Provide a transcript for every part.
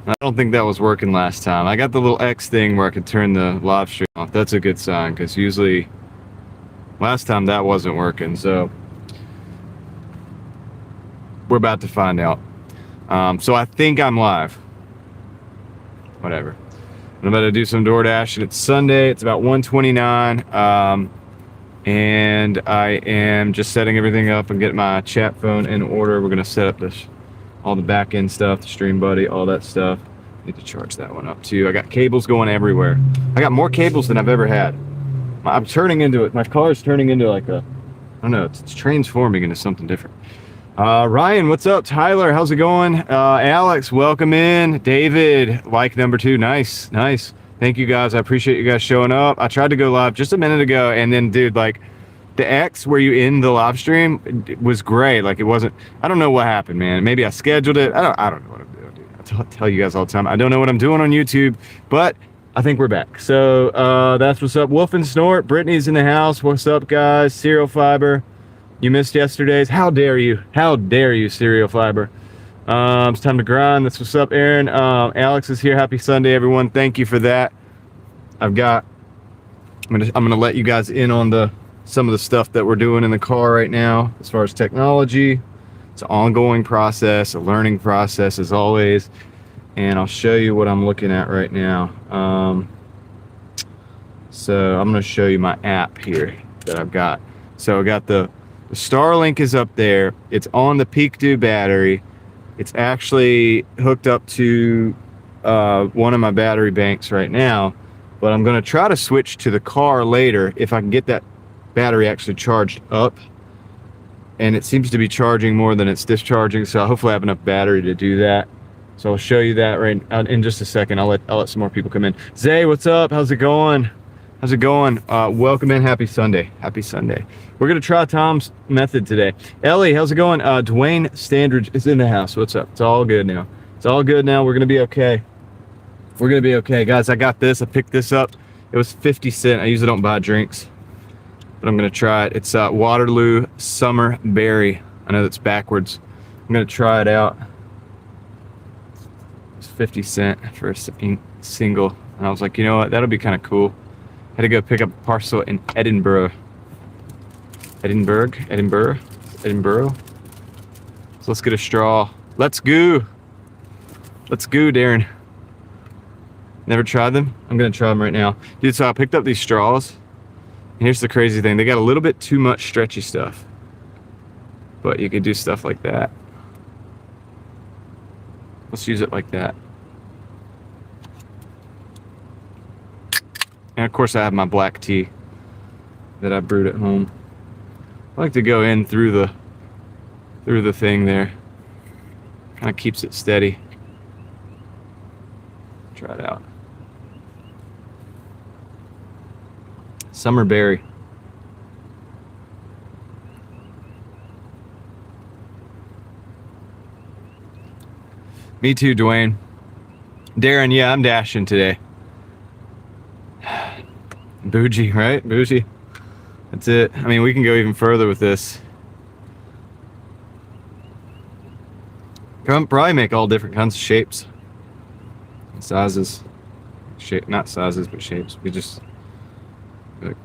I don't think that was working last time. I got the little X thing where I could turn the live stream off. That's a good sign, because usually last time that wasn't working. So we're about to find out. So I think I'm live. Whatever. I'm about to do some Doordash, and it's Sunday. It's about 1:29. And I am just setting everything up and getting my chat phone in order. We're gonna set up this, all the back end stuff, the Stream Buddy, all that stuff. Need to charge that one up too. I got cables going everywhere. I got more cables than I've ever had. I'm turning into it. My car is turning into like a, I don't know, it's transforming into something different. Ryan, what's up? Tyler, how's it going? Alex, welcome in. David, like number 2. Nice. Thank you guys. I appreciate you guys showing up. I tried to go live just a minute ago, and then, dude, like, the X where you end the live stream, it was great. Like, it wasn't, I don't know what happened, man. Maybe I scheduled it. I don't know what I'm doing, dude. I tell you guys all the time, I don't know what I'm doing on YouTube, but I think we're back. So, that's what's up. Wolf and Snort, Brittany's in the house. What's up, guys? Cereal Fiber. You missed yesterday's. How dare you? How dare you, Cereal Fiber? It's time to grind. That's what's up, Aaron. Alex is here. Happy Sunday, everyone. Thank you for that. I'm gonna let you guys in on some of the stuff that we're doing in the car right now as far as technology. It's an ongoing process, a learning process as always, and I'll show you what I'm looking at right now. So I'm gonna show you my app here that I've got. So I got the Starlink is up there. It's on the Peak Dew battery. It's actually hooked up to one of my battery banks right now, but I'm going to try to switch to the car later if I can get that battery actually charged up. And it seems to be charging more than it's discharging, so hopefully I have enough battery to do that. So I'll show you that right in just a second. I'll let some more people come in. Zay, what's up? How's it going? Welcome in. Happy Sunday. We're going to try Tom's method today. Ellie, how's it going? Dwayne Standridge is in the house. What's up? It's all good now. We're going to be okay. Guys, I got this. I picked this up. It was 50 cents. I usually don't buy drinks, but I'm going to try it. It's Waterloo Summer Berry. I know that's backwards. I'm going to try it out. It's 50 cents for a single. And I was like, you know what? That'll be kind of cool. Had to go pick up a parcel in Edinburgh. So let's get a straw. Let's go, Darren. Never tried them? I'm gonna try them right now. Dude, so I picked up these straws. And here's the crazy thing. They got a little bit too much stretchy stuff. But you can do stuff like that. Let's use it like that. And of course I have my black tea that I brewed at home. I like to go in through the thing there. Kind of keeps it steady. Try it out. Summer berry. Me too, Dwayne. Darren, yeah, I'm dashing today. Bougie, right? Bougie. That's it. I mean, we can go even further with this. Probably make all different kinds of shapes and sizes. Not sizes, but shapes. We just like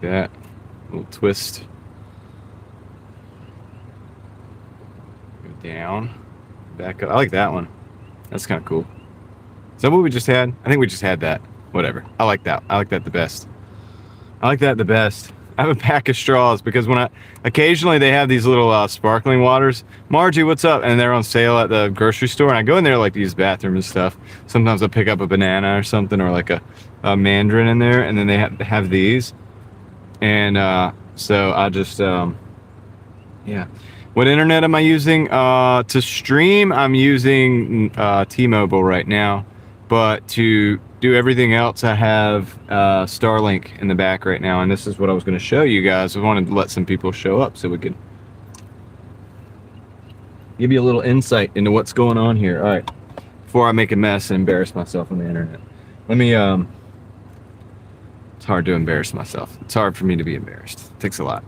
that. A little twist. Go down. Back up. I like that one. That's kind of cool. Is that what we just had? I think we just had that. Whatever. I like that. I like that the best. I have a pack of straws because occasionally they have these little sparkling waters. Margie, what's up? And they're on sale at the grocery store. And I go in there like to use the bathroom and stuff. Sometimes I'll pick up a banana or something, or like a mandarin in there. And then they have these. And so I just, yeah. What internet am I using? To stream, I'm using T-Mobile right now. But to do everything else, I have Starlink in the back right now. And this is what I was going to show you guys. I wanted to let some people show up so we could give you a little insight into what's going on here. All right. Before I make a mess and embarrass myself on the internet. Let me, it's hard to embarrass myself. It's hard for me to be embarrassed. It takes a lot.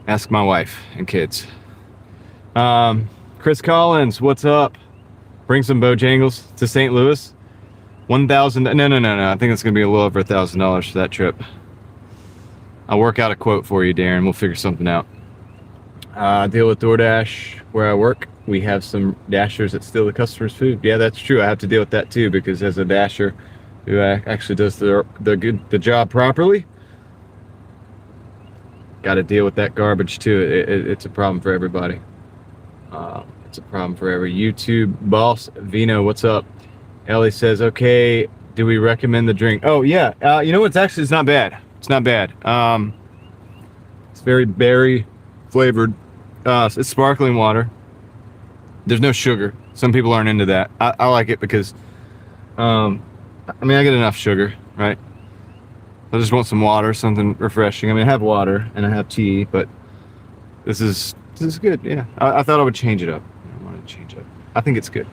Ask my wife and kids. Chris Collins, what's up? Bring some Bojangles to St. Louis. 1,000. No. I think it's gonna be a little over $1,000 for that trip. I'll work out a quote for you, Darren. We'll figure something out. I deal with Doordash where I work. We have some dashers that steal the customer's food. Yeah, that's true. I have to deal with that too, because as a dasher who actually does the job properly, got to deal with that garbage too. It's a problem for everybody. It's a problem for every YouTube boss. Vino, what's up? Ellie says, okay, do we recommend the drink? Oh yeah, you know what? It's not bad. It's not bad. It's very berry flavored. It's sparkling water. There's no sugar. Some people aren't into that. I like it because, I mean, I get enough sugar, right? I just want some water, something refreshing. I mean, I have water and I have tea, but this is good. Yeah, I thought I would change it up. I wanted to change it up. I think it's good.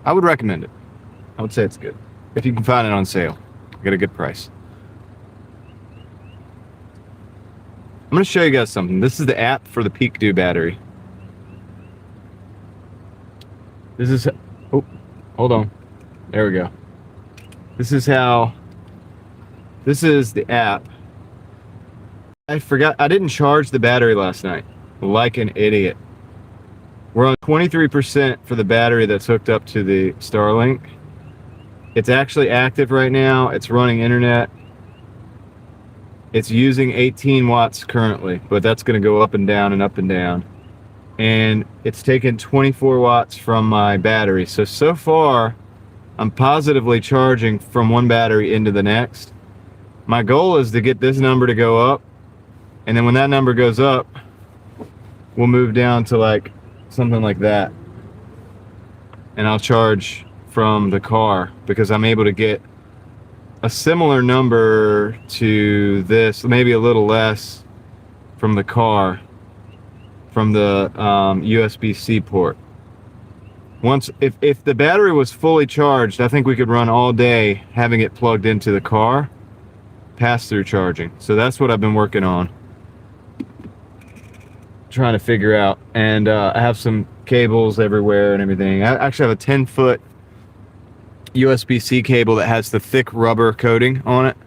I would recommend it. I would say it's good if you can find it on sale. Get a good price. I'm going to show you guys something. This is the app for the Peak Dew battery. This is, oh, hold on. There we go. This is the app. I forgot, I didn't charge the battery last night, like an idiot. We're on 23% for the battery that's hooked up to the Starlink. It's actually active right now. It's running internet. It's using 18 watts currently, but that's going to go up and down and up and down. And it's taken 24 watts from my battery. So far, I'm positively charging from one battery into the next. My goal is to get this number to go up. And then when that number goes up, we'll move down to like something like that. And I'll charge from the car because I'm able to get a similar number to this, maybe a little less from the car, from the USB-C port. If the battery was fully charged, I think we could run all day having it plugged into the car, pass-through charging. So that's what I've been working on, trying to figure out. And I have some cables everywhere and everything. I actually have a 10-foot USB-C cable that has the thick rubber coating on it,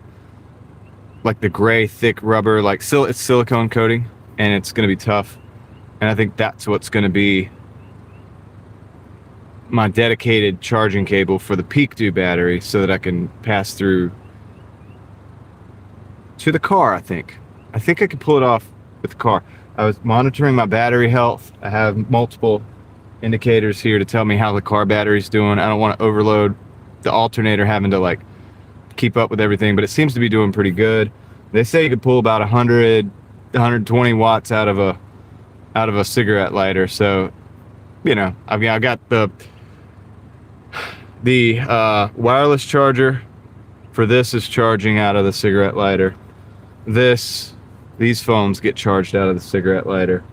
like the gray thick rubber, like it's silicone coating, and it's going to be tough. And I think that's what's going to be my dedicated charging cable for the Peak Dew battery, so that I can pass through to the car. I think I can pull it off with the car. I was monitoring my battery health. I have multiple indicators here to tell me how the car battery's doing. I don't want to overload the alternator, having to like keep up with everything, but it seems to be doing pretty good. They say you could pull about 120 watts out of a cigarette lighter. So, you know, I've got the wireless charger for this is charging out of the cigarette lighter. These phones get charged out of the cigarette lighter.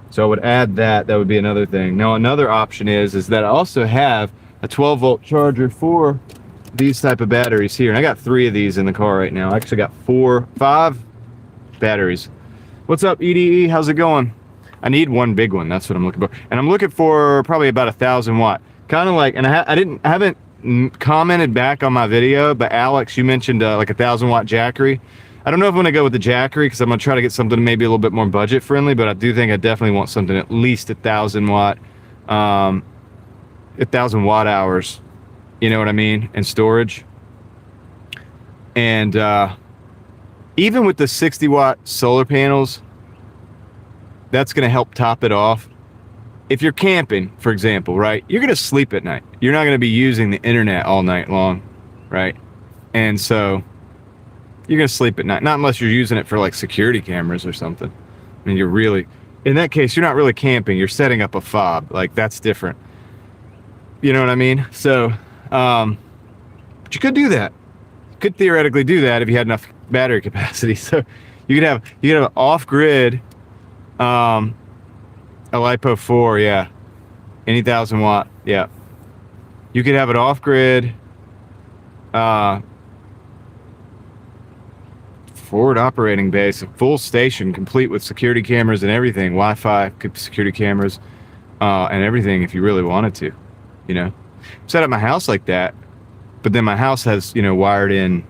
So I would add that. That would be another thing. Now, another option is that I also have a 12-volt charger for these type of batteries here. And I got 3 of these in the car right now. I actually got 5 batteries. What's up, EDE? How's it going? I need one big one. That's what I'm looking for. And I'm looking for probably about 1,000 watt. Kind of like, and I haven't commented back on my video, but Alex, you mentioned like 1,000 watt Jackery. I don't know if I'm going to go with the Jackery because I'm going to try to get something maybe a little bit more budget friendly, but I do think I definitely want something at least 1,000 watt. 1,000 watt hours, you know what I mean, and storage. And even with the 60 watt solar panels, that's going to help top it off. If you're camping, for example, right, you're going to sleep at night. You're not going to be using the internet all night long, right? And so you're going to sleep at night, not unless you're using it for like security cameras or something. I mean, you're really, in that case, you're not really camping. You're setting up a fob. Like, that's different. You know what I mean? So, but you could do that. You could theoretically do that if you had enough battery capacity. So you could have an off-grid, a LiPo 4, yeah. Any 1,000 watt, yeah. You could have an off-grid, forward operating base, a full station complete with security cameras and everything, Wi-Fi security cameras, and everything if you really wanted to, you know. Set up my house like that, but then my house has, you know, wired in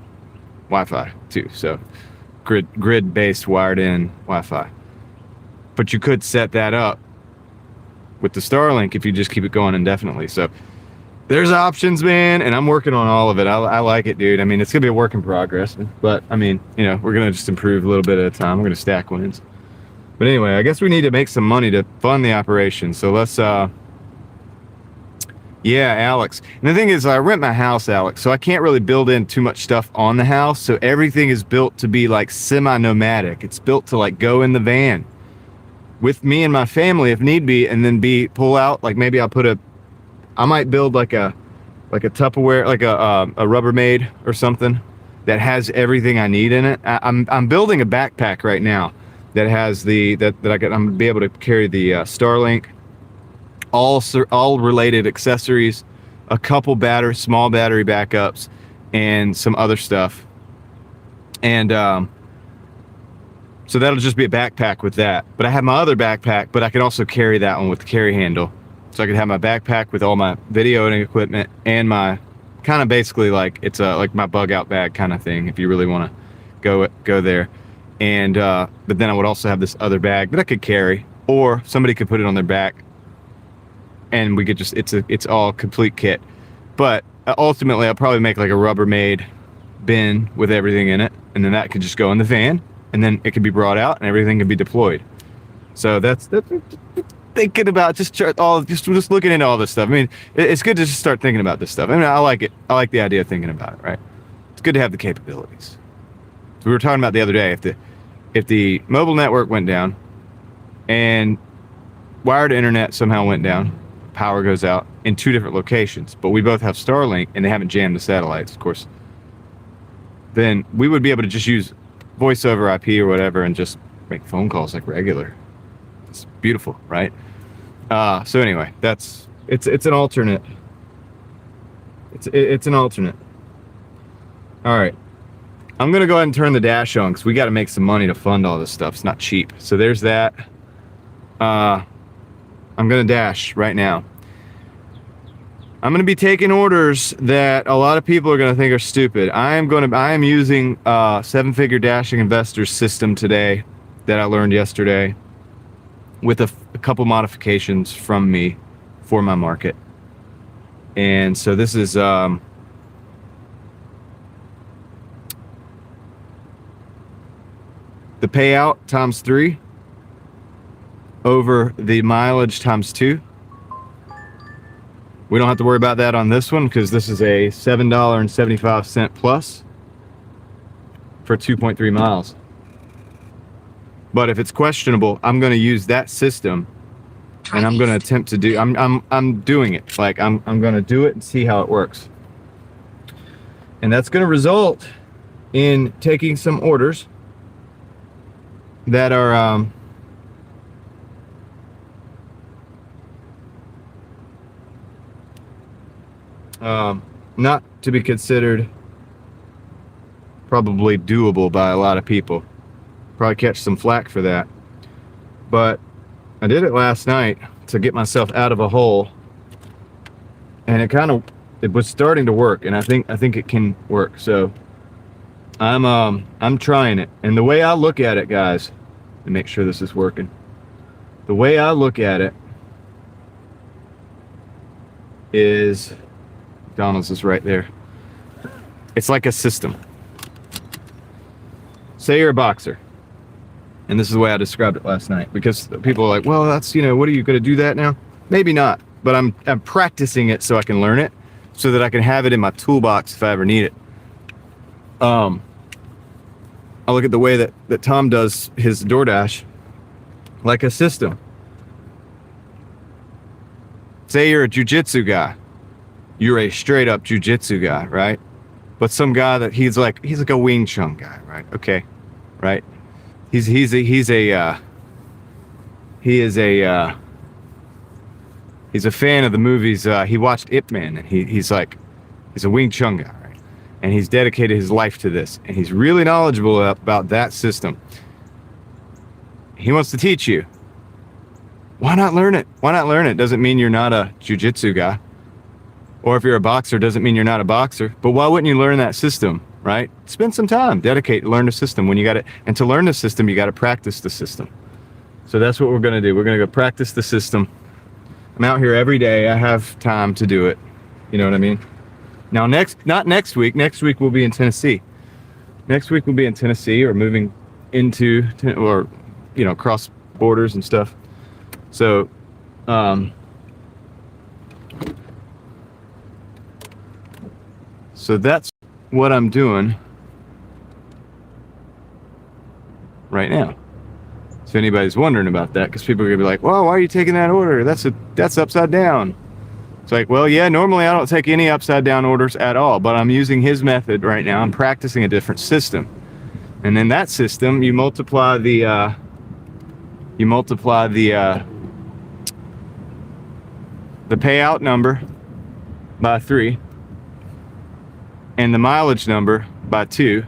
Wi-Fi too, so grid-based wired in Wi-Fi. But you could set that up with the Starlink if you just keep it going indefinitely. So there's options, man, and I'm working on all of it. I like it, dude. I mean, it's gonna be a work in progress, but I mean, you know, we're gonna just improve a little bit at a time. We're gonna stack wins. But anyway, I guess we need to make some money to fund the operation. So let's, yeah, Alex. And the thing is, I rent my house, Alex, so I can't really build in too much stuff on the house. So everything is built to be like semi-nomadic. It's built to like go in the van with me and my family if need be, and then pull out. Like maybe I might build like a Tupperware, like a Rubbermaid or something that has everything I need in it. I'm building a backpack right now that has I'm gonna be able to carry the Starlink, all related accessories, a couple small battery backups, and some other stuff. And so that'll just be a backpack with that. But I have my other backpack, but I can also carry that one with the carry handle. So I could have my backpack with all my videoing equipment and my kind of basically like it's like my bug out bag kind of thing if you really want to go there. And but then I would also have this other bag that I could carry, or somebody could put it on their back, and we could just it's all complete kit. But ultimately, I'll probably make like a Rubbermaid bin with everything in it, and then that could just go in the van, and then it could be brought out, and everything could be deployed. So that's thinking about just looking into all this stuff. I mean, it's good to just start thinking about this stuff. I mean, I like it. I like the idea of thinking about it. Right? It's good to have the capabilities. We were talking about the other day, if the mobile network went down and wired internet somehow went down, power goes out in 2 different locations, but we both have Starlink and they haven't jammed the satellites, of course, then we would be able to just use voice over IP or whatever and just make phone calls like regular. It's beautiful, right? So anyway, it's an alternate. It's an alternate. All right. I'm going to go ahead and turn the dash on because we got to make some money to fund all this stuff. It's not cheap. So there's that. I'm going to dash right now. I'm going to be taking orders that a lot of people are going to think are stupid. I am using a 7-figure dashing investor system today that I learned yesterday with a couple modifications from me for my market. And so this is the payout times 3 over the mileage times 2. We don't have to worry about that on this one because this is a $7.75 plus for 2.3 miles. But if it's questionable, I'm going to use that system, and I'm going to attempt to do. I'm doing it. Like I'm going to do it and see how it works. And that's going to result in taking some orders that are not to be considered probably doable by a lot of people. Probably catch some flack for that. But I did it last night to get myself out of a hole, and it was starting to work, and I think it can work. So I'm trying it. And the way I look at it, guys, to make sure this is working, the way I look at it is, McDonald's is right there. It's like a system. Say you're a boxer, and this is the way I described it last night, because people are like, well, that's, what are you going to do that now? Maybe not, but I'm practicing it so I can learn it, so that I can have it in my toolbox if I ever need it. I look at the way that Tom does his Doordash like a system. Say you're a jiu-jitsu guy. You're a straight up jiu-jitsu guy, right? But some guy that he's like a Wing Chun guy, right? Okay, right? He's a fan of the movies. He watched Ip Man, and he's a Wing Chun guy, right? And he's dedicated his life to this, and he's really knowledgeable about that system. He wants to teach you. Why not learn it? Why not learn it? Doesn't mean you're not a jiu-jitsu guy. Or if you're a boxer, doesn't mean you're not a boxer. But why wouldn't you learn that system, right? Spend some time, dedicate, learn the system. When you got it, and to learn the system, you got to practice the system. So that's what we're gonna do. We're gonna go practice the system. I'm out here every day. I have time to do it. You know what I mean? Now not next week. Next week we'll be in Tennessee. Next week we'll be in Tennessee or moving into, or, you know, cross borders and stuff. So, so that's what I'm doing right now. So anybody's wondering about that, because people are gonna be like, well, why are you taking that order? That's upside down. It's like, well, yeah, normally I don't take any upside down orders at all, but I'm using his method right now. I'm practicing a different system. And in that system, you multiply the payout number by 3 and the mileage number by 2.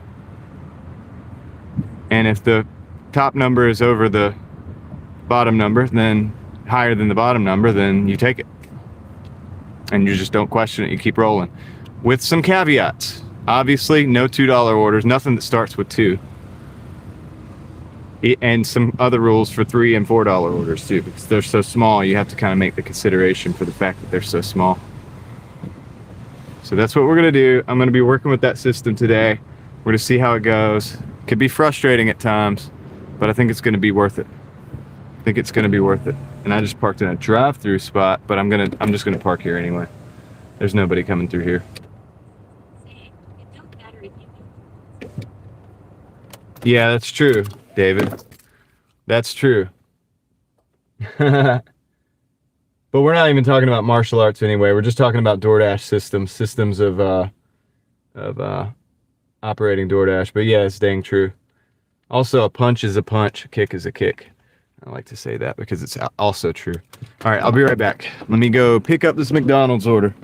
And if the top number is over the bottom number, then higher than the bottom number, then you take it. And you just don't question it, you keep rolling. With some caveats. Obviously, no $2 orders, nothing that starts with 2. And some other rules for $3 and $4 orders too, because they're so small, you have to kind of make the consideration for the fact that they're so small. So that's what we're gonna do. I'm gonna be working with that system today. We're gonna see how it goes. Could be frustrating at times, but I think it's gonna be worth it. I think it's gonna be worth it. And I just parked in a drive-through spot, but I'm just gonna park here anyway. There's nobody coming through here. Yeah, that's true, David. That's true. But we're not even talking about martial arts anyway. We're just talking about DoorDash systems of operating DoorDash. But yeah, it's dang true. Also, a punch is a punch, a kick is a kick. I like to say that because it's also true. All right, I'll be right back. Let me go pick up this McDonald's order.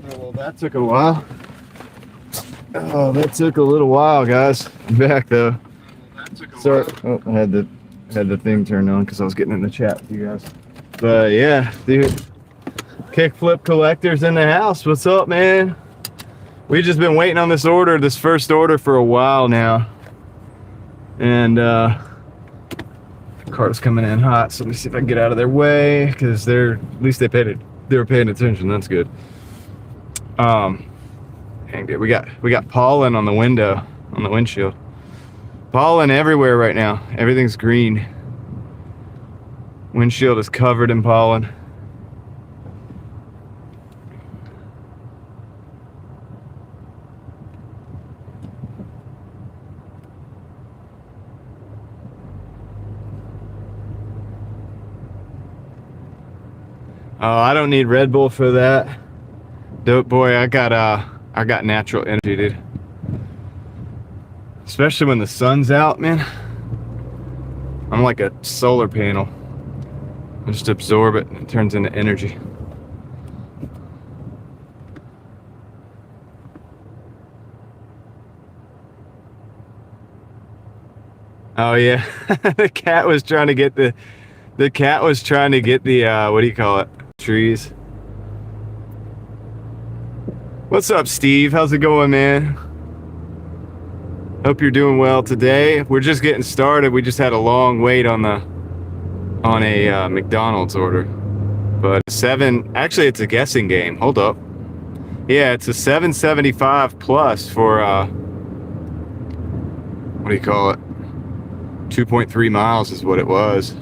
Oh, well, that took a while. Oh, that took a little while, guys. I'm back though. Sorry. Oh, I had the thing turned on because I was getting in the chat with you guys. But yeah, dude. Kickflip collectors in the house. What's up, man? We've just been waiting on this first order for a while now. And car's coming in hot, so let me see if I can get out of their way, because at least they were paying attention. That's good. Dang it, we got pollen on the windshield. Pollen everywhere right now. Everything's green. Windshield is covered in pollen. Oh, I don't need Red Bull for that. Dope boy, I got natural energy, dude. Especially when the sun's out, man. I'm like a solar panel. I just absorb it and it turns into energy. Oh yeah, the cat was trying to get the what do you call it? Trees. What's up, Steve? How's it going, man? Hope you're doing well today. We're just getting started. We just had a long wait on a McDonald's order. But actually it's a guessing game. Hold up. Yeah, it's a 775 plus for what do you call it? 2.3 miles is what it was.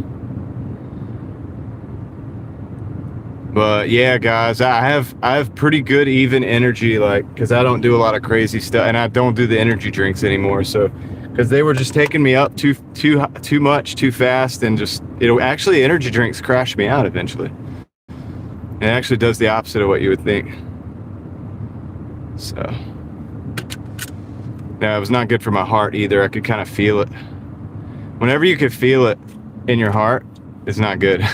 But yeah, guys, I have pretty good even energy, like, because I don't do a lot of crazy stuff, and I don't do the energy drinks anymore. So, because they were just taking me up too much, too fast, and actually energy drinks crash me out eventually. It actually does the opposite of what you would think. So, yeah, it was not good for my heart either. I could kind of feel it. Whenever you could feel it in your heart, it's not good.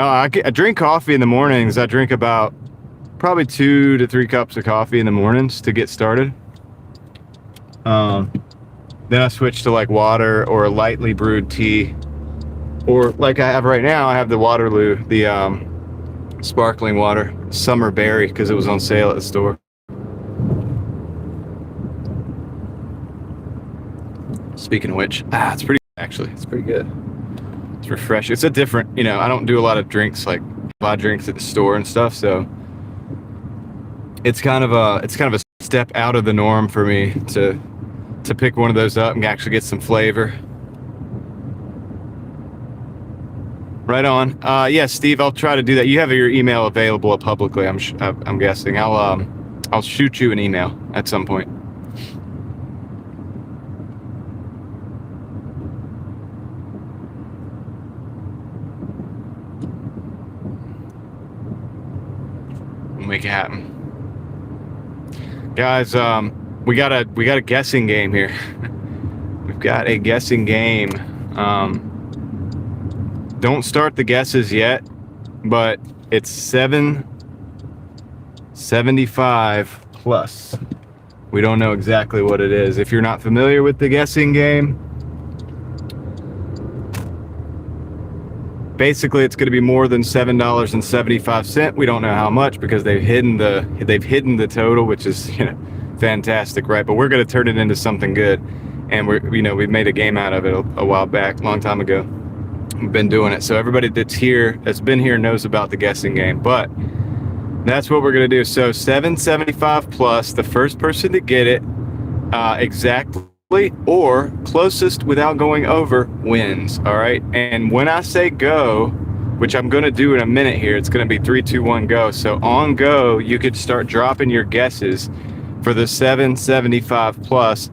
I drink coffee in the mornings. I drink about probably 2 to 3 cups of coffee in the mornings to get started. Then I switch to like water or a lightly brewed tea, or like I have right now. I have the Waterloo, the sparkling water, summer berry, because it was on sale at the store. Speaking of which, it's pretty good. It's refreshing. It's a different, I don't do a lot of drinks, like buy drinks at the store and stuff, so it's kind of a step out of the norm for me to pick one of those up and actually get some flavor. Right on. Yeah, Steve, I'll try to do that. You have your email available publicly, I'm guessing. I'll shoot you an email at some point. Make it happen, guys. We got a guessing game here. We've got a guessing game. Don't start the guesses yet, but it's 775 plus. We don't know exactly what it is. If you're not familiar with the guessing game, basically it's going to be more than $7.75. We don't know how much because they've hidden the total, which is fantastic, right? But we're going to turn it into something good, and we've made a game out of it a while back, a long time ago. We've been doing it, so everybody that's been here knows about the guessing game. But that's what we're going to do. So 775 plus, the first person to get it exactly or closest without going over wins. All right, and when I say go, which I'm going to do in a minute here, it's going to be 3, 2, 1, go. So on go, you could start dropping your guesses for the 775 plus.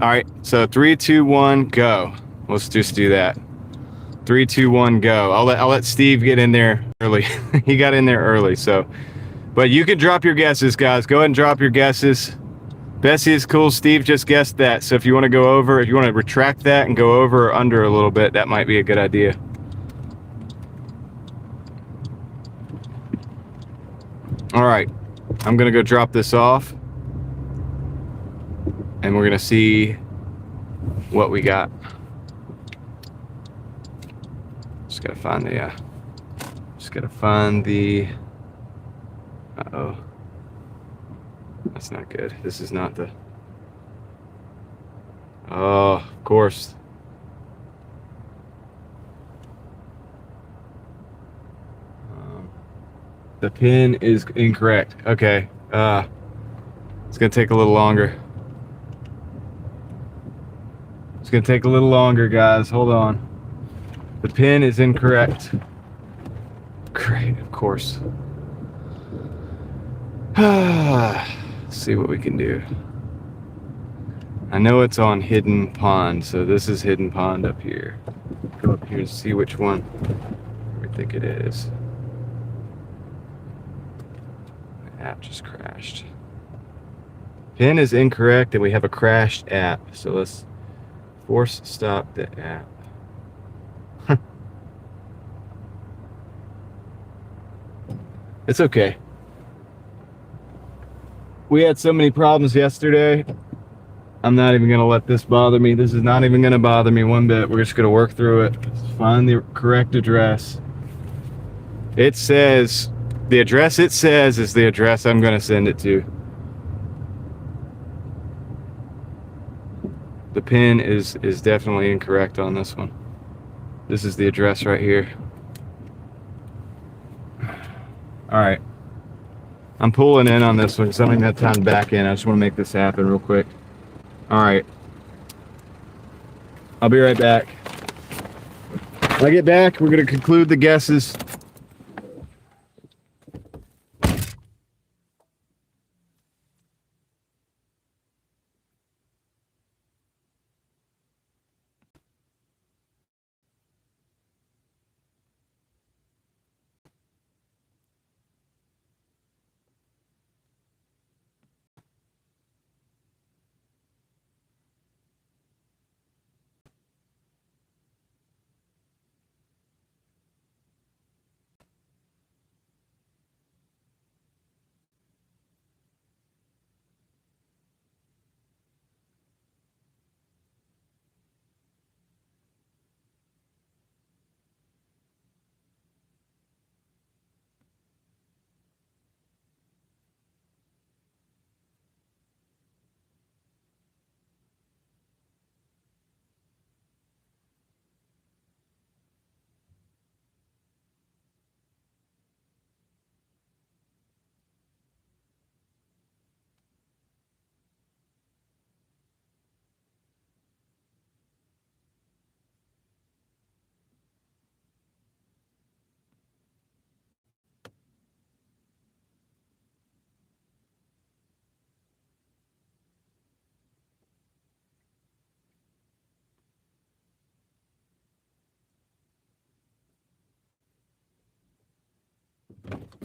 All right, so 3, 2, 1, go. Let's just do that. 3, 2, 1, go. I'll let Steve get in there early. He got in there early, so. But you can drop your guesses, guys. Go ahead and drop your guesses. Bessie is cool. Steve just guessed that. So if you want to go over, if you want to retract that and go over or under a little bit, that might be a good idea. All right. I'm gonna go drop this off, and we're gonna see what we got. Just gotta find the, uh-oh. That's not good. This is not the, oh, of course. The pin is incorrect. Okay. It's gonna take a little longer. It's gonna take a little longer, guys. Hold on. The pin is incorrect. Great, of course. Let's see what we can do. I know it's on Hidden Pond, so this is Hidden Pond up here. Go up here and see which one we think it is. The app just crashed. Pin is incorrect, and we have a crashed app. So let's force stop the app. It's okay. We had so many problems yesterday. I'm not even gonna let this bother me. This is not even gonna bother me one bit. We're just gonna work through it. Find the correct address. It says, the address it says is the address I'm gonna send it to. The pin is definitely incorrect on this one. This is the address right here. All right, I'm pulling in on this one because I don't even have time to back in. I just want to make this happen real quick. All right, I'll be right back. When I get back, we're gonna conclude the guesses.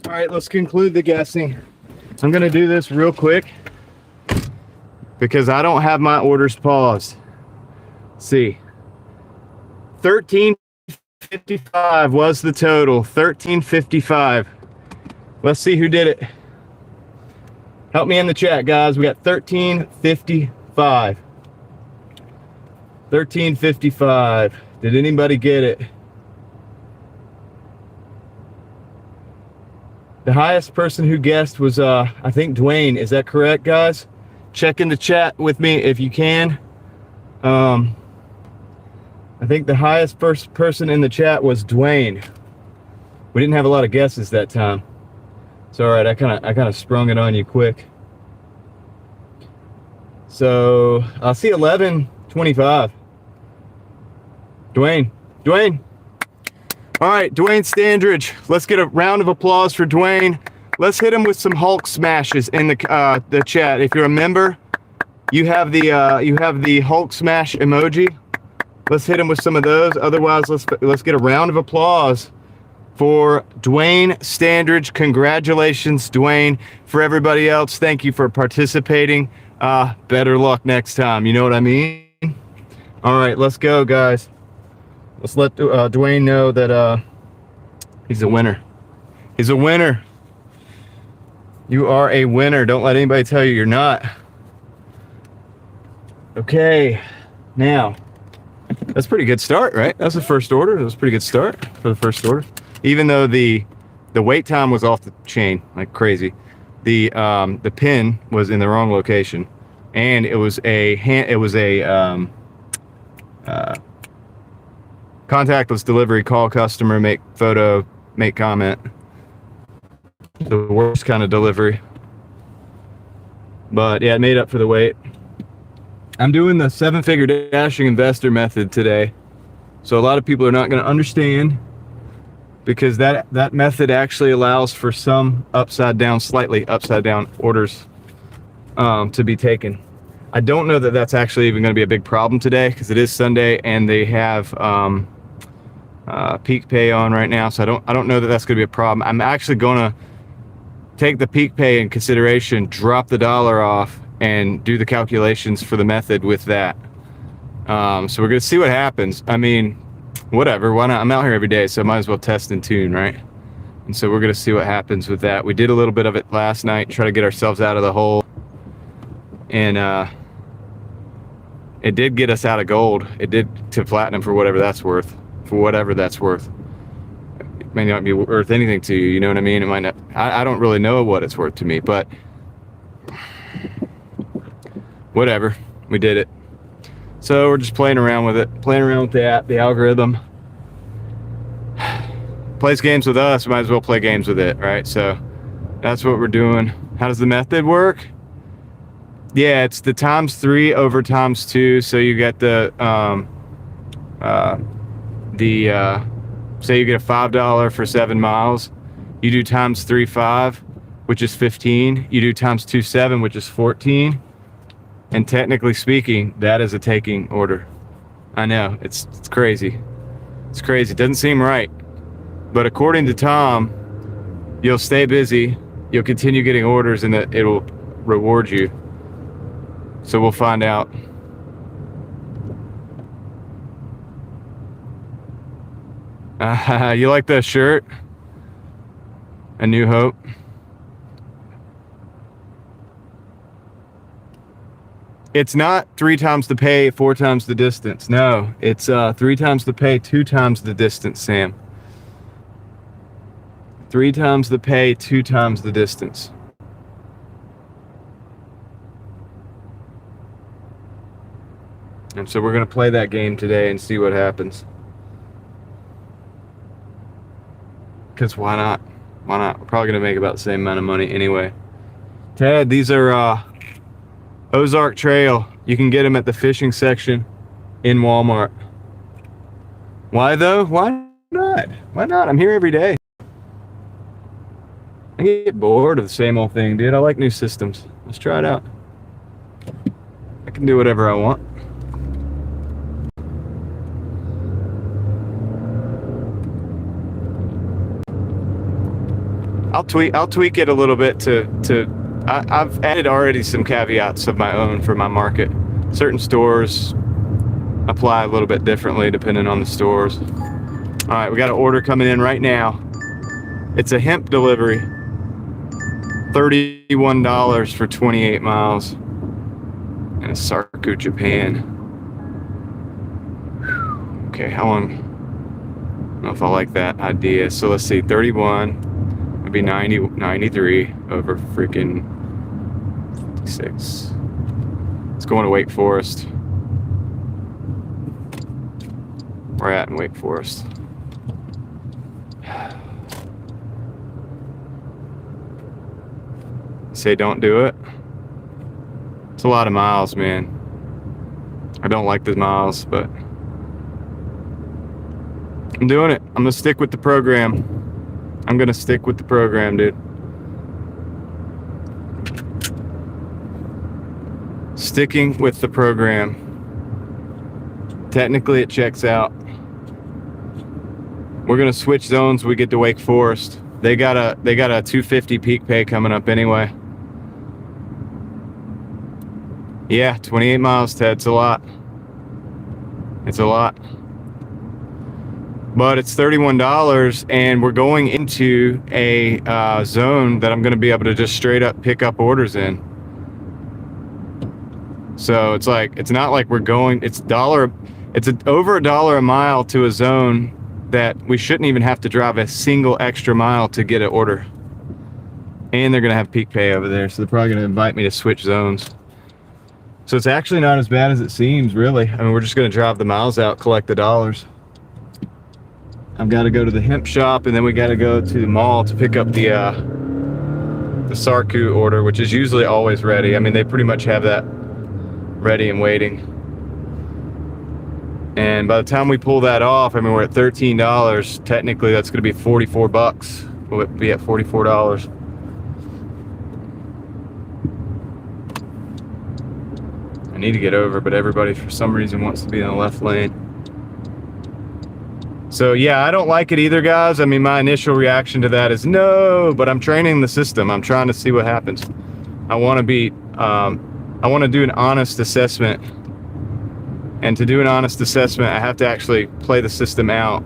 All right, let's conclude the guessing. I'm gonna do this real quick because I don't have my orders paused. Let's see, 1355 was the total. 1355. Let's see who did it. Help me in the chat, guys. We got 1355. 1355. Did anybody get it? The highest person who guessed was, I think, Dwayne. Is that correct, guys? Check in the chat with me if you can. I think the highest person in the chat was Dwayne. We didn't have a lot of guesses that time. It's all right. I kind of sprung it on you quick. So I'll see 1125. Dwayne. All right, Dwayne Standridge. Let's get a round of applause for Dwayne. Let's hit him with some Hulk smashes in the chat. If you're a member, you have the Hulk smash emoji. Let's hit him with some of those. Otherwise, let's get a round of applause for Dwayne Standridge. Congratulations, Dwayne. For everybody else, thank you for participating. Better luck next time. You know what I mean? All right, let's go, guys. Let's let Dwayne know that he's a winner. He's a winner. You are a winner. Don't let anybody tell you you're not. Okay, now, that's a pretty good start, right? That's the first order. That was a pretty good start for the first order. Even though the wait time was off the chain like crazy. The pin was in the wrong location, and it was a contactless delivery. Call customer, make photo, make comment. The worst kind of delivery. But yeah, it made up for the wait. I'm doing the 7-figure dashing investor method today. So a lot of people are not going to understand, because that method actually allows for some slightly upside down orders to be taken. I don't know that that's actually even going to be a big problem today, because it is Sunday and they have peak pay on right now. So I don't know that that's going to be a problem. I'm actually going to take the peak pay in consideration, drop the dollar off, and do the calculations for the method with that. So we're going to see what happens. I mean, whatever, why not? I'm out here every day, so I might as well test and tune, right? And so we're going to see what happens with that. We did a little bit of it last night, try to get ourselves out of the hole. And it did get us out of gold. It did to platinum for whatever that's worth. It may not be worth anything to you, you know what I mean? It might not. I don't really know what it's worth to me, but whatever, we did it. So we're just playing around with it, playing around with the app, the algorithm. Plays games with us, might as well play games with it, right? So that's what we're doing. How does the method work? Yeah, it's the ×3 over ×2. So you get say you get a $5 for 7 miles. You do ×3 5, which is 15. You do ×2 7, which is 14. And technically speaking, that is a taking order. I know, it's crazy. It's crazy. It doesn't seem right. But according to Tom, you'll stay busy, you'll continue getting orders, and that it'll reward you. So we'll find out. You like that shirt? A New Hope. It's not 3 times the pay, 4 times the distance. No, it's 3 times the pay, 2 times the distance, Sam. 3 times the pay, 2 times the distance. And so we're going to play that game today and see what happens. Because why not? Why not? We're probably going to make about the same amount of money anyway. Ted, these are Ozark Trail. You can get them at the fishing section in Walmart. Why though? Why not? Why not? I'm here every day. I get bored of the same old thing, dude. I like new systems. Let's try it out. I can do whatever I want. I'll tweak it a little bit I've added already some caveats of my own for my market. Certain stores apply a little bit differently depending on the stores. All right, we got an order coming in right now. It's a hemp delivery. $31 for 28 miles. In Sarku, Japan. Okay, how long? I don't know if I like that idea. So let's see, 31 would be 93 over freaking 56. It's going to Wake Forest. We're at in Wake Forest. Say don't do it. It's a lot of miles, man. I don't like the miles, but I'm doing it. I'm gonna stick with the program. I'm gonna stick with the program, dude. Sticking with the program. Technically it checks out. We're gonna switch zones when we get to Wake Forest. They got a 250 peak pay coming up anyway. Yeah, 28 miles, Ted. It's a lot. It's a lot. but it's $31, and we're going into a zone that I'm going to be able to just straight up pick up orders in. So it's like, it's not like we're going, it's over $1 a mile to a zone that we shouldn't even have to drive a single extra mile to get an order. And they're going to have peak pay over there, so they're probably going to invite me to switch zones. So it's actually not as bad as it seems, really. I mean, we're just going to drive the miles out, collect the dollars. I've got to go to the hemp shop, and then we got to go to the mall to pick up the Sarku order, which is usually always ready. I mean, they pretty much have that ready and waiting. And by the time we pull that off, I mean, we're at $13. Technically, that's going to be 44 bucks. We'll be at $44. I need to get over, but everybody for some reason wants to be in the left lane. So yeah, I don't like it either, guys. I mean, my initial reaction to that is no, but I'm training the system. I'm trying to see what happens. I want to do an honest assessment. And to do an honest assessment, I have to actually play the system out,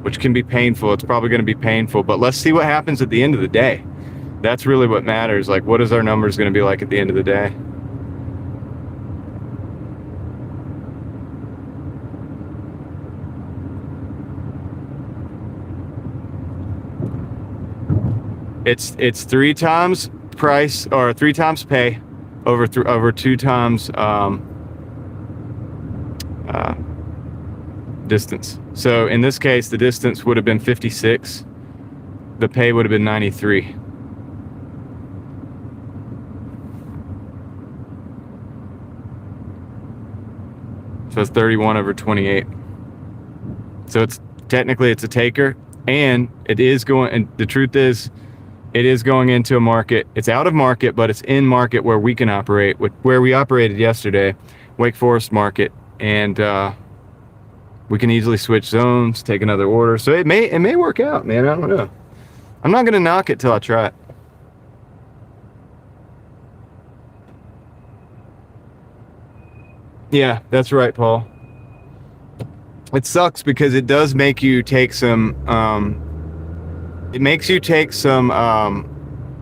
which can be painful. It's probably going to be painful, but let's see what happens at the end of the day. That's really what matters. Like, what is our numbers going to be like at the end of the day? It's 3 times price, or 3 times pay over 2 times distance. So in this case, the distance would have been 56. The pay would have been 93. So it's 31 over 28. So it's technically it's a taker, and it is going, and the truth is, it is going into a market. It's out of market, but it's in market where we can operate, where we operated yesterday, Wake Forest market, and we can easily switch zones, take another order. So it may work out, man. I don't know. I'm not gonna knock it till I try it. Yeah, that's right, Paul. It sucks because it does make you take some it makes you take some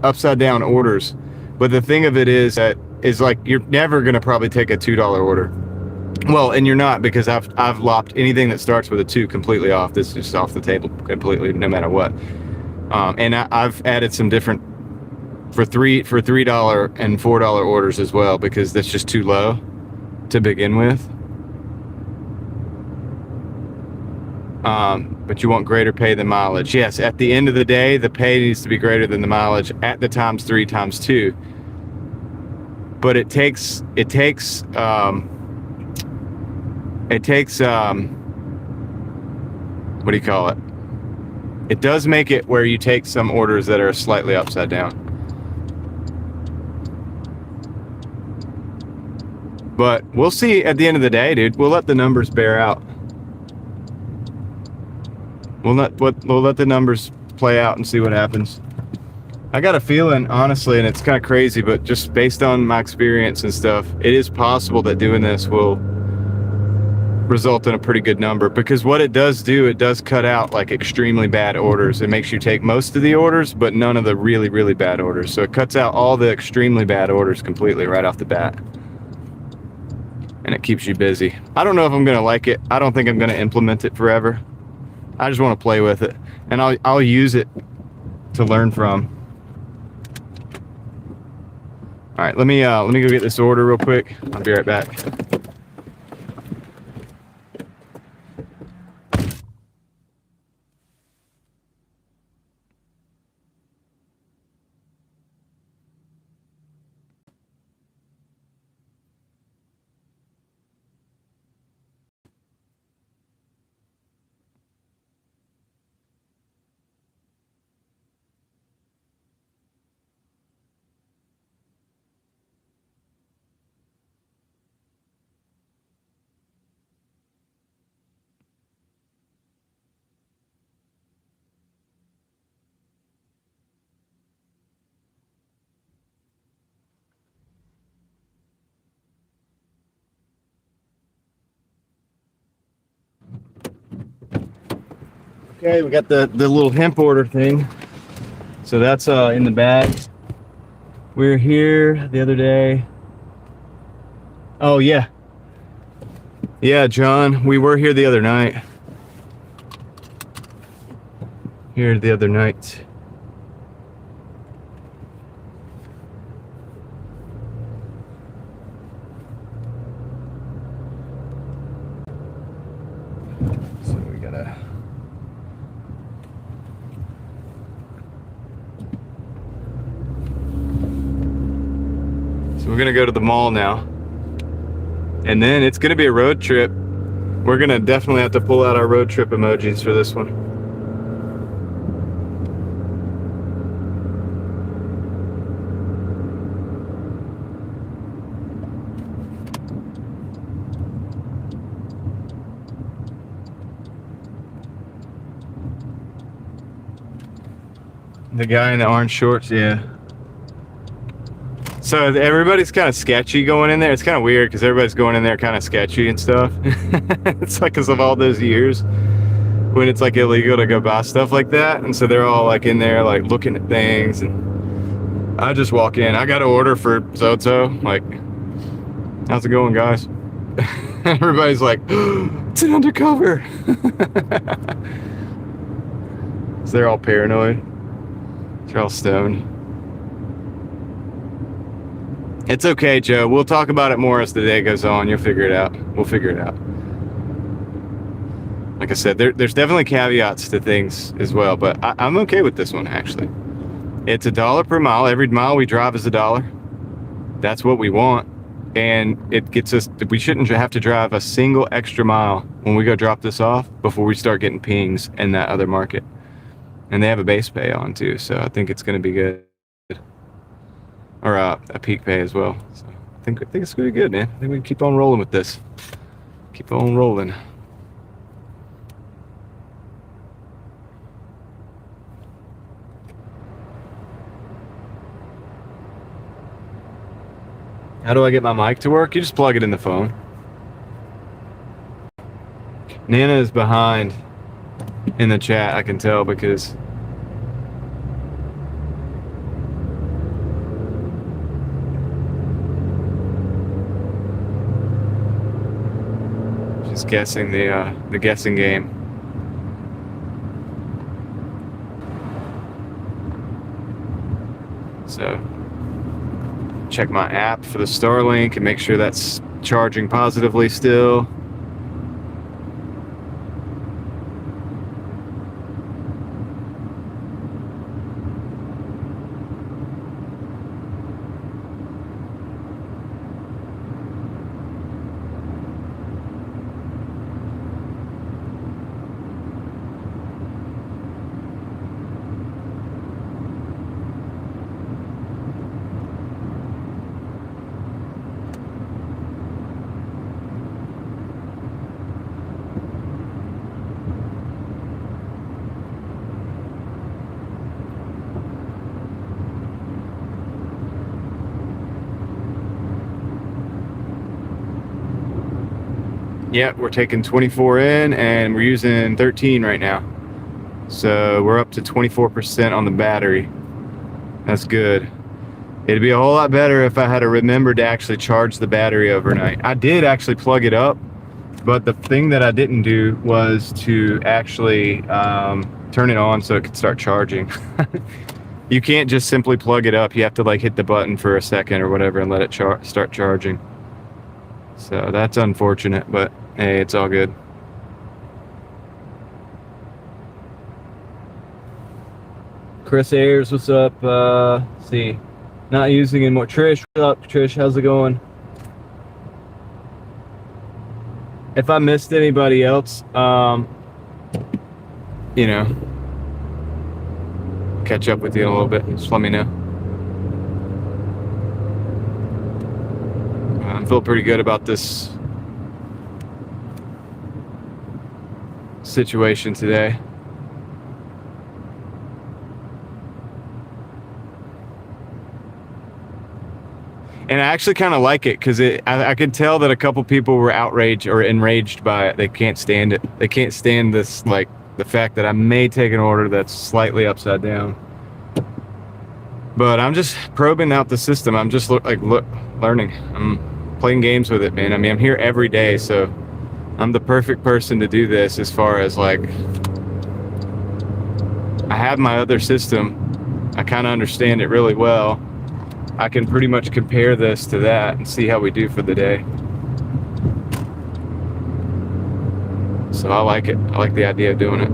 upside down orders, but the thing of it is that is like you're never gonna probably take a $2 order. Well, and you're not, because I've lopped anything that starts with a 2 completely off. This is just off the table completely, no matter what. And I've added some different for $3 and $4 orders as well, because that's just too low to begin with. But you want greater pay than mileage. Yes, at the end of the day, the pay needs to be greater than the mileage at the times 3 times 2. But it takes what do you call it? It does make it where you take some orders that are slightly upside down. But we'll see at the end of the day, dude. We'll let the numbers bear out. We'll let the numbers play out and see what happens. I got a feeling, honestly, and it's kind of crazy, but just based on my experience and stuff, it is possible that doing this will result in a pretty good number, because what it does do, it does cut out like extremely bad orders. It makes you take most of the orders, but none of the really, really bad orders. So it cuts out all the extremely bad orders completely right off the bat. And it keeps you busy. I don't know if I'm going to like it. I don't think I'm going to implement it forever. I just want to play with it, and I'll use it to learn from. All right, let me go get this order real quick. I'll be right back. Okay, we got the little hemp order thing. So that's in the bag. We were here the other day. Oh yeah. Yeah, John, we were here the other night. Here the other night. So we gotta. So we're gonna go to the mall now. And then it's gonna be a road trip. We're gonna definitely have to pull out our road trip emojis for this one. The guy in the orange shorts, yeah. So everybody's kind of sketchy going in there. It's kind of weird because everybody's going in there kind of sketchy and stuff. It's like because of all those years when it's like illegal to go buy stuff like that. And so they're all like in there like looking at things. And I just walk in. I got an order for so-and-so. Like, how's it going, guys? Everybody's like, it's an undercover. So they're all paranoid. They're all stoned. It's okay, Joe. We'll talk about it more as the day goes on. You'll figure it out. We'll figure it out. Like I said, there's definitely caveats to things as well, but I'm okay with this one, actually. It's $1 per mile. Every mile we drive is $1. That's what we want. And it gets us, we shouldn't have to drive a single extra mile when we go drop this off before we start getting pings in that other market. And they have a base pay on too, so I think it's going to be good. Or a peak pay as well. So I think it's going to be good, man. I think we can keep on rolling with this. Keep on rolling. How do I get my mic to work? You just plug it in the phone. Nana is behind in the chat, I can tell, because she's guessing the guessing game. So check my app for the Starlink and make sure that's charging positively still. Yeah, we're taking 24 in and we're using 13 right now. So we're up to 24% on the battery. That's good. It'd be a whole lot better if I had to remember to actually charge the battery overnight. I did actually plug it up, but the thing that I didn't do was to actually turn it on so it could start charging. You can't just simply plug it up. You have to like hit the button for a second or whatever and let it start charging. So that's unfortunate, but hey, it's all good. Chris Ayers, what's up? Let's see, not using it more. Trish, what's up? Trish, how's it going? If I missed anybody else, you know, catch up with you in a little bit. Just let me know. I feel pretty good about this situation today. And I actually kind of like it because I could tell that a couple people were outraged or enraged by it. They can't stand it. They can't stand this like the fact that I may take an order that's slightly upside down. But I'm just probing out the system. I'm just learning. I'm playing games with it, man. I mean, I'm here every day, so I'm the perfect person to do this as far as like, I have my other system. I kind of understand it really well. I can pretty much compare this to that and see how we do for the day. So I like it. I like the idea of doing it.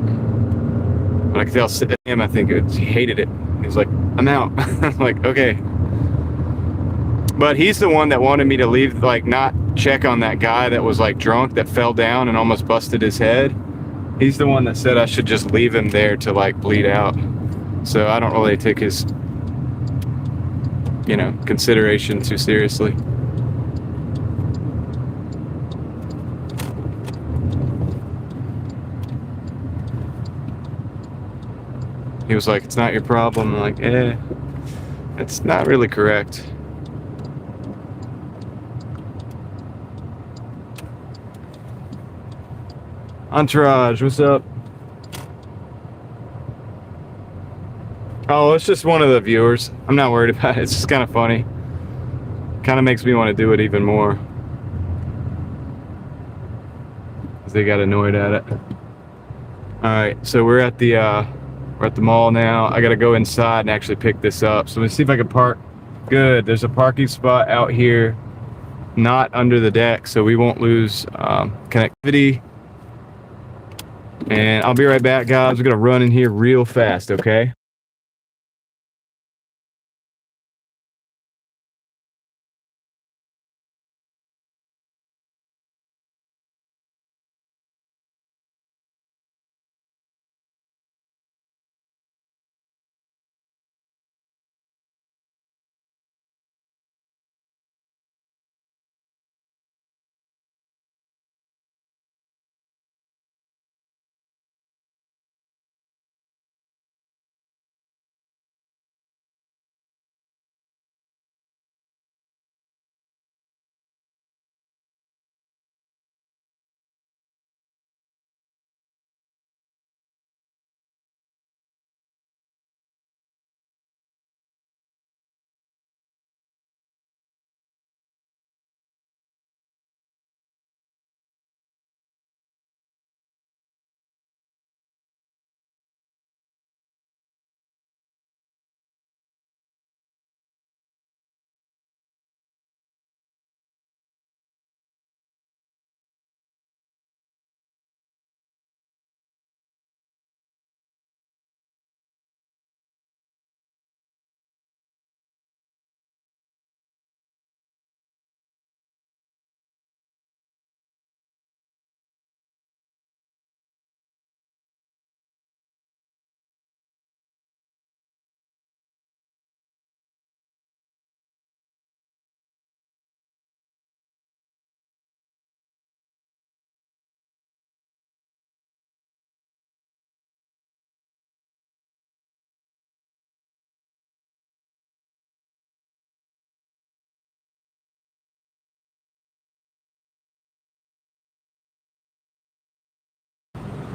But I can tell him, I think he hated it. He's like, I'm out. I'm like, okay. But he's the one that wanted me to leave, like not check on that guy that was like drunk that fell down and almost busted his head. He's the one that said I should just leave him there to like bleed out. So I don't really take his, you know, consideration too seriously. He was like, it's not your problem. I'm like, it's not really correct. Entourage, what's up? Oh, it's just one of the viewers. I'm not worried about it. It's just kind of funny. Kind of makes me want to do it even more. Because they got annoyed at it. Alright, so we're at the mall now. I gotta go inside and actually pick this up. So let's see if I can park. Good, there's a parking spot out here, not under the deck, so we won't lose connectivity. And I'll be right back, guys. We're gonna run in here real fast, okay?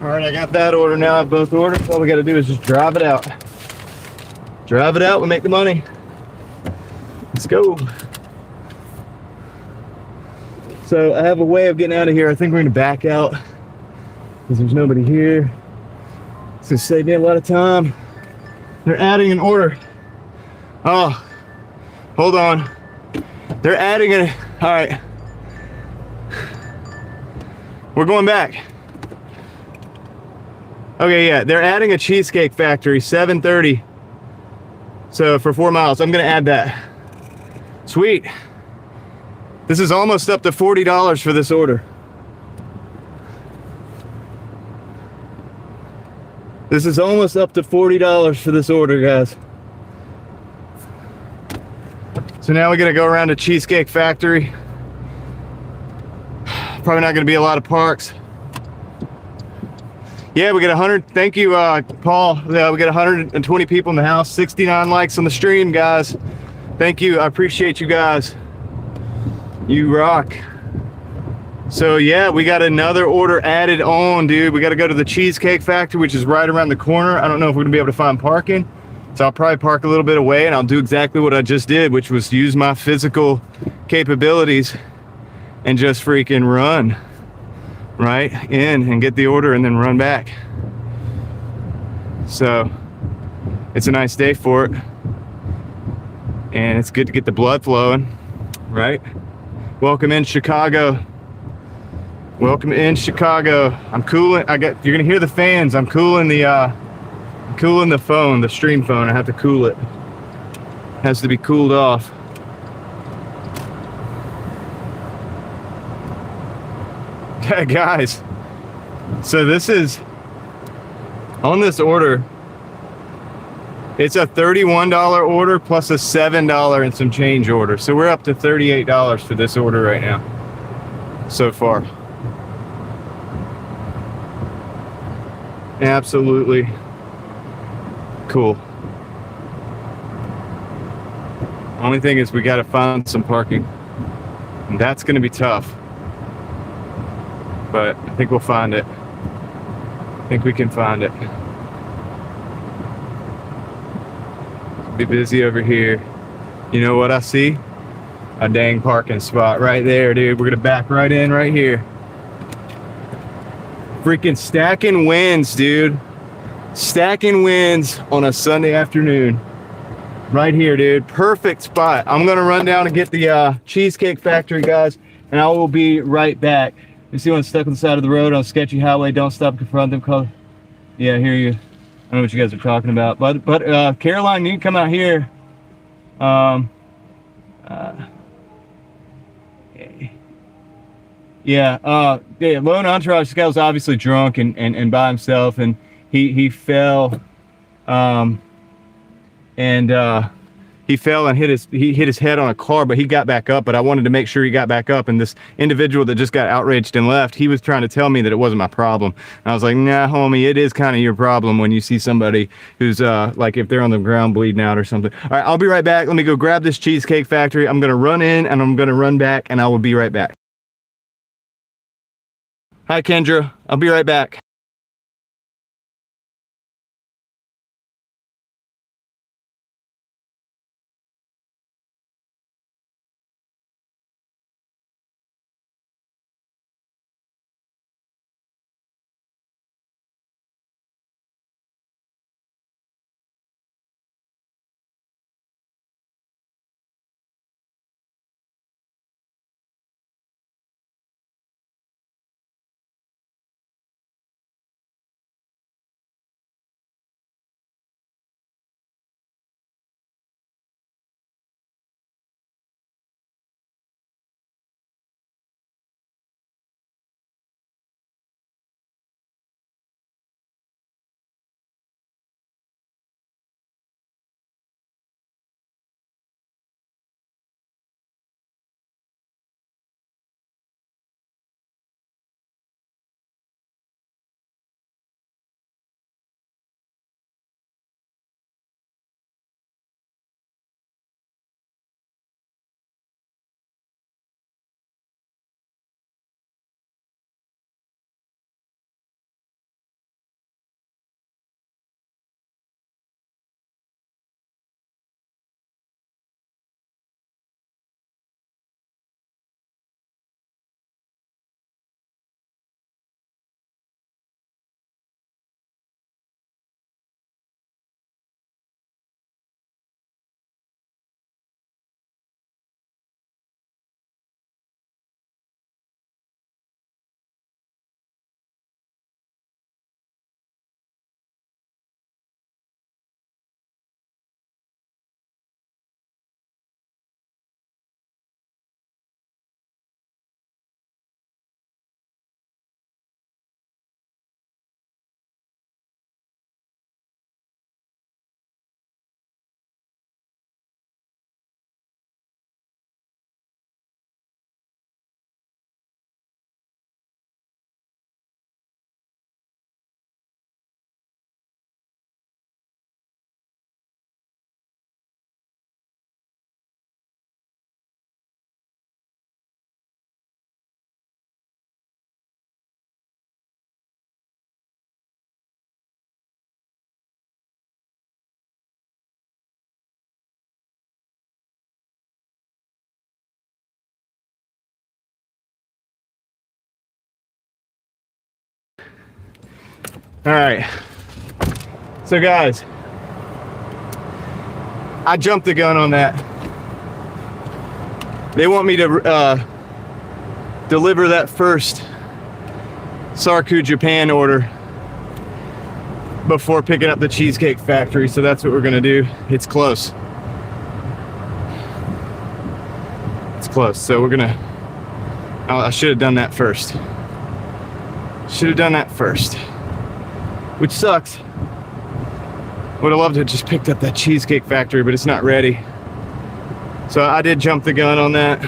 All right, I got that order now. I have both orders. All we got to do is just drive it out. Drive it out, we make the money. Let's go. So I have a way of getting out of here. I think we're going to back out because there's nobody here. It's going to save me a lot of time. They're adding an order. Oh, hold on. They're adding it. All right. We're going back. Okay, yeah, they're adding a Cheesecake Factory, 7:30. So for 4 miles, I'm gonna add that. Sweet. This is almost up to $40 for this order. This is almost up to $40 for this order, guys. So now we're gonna go around to Cheesecake Factory. Probably not gonna be a lot of parks. Yeah, we got 100. Thank you, Paul. Yeah, we got 120 people in the house. 69 likes on the stream, guys. Thank you. I appreciate you guys. You rock. So yeah, we got another order added on, dude. We got to go to the Cheesecake Factory, which is right around the corner. I don't know if we're gonna be able to find parking, so I'll probably park a little bit away and I'll do exactly what I just did, which was use my physical capabilities and just freaking run right in and get the order and then run back. So it's a nice day for it, and it's good to get the blood flowing, right? Welcome in Chicago. Welcome in Chicago. I'm cooling. You're gonna hear the fans. I'm cooling the phone, the stream phone. I have to cool it. It has to be cooled off. Guys, so this is on this order. It's a $31 order plus a $7 and some change order. So we're up to $38 for this order right now so far. Absolutely cool. Only thing is we got to find some parking, and that's going to be tough, but I think we'll find it. I think we can find it. Be busy over here. You know what I see? A dang parking spot right there, dude. We're gonna back right in right here. Freaking stacking wins, dude. Stacking wins on a Sunday afternoon. Right here, dude. Perfect spot. I'm gonna run down and get the Cheesecake Factory, guys, and I will be right back. You see when I'm stuck on the side of the road on a sketchy highway, don't stop and confront them. Yeah, I hear you. I don't know what you guys are talking about, but Caroline, you can come out here. Yeah, lone entourage. This guy was obviously drunk and by himself, and he fell, and he fell and he hit his head on a car, but he got back up. But I wanted to make sure he got back up. And this individual that just got outraged and left, he was trying to tell me that it wasn't my problem. And I was like, nah, homie, it is kind of your problem when you see somebody who's like if they're on the ground bleeding out or something. All right, I'll be right back. Let me go grab this Cheesecake Factory. I'm gonna run in and I'm gonna run back, and I will be right back. Hi, Kendra. I'll be right back. All right. So guys, I jumped the gun on that. They want me to deliver that first Sarku Japan order before picking up the Cheesecake Factory, so that's what we're gonna do. It's close. It's close, so we're gonna, I should have done that first. Should have done that first, which sucks. Would have loved to have just picked up that Cheesecake Factory, but it's not ready. So I did jump the gun on that.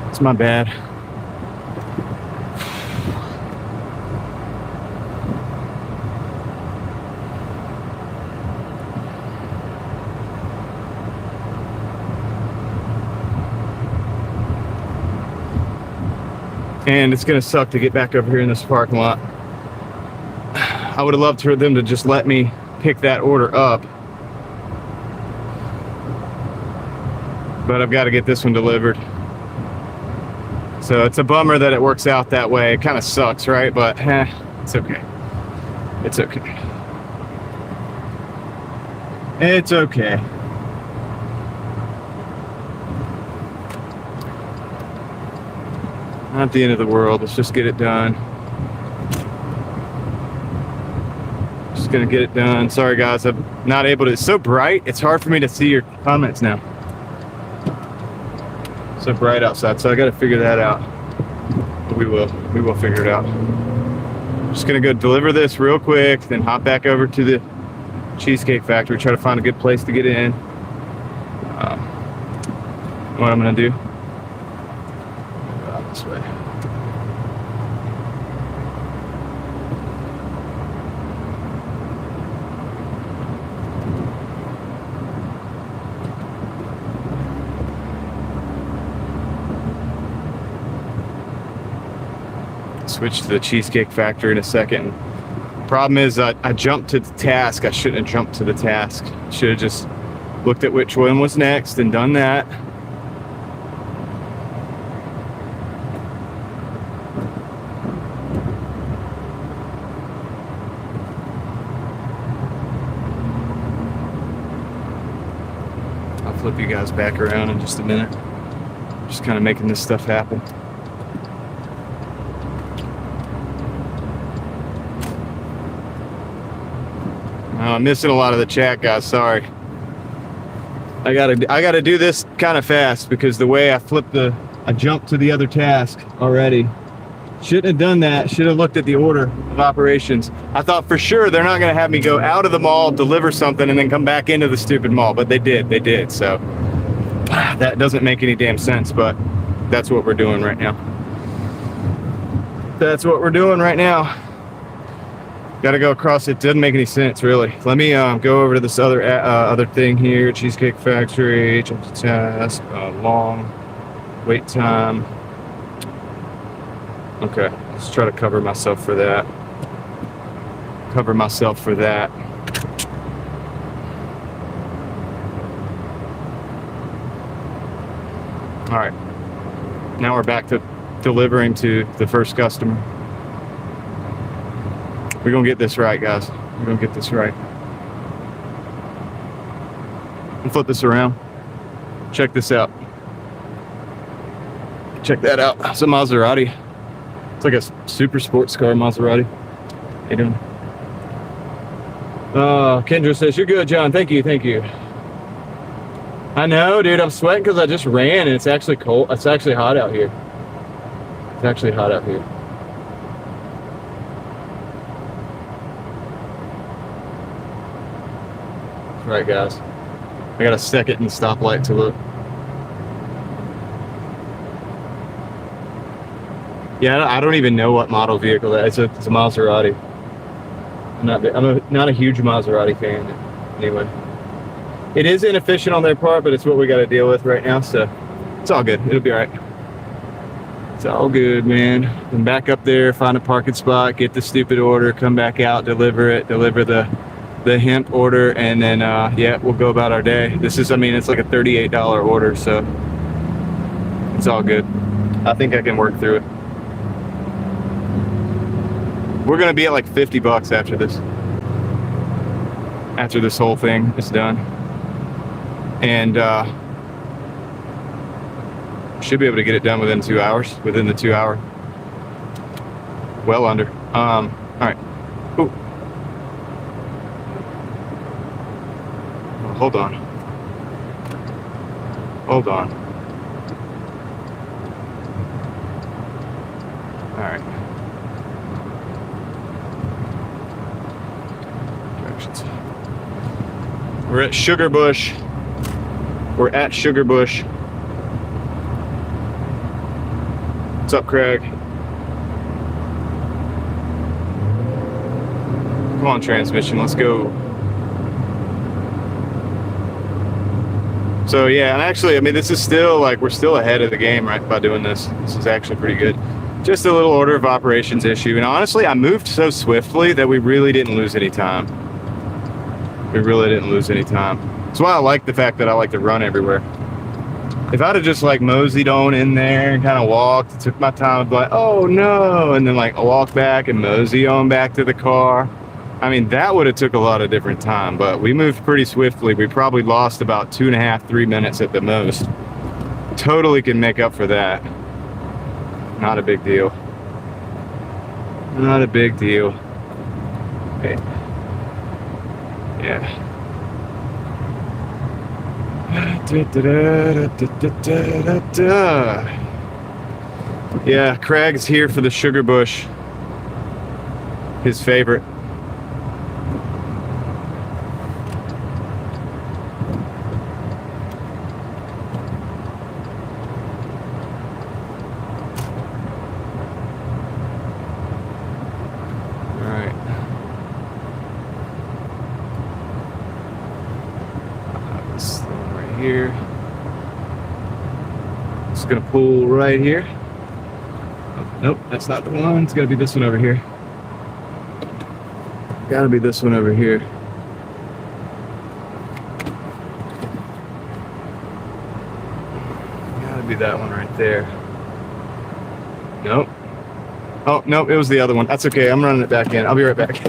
It's my bad. And it's gonna suck to get back over here in this parking lot. I would have loved for them to just let me pick that order up, but I've got to get this one delivered. So it's a bummer that it works out that way. It kind of sucks, right? But it's okay. It's okay. It's okay. Not the end of the world. Let's just get it done. Just gonna get it done. Sorry guys, I'm not able to. It's so bright, it's hard for me to see your comments now. So bright outside, so I gotta figure that out. But we will figure it out. Just gonna go deliver this real quick, then hop back over to the Cheesecake Factory, try to find a good place to get in. What I'm gonna do, go out this way. Switch to the Cheesecake Factory in a second. Problem is, I jumped to the task. I shouldn't have jumped to the task. Should have just looked at which one was next and done that. I'll flip you guys back around in just a minute. Just kind of making this stuff happen. I'm missing a lot of the chat, guys. Sorry. I gotta do this kind of fast because the way I jumped to the other task already. Shouldn't have done that. Should have looked at the order of operations. I thought for sure they're not gonna have me go out of the mall, deliver something, and then come back into the stupid mall, but they did. So that doesn't make any damn sense, but that's what we're doing right now. That's what we're doing right now. Got to go across it. Doesn't make any sense, really. Let me go over to this other thing here. Cheesecake Factory, jump to task, long wait time. Okay, let's try to cover myself for that. All right. Now we're back to delivering to the first customer. We're gonna get this right, guys. We're gonna get this right. And flip this around. Check this out. Check that out. It's a Maserati. It's like a super sports car Maserati. How you doing? Kendra says, you're good, John. Thank you. I know, dude. I'm sweating because I just ran and it's actually cold. It's actually hot out here. Right, guys. I got a second in the stoplight to look. Yeah, I don't even know what model vehicle that is. It's a Maserati. I'm not a huge Maserati fan, anyway. It is inefficient on their part, but it's what we got to deal with right now, so it's all good. It'll be all right. It's all good, man. And back up there, find a parking spot, get the stupid order, come back out, deliver the hemp order, and then yeah, we'll go about our day. It's like a $38 order, so it's all good. I think I can work through it. We're gonna be at like $50 after this. After this whole thing is done. And should be able to get it done within 2 hours, within the 2 hour. Well under. All right. Ooh. Oh, hold on. Hold on. All right. Directions. We're at Sugar Bush. We're at Sugar Bush. What's up, Craig? Come on, transmission, let's go. So yeah, and actually, I mean, this is still like, we're still ahead of the game, right, by doing this. This is actually pretty good. Just a little order of operations issue. And honestly, I moved so swiftly that we really didn't lose any time. We really didn't lose any time. That's why I like the fact that I like to run everywhere. If I'd have just like moseyed on in there and kind of walked, took my time, I'd be like, oh no, and then like walk back and mosey on back to the car. I mean, that would have took a lot of different time, but we moved pretty swiftly. We probably lost about 2.5, 3 minutes at the most. Totally can make up for that. Not a big deal. Not a big deal. Okay. Yeah. Yeah, Craig's here for the Sugar Bush. His favorite. Here. It's gonna pull right here. Oh, nope, that's not the one. It's gotta be this one over here. Gotta be this one over here. Gotta be that one right there. Nope. Oh, nope, it was the other one. That's okay, I'm running it back in. I'll be right back.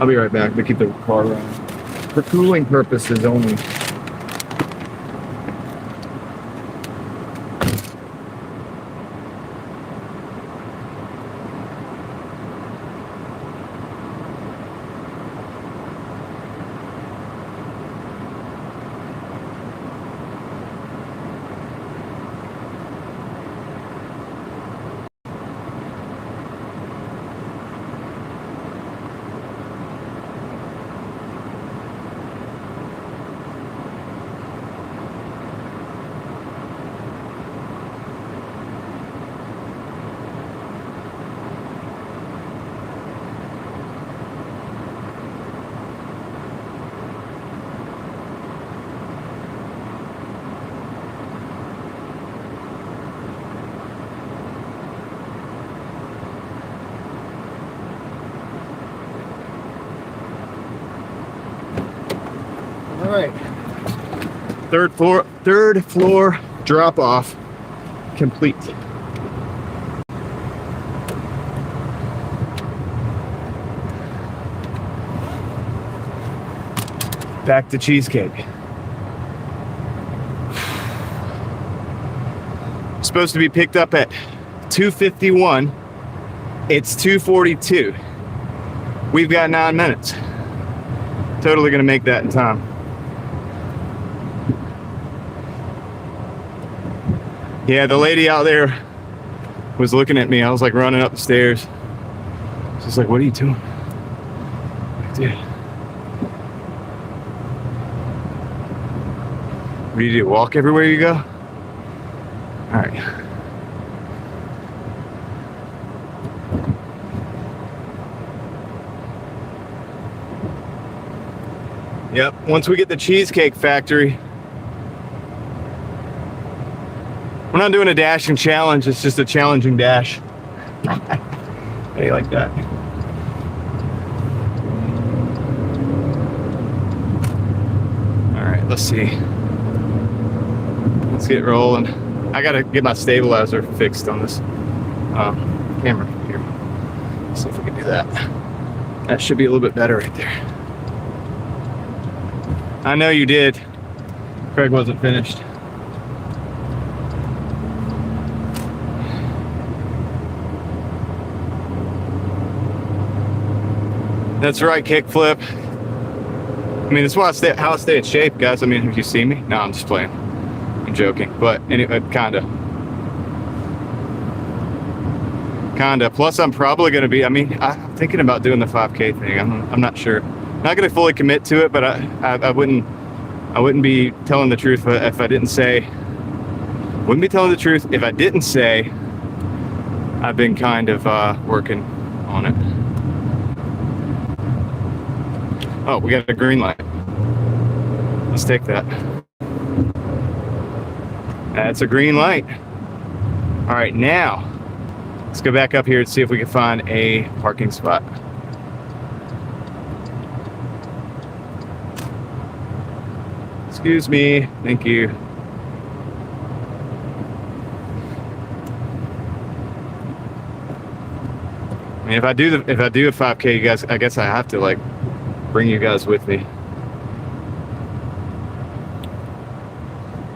I'll be right back to keep the car running. For cooling purposes only. All right, third floor drop off complete. Back to cheesecake. Supposed to be picked up at 2:51. It's 2:42. We've got 9 minutes. Totally gonna make that in time. Yeah, the lady out there was looking at me. I was like running up the stairs. She's like, what are you doing? Like, dude. What do you do? Walk everywhere you go? All right. Yep, once we get the Cheesecake Factory, we're not doing a dashing challenge, it's just a challenging dash. How do you like that? All right, let's see. Let's get rolling. I gotta get my stabilizer fixed on this camera here. Let's see if we can do that. That should be a little bit better right there. I know you did. Craig wasn't finished. That's right, kickflip. I mean, that's why how I stay in shape, guys. I mean, if you see me, no, I'm just playing. I'm joking, but anyway, kinda. Plus, I'm probably gonna be. I mean, I'm thinking about doing the 5K thing. I'm not sure. Not gonna fully commit to it, but I wouldn't be telling the truth if I didn't say. Wouldn't be telling the truth if I didn't say I've been kind of working on it. Oh, we got a green light. Let's take that. That's a green light. All right, now let's go back up here and see if we can find a parking spot. Excuse me. Thank you. I mean, if I do a 5K, you guys, I guess I have to like bring you guys with me.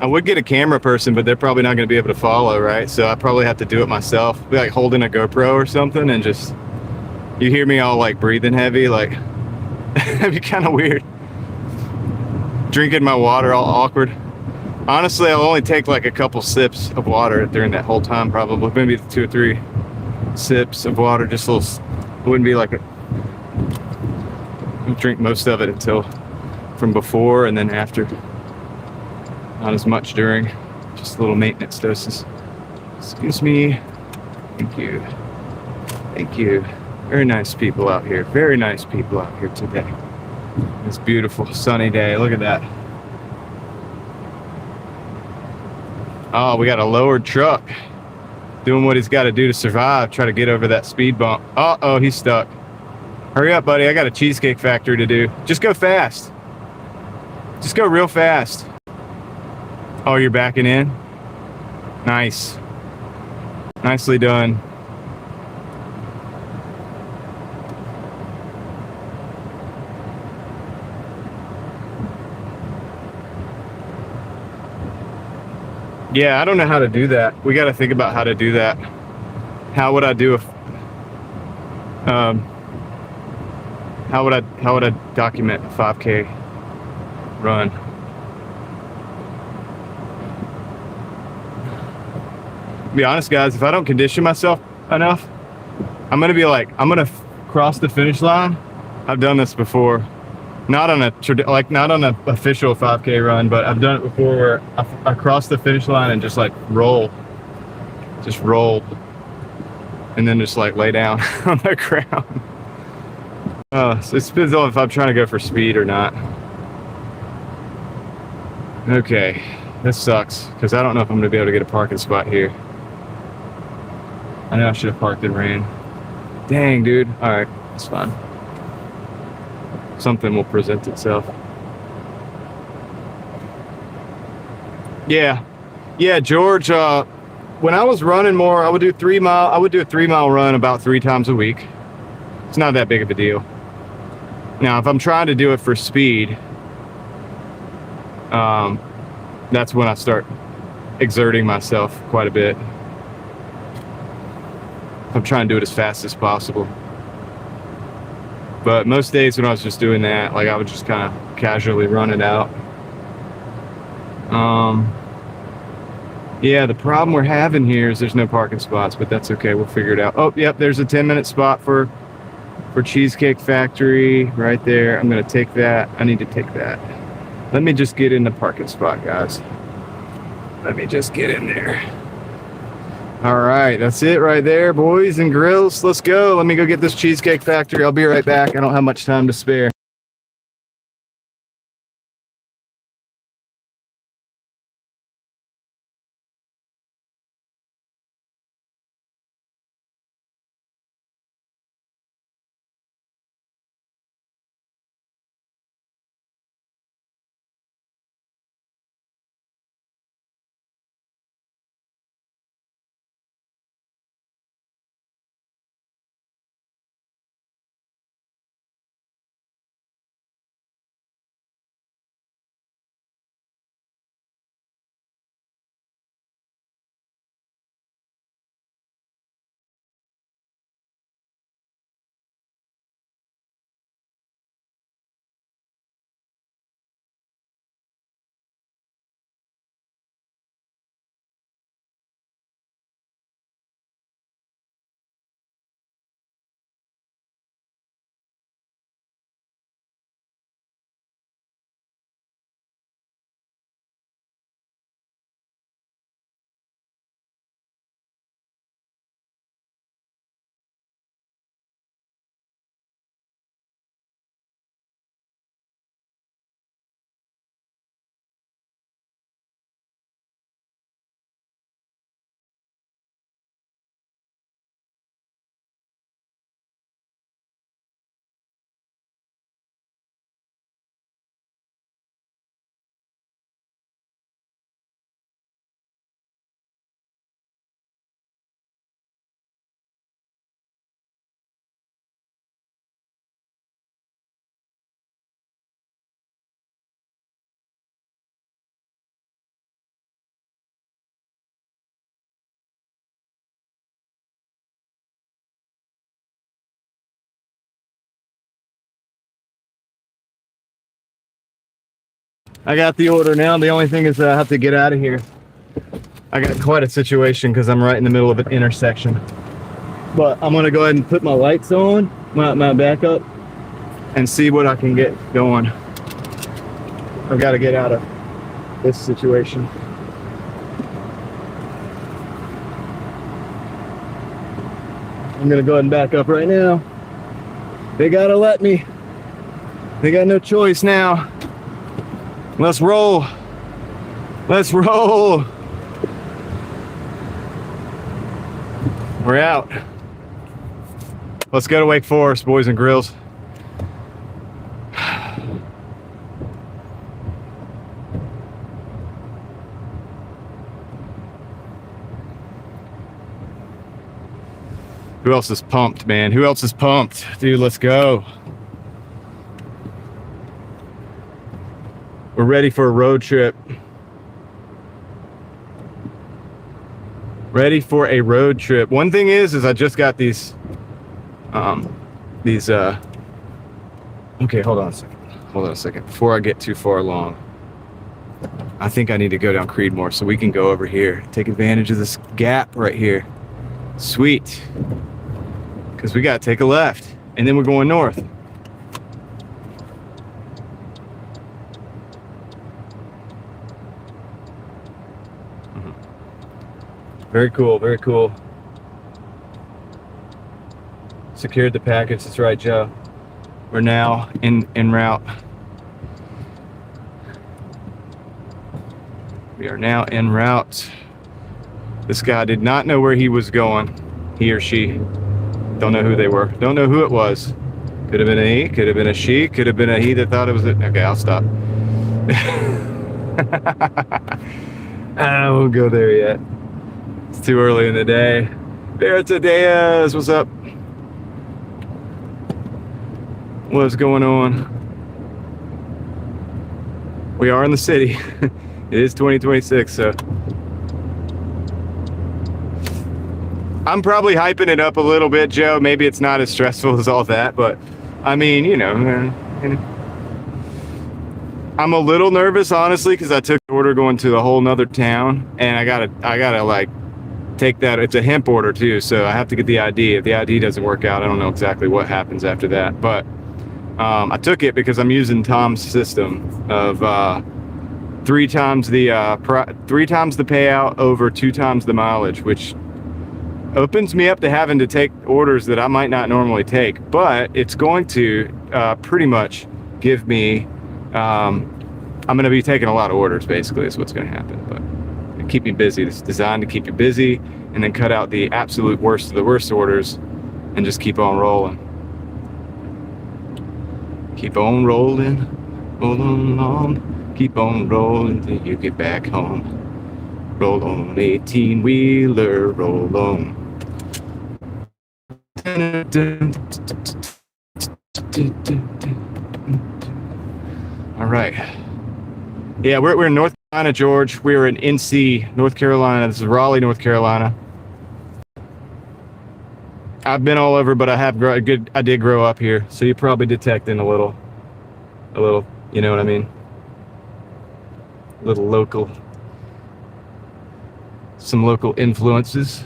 I would get a camera person, but they're probably not going to be able to follow, right? So I probably have to do it myself. Be like holding a GoPro or something, and just you hear me all like breathing heavy, like that'd be kind of weird. Drinking my water all awkward. Honestly, I'll only take like a couple sips of water during that whole time, probably maybe 2 or 3 sips of water. Just a little. It wouldn't be like drink most of it until from before and then after. Not as much during, just little maintenance doses. Excuse me. Thank you. Thank you. Very nice people out here. Very nice people out here today. It's a beautiful sunny day. Look at that. Oh, we got a lowered truck doing what he's got to do to survive. Try to get over that speed bump. Uh-oh, he's stuck. Hurry up, buddy. I got a Cheesecake Factory to do. Just go fast. Just go real fast. Oh, you're backing in? Nice. Nicely done. Yeah, I don't know how to do that. We got to think about how to do that. How would I do how would I document a 5K run? To be honest, guys, if I don't condition myself enough, I'm gonna cross the finish line. I've done this before, not on an official 5K run, but I've done it before where I cross the finish line and just like roll, and then just like lay down on the ground. So it depends on if I'm trying to go for speed or not. Okay, this sucks because I don't know if I'm gonna be able to get a parking spot here. I know I should have parked in rain. Dang, dude. All right, it's fine. Something will present itself. Yeah, George. When I was running more, I would do a 3 mile run about 3 times a week. It's not that big of a deal. Now, if I'm trying to do it for speed, that's when I start exerting myself quite a bit. I'm trying to do it as fast as possible. But most days when I was just doing that, like I would just kind of casually run it out. Yeah, the problem we're having here is there's no parking spots, but that's okay. We'll figure it out. Oh, yep, there's a 10-minute spot for Cheesecake Factory right there. I'm gonna take that. I need to take that. Let me just get in the parking spot, guys. Let me just get in there. All right, that's it right there, boys and grills. Let's go. Let me go get this Cheesecake Factory. I'll be right back. I don't have much time to spare. I got the order now. The only thing is I have to get out of here. I got quite a situation because I'm right in the middle of an intersection. But I'm gonna go ahead and put my lights on, my backup, and see what I can get going. I've got to get out of this situation. I'm gonna go ahead and back up right now. They gotta let me. They got no choice now. Let's roll. Let's roll. We're out. Let's go to Wake Forest, boys and grills. Who else is pumped, man? Who else is pumped? Dude, let's go. We're ready for a road trip. Ready for a road trip. One thing is I just got these, okay, hold on a second. Hold on a second. Before I get too far along, I think I need to go down Creedmoor so we can go over here. Take advantage of this gap right here. Sweet. Because we got to take a left, and then we're going north. Very cool, very cool. Secured the package, that's right, Joe. We're now en route. We are now en route. This guy did not know where he was going, he or she. Don't know who they were. Don't know who it was. Could have been a he, could have been a she, could have been a he that thought it was a... Okay, I'll stop. I won't go there yet. It's too early in the day. There's Diaz. What's up? What's going on? We are in the city. It is 2026, so... I'm probably hyping it up a little bit, Joe. Maybe it's not as stressful as all that, but I mean, you know, I'm a little nervous, honestly, because I took the order going to a whole nother town, and I gotta like take that. It's a hemp order too, so I have to get the ID. If the ID doesn't work out, I don't know exactly what happens after that. But I took it because I'm using Tom's system of 3 times the payout over 2 times the mileage, which opens me up to having to take orders that I might not normally take, but it's going to pretty much give me, I'm going to be taking a lot of orders, basically, is what's going to happen. But keep me busy. It's designed to keep you busy and then cut out the absolute worst of the worst orders and just keep on rolling. Keep on rolling, roll on, keep on rolling till you get back home. Roll on, 18-wheeler, roll on. All right. Yeah, we're in North Carolina, George. We're in NC, North Carolina. This is Raleigh, North Carolina. I've been all over, but I did grow up here, so you're probably detecting a little, you know what I mean? A little local, some local influences.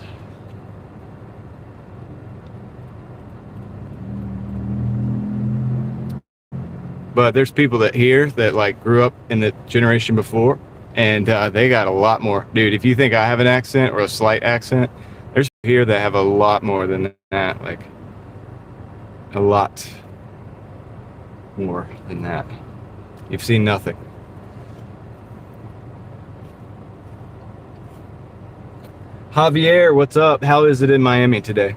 But there's people that here that like grew up in the generation before, and they got a lot more. Dude, if you think I have an accent or a slight accent, there's people here that have a lot more than that, like a lot more than that. You've seen nothing. Javier, what's up? How is it in Miami today?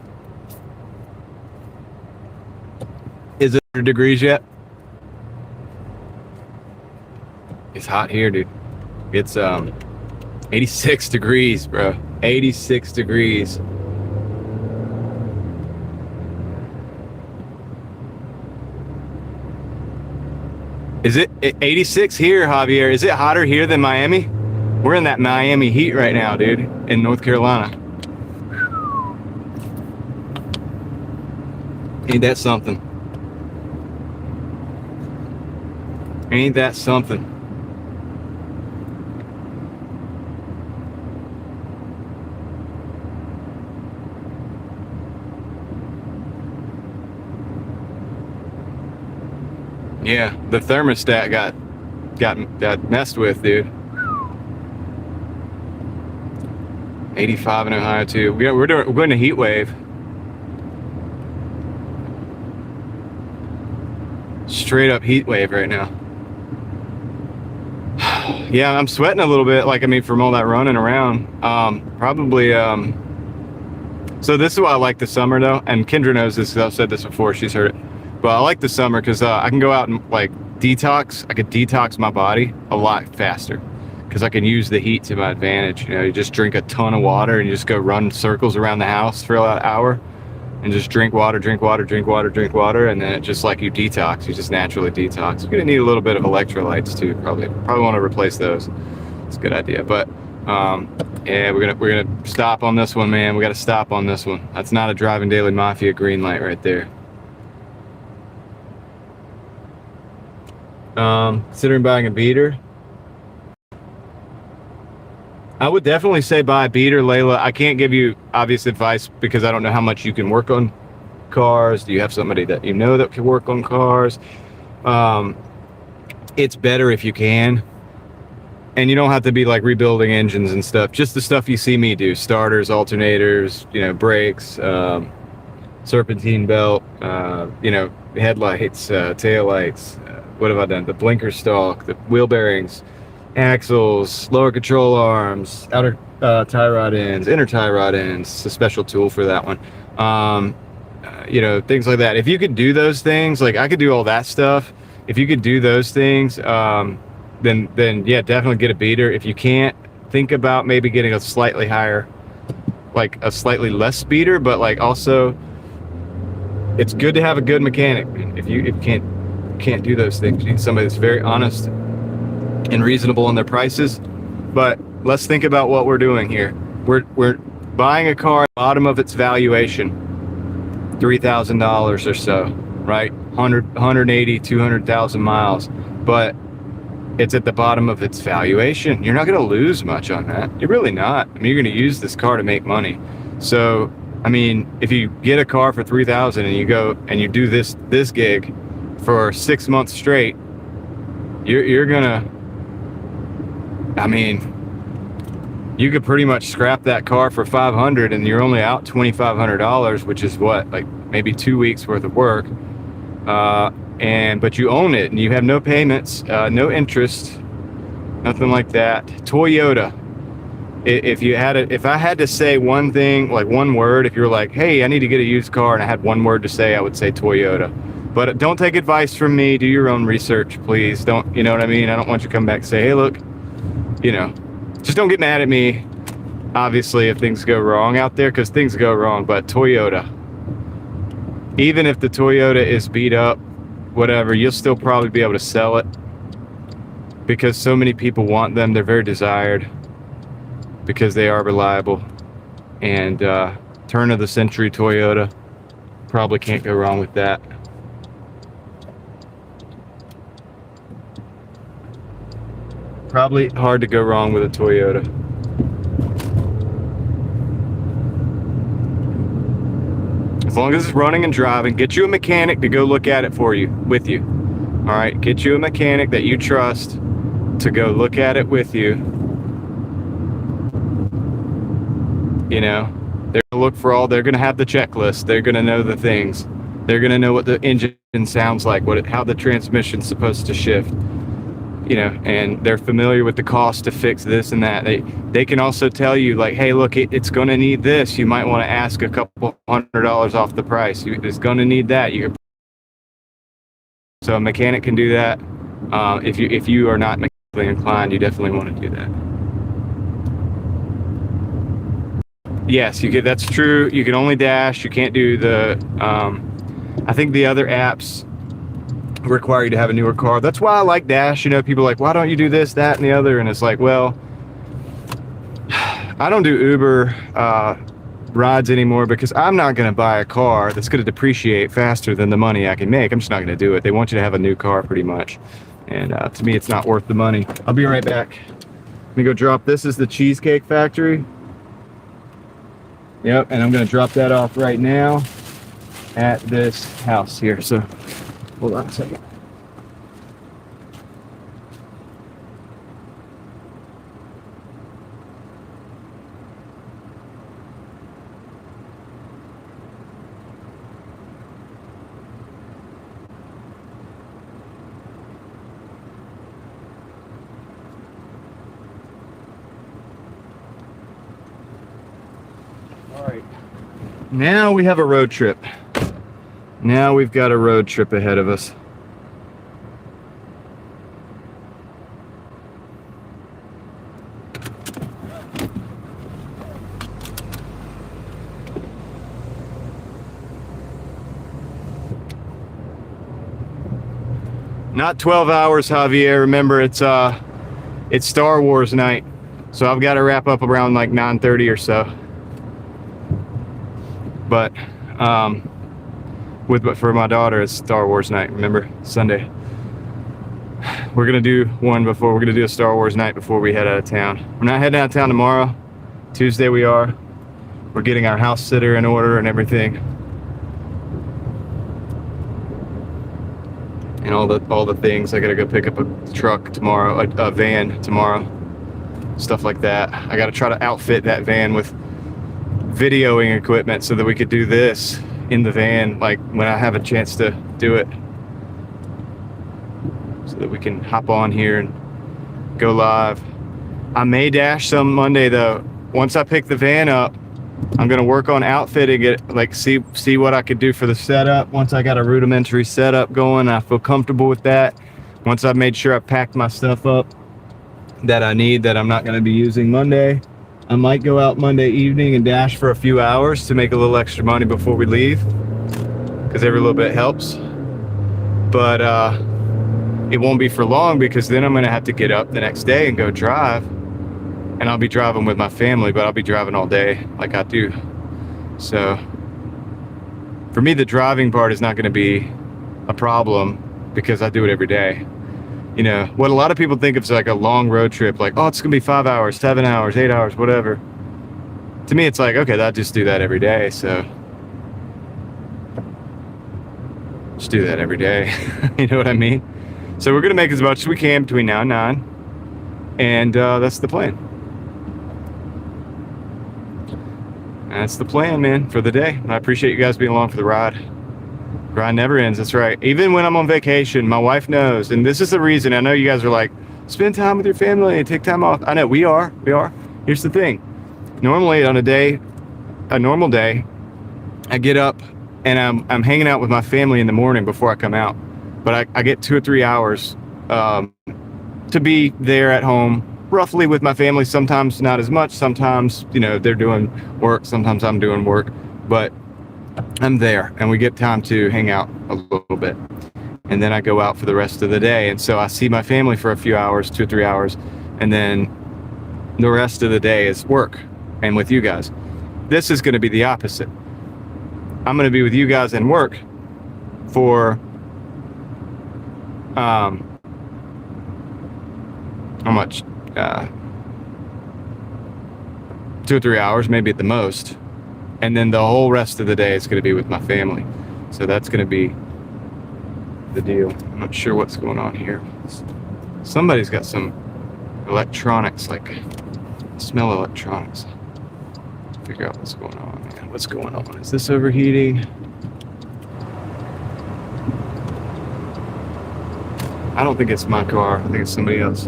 Is it 100 degrees yet? It's hot here, dude. It's 86 degrees, bro. 86 degrees. Is it 86 here, Javier? Is it hotter here than Miami? We're in that Miami heat right now, dude, in North Carolina. Ain't that something? Ain't that something? Yeah, the thermostat got messed with, dude. 85 in Ohio too. We're going to heat wave. Straight up heat wave right now. Yeah, I'm sweating a little bit. Like, I mean, from all that running around. Probably. So this is why I like the summer though, and Kendra knows this because I've said this before. She's heard it. But I like the summer because I can go out and like detox. I could detox my body a lot faster because I can use the heat to my advantage. You know, you just drink a ton of water and you just go run circles around the house for an hour and just drink water, and then it just like you detox. You just naturally detox. You're gonna need a little bit of electrolytes too. Probably want to replace those. It's a good idea. But yeah, we're gonna stop on this one, man. We got to stop on this one. That's not a Driving Daily Mafia green light right there. Considering buying a beater, I would definitely say buy a beater, Layla. I can't give you obvious advice because I don't know how much you can work on cars. Do you have somebody that you know that can work on cars? It's better if you can. And you don't have to be like rebuilding engines and stuff. Just the stuff you see me do. Starters, alternators, you know, brakes, serpentine belt, you know, headlights, taillights. What have I done? The blinker stalk, the wheel bearings, axles, lower control arms, outer tie rod ends, inner tie rod ends. It's a special tool for that one. You know, things like that. If you could do those things, like I could do all that stuff. If you could do those things, then yeah, definitely get a beater. If you can't, think about maybe getting a slightly higher, like a slightly less beater, but like also it's good to have a good mechanic. If you can't do those things, you need somebody that's very honest and reasonable on their prices. But let's think about what we're doing here. We're buying a car at the bottom of its valuation, $3,000 or so, right? 180, 200,000 miles, but it's at the bottom of its valuation. You're not going to lose much on that. You're really not. I mean, you're going to use this car to make money. So, I mean, if you get a car for 3,000 and you go and you do this gig for 6 months straight, you're gonna, I mean, you could pretty much scrap that car for 500 and you're only out $2,500, which is what, like maybe 2 weeks worth of work. But you own it and you have no payments, no interest, nothing like that. Toyota. If I had to say one thing, like one word, if you're like, hey, I need to get a used car and I had one word to say, I would say Toyota. But don't take advice from me. Do your own research, please. Don't, you know what I mean? I don't want you to come back and say, hey, look, you know, just don't get mad at me, obviously, if things go wrong out there, because things go wrong. But Toyota, even if the Toyota is beat up, whatever, you'll still probably be able to sell it because so many people want them. They're very desired because they are reliable. And turn of the century Toyota, probably can't go wrong with that. Probably hard to go wrong with a Toyota. As long as it's running and driving, get you a mechanic to go look at it for you, with you. All right, get you a mechanic that you trust to go look at it with you. You know, they're gonna look for they're gonna have the checklist. They're gonna know the things. They're gonna know what the engine sounds like, how the transmission's supposed to shift. You know, and they're familiar with the cost to fix this and that. They can also tell you, like, hey, look, it's going to need this. You might want to ask a couple $100 off the price. It's going to need that. So a mechanic can do that. If you are not mechanically inclined, you definitely want to do that. Yes, you could. That's true. You can only dash. You can't do the. I think the other apps require you to have a newer car. That's why I like Dash. You know, people are like, why don't you do this, that, and the other? And it's like, well, I don't do Uber rides anymore because I'm not going to buy a car that's going to depreciate faster than the money I can make. I'm just not going to do it. They want you to have a new car pretty much. And to me, it's not worth the money. I'll be right back. Let me go drop. This is the Cheesecake Factory. Yep, and I'm going to drop that off right now at this house here. So hold on a second. Now we have a road trip. Now we've got a road trip ahead of us. Not 12 hours, Javier. Remember, it's Star Wars night, so I've got to wrap up around like 9:30 or so. But for my daughter, it's Star Wars night. Remember, Sunday. We're gonna do one before. We're gonna do a Star Wars night before we head out of town. We're not heading out of town tomorrow. Tuesday we are. We're getting our house sitter in order and everything. And all the things. I gotta go pick up a truck tomorrow, a van tomorrow, stuff like that. I gotta try to outfit that van with videoing equipment so that we could do this in the van, like when I have a chance to do it, so that we can hop on here and go live. I may dash some Monday though. Once I pick the van up, I'm gonna work on outfitting it, like see what I could do for the setup. Once I got a rudimentary setup going, I feel comfortable with that. Once I've made sure I packed my stuff up that I need, that I'm not gonna be using Monday, I might go out Monday evening and dash for a few hours to make a little extra money before we leave, because every little bit helps. But it won't be for long, because then I'm gonna have to get up the next day and go drive. And I'll be driving with my family, but I'll be driving all day like I do. So for me, the driving part is not gonna be a problem because I do it every day. You know, what a lot of people think of is like a long road trip, like, oh, it's gonna be 5 hours, 7 hours, 8 hours, whatever. To me, it's like, okay, I just do that every day, so just do that every day. You know what I mean? So we're gonna make as much as we can between now and 9, and that's the plan. That's the plan, man, for the day. I appreciate you guys being along for the ride. Grind never ends, that's right. Even when I'm on vacation, my wife knows, and this is the reason. I know you guys are like, spend time with your family and take time off. I know, we are. Here's the thing. Normally on a normal day, I get up and I'm hanging out with my family in the morning before I come out. But I get 2 or 3 hours to be there at home, roughly with my family. Sometimes not as much. Sometimes, you know, they're doing work. Sometimes I'm doing work. But I'm there, and we get time to hang out a little bit. And then I go out for the rest of the day. And so I see my family for a few hours, 2 or 3 hours. And then the rest of the day is work and with you guys. This is going to be the opposite. I'm going to be with you guys and work for how much? 2 or 3 hours, maybe at the most. And then the whole rest of the day is going to be with my family. So that's going to be the deal. I'm not sure what's going on here. Somebody's got some electronics, like, smell electronics. Figure out what's going on, man. What's going on? Is this overheating? I don't think it's my car. I think it's somebody else.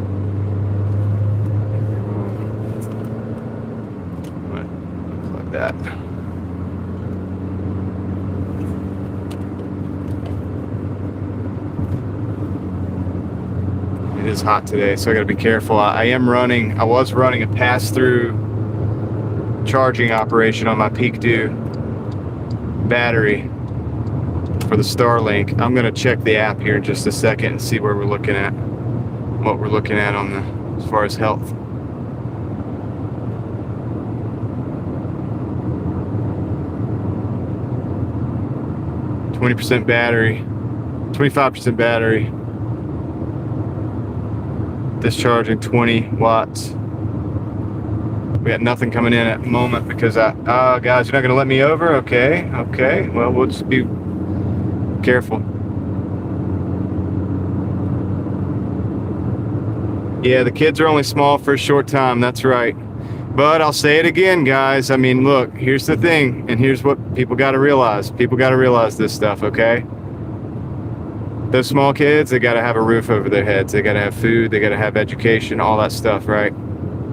Looks like that. It is hot today, so I gotta be careful. I was running a pass-through charging operation on my Peak Dew battery for the Starlink. I'm gonna check the app here in just a second and see where we're looking at, what we're looking at on as far as health. %, battery, 25% battery. Discharging 20 watts. We got nothing coming in at the moment because guys, you're not gonna let me over? Okay, well, we'll just be careful. Yeah, the kids are only small for a short time, that's right. But I'll say it again, guys. I mean, look, here's the thing, and here's what people gotta realize. People gotta realize this stuff, okay? Those small kids, they gotta have a roof over their heads. They gotta have food. They gotta have education, all that stuff, right?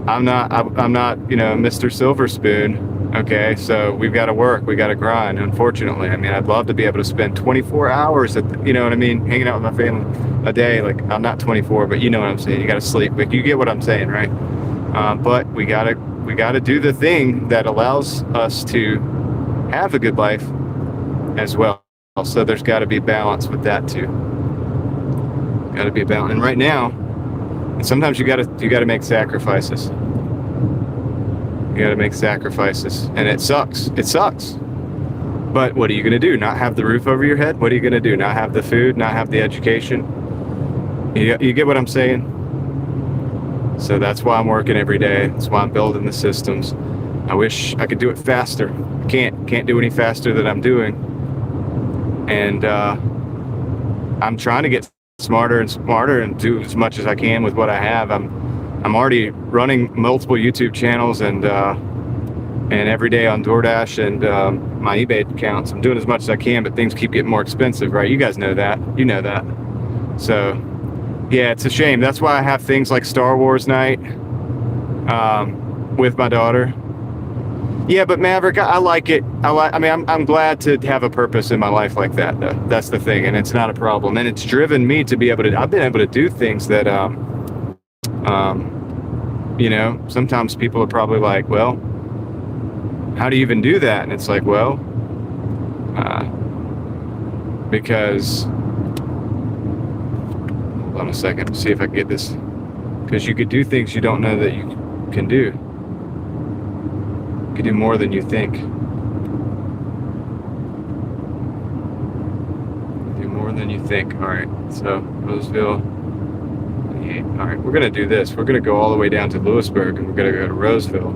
I'm not, you know, Mr. Silver Spoon. Okay, so we've got to work, we got to grind, unfortunately. I mean, I'd love to be able to spend 24 hours you know what I mean, hanging out with my family a day. Like, I'm not 24, but you know what I'm saying. You got to sleep. But you get what I'm saying, right? But we gotta do the thing that allows us to have a good life as well. So there's got to be balance with that too. Got to be a balance. And right now, sometimes you gotta make sacrifices. You gotta make sacrifices, and it sucks. It sucks. But what are you gonna do? Not have the roof over your head? What are you gonna do? Not have the food? Not have the education? You get what I'm saying? So that's why I'm working every day. That's why I'm building the systems. I wish I could do it faster. I can't do any faster than I'm doing. And I'm trying to get smarter and smarter and do as much as I can with what I have. I'm already running multiple YouTube channels and every day on Doordash and my eBay accounts. I'm doing as much as I can, but things keep getting more expensive, right? You guys know that. You know that. So yeah, it's a shame. That's why I have things like Star Wars night with my daughter. Yeah, but Maverick, I like it. I mean, I'm glad to have a purpose in my life like that, though. That's the thing, and it's not a problem. And it's driven me to be able to. I've been able to do things that, you know, sometimes people are probably like, well, how do you even do that? And it's like, well, because, hold on a second, see if I can get this. Because you could do things you don't know that you can do. You can do more than you think. Do more than you think. All right, so Roseville. All right, we're gonna do this. We're gonna go all the way down to Lewisburg, and we're gonna go to Roseville.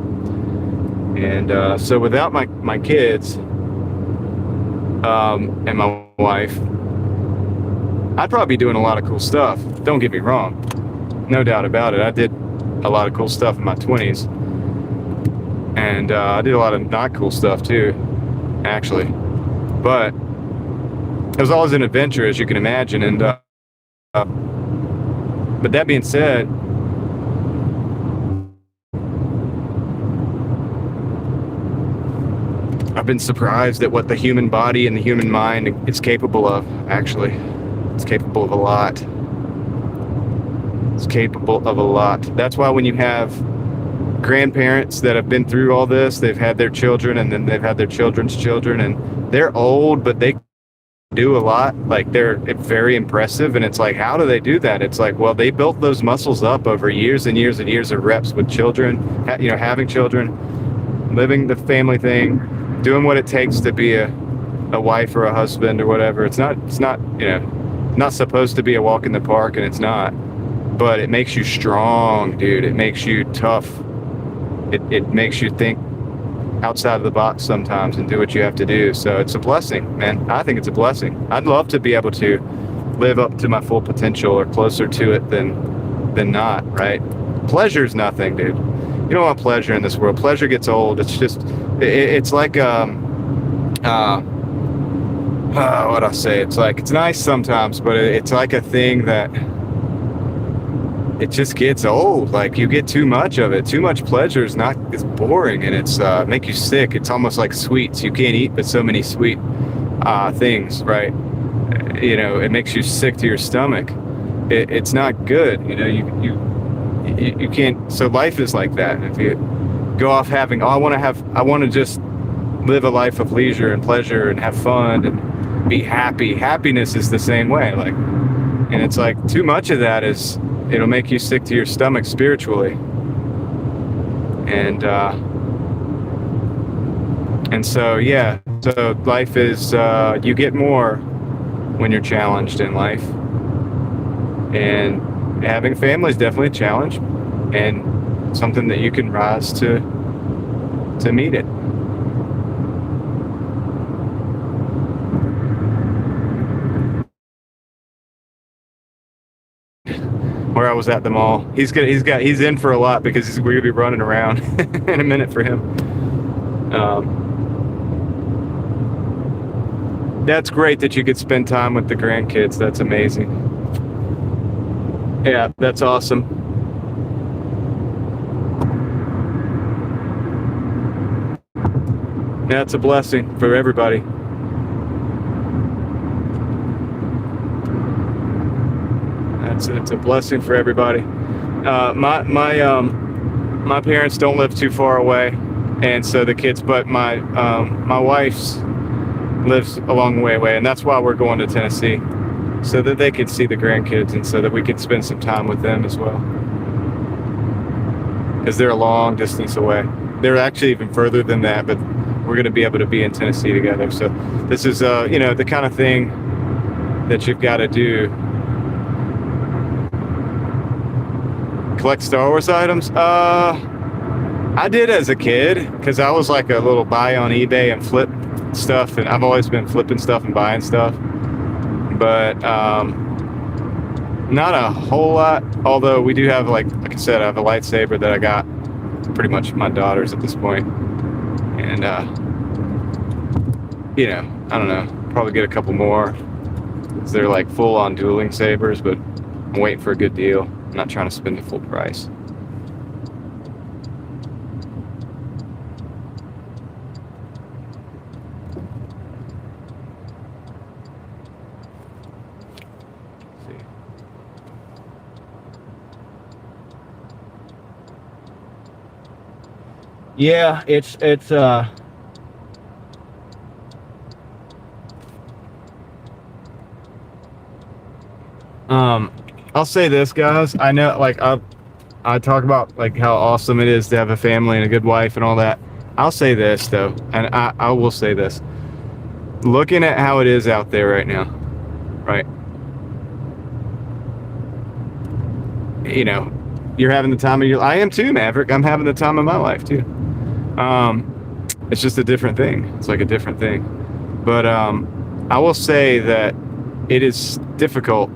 And so without my kids and my wife, I'd probably be doing a lot of cool stuff. Don't get me wrong, no doubt about it. I did a lot of cool stuff in my 20s, and I did a lot of not cool stuff too, actually. But it was always an adventure, as you can imagine. And but that being said, I've been surprised at what the human body and the human mind is capable of, actually. It's capable of a lot. It's capable of a lot. That's why when you have grandparents that have been through all this, they've had their children, and then they've had their children's children, and they're old, but they do a lot. Like, they're very impressive, and it's like, how do they do that? It's like, well, they built those muscles up over years and years and years of reps with children, you know, having children, living the family thing, doing what it takes to be a wife or a husband or whatever. It's not, you know, not supposed to be a walk in the park, and it's not, but it makes you strong, dude. It makes you tough. It makes you think outside of the box sometimes and do what you have to do. So it's a blessing, man. I think it's a blessing. I'd love to be able to live up to my full potential, or closer to it than not, right? Pleasure's nothing, dude. You don't want pleasure in this world. Pleasure gets old. It's just, it's like, what I say, it's like, it's nice sometimes, but it's like a thing that it just gets old. Like, you get too much of it. Too much pleasure is not, it's boring, and it's make you sick. It's almost like sweets. You can't eat but so many sweet things, right? You know, it makes you sick to your stomach. It's not good. You know, you can't. So life is like that. If you go off having, I want to just live a life of leisure and pleasure and have fun and be happy. Happiness is the same way. Like, and it's like, too much of that is, it'll make you sick to your stomach spiritually. And so, yeah, so life is, you get more when you're challenged in life. And having family is definitely a challenge, and something that you can rise to meet it. Where I was at the mall. He's in for a lot, because we're gonna be running around in a minute for him. That's great that you could spend time with the grandkids. That's amazing. Yeah, that's awesome. That's a blessing for everybody. It's a blessing for everybody. My parents don't live too far away, and so the kids. But my wife's lives a long way away, and that's why we're going to Tennessee, so that they can see the grandkids, and so that we can spend some time with them as well. Because they're a long distance away. They're actually even further than that, but we're going to be able to be in Tennessee together. So this is, the kind of thing that you've got to do. Collect Star Wars items? I did as a kid, because I was like a little buy on eBay and flip stuff, and I've always been flipping stuff and buying stuff. But not a whole lot, although we do have, like I said, I have a lightsaber that I got pretty much my daughter's at this point. And, I don't know, probably get a couple more. They're like full-on dueling sabers, but I'm waiting for a good deal. I'm not trying to spend the full price. Yeah, it's I'll say this, guys. I know, like, I talk about like how awesome it is to have a family and a good wife and all that. I'll say this though, and I will say this. Looking at how it is out there right now, right? You're having the time of your. I am too, Maverick. I'm having the time of my life too. It's just a different thing. It's like a different thing. But I will say that it is difficult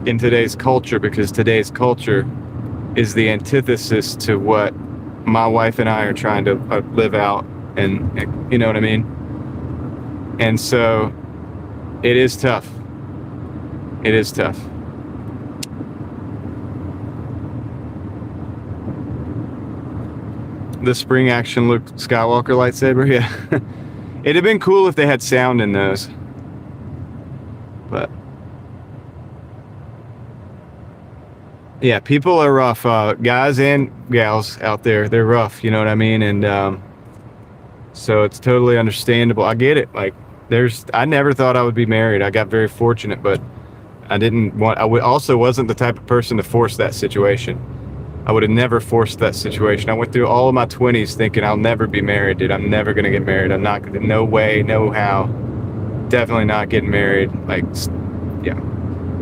in today's culture, because today's culture is the antithesis to what my wife and I are trying to live out, and you know what I mean? And so it is tough. It is tough. The spring action Luke Skywalker lightsaber, yeah. It'd have been cool if they had sound in those. But yeah, people are rough. Guys and gals out there, they're rough, you know what I mean? And so it's totally understandable. I get it. Like, I never thought I would be married. I got very fortunate, but I also wasn't the type of person to force that situation. I would have never forced that situation. I went through all of my 20s thinking I'll never be married, dude. I'm never going to get married. I'm not going to, no way, no how. Definitely not getting married. Like, yeah.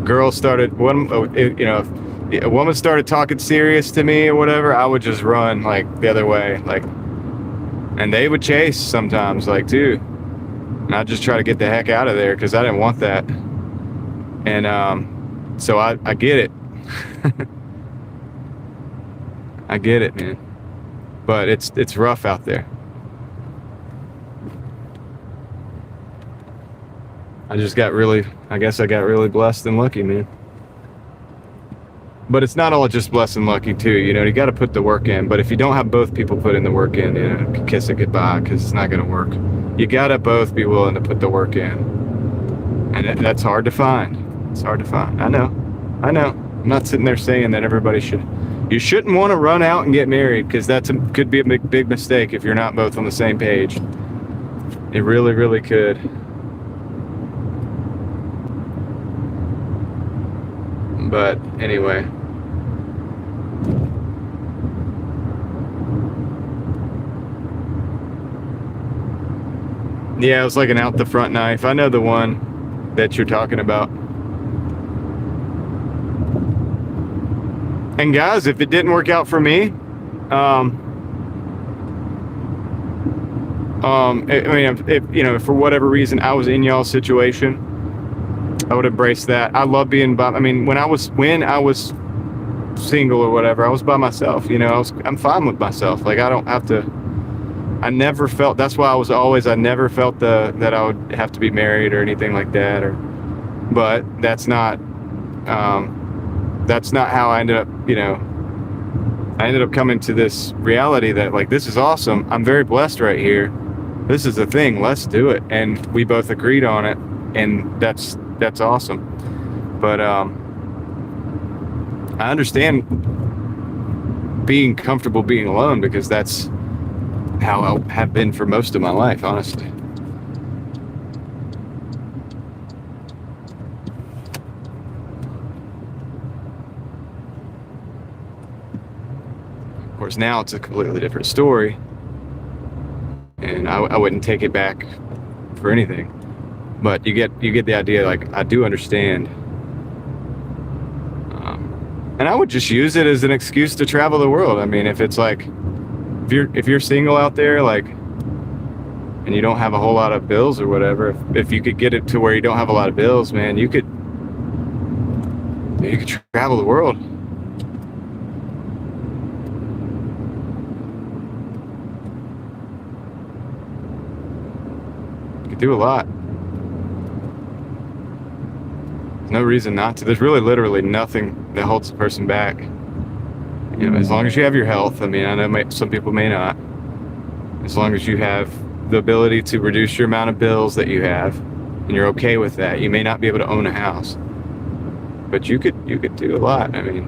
Girls started, if a woman started talking serious to me or whatever, I would just run like the other way. Like, and they would chase sometimes, like, too. And I'd just try to get the heck out of there because I didn't want that. And so I get it. I get it, man. But it's rough out there. I guess I got really blessed and lucky, man. But it's not all just blessed and lucky too, you got to put the work in. But if you don't have both people put in the work in, kiss it goodbye, because it's not going to work. You got to both be willing to put the work in. And that's hard to find. It's hard to find. I know. I'm not sitting there saying that everybody you shouldn't want to run out and get married, because could be a big mistake if you're not both on the same page. It really, really could. But anyway. Yeah, it was like an out the front knife. I know the one that you're talking about. And guys, if it didn't work out for me, if for whatever reason I was in y'all's situation, I would embrace that. I love being when I was single or whatever, I was by myself. I'm fine with myself. Like, I don't have to. I never felt. That's why I never felt that I would have to be married or anything like that. But that's not. That's not how I ended up. I ended up coming to this reality that, like, this is awesome. I'm very blessed right here. this is the thing, let's do it. And we both agreed on it, and that's awesome. But I understand being comfortable being alone, because that's how I have been for most of my life, honestly. Of course, now it's a completely different story, and I wouldn't take it back for anything. But you get the idea. Like, I do understand, and I would just use it as an excuse to travel the world. I mean, if it's like, if you're single out there, like, and you don't have a whole lot of bills or whatever, if you could get it to where you don't have a lot of bills, man, you could travel the world. You could do a lot. There's no reason not to. There's really literally nothing that holds a person back. You know, as long as you have your health. I mean, I know some people may not. As long as you have the ability to reduce your amount of bills that you have, and you're okay with that. You may not be able to own a house, but you could do a lot. I mean,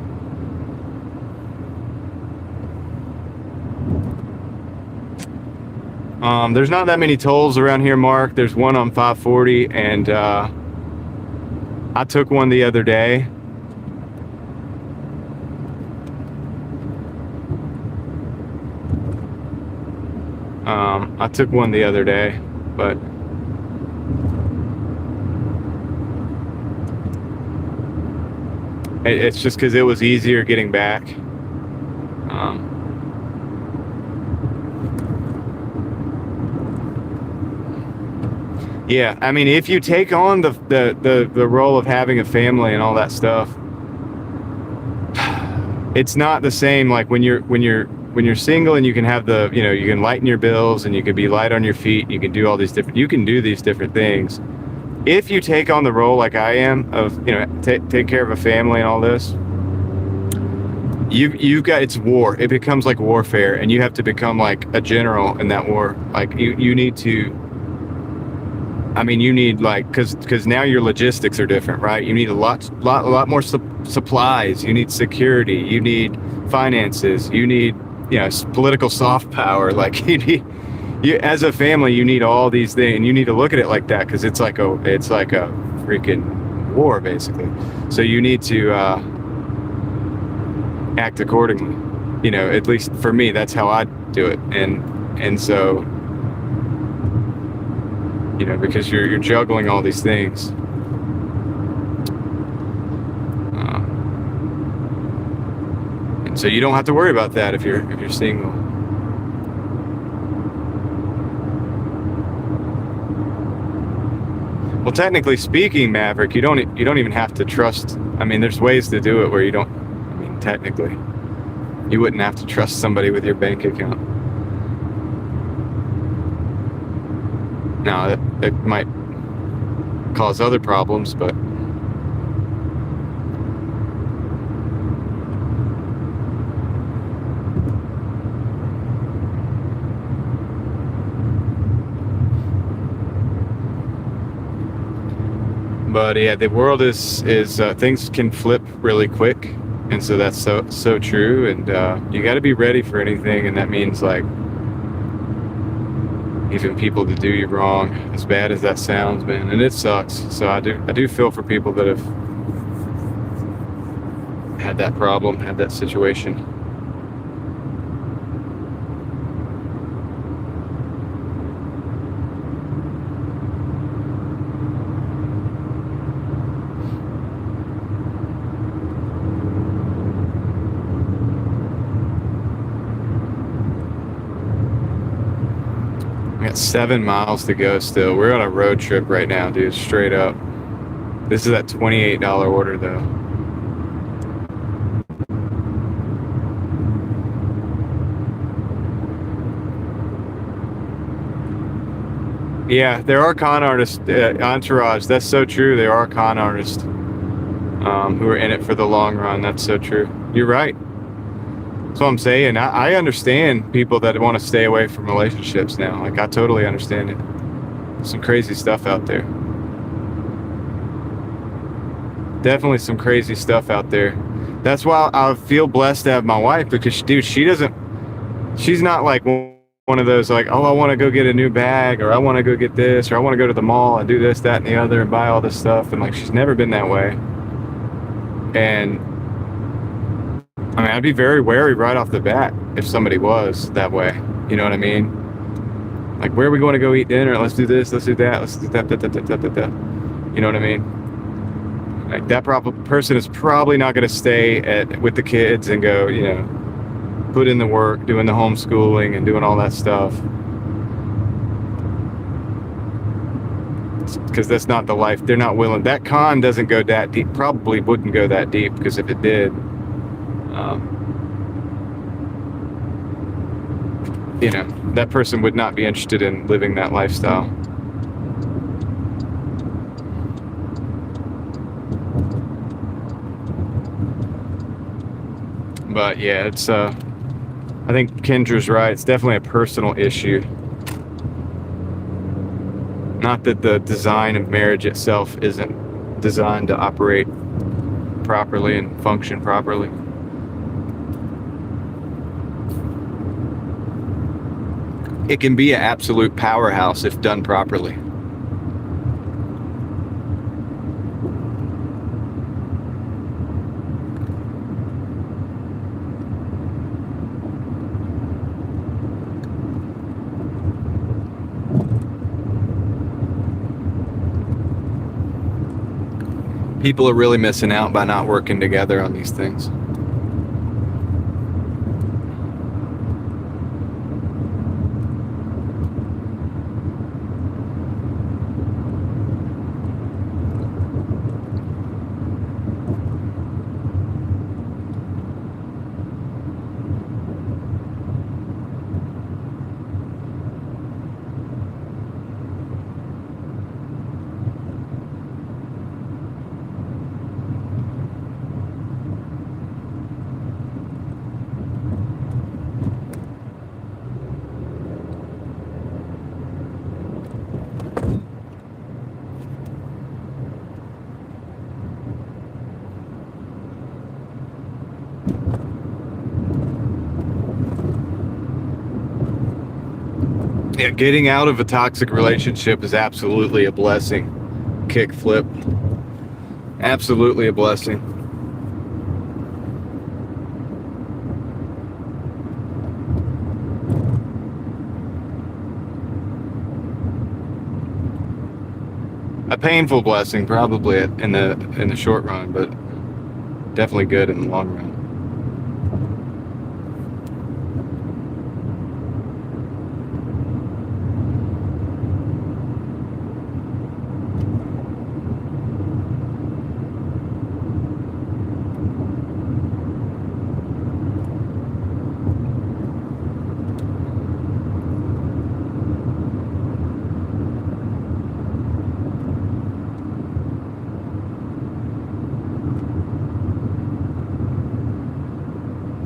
there's not that many tolls around here, Mark. There's one on 540, and I took one the other day. But it's just because it was easier getting back. Yeah, I mean, if you take on the role of having a family and all that stuff, it's not the same. Like when you're single and you can have you can lighten your bills and you can be light on your feet. You can do all these you can do these different things. If you take on the role like I am of, take care of a family and all this, you've got, it's war. It becomes like warfare, and you have to become like a general in that war. Like you need to, I mean, you need, like, because now your logistics are different, right? You need a lot more supplies. You need security. You need finances. You need, political soft power. Like you as a family, you need all these things, and you need to look at it like that, because it's like a freaking war, basically. So you need to act accordingly. At least for me, that's how I do it, and so. Because you're juggling all these things. And so you don't have to worry about that if you're single. Well, technically speaking, Maverick, you don't even have to trust. I mean, there's ways to do it where you don't. I mean, technically, you wouldn't have to trust somebody with your bank account. Now, it might cause other problems, but yeah, the world is things can flip really quick, and so that's so true, and you got to be ready for anything, and that means, like, even people to do you wrong, as bad as that sounds, man, and it sucks. So I do feel for people that have had that problem, had that situation. We got 7 miles to go still. We're on a road trip right now, dude, straight up. This is that $28 order, though. Yeah, there are con artists, Entourage. That's so true. There are con artists who are in it for the long run. That's so true. You're right. That's what I'm saying. I understand people that want to stay away from relationships now. Like, I totally understand it. Some crazy stuff out there. Definitely some crazy stuff out there. That's why I feel blessed to have my wife, because dude, she's not like one of those like, oh, I want to go get a new bag, or I want to go get this, or I want to go to the mall and do this, that, and the other, and buy all this stuff. And like, she's never been that way. And I mean, I'd be very wary right off the bat if somebody was that way. You know what I mean? Like, where are we going to go eat dinner? Let's do this, let's do that, let's do that. You know what I mean? Like, that person is probably not going to stay with the kids and go, you know, put in the work, doing the homeschooling and doing all that stuff. Because that's not the life. They're not willing. That con doesn't go that deep. Probably wouldn't go that deep, because if it did, you know, that person would not be interested in living that lifestyle. But yeah, it's I think Kendra's right. It's definitely a personal issue. Not that the design of marriage itself isn't designed to operate properly and function properly. It can be an absolute powerhouse if done properly. People are really missing out by not working together on these things. Yeah, getting out of a toxic relationship is absolutely a blessing. Kickflip. Absolutely a blessing. A painful blessing, probably in the short run, but definitely good in the long run.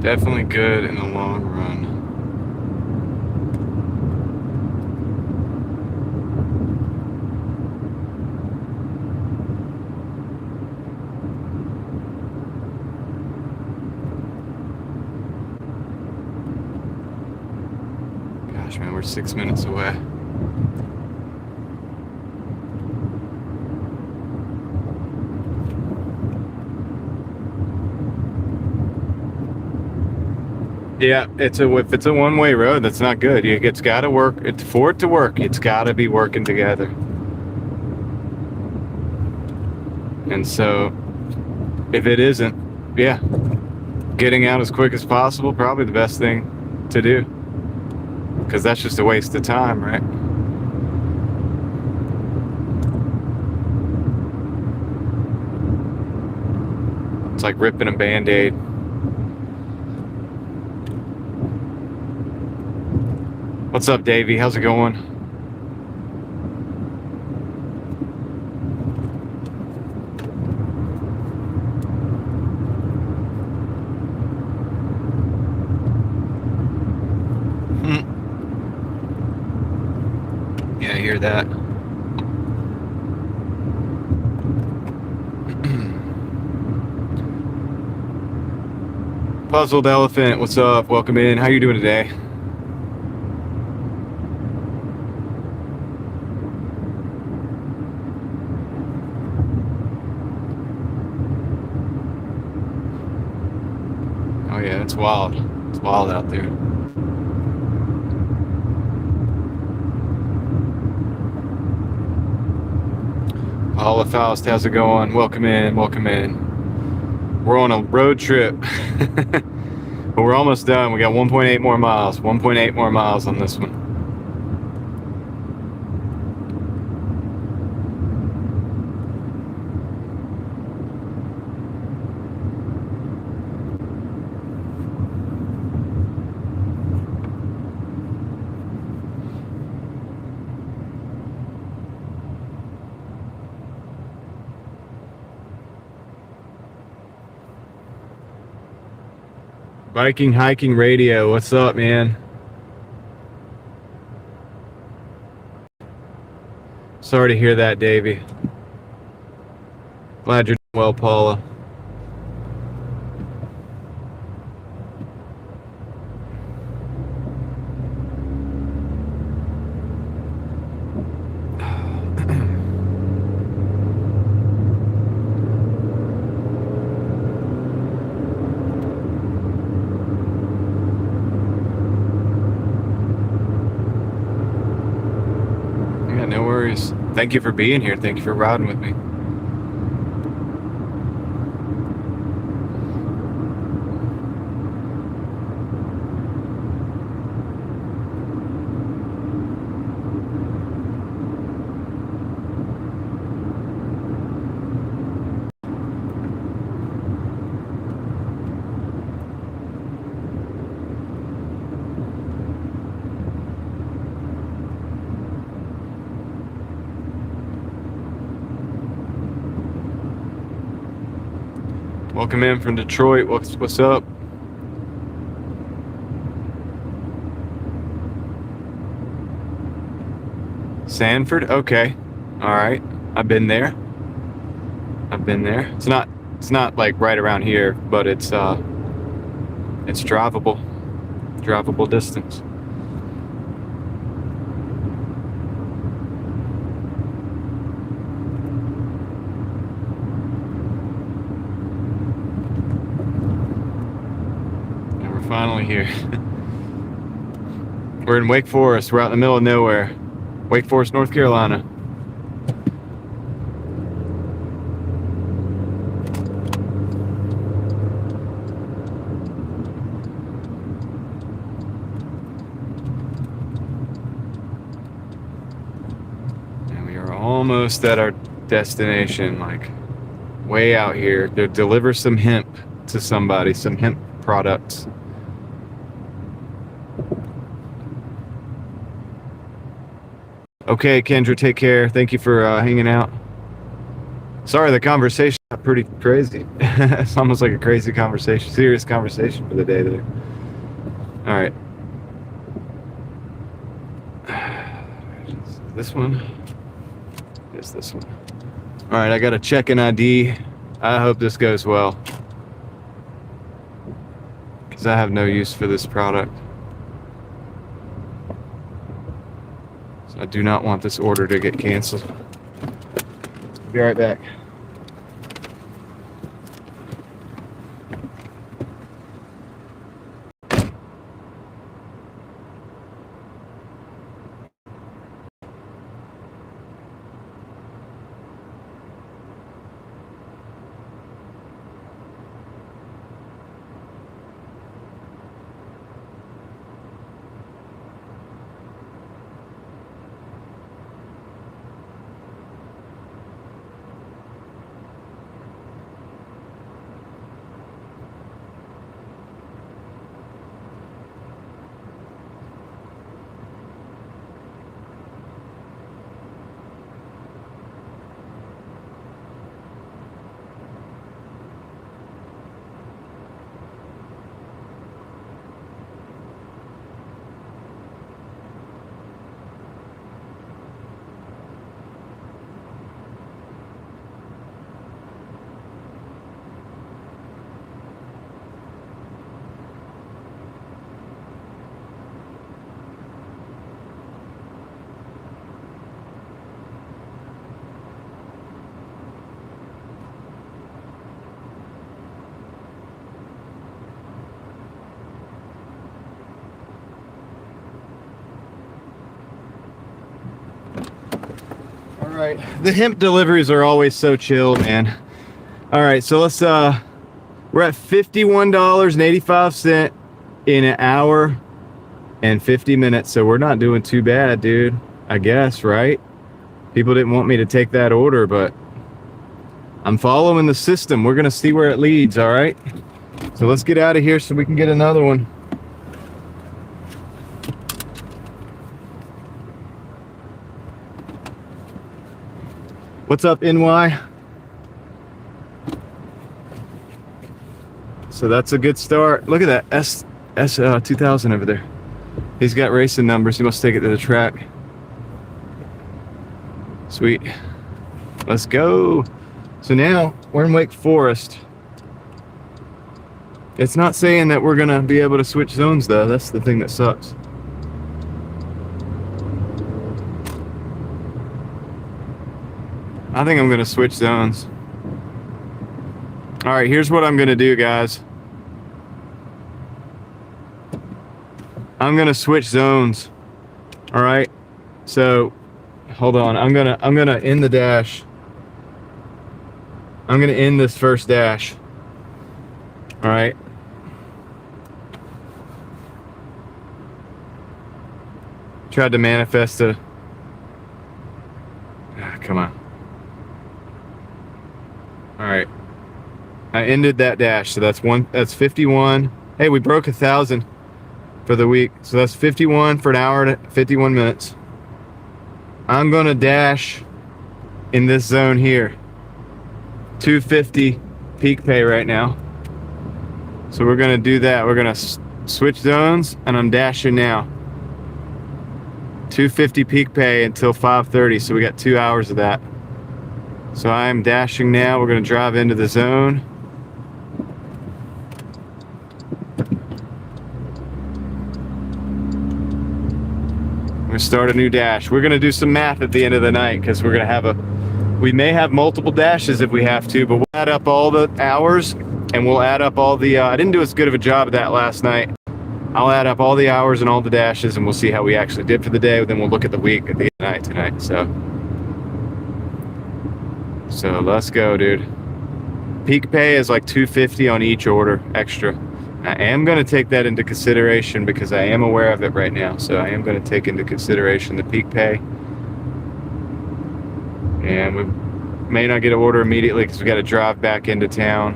Definitely good in the long run. Gosh, man, we're 6 minutes away. Yeah, if it's a one-way road, that's not good. It's got to work. For it to work, it's got to be working together. And so, if it isn't, yeah, getting out as quick as possible, probably the best thing to do. Because that's just a waste of time, right? It's like ripping a Band-Aid. What's up, Davey? How's it going? hear that. Puzzled Elephant, what's up? Welcome in. How you doing today? Oh yeah, it's wild. It's wild out there. Paula Faust, how's it going? Welcome in, welcome in. We're on a road trip. But we're almost done. We got 1.8 more miles. 1.8 more miles on this one. Biking Hiking Radio, what's up, man? Sorry to hear that, Davey. Glad you're doing well, Paula. Yeah, no worries. Thank you for being here. Thank you for riding with me. Welcome in from Detroit. What's up? Sanford? Okay. All right. I've been there. It's not like right around here, but it's drivable. Drivable distance. Finally here. We're in Wake Forest. We're out in the middle of nowhere. Wake Forest, North Carolina. And we are almost at our destination, like way out here to deliver some hemp to somebody, some hemp products. Okay, Kendra, take care. Thank you for hanging out. Sorry, the conversation got pretty crazy. It's almost like a crazy conversation, serious conversation for the day there. All right. This one is this one. All right, I got a check-in ID. I hope this goes well, because I have no use for this product. I do not want this order to get canceled. Be right back. right, the hemp deliveries are always so chill, man. All right, so let's we're at $51.85 in an hour and 50 minutes, so we're not doing too bad, dude. I guess, right? People didn't want me to take that order, but I'm following the system. We're gonna see where it leads. All right, so let's get out of here so we can get another one. What's up, NY? So that's a good start. Look at that S 2000 over there. He's got racing numbers. He must take it to the track. Sweet. Let's go. So now we're in Wake Forest. It's not saying that we're gonna be able to switch zones though. That's the thing that sucks. I think I'm gonna switch zones. All right, here's what I'm gonna do, guys. I'm gonna switch zones. All right, so hold on. I'm gonna end the dash. I'm gonna end this first dash. All right. Tried to manifest a. Come on. All right. I ended that dash, so that's 51. Hey, we broke 1,000 for the week, so that's 51 for an hour and 51 minutes. I'm gonna dash in this zone here. 250 peak pay right now. So we're gonna do that. We're gonna switch zones, and I'm dashing now. 250 peak pay until 5:30, so we got 2 hours of that. So I'm dashing now. We're gonna drive into the zone. We're gonna start a new dash. We're gonna do some math at the end of the night, because we're gonna we may have multiple dashes if we have to, but we'll add up all the hours, and we'll add up all the, I didn't do as good of a job of that last night. I'll add up all the hours and all the dashes, and we'll see how we actually did for the day. Then we'll look at the week at the end of the night tonight. So let's go, dude. Peak pay is like 250 on each order extra. I am going to take that into consideration because I am aware of it right now. So I am going to take into consideration the peak pay. And we may not get an order immediately because we got to drive back into town.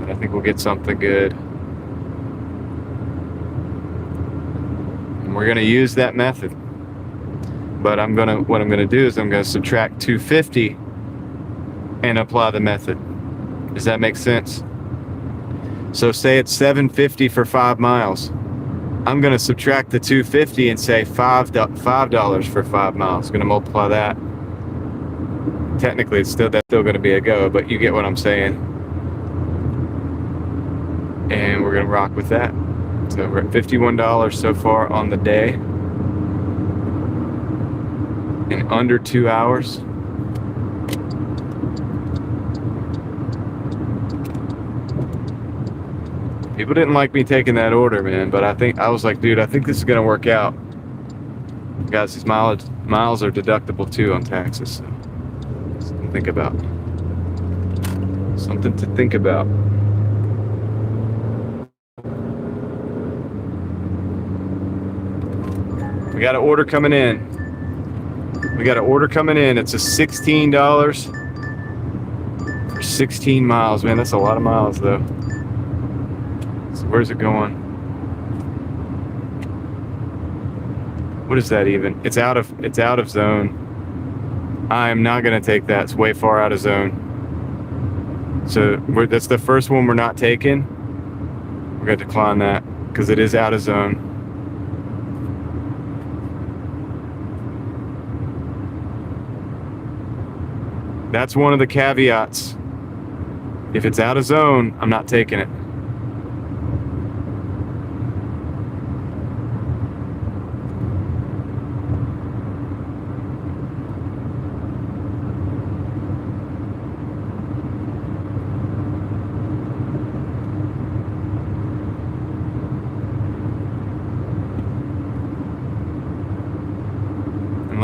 But I think we'll get something good. And we're going to use that method. But what I'm gonna do is I'm gonna subtract 250 and apply the method. Does that make sense? So say it's 750 for 5 miles. I'm gonna subtract the 250 and say $5 for 5 miles. I'm gonna multiply that. Technically, that's still gonna be a go, but you get what I'm saying. And we're gonna rock with that. So we're at $51 so far on the day. In under 2 hours. People didn't like me taking that order, man, but I was like, dude, I think this is gonna work out. Guys, these miles are deductible too on taxes, so something to think about. Something to think about. We got an order coming in. It's a $16 for 16 miles. Man, that's a lot of miles though. So where's it going? What is that even? It's out of zone. I am not gonna take that. It's way far out of zone. So that's the first one we're not taking. We're gonna decline that because it is out of zone. That's one of the caveats. If it's out of zone, I'm not taking it.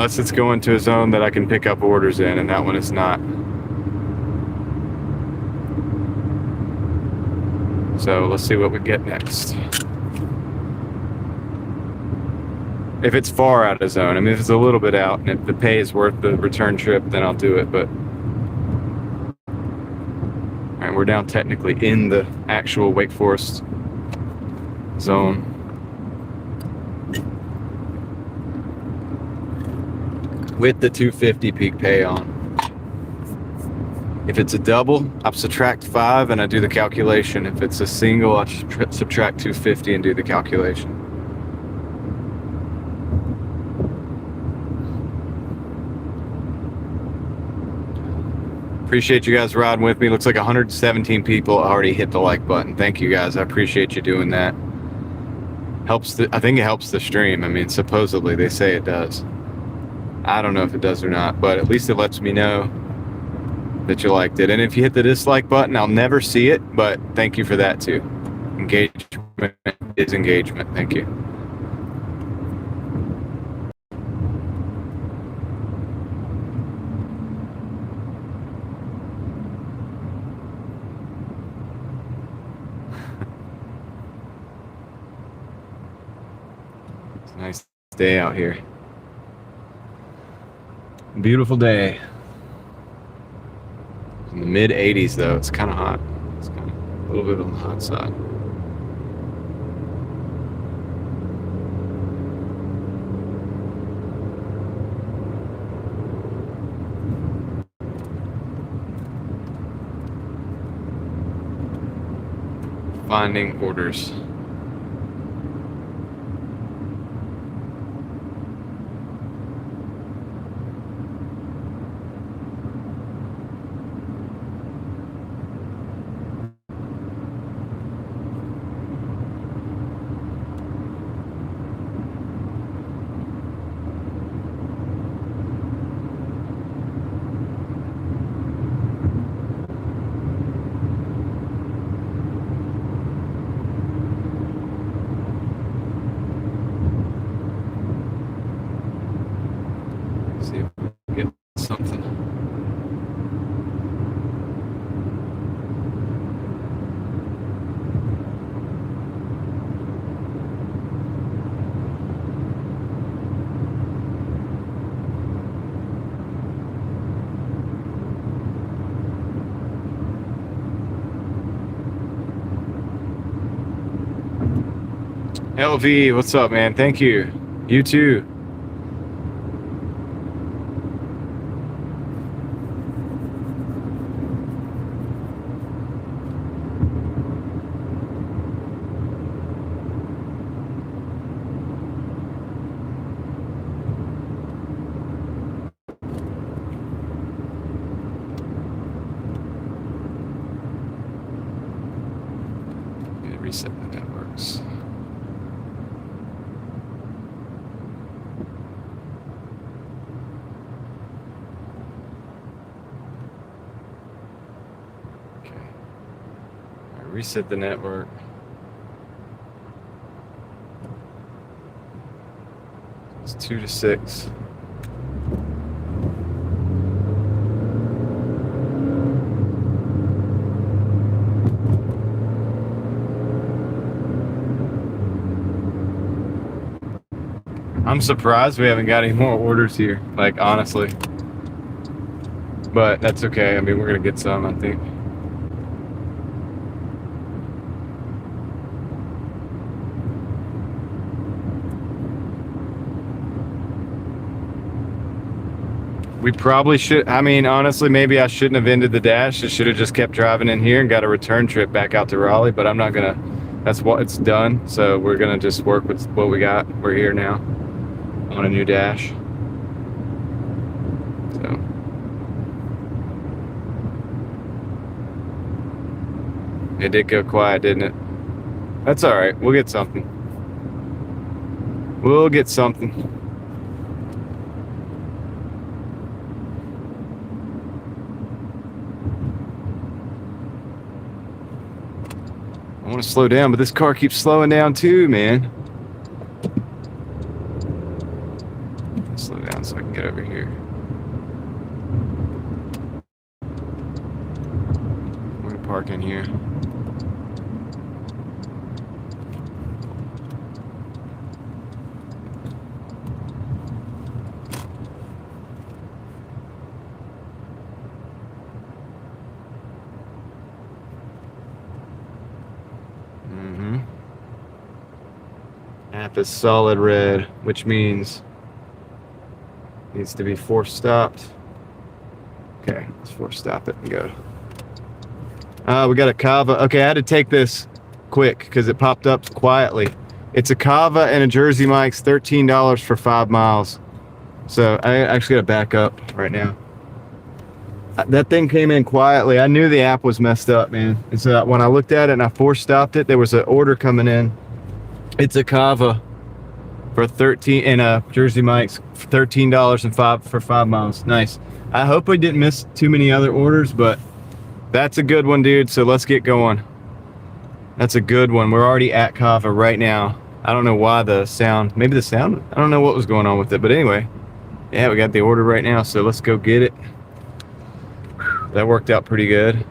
Unless it's going to a zone that I can pick up orders in, and that one is not. So let's see what we get next. If it's far out of zone, I mean, if it's a little bit out, and if the pay is worth the return trip, then I'll do it, but... Alright, we're now technically in the actual Wake Forest zone. With the 250 peak pay on. If it's a double, I subtract 5 and I do the calculation. If it's a single, I subtract 250 and do the calculation. Appreciate you guys riding with me. Looks like 117 people already hit the like button. Thank you guys. I appreciate you doing that. I think it helps the stream. I mean, supposedly they say it does. I don't know if it does or not, but at least it lets me know that you liked it. And if you hit the dislike button, I'll never see it, but thank you for that too. Engagement is engagement. Thank you. It's a nice day out here. Beautiful day. In the mid 80s though, it's kind of hot. It's kind of a little bit on the hot side. Finding orders. See if we can get something. LV, what's up, man? Thank you. You too. Reset the networks. Okay. I reset the network. It's 2 to 6. I'm surprised we haven't got any more orders here, like, honestly. But that's okay. I mean, we're going to get some, I think. We probably should, I mean, honestly, maybe I shouldn't have ended the dash. I should have just kept driving in here and got a return trip back out to Raleigh, but I'm not going to, that's what it's done. So we're going to just work with what we got. We're here now on a new dash. So it did go quiet, didn't it? That's all right. We'll get something. We'll get something. I want to slow down, but this car keeps slowing down too, man. Slow down so I can park in here. App is solid red, which means needs to be force stopped. Okay, let's force stop it and go. We got a Kava. Okay, I had to take this quick because it popped up quietly. It's a Kava and a Jersey Mike's, $13 for 5 miles. So I actually got to back up right now. That thing came in quietly. I knew the app was messed up, man. And so when I looked at it and I force stopped it, there was an order coming in. It's a Kava for 13 and a Jersey Mike's for $13 and for 5 miles. Nice. I hope we didn't miss too many other orders, but that's a good one, dude. So let's get going. That's a good one. We're already at Kava right now. I don't know why the sound, maybe the sound, I don't know what was going on with it, but anyway, yeah, we got the order right now. So let's go get it. That worked out pretty good.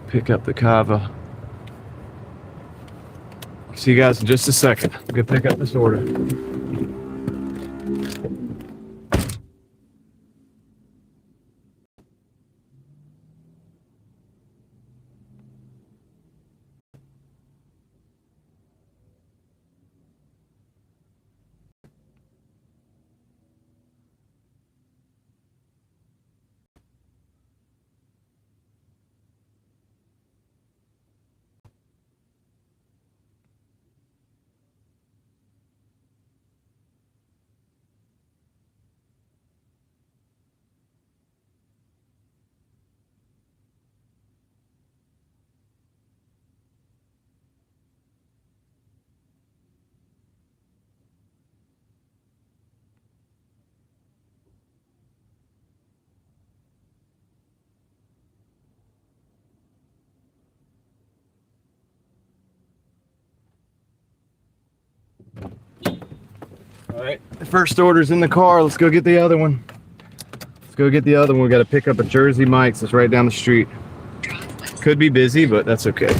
Pick up the Kava. See you guys in just a second. I'm gonna pick up this order. All right, the first order's in the car. Let's go get the other one. Let's go get the other one. We got to pick up a Jersey Mike's. It's right down the street. Could be busy, but that's okay.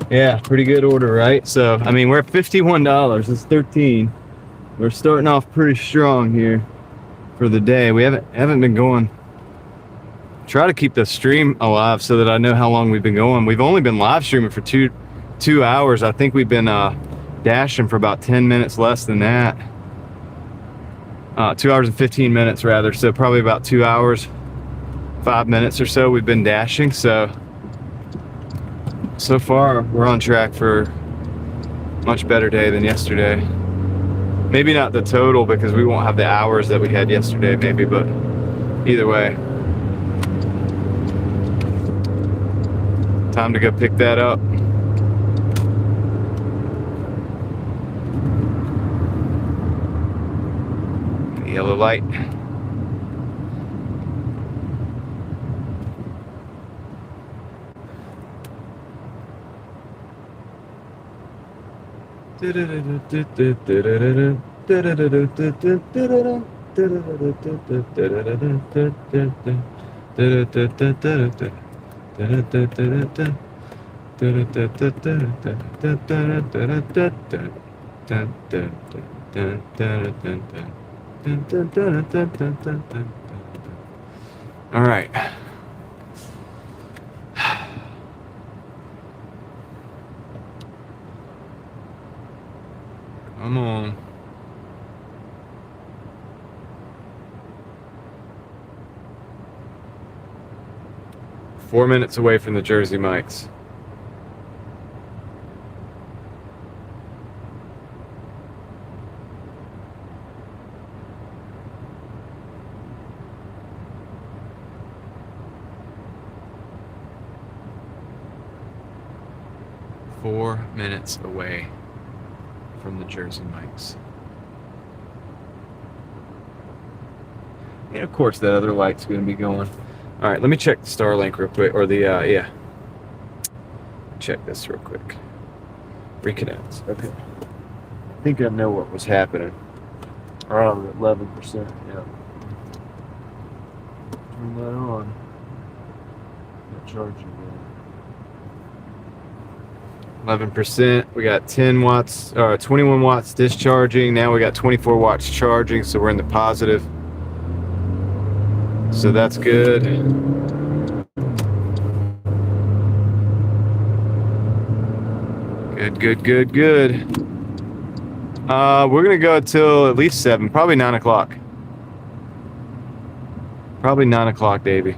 Yeah, pretty good order, right? So, I mean, we're at $51. It's 13. We're starting off pretty strong here for the day. We haven't been going. Try to keep the stream alive so that I know how long we've been going. We've only been live streaming for two hours. I think we've been dashing for about 10 minutes less than that. 2 hours and 15 minutes rather. So probably about 2 hours, 5 minutes or so we've been dashing. So far we're on track for a much better day than yesterday. Maybe not the total because we won't have the hours that we had yesterday maybe, but either way. Time to go pick that up. Yellow light. All right. Come on. Four minutes away from the Jersey Mike's. Minutes away from the Jersey Mike's. And of course that other light's going to be going. All right, let me check the Starlink real quick, or the yeah. Check this real quick. Reconnect. Okay. I think I know what was happening. Around 11%. Yeah. Turn that on. charging. 11%. We got 10 watts, 21 watts discharging. Now we got 24 watts charging, so we're in the positive. So that's good. Good. We're gonna go till at least 7, probably 9 o'clock. Probably 9 o'clock, Davey.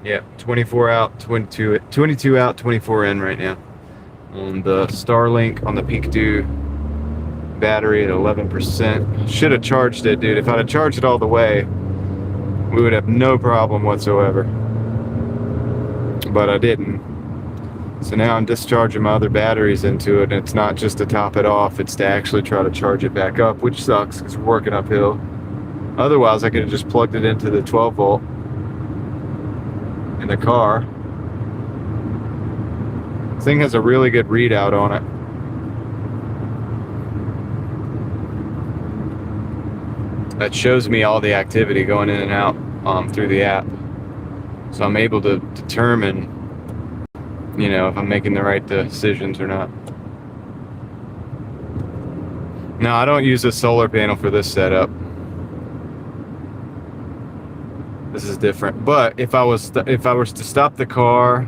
Yeah, 24 out, 22 out, 24 in right now. On the Starlink, on the Peak Dew battery at 11%. Should have charged it, dude. If I'd have charged it all the way, we would have no problem whatsoever. But I didn't. So now I'm discharging my other batteries into it, and it's not just to top it off, it's to actually try to charge it back up, which sucks because we're working uphill. Otherwise, I could have just plugged it into the 12 volt in the car. This thing has a really good readout on it. That shows me all the activity going in and out through the app. So I'm able to determine, you know, if I'm making the right decisions or not. No, I don't use a solar panel for this setup. This is different. But if I was to stop the car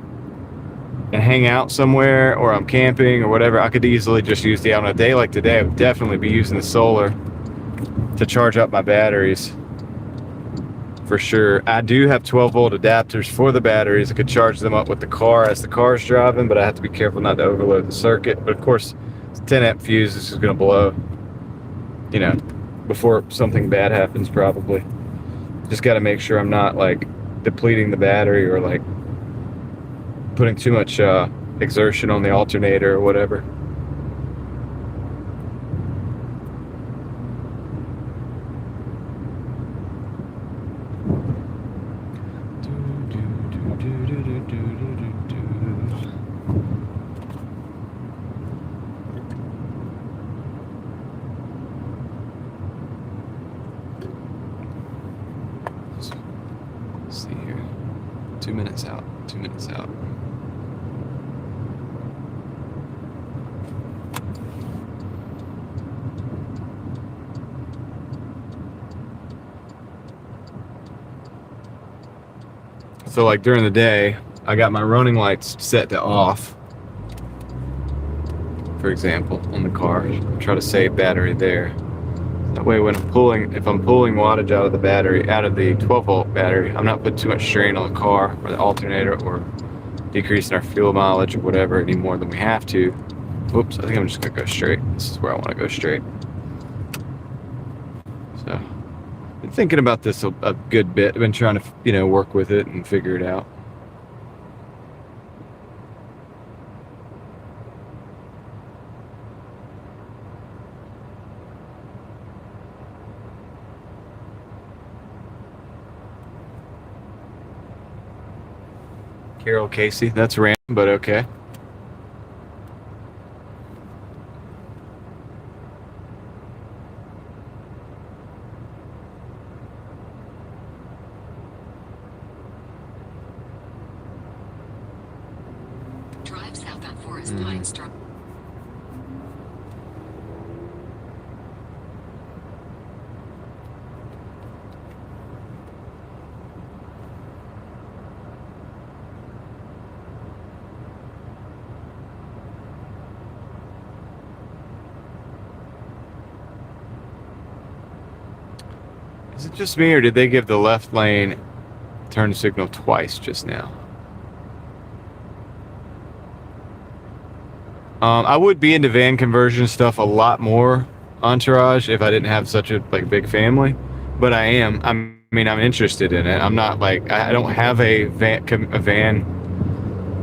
and hang out somewhere, or I'm camping or whatever, I could easily just use the, on a day like today, I would definitely be using the solar to charge up my batteries for sure. I do have 12 volt adapters for the batteries. I could charge them up with the car as the car's driving, but I have to be careful not to overload the circuit. But of course, it's a 10 amp fuse. This is going to blow, you know, before something bad happens probably. Just got to make sure I'm not like depleting the battery or like putting too much exertion on the alternator or whatever. Let's see here. 2 minutes out. 2 minutes out. So like during the day, I got my running lights set to off, for example, on the car. Try to save battery there. That way when I'm pulling, if I'm pulling wattage out of the battery, out of the 12 volt battery, I'm not putting too much strain on the car or the alternator or decreasing our fuel mileage or whatever any more than we have to. Oops, I think I'm just gonna go straight. This is where I want to go straight. So, been thinking about this a good bit. I've been trying to, you know, work with it and figure it out. Carol Casey, that's random, but okay. Drive south on Forest Pines Drive. Is it just me, or did they give the left lane turn signal twice just now? I would be into van conversion stuff a lot more, Entourage, if I didn't have such a like big family. But I am. I mean, I'm interested in it. I'm not like, I don't have a van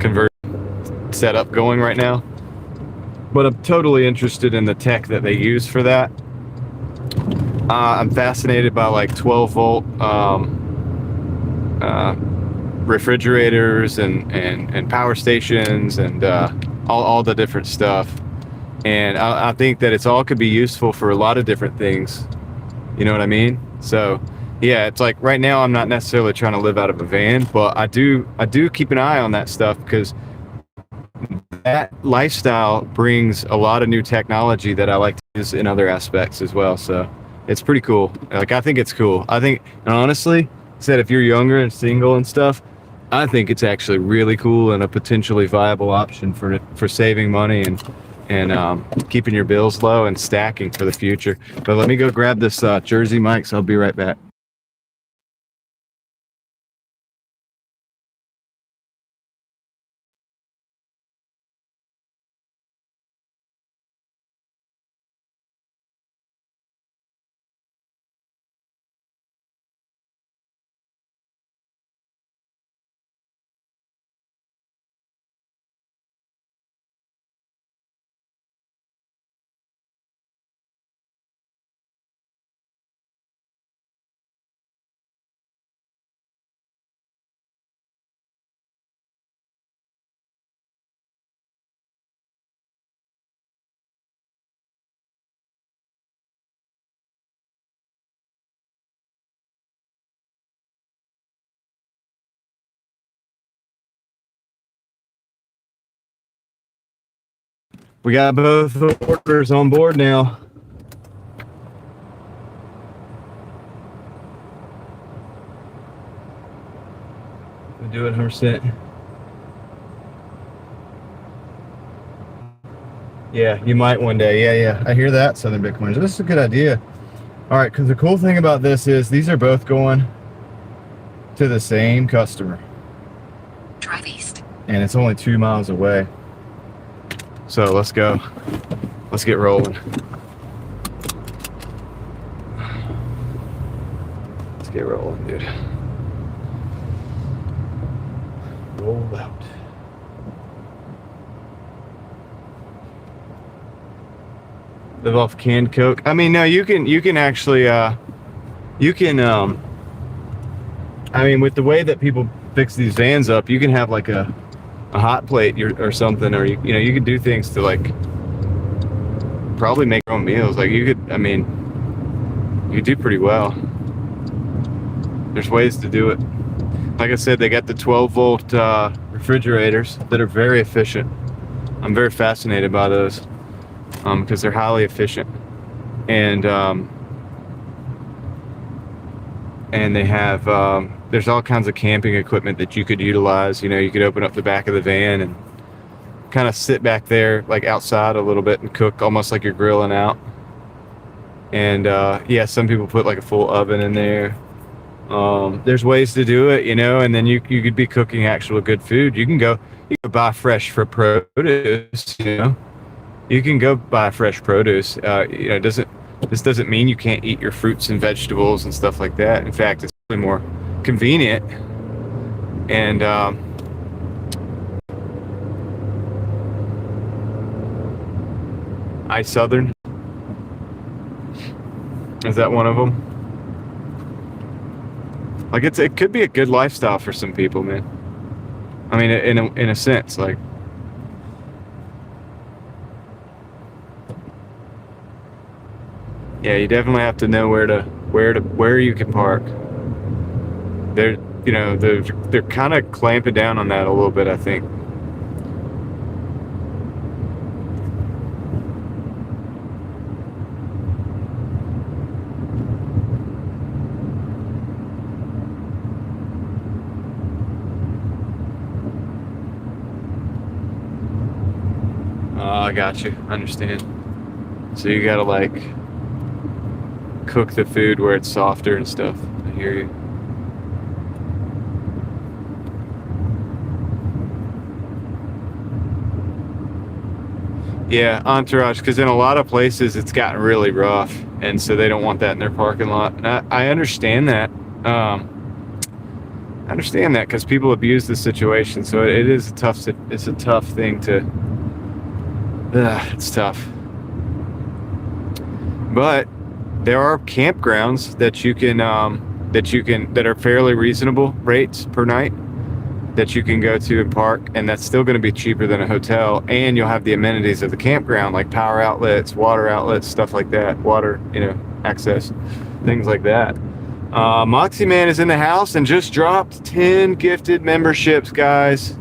conversion setup going right now. But I'm totally interested in the tech that they use for that. I'm fascinated by like 12 volt refrigerators and power stations and all the different stuff. And I think that it's all could be useful for a lot of different things. You know what I mean? So yeah, it's like right now I'm not necessarily trying to live out of a van, but I do keep an eye on that stuff, because that lifestyle brings a lot of new technology that I like to use in other aspects as well. So it's pretty cool. Like, I think it's cool. I think, and honestly, said if you're younger and single and stuff, I think it's actually really cool and a potentially viable option for saving money and keeping your bills low and stacking for the future. But let me go grab this Jersey mic, so I'll be right back. We got both orders on board now. We do it 100%. Yeah, you might one day. Yeah, I hear that, Southern Bitcoiners. This is a good idea. All right, because the cool thing about this is these are both going to the same customer. Drive east. And it's only 2 miles away. So let's go. Let's get rolling. Let's get rolling, dude. Roll out. Live off canned Coke. I mean, no, you can actually I mean, with the way that people fix these vans up, you can have like a hot plate or something, or you know, you could do things to like probably make your own meals. Like you could do pretty well. There's ways to do it. Like I said, they got the 12-volt refrigerators that are very efficient. I'm very fascinated by those because they're highly efficient, and they have there's all kinds of camping equipment that you could utilize. You know, you could open up the back of the van and kind of sit back there like outside a little bit and cook almost like you're grilling out. And yeah, some people put like a full oven in there. There's ways to do it, you know, and then you could be cooking actual good food. You can go buy fresh for produce, you know. You can go buy fresh produce. You know, this doesn't mean you can't eat your fruits and vegetables and stuff like that. In fact, it's really more convenient. And Southern, is that one of them? Like it could be a good lifestyle for some people, man. I mean, in a sense, like. Yeah, you definitely have to know where you can park. They're kind of clamping down on that a little bit, I think. I got you. I understand. So you gotta like cook the food where it's softer and stuff. I hear you. Yeah, entourage, because in a lot of places it's gotten really rough, and so they don't want that in their parking lot. And I understand that. I understand that because people abuse the situation, so it is a tough thing to. It's tough. But there are campgrounds that you can that are fairly reasonable rates per night. that you can go to and park, and that's still going to be cheaper than a hotel, and you'll have the amenities of the campground, like power outlets, water outlets, stuff like that, water, access, things like that. Moxie Man is in the house and just dropped 10 gifted memberships, guys.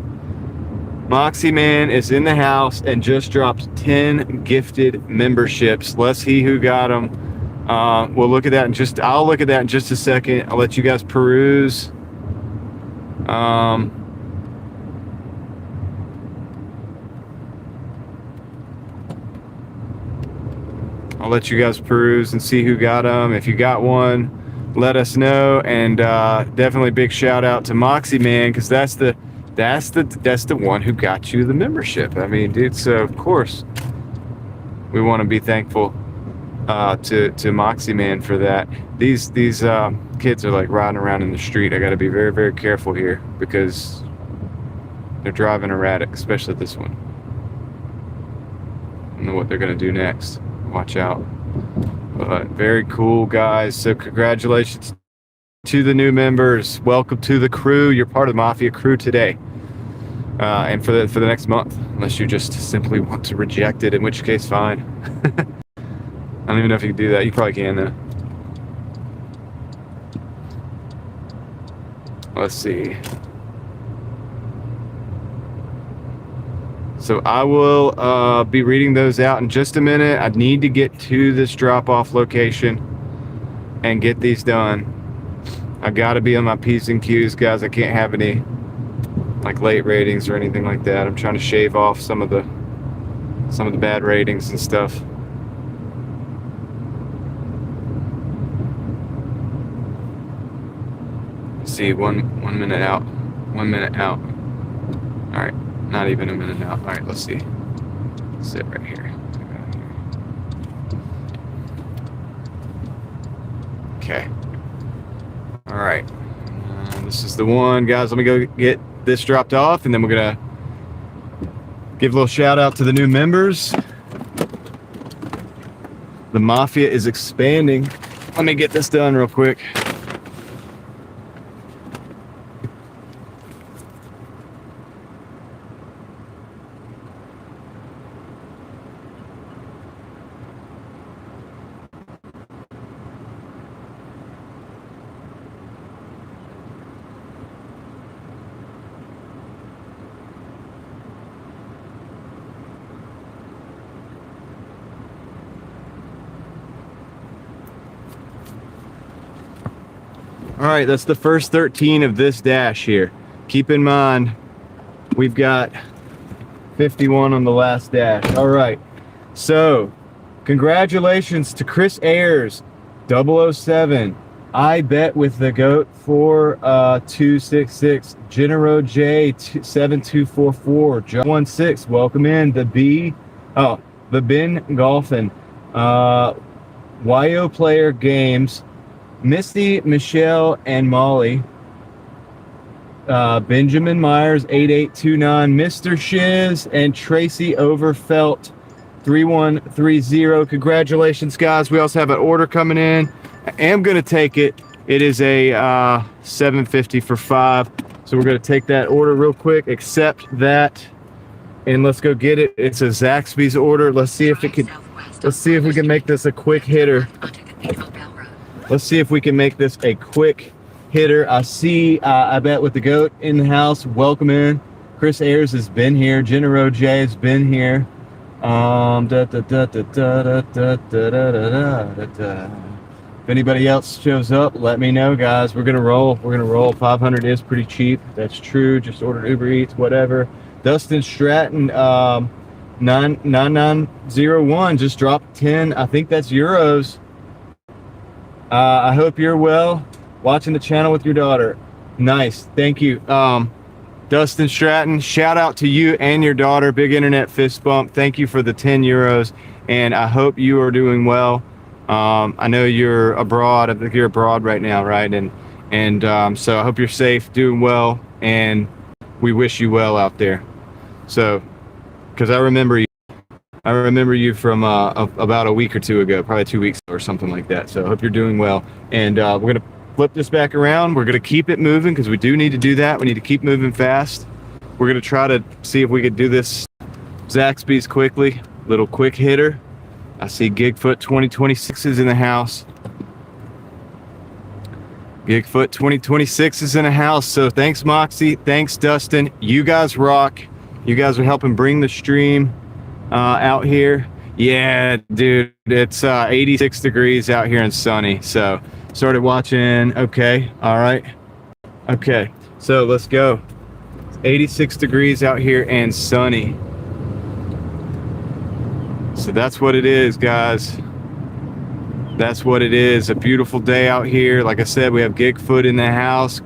Moxie Man is in the house and just dropped 10 gifted memberships. Let's see who got them. We'll look at that I'll look at that in just a second. I'll let you guys peruse. I'll let you guys peruse and see who got them. If you got one, let us know. And definitely big shout out to Moxie Man, because that's the one who got you the membership. I mean, dude, so of course we want to be thankful to Moxie Man for that. These kids are like riding around in the street. I got to be very, very careful here, because they're driving erratic, especially this one. I don't know what they're gonna do next. Watch out. But very cool, guys. So congratulations to the new members. Welcome to the crew. You're part of the Mafia crew today, and for the next month, unless you just simply want to reject it, in which case, fine. I don't even know if you can do that. You probably can, though. Let's see. So I will be reading those out in just a minute. I need to get to this drop-off location and get these done. I got to be on my P's and Q's, guys. I can't have any like late ratings or anything like that. I'm trying to shave off some of the bad ratings and stuff. Let's see, one minute out. 1 minute out. All right. Not even a minute out. All right, let's see. Sit right here. Okay. All right. This is the one, guys. Let me go get this dropped off, and then we're gonna give a little shout out to the new members. The Mafia is expanding. Let me get this done real quick. All right, that's the first 13 of this dash here. Keep in mind, we've got 51 on the last dash. All right, so congratulations to Chris Ayers, 007. I bet with the GOAT 4266, Genero J 7244, John 16. Welcome in the Ben Golfin, YO Player Games, Misty, Michelle, and Molly, Benjamin Myers 8829, Mr. Shiz, and Tracy Overfelt 3130. Congratulations, guys. We also have an order coming in. I am going to take it. It is a $7.50 for 5. So we're going to take that order real quick, accept that, and let's go get it. It's a Zaxby's order. Let's see if we can make this a quick hitter. Let's see if we can make this a quick hitter. I see, I bet with the GOAT in the house. Welcome in. Chris Ayers has been here. Genero J has been here. If anybody else shows up, let me know, guys. We're gonna roll. 500 is pretty cheap. That's true. Just ordered Uber Eats, whatever. Dustin Stratton, 9901 just dropped 10. I think that's euros. I hope you're well. Watching the channel with your daughter. Nice. Thank you. Dustin Stratton, shout out to you and your daughter. Big internet fist bump. Thank you for the 10 euros. And I hope you are doing well. I know you're abroad. I think you're abroad right now, right? And so I hope you're safe, doing well. And we wish you well out there. So, because I remember you. I remember you from about a week or two ago, probably 2 weeks or something like that. So I hope you're doing well. And we're going to flip this back around. We're gonna keep it moving because we do need to do that. We need to keep moving fast. We're gonna try to see if we could do this Zaxby's quickly. Little quick hitter. I see Gigfoot 2026 is in the house. Gigfoot 2026 is in the house. So thanks, Moxie. Thanks, Dustin. You guys rock. You guys are helping bring the stream out here. Yeah, dude, it's 86 degrees out here and sunny. So started watching. Okay, all right. Okay, so let's go. It's 86 degrees out here and sunny. So that's what it is, guys. That's what it is. A beautiful day out here. Like I said, we have Gigfoot in the house.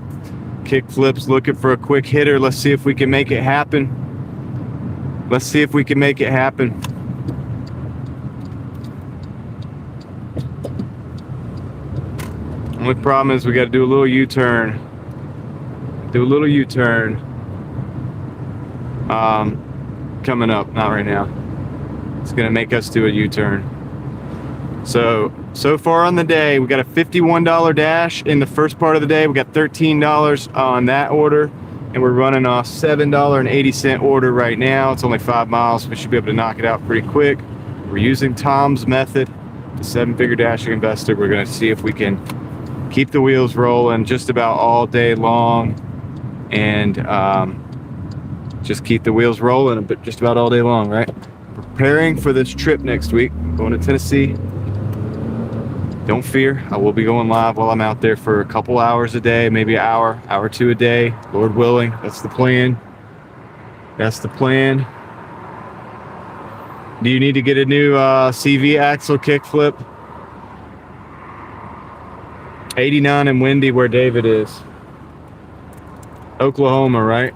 Kickflips looking for a quick hitter. Let's see if we can make it happen. Let's see if we can make it happen. Only problem is we got to do a little U-turn. Do a little U-turn. Coming up, not right now. It's gonna make us do a U-turn. So far on the day, we got a $51 dash in the first part of the day. We got $13 on that order, and we're running a $7.80 order right now. It's only 5 miles. We should be able to knock it out pretty quick. We're using Tom's method, the 7-figure dashing investor. We're gonna see if we can keep the wheels rolling just about all day long, and just keep the wheels rolling but just about all day long, right? Preparing for this trip next week. I'm going to Tennessee. Don't fear, I will be going live while I'm out there for a couple hours a day, maybe an hour or two a day, Lord willing. That's the plan. That's the plan. Do you need to get a new CV axle kickflip? 89 and windy where David is. Oklahoma, right?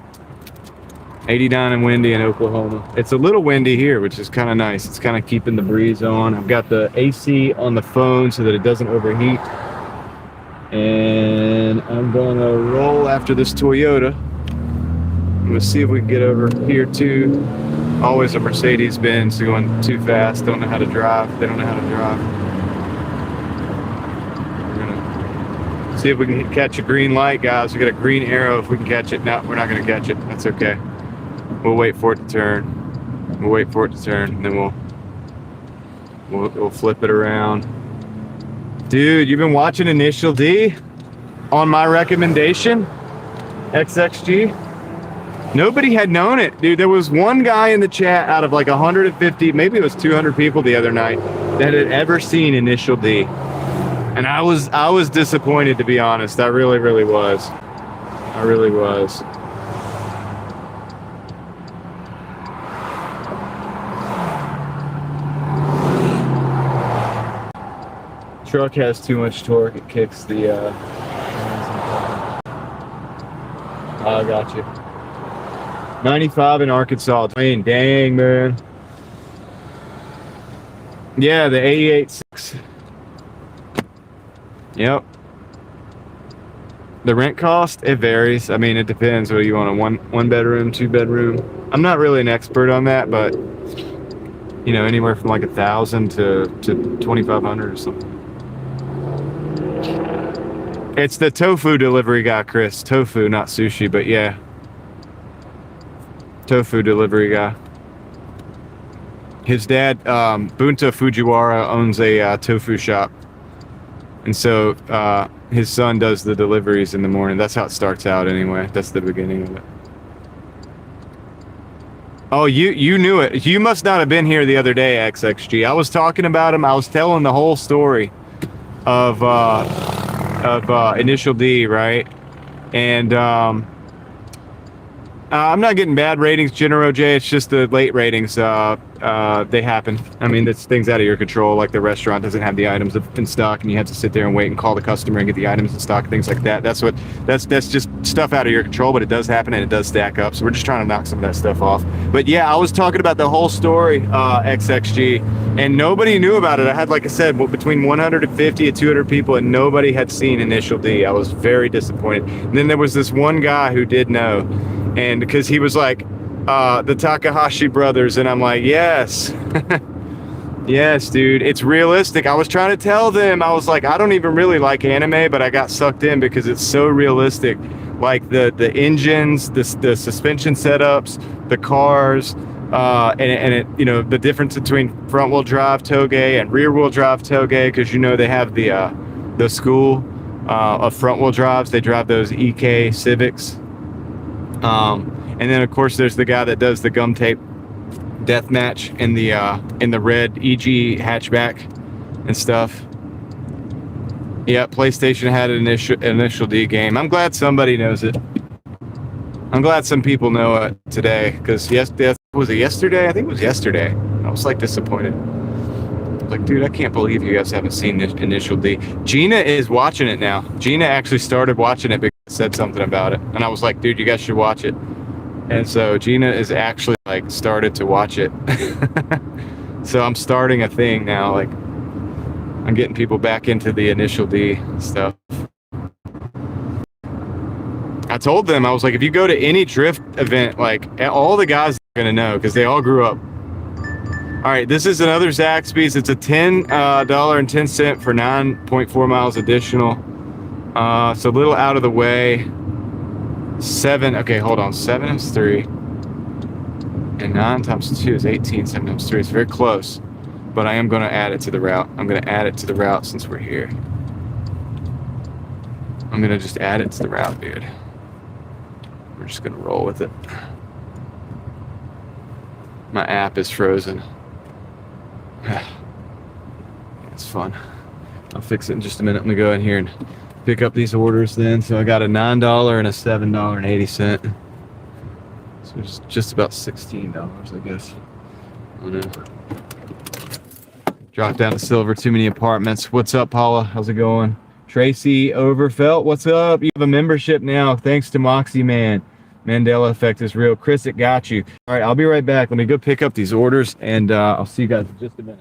89 and windy in Oklahoma. It's a little windy here, which is kind of nice. It's kind of keeping the breeze on. I've got the AC on the phone so that it doesn't overheat. And I'm gonna roll after this Toyota. I'm gonna see if we can get over here too. Always a Mercedes-Benz going too fast. Don't know how to drive. They don't know how to drive. We're gonna see if we can catch a green light, guys. We got a green arrow. If we can catch it. No, we're not gonna catch it. That's okay. We'll wait for it to turn. We'll wait for it to turn, and then we'll flip it around. Dude, you've been watching Initial D on my recommendation, XXG. Nobody had known it, dude. There was one guy in the chat out of like 150, maybe it was 200 people the other night that had ever seen Initial D, and I was disappointed, to be honest. I really was. I really was. Truck has too much torque. It kicks the I got you. 95 in Arkansas. Dang, man. Yeah, the 88.6. Yep. The rent cost, it varies. I mean, it depends whether you want a one bedroom, 2 bedroom. I'm not really an expert on that, but you know, anywhere from like 1,000 to 2,500 or something. It's the tofu delivery guy, Chris. Tofu, not sushi, but yeah. Tofu delivery guy. His dad, Bunta Fujiwara, owns a tofu shop. And so his son does the deliveries in the morning. That's how it starts out anyway. That's the beginning of it. Oh, you knew it. You must not have been here the other day, XXG. I was talking about him. I was telling the whole story of Initial D, right? And I'm not getting bad ratings, Genero J. It's just the late ratings. They happen. I mean, it's things out of your control. Like the restaurant doesn't have the items in stock, and you have to sit there and wait and call the customer and get the items in stock. Things like that. That's just stuff out of your control, but it does happen and it does stack up. So we're just trying to knock some of that stuff off. But yeah, I was talking about the whole story, XXG, and nobody knew about it. I had, like I said, between 150 and 200 people, and nobody had seen Initial D. I was very disappointed. And then there was this one guy who did know. And because he was like, the Takahashi brothers, and I'm like, yes. Yes, dude, it's realistic. I was trying to tell them, I was like, I don't even really like anime, but I got sucked in because it's so realistic. Like the engines, the suspension setups, the cars, and it, you know, the difference between front wheel drive toge and rear wheel drive toge, because you know they have the school of front wheel drives. They drive those EK Civics, and then of course there's the guy that does the gum tape deathmatch in the red EG hatchback and stuff. Yeah, PlayStation had an initial D game. I'm glad somebody knows it. I'm glad some people know it today, because was it yesterday? I think it was yesterday. I was like disappointed. Like, dude, I can't believe you guys haven't seen this initial D. Gina is watching it now. Gina actually started watching it because I said something about it, and I was like, dude, you guys should watch it. And so Gina is actually like started to watch it. So I'm starting a thing now. Like, I'm getting people back into the initial D stuff. I told them, I was like, if you go to any drift event, like all the guys are gonna know because they all grew up. All right, this is another Zaxby's. It's a $10.10 for 9.4 miles additional. It's a little out of the way. 7, okay, hold on. 7 is 3. And 9 times 2 is 18. 7 times 3 is very close. But I am going to add it to the route. I'm going to add it to the route since we're here. I'm going to just add it to the route, dude. We're just going to roll with it. My app is frozen. It's fun. I'll fix it in just a minute. Let me go in here and pick up these orders then. So I got a $9 and a $7.80. So it's just about $16, I guess. Oh no. Drop down to silver, too many apartments. What's up, Paula? How's it going? Tracy Overfelt, what's up? You have a membership now, thanks to Moxie Man. Mandela effect is real. Chris, it got you. All right, I'll be right back. Let me go pick up these orders, and I'll see you guys in just a minute.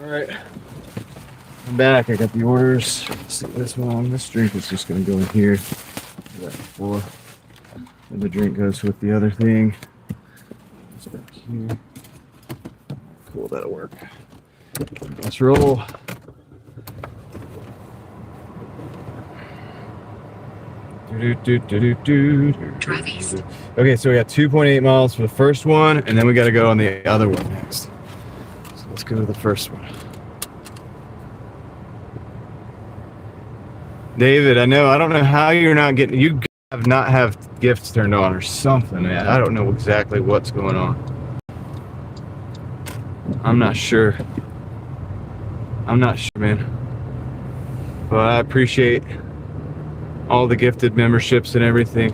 All right. I'm back. I got the orders. Stick this one. This drink is just going to go in here. That before. And the drink goes with the other thing. It's back here. Cool, that'll work. Let's roll. Drive east. Okay, so we got 2.8 miles for the first one, and then we got to go on the other one next. So let's go to the first one. David, I don't know how you're not getting, you have not have gifts turned on or something, man. I don't know exactly what's going on. I'm not sure, man. But I appreciate all the gifted memberships and everything.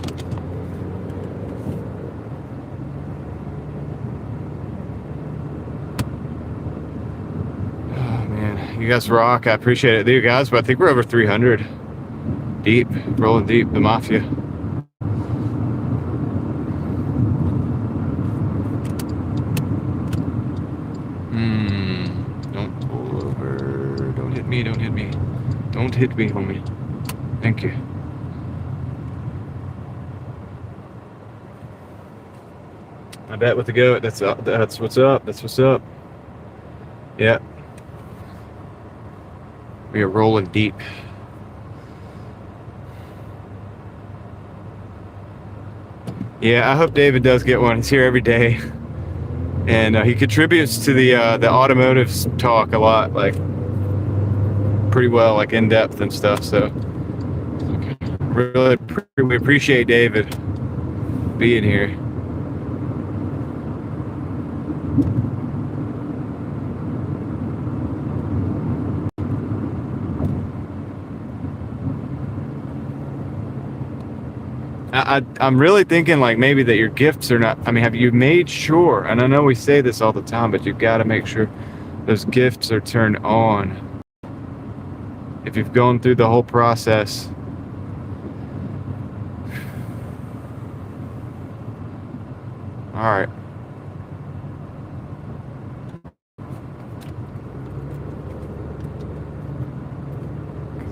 Oh man, you guys rock. I appreciate it, you guys. But I think we're over 300 deep, rolling deep. The mafia. Don't pull over. Don't hit me. Don't hit me. Don't hit me, homie. Thank you. I bet with the goat. That's what's up. That's what's up. Yeah. We are rolling deep. Yeah, I hope David does get one. He's here every day, and he contributes to the automotive talk a lot, like pretty well, like in depth and stuff. So really, we appreciate David being here. I'm really thinking like maybe that your gifts are not, I mean, have you made sure, and I know we say this all the time, but you've got to make sure those gifts are turned on. If you've gone through the whole process. All right.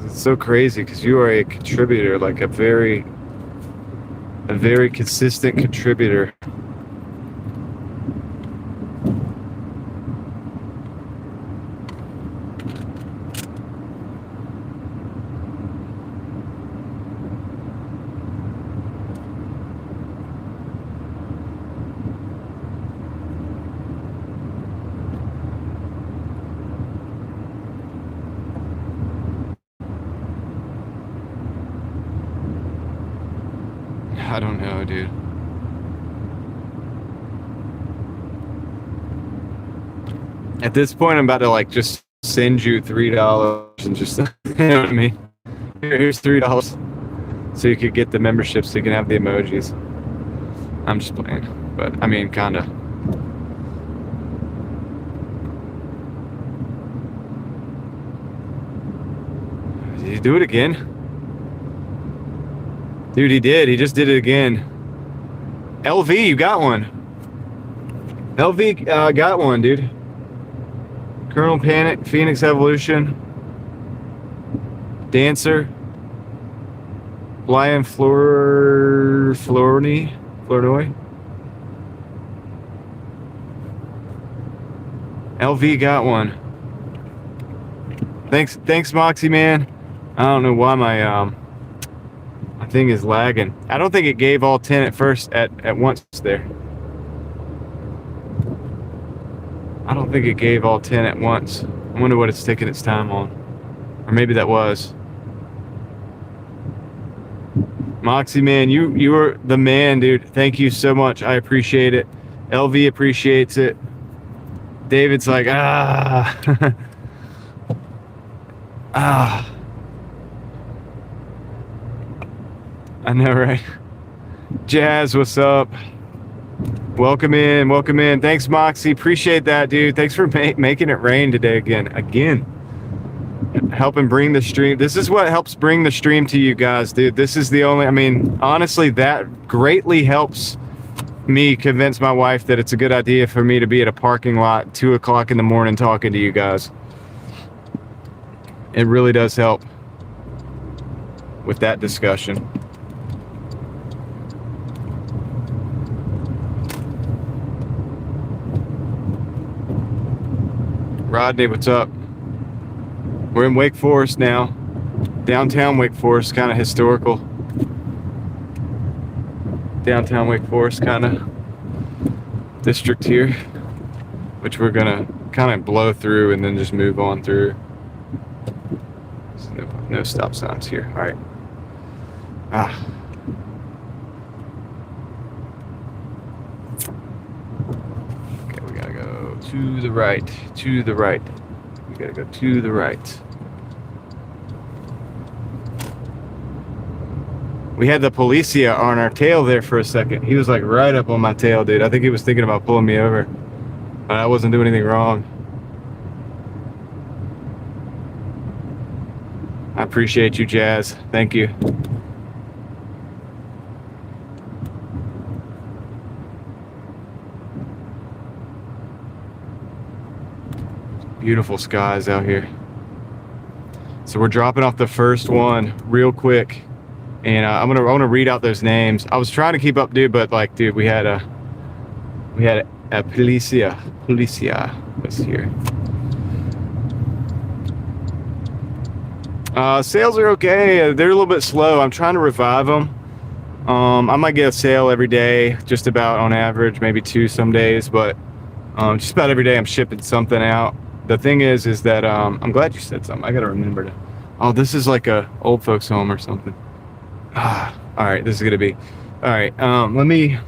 It's so crazy because you are a contributor, like a very consistent contributor. I don't know, dude. At this point, I'm about to like just send you $3 and just, you know what I mean? Here's $3 so you could get the membership, so you can have the emojis. I'm just playing, but I mean, kinda. Did he do it again? Dude, he did. He just did it again. LV, you got one. LV got one, dude. Colonel Panic, Phoenix Evolution, Dancer, Lion Flournoy. LV got one. Thanks, Moxie man. I don't know why my thing is lagging. I don't think it gave all 10 at first at once there. I don't think it gave all 10 at once. I wonder what it's taking its time on. Or maybe that was. Moxie man, you are the man, dude. Thank you so much. I appreciate it. LV appreciates it. David's like, ah. Ah. I know, right? Jazz, what's up? Welcome in, welcome in. Thanks, Moxie. Appreciate that, dude. Thanks for making it rain today again. Helping bring the stream. This is what helps bring the stream to you guys, dude. This is the only, I mean, honestly, that greatly helps me convince my wife that it's a good idea for me to be at a parking lot 2 o'clock in the morning talking to you guys. It really does help with that discussion. Rodney, what's up? We're in Wake Forest now. Downtown Wake Forest, kind of historical. Downtown Wake Forest kind of district here, which we're gonna kind of blow through and then just move on through. No stop signs here. All right. Okay, we gotta go to the right. To the right. We gotta go to the right. We had the policia on our tail there for a second. He was like right up on my tail, dude. I think he was thinking about pulling me over. But I wasn't doing anything wrong. I appreciate you, Jazz. Thank you. Beautiful skies out here. So we're dropping off the first one real quick. And I want to read out those names. I was trying to keep up, dude, but like, dude, we had a policia was here. Sales are okay. They're a little bit slow. I'm trying to revive them. I might get a sale every day, just about on average, maybe 2 some days, but just about every day I'm shipping something out. The thing is that I'm glad you said something. I gotta remember to. Oh, this is like a old folks home or something. All right, this is gonna be. All right, I'm gonna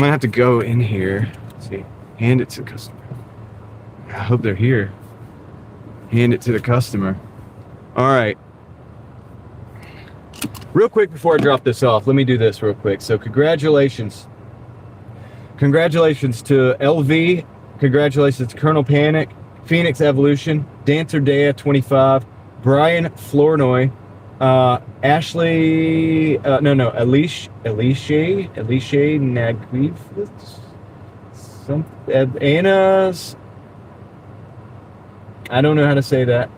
have to go in here. Let's see, hand it to the customer. I hope they're here. Hand it to the customer. All right. Real quick before I drop this off, let me do this real quick. So congratulations. Congratulations to LV. Congratulations to Colonel Panic, Phoenix Evolution, Dancer Dea 25, Brian Flournoy, Ashley, Alicia Nagweef, Anna's, I don't know how to say that,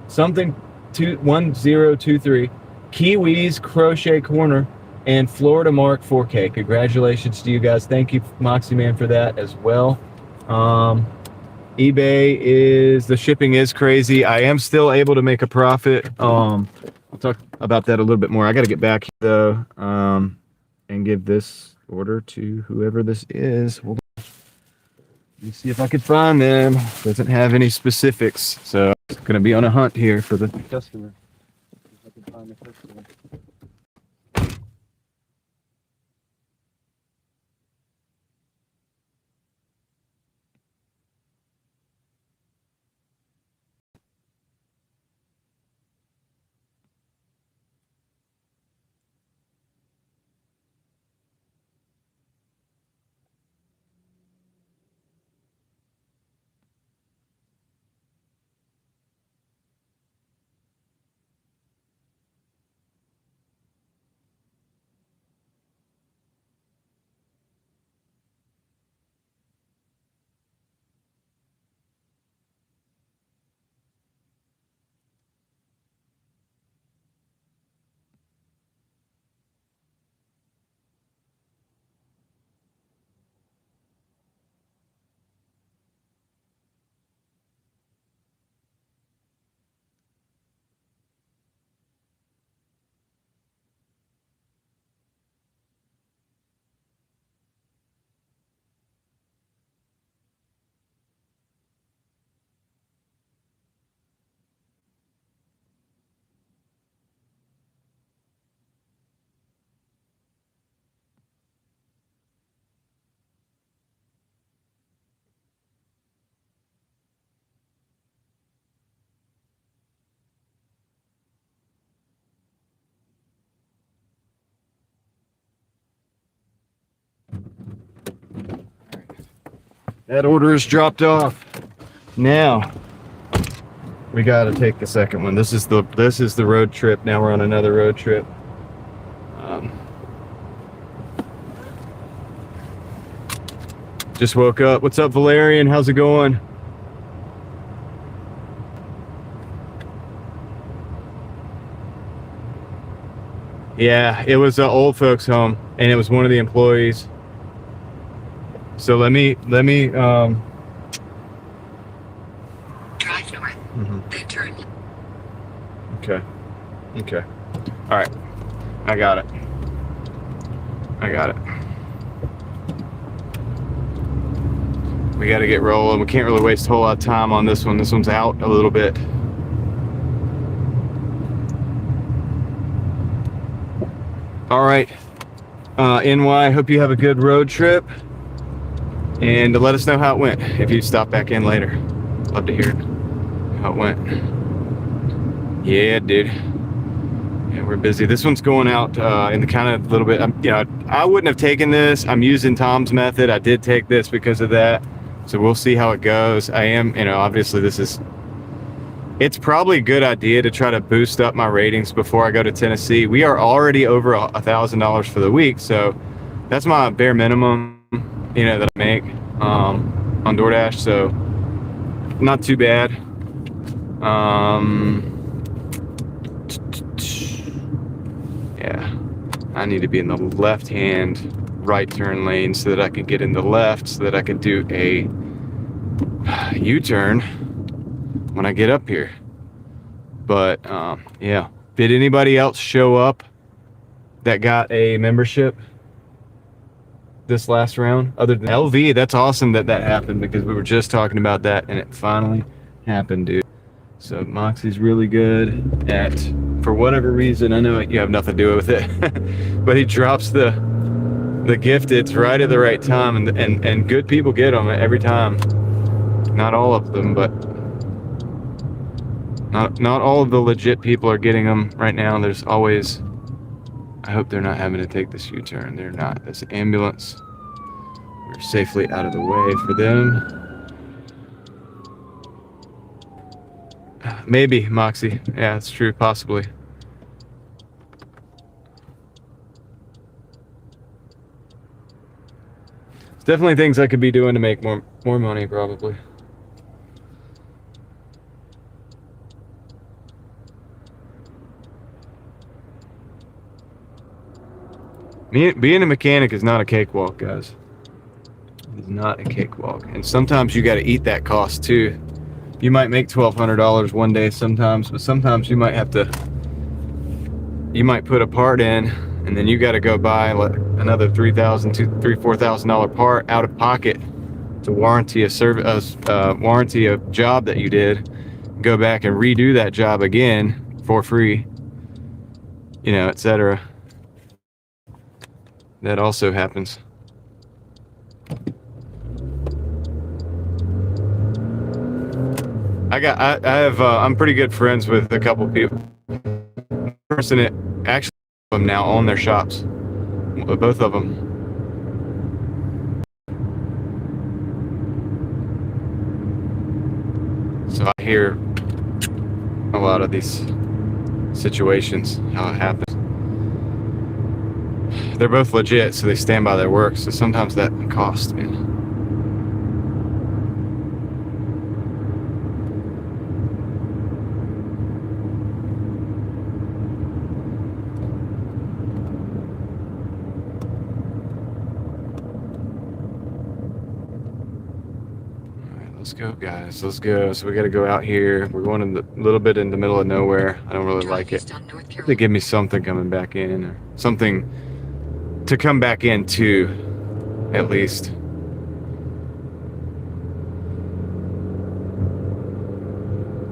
something 1023, Kiwis Crochet Corner, and Florida Mark 4K. Congratulations to you guys. Thank you, Moxie Man, for that as well. eBay is, the shipping is crazy. I am still able to make a profit. I'll talk about that a little bit more. I got to get back here though, and give this order to whoever this is. Hold on. Let me see if I could find them. Doesn't have any specifics, so I'm gonna be on a hunt here for the customer. If I can find the customer. That order is dropped off. Now we got to take the second one. This is the road trip. Now we're on another road trip. Just woke up. What's up, Valerian? How's it going? Yeah, it was an old folks home, and it was one of the employees. So let me Drive north. mhm. Then turn. Okay. Okay. All right. I got it. I got it. We got to get rolling. We can't really waste a whole lot of time on this one. This one's out a little bit. All right. NY, hope you have a good road trip. And let us know how it went if you stop back in later. Love to hear how it went. Yeah, dude. Yeah, we're busy. This one's going out in the kind of little bit. I wouldn't have taken this. I'm using Tom's method. I did take this because of that. So we'll see how it goes. I am, obviously it's probably a good idea to try to boost up my ratings before I go to Tennessee. We are already over $1,000 for the week. So that's my bare minimum, that I make on DoorDash. So not too bad. Yeah, I need to be in the left-hand right turn lane so that I can get in the left so that I can do a U-turn when I get up here. But yeah, did anybody else show up that got a membership this last round other than LV? That's awesome that happened, because we were just talking about that and it finally happened, dude. So Moxie's really good at, for whatever reason, I know you have nothing to do with it, but he drops the gifteds right at the right time, and good people get them every time. Not all of them, but not all of the legit people are getting them right now. There's always, I hope they're not having to take this U-turn. They're not. There's an ambulance. We're safely out of the way for them. Maybe, Moxie. Yeah, it's true, possibly. It's definitely things I could be doing to make more money, probably. Being a mechanic is not a cakewalk, guys. It is not a cakewalk. And sometimes you got to eat that cost too. You might make $1,200 one day sometimes, but sometimes you might put a part in, and then you got to go buy another $4,000 part out of pocket to warranty a job that you did. Go back and redo that job again for free, etc. That also happens. I'm pretty good friends with a couple people. The person that actually now own their shops, both of them. So I hear a lot of these situations, how it happens. They're both legit, so they stand by their work. So sometimes that costs, man. Let's go, guys. Let's go. So we got to go out here. We're going a little bit in the middle of nowhere. I don't really like it. They give me something coming back in, or something to come back into, at least.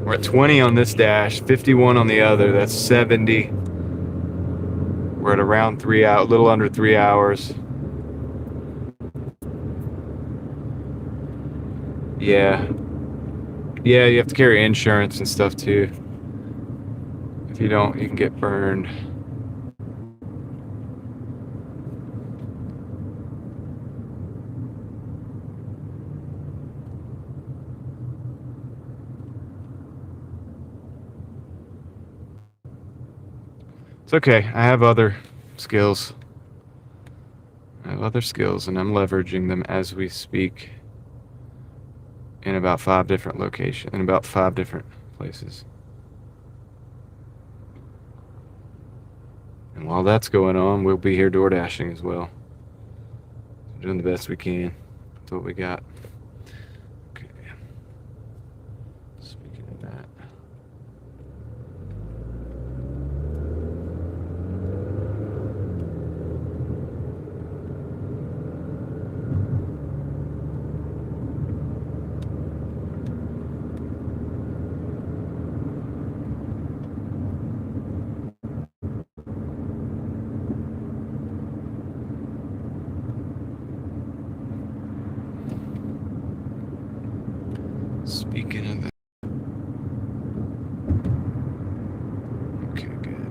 We're at 20 on this dash, 51 on the other. That's 70. We're at around a little under 3 hours. Yeah, you have to carry insurance and stuff too. If you don't, you can get burned. It's okay. I have other skills. And I'm leveraging them as we speak. In about 5 different locations, in about 5 different places. And And while that's going on, we'll be here door dashing as well. Doing the best we can. That's what we got. Okay. Speaking of that. Speaking of that. Okay, good.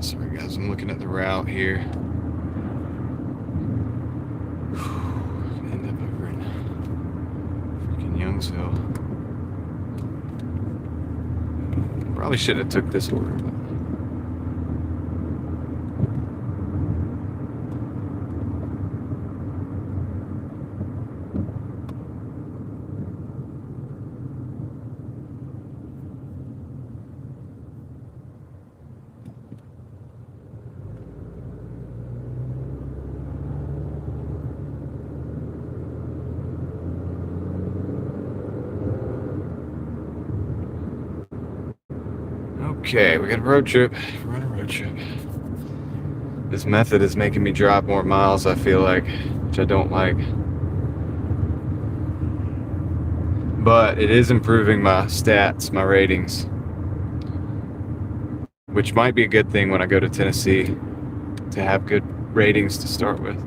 Sorry guys, I'm looking at the route here. End up over in freaking Youngsville. Probably shouldn't have took this order. But okay, we got a road trip. We're on a road trip. This method is making me drive more miles, I feel like, which I don't like. But it is improving my stats, my ratings, which might be a good thing when I go to Tennessee, to have good ratings to start with.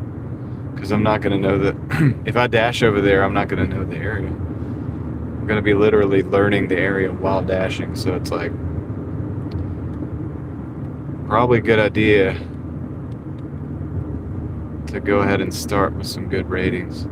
Because I'm not going to know that, if I dash over there, I'm not going to know the area. I'm going to be literally learning the area while dashing, so it's like, probably a good idea to go ahead and start with some good ratings.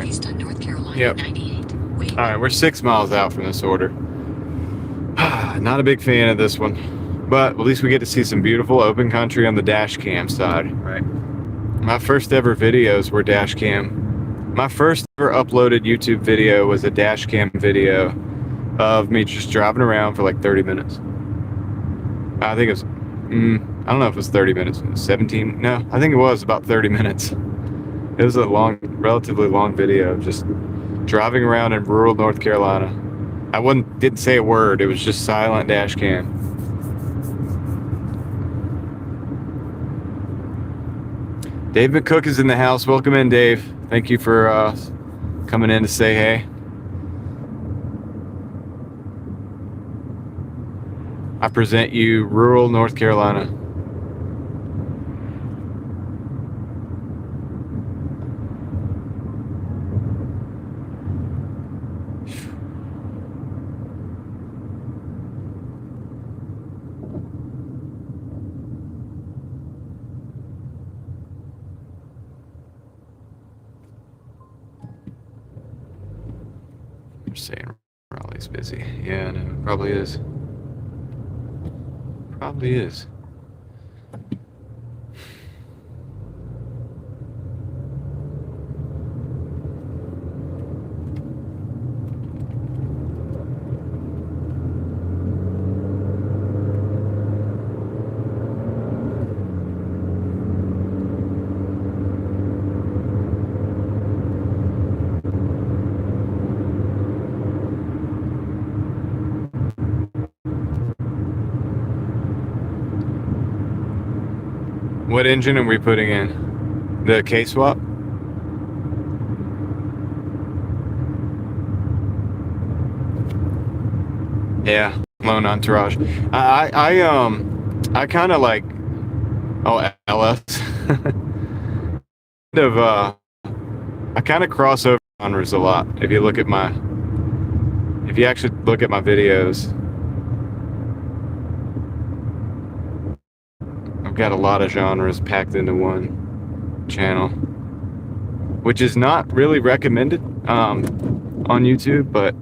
East on North Carolina, Yep. 98. All right, we're 6 miles out from this order. Not a big fan of this one, but at least we get to see some beautiful open country on the dash cam side, right? My first ever videos were dash cam. My first ever uploaded YouTube video was a dash cam video of me just driving around for like 30 minutes. I think it was, I don't know if it was 30 minutes, 17, no, I think it was about 30 minutes. It was a relatively long video of just driving around in rural North Carolina. I didn't say a word, it was just silent dash cam. Dave McCook is in the house. Welcome in, Dave. Thank you for coming in to say hey. I present you rural North Carolina. You're saying Raleigh's busy. Yeah, I know. Probably is. Probably is. What engine are we putting in? The K-swap? Yeah, Lone Entourage. I kind of like, LS. I kind of cross over genres a lot. If you actually look at my videos, I've got a lot of genres packed into one channel, which is not really recommended on YouTube, but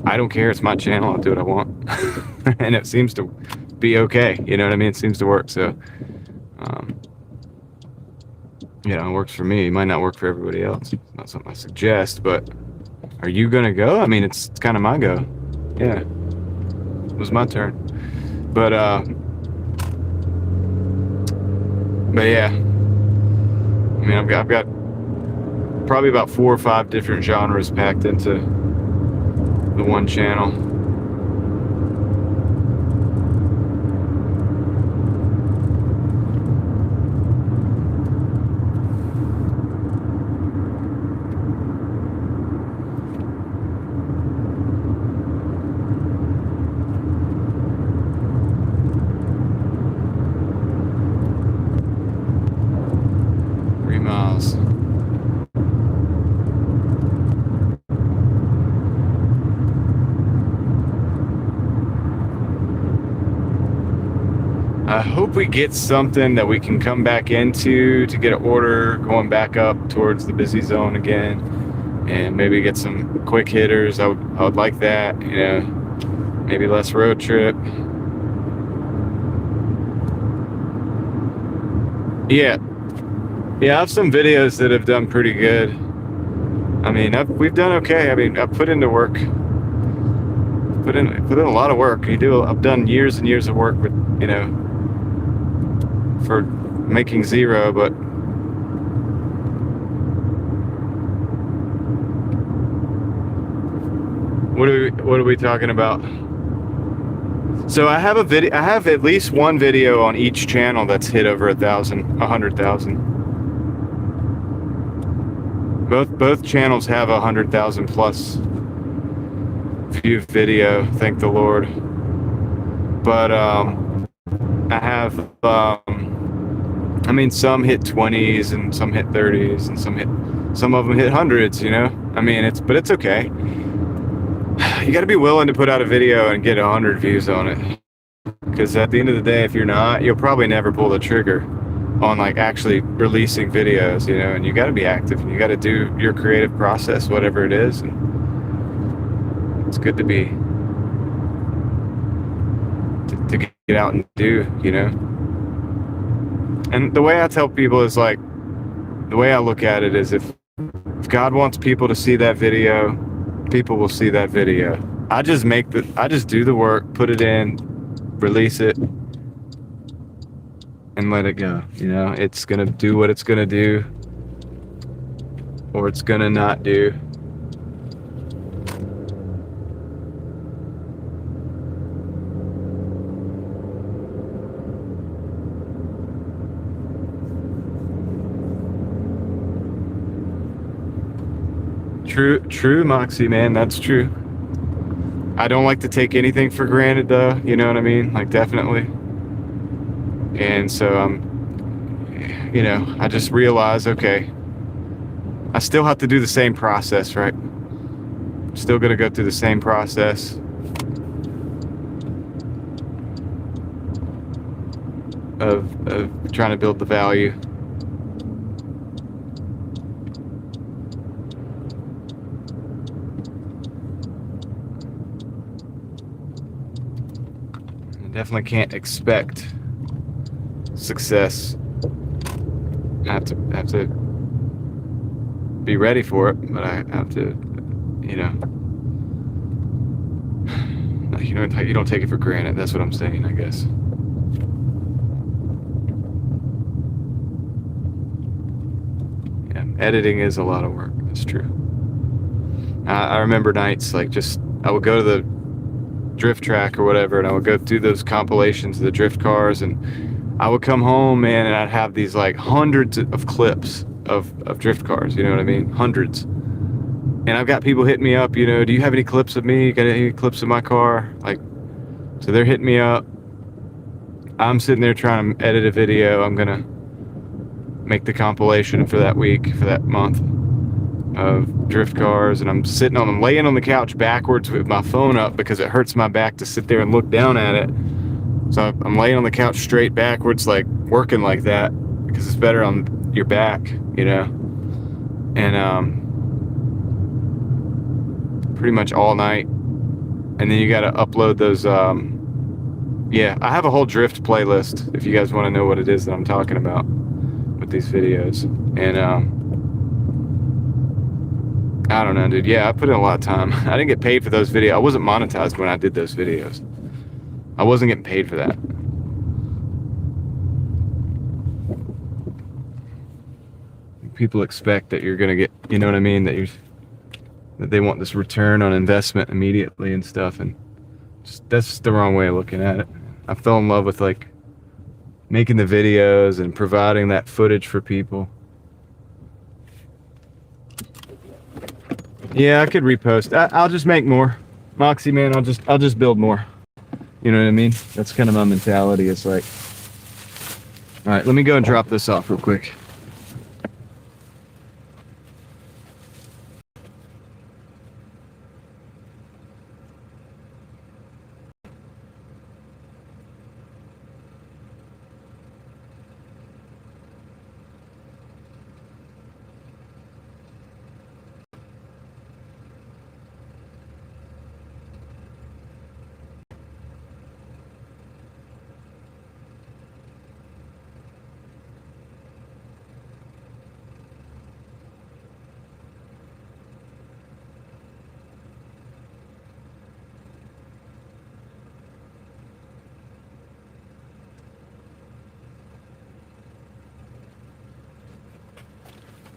I don't care. It's my channel. I'll do what I want. And it seems to be okay. You know what I mean? It seems to work. So, it works for me. It might not work for everybody else. It's not something I suggest, but are you going to go? I mean, it's kind of my go. Yeah. It was my turn. But yeah. I mean, I've got probably about 4 or 5 different genres packed into the one channel. I hope we get something that we can come back into to get an order going back up towards the busy zone again, and maybe get some quick hitters. I would like that, maybe less road trip. Yeah, I have some videos that have done pretty good. I mean, we've done okay. I mean, I've put into work. Put in a lot of work. I've done years and years of work with, for making zero, but what are we talking about? So I have at least one video on each channel that's hit over 100,000. Both channels have 100,000 plus view video, thank the Lord. But I have some hit 20s and some hit 30s and some of them hit hundreds, I mean, it's okay. You got to be willing to put out a video and get 100 views on it, because at the end of the day, if you're not, you'll probably never pull the trigger on like actually releasing videos, and you got to be active and you got to do your creative process, whatever it is, and it's good to get out and do, And the way I tell people is like, the way I look at it is, if God wants people to see that video, people will see that video. I just do the work, put it in, release it, and let it go. It's gonna do what it's gonna do, or it's gonna not do. True, Moxie, man, that's true. I don't like to take anything for granted, though, you know what I mean? Like, definitely. And so, I just realize, okay, I still have to do the same process, right? Still gonna go through the same process of trying to build the value. Definitely can't expect success. I have to be ready for it, but I have to, you don't take it for granted. That's what I'm saying, I guess. Yeah, editing is a lot of work. That's true. I remember nights like I would go to the drift track or whatever, and I would go through those compilations of the drift cars, and I would come home, man, and I'd have these like hundreds of clips of drift cars, you know what I mean? Hundreds. And I've got people hitting me up, you know, do you have any clips of me? Got any clips of my car? Like, so they're hitting me up. I'm sitting there trying to edit a video. I'm gonna make the compilation for that week, for that month of drift cars, and I'm laying on the couch backwards with my phone up because it hurts my back to sit there and look down at it. So I'm laying on the couch straight backwards, like working like that, because it's better on your back, you know. And pretty much all night, and then you got to upload those. Yeah, I have a whole drift playlist if you guys want to know what it is that I'm talking about with these videos. And I don't know, dude. Yeah, I put in a lot of time. I didn't get paid for those videos. I wasn't monetized when I did those videos. I wasn't getting paid for that. People expect that you're gonna get, you know what I mean, that they want this return on investment immediately and stuff, and that's just the wrong way of looking at it. I fell in love with like making the videos and providing that footage for people. Yeah, I could repost. I'll just make more. Moxie, man, I'll just build more. You know what I mean? That's kind of my mentality. It's like, all right, let me go and drop this off real quick.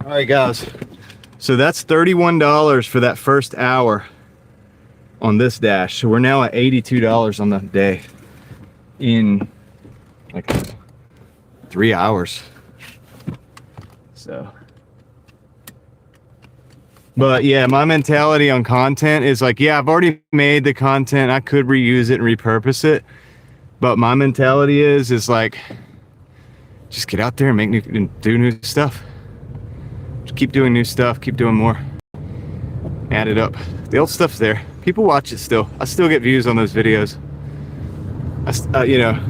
All right, guys. So that's $31 for that first hour on this dash. So we're now at $82 on the day in like 3 hours. So, but yeah, my mentality on content is like, yeah, I've already made the content. I could reuse it and repurpose it. But my mentality is like, just get out there and do new stuff. Just keep doing new stuff, keep doing more. Add it up. The old stuff's there. People watch it still. I still get views on those videos. You know,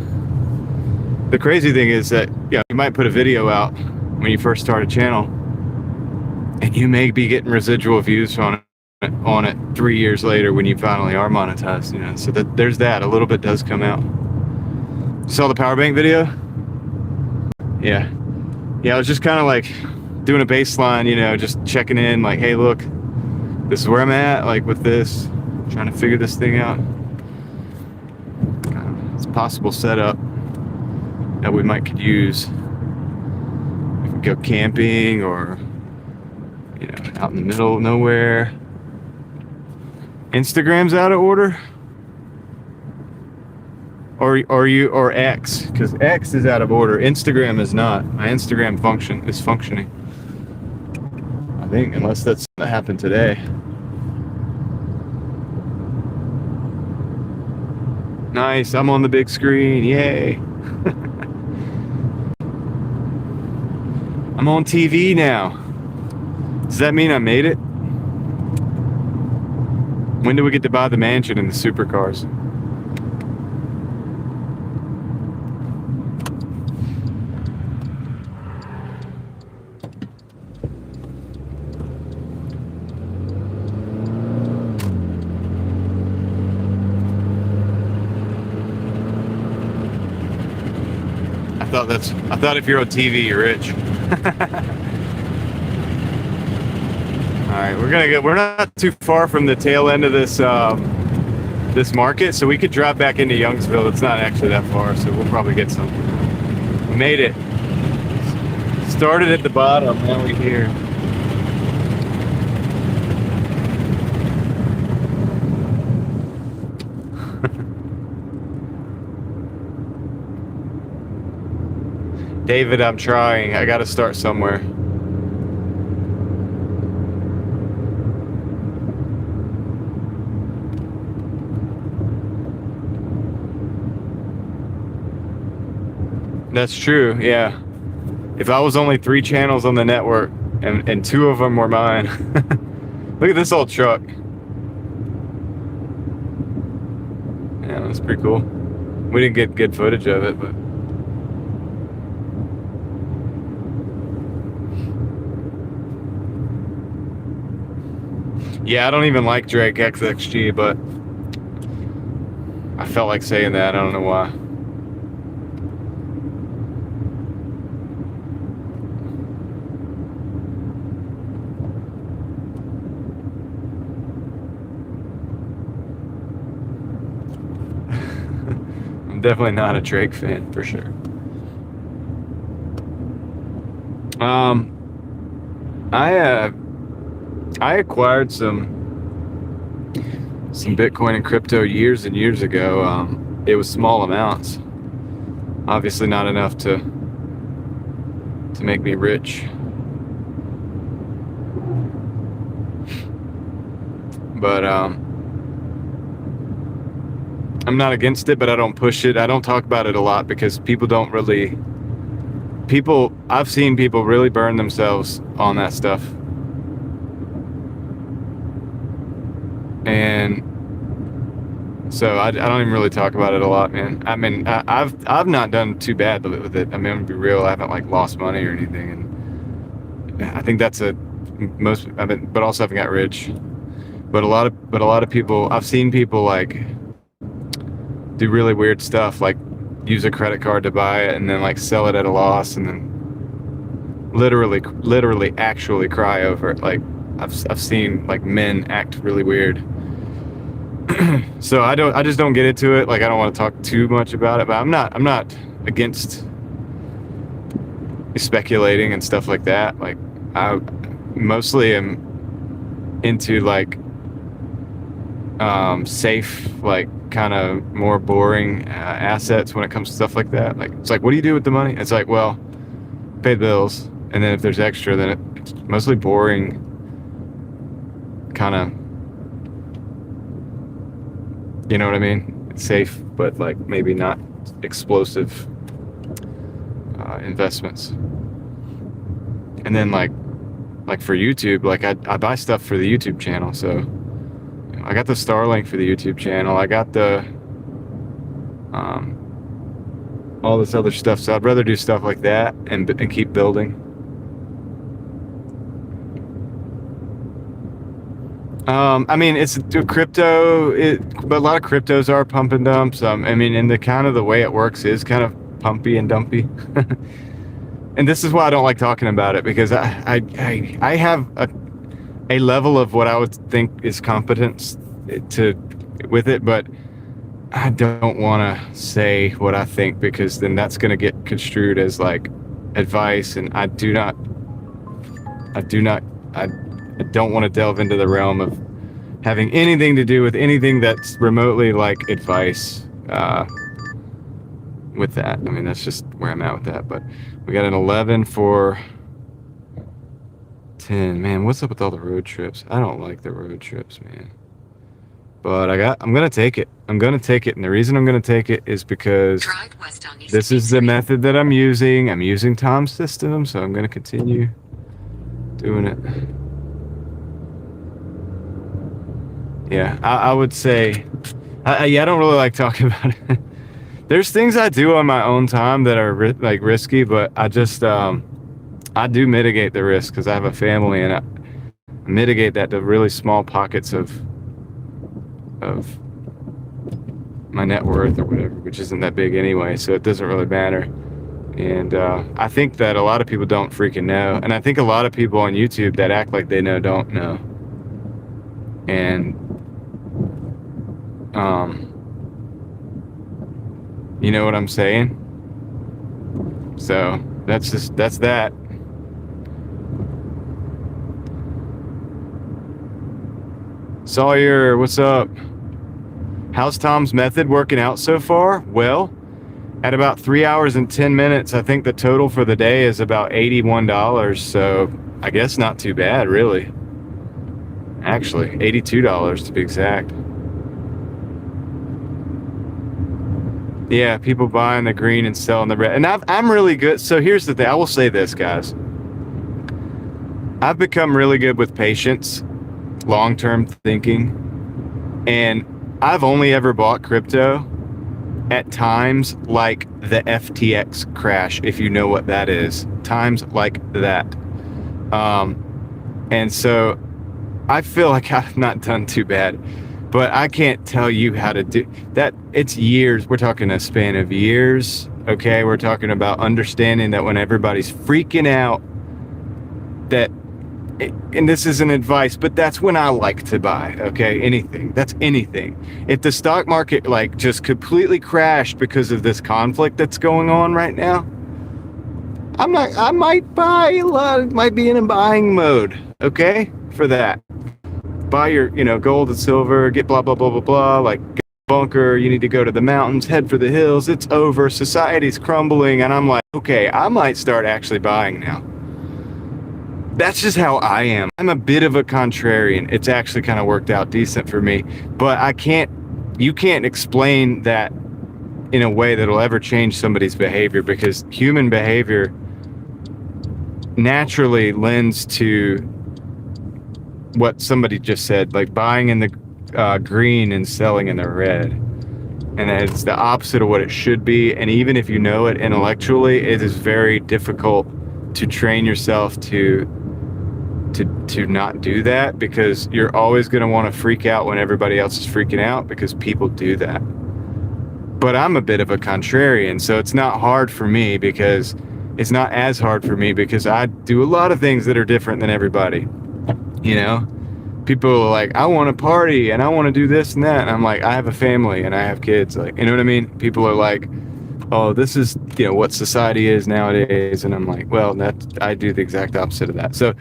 the crazy thing is that, yeah, you might put a video out when you first start a channel, and you may be getting residual views on it 3 years later when you finally are monetized, you know. So there's that. A little bit does come out. Saw the power bank video? Yeah. Yeah, I was just kind of like doing a baseline, you know, just checking in, like, hey, look, this is where I'm at, like with this, trying to figure this thing out. It's a possible setup that we could use. We could go camping or, you know, out in the middle of nowhere. Instagram's out of order. Or X, because X is out of order. Instagram is not. My Instagram is functioning. I think, unless that's what happened today. Nice, I'm on the big screen, yay. I'm on TV now. Does that mean I made it? When do we get to buy the mansion and the supercars? I thought if you're on TV, you're rich. All right, we're not too far from the tail end of this this market, so we could drive back into Youngsville. It's not actually that far, so we'll probably get some. We made it. Started at the bottom, now we're here. David, I'm trying. I gotta start somewhere. That's true, yeah. If I was only 3 channels on the network and 2 of them were mine. Look at this old truck. Yeah, that's pretty cool. We didn't get good footage of it, but yeah, I don't even like Drake XXG, but I felt like saying that. I don't know why. I'm definitely not a Drake fan for sure. I acquired some Bitcoin and crypto years and years ago. It was small amounts, obviously not enough to make me rich, but I'm not against it, but I don't push it. I don't talk about it a lot because people don't really. I've seen people really burn themselves on that stuff. And so I don't even really talk about it a lot, man. I mean, I've not done too bad with it. I mean, I'm gonna be real. I haven't like lost money or anything, and I think that's but also haven't got rich. But a lot of people, I've seen people like do really weird stuff, like use a credit card to buy it and then like sell it at a loss, and then literally actually cry over it. Like I've seen like men act really weird. So I just don't get into it. Like I don't want to talk too much about it, but I'm not against speculating and stuff like that. Like I mostly am into like safe, like kind of more boring assets when it comes to stuff like that. Like it's like, what do you do with the money? It's like, well, pay the bills, and then if there's extra, then it's mostly boring, kind of, you know what I mean? It's safe, but like maybe not explosive investments. And then like for YouTube, like I buy stuff for the YouTube channel. So you know, I got the Starlink for the YouTube channel. I got the all this other stuff. So I'd rather do stuff like that and keep building. I mean, it's crypto, but a lot of cryptos are pump and dumps. I mean, and the kind of the way it works is kind of pumpy and dumpy. And this is why I don't like talking about it, because I have a level of what I would think is competence with it, but I don't want to say what I think, because then that's going to get construed as like advice, and I don't want to delve into the realm of having anything to do with anything that's remotely like advice with that. I mean, that's just where I'm at with that. But we got an 11 for 10. Man, what's up with all the road trips? I don't like the road trips, man. But I'm gonna take it. I'm gonna take it, and the reason I'm gonna take it is because this is the method that I'm using. I'm using Tom's system, so I'm gonna continue doing it. Yeah, I would say, I don't really like talking about it. There's things I do on my own time that are risky, but I just, I do mitigate the risk because I have a family, and I mitigate that to really small pockets of my net worth or whatever, which isn't that big anyway, so it doesn't really matter. And I think that a lot of people don't freaking know, and I think a lot of people on YouTube that act like they know don't know. And you know what I'm saying? So that's that. Sawyer, what's up? How's Tom's method working out so far? Well, At about 3 hours and 10 minutes, I think the total for the day is about $81. So I guess not too bad, really. Actually, $82 to be exact. Yeah, people buying the green and selling the red. And I'm really good. So here's the thing. I will say this, guys. I've become really good with patience, long-term thinking. And I've only ever bought crypto at times like the FTX crash, if you know what that is. Times like that. And so I feel like I've not done too bad. But I can't tell you how to do that. It's years. We're talking a span of years. Okay. We're talking about understanding that when everybody's freaking out, that, and this isn't advice, but that's when I like to buy. Okay. Anything. That's anything. If the stock market like just completely crashed because of this conflict that's going on right now, I might buy a lot. Might be in a buying mode. Okay. For that. Buy your, gold and silver, get blah, blah, blah, blah, blah, like bunker, you need to go to the mountains, head for the hills, it's over, society's crumbling, and I'm like, okay, I might start actually buying now. That's just how I am. I'm a bit of a contrarian. It's actually kind of worked out decent for me, but you can't explain that in a way that'll ever change somebody's behavior, because human behavior naturally lends to what somebody just said, like buying in the green and selling in the red. And it's the opposite of what it should be. And even if you know it intellectually, it is very difficult to train yourself to not do that, because you're always going to want to freak out when everybody else is freaking out, because people do that. But I'm a bit of a contrarian, so it's not hard for me, because it's not as hard for me because I do a lot of things that are different than everybody. People are like, I want to party and I want to do this and that. And I'm like, I have a family and I have kids. Like, you know what I mean? People are like, oh, this is, what society is nowadays. And I'm like, well, I do the exact opposite of that. So,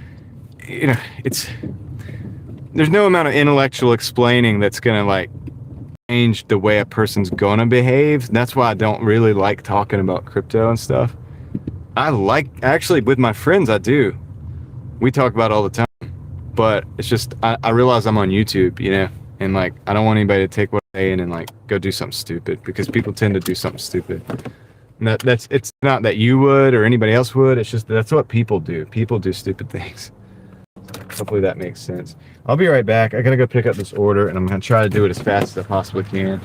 there's no amount of intellectual explaining that's going to like change the way a person's going to behave. And that's why I don't really like talking about crypto and stuff. Actually, with my friends, I do. We talk about it all the time. But it's just, I realize I'm on YouTube, and like, I don't want anybody to take what I'm saying and like go do something stupid, because people tend to do something stupid. And it's not that you would or anybody else would. It's just, that's what people do. People do stupid things. Hopefully that makes sense. I'll be right back. I gotta go pick up this order, and I'm gonna try to do it as fast as I possibly can.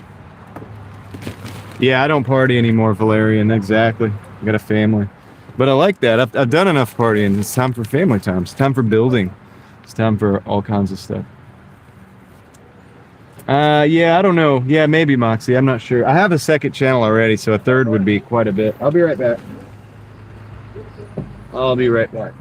Yeah, I don't party anymore, Valerian. Exactly. I got a family. But I like that. I've done enough partying. It's time for family time. It's time for building. It's time for all kinds of stuff. Yeah, I don't know. Yeah, maybe Moxie. I'm not sure. I have a second channel already, so a third would be quite a bit. I'll be right back. I'll be right back.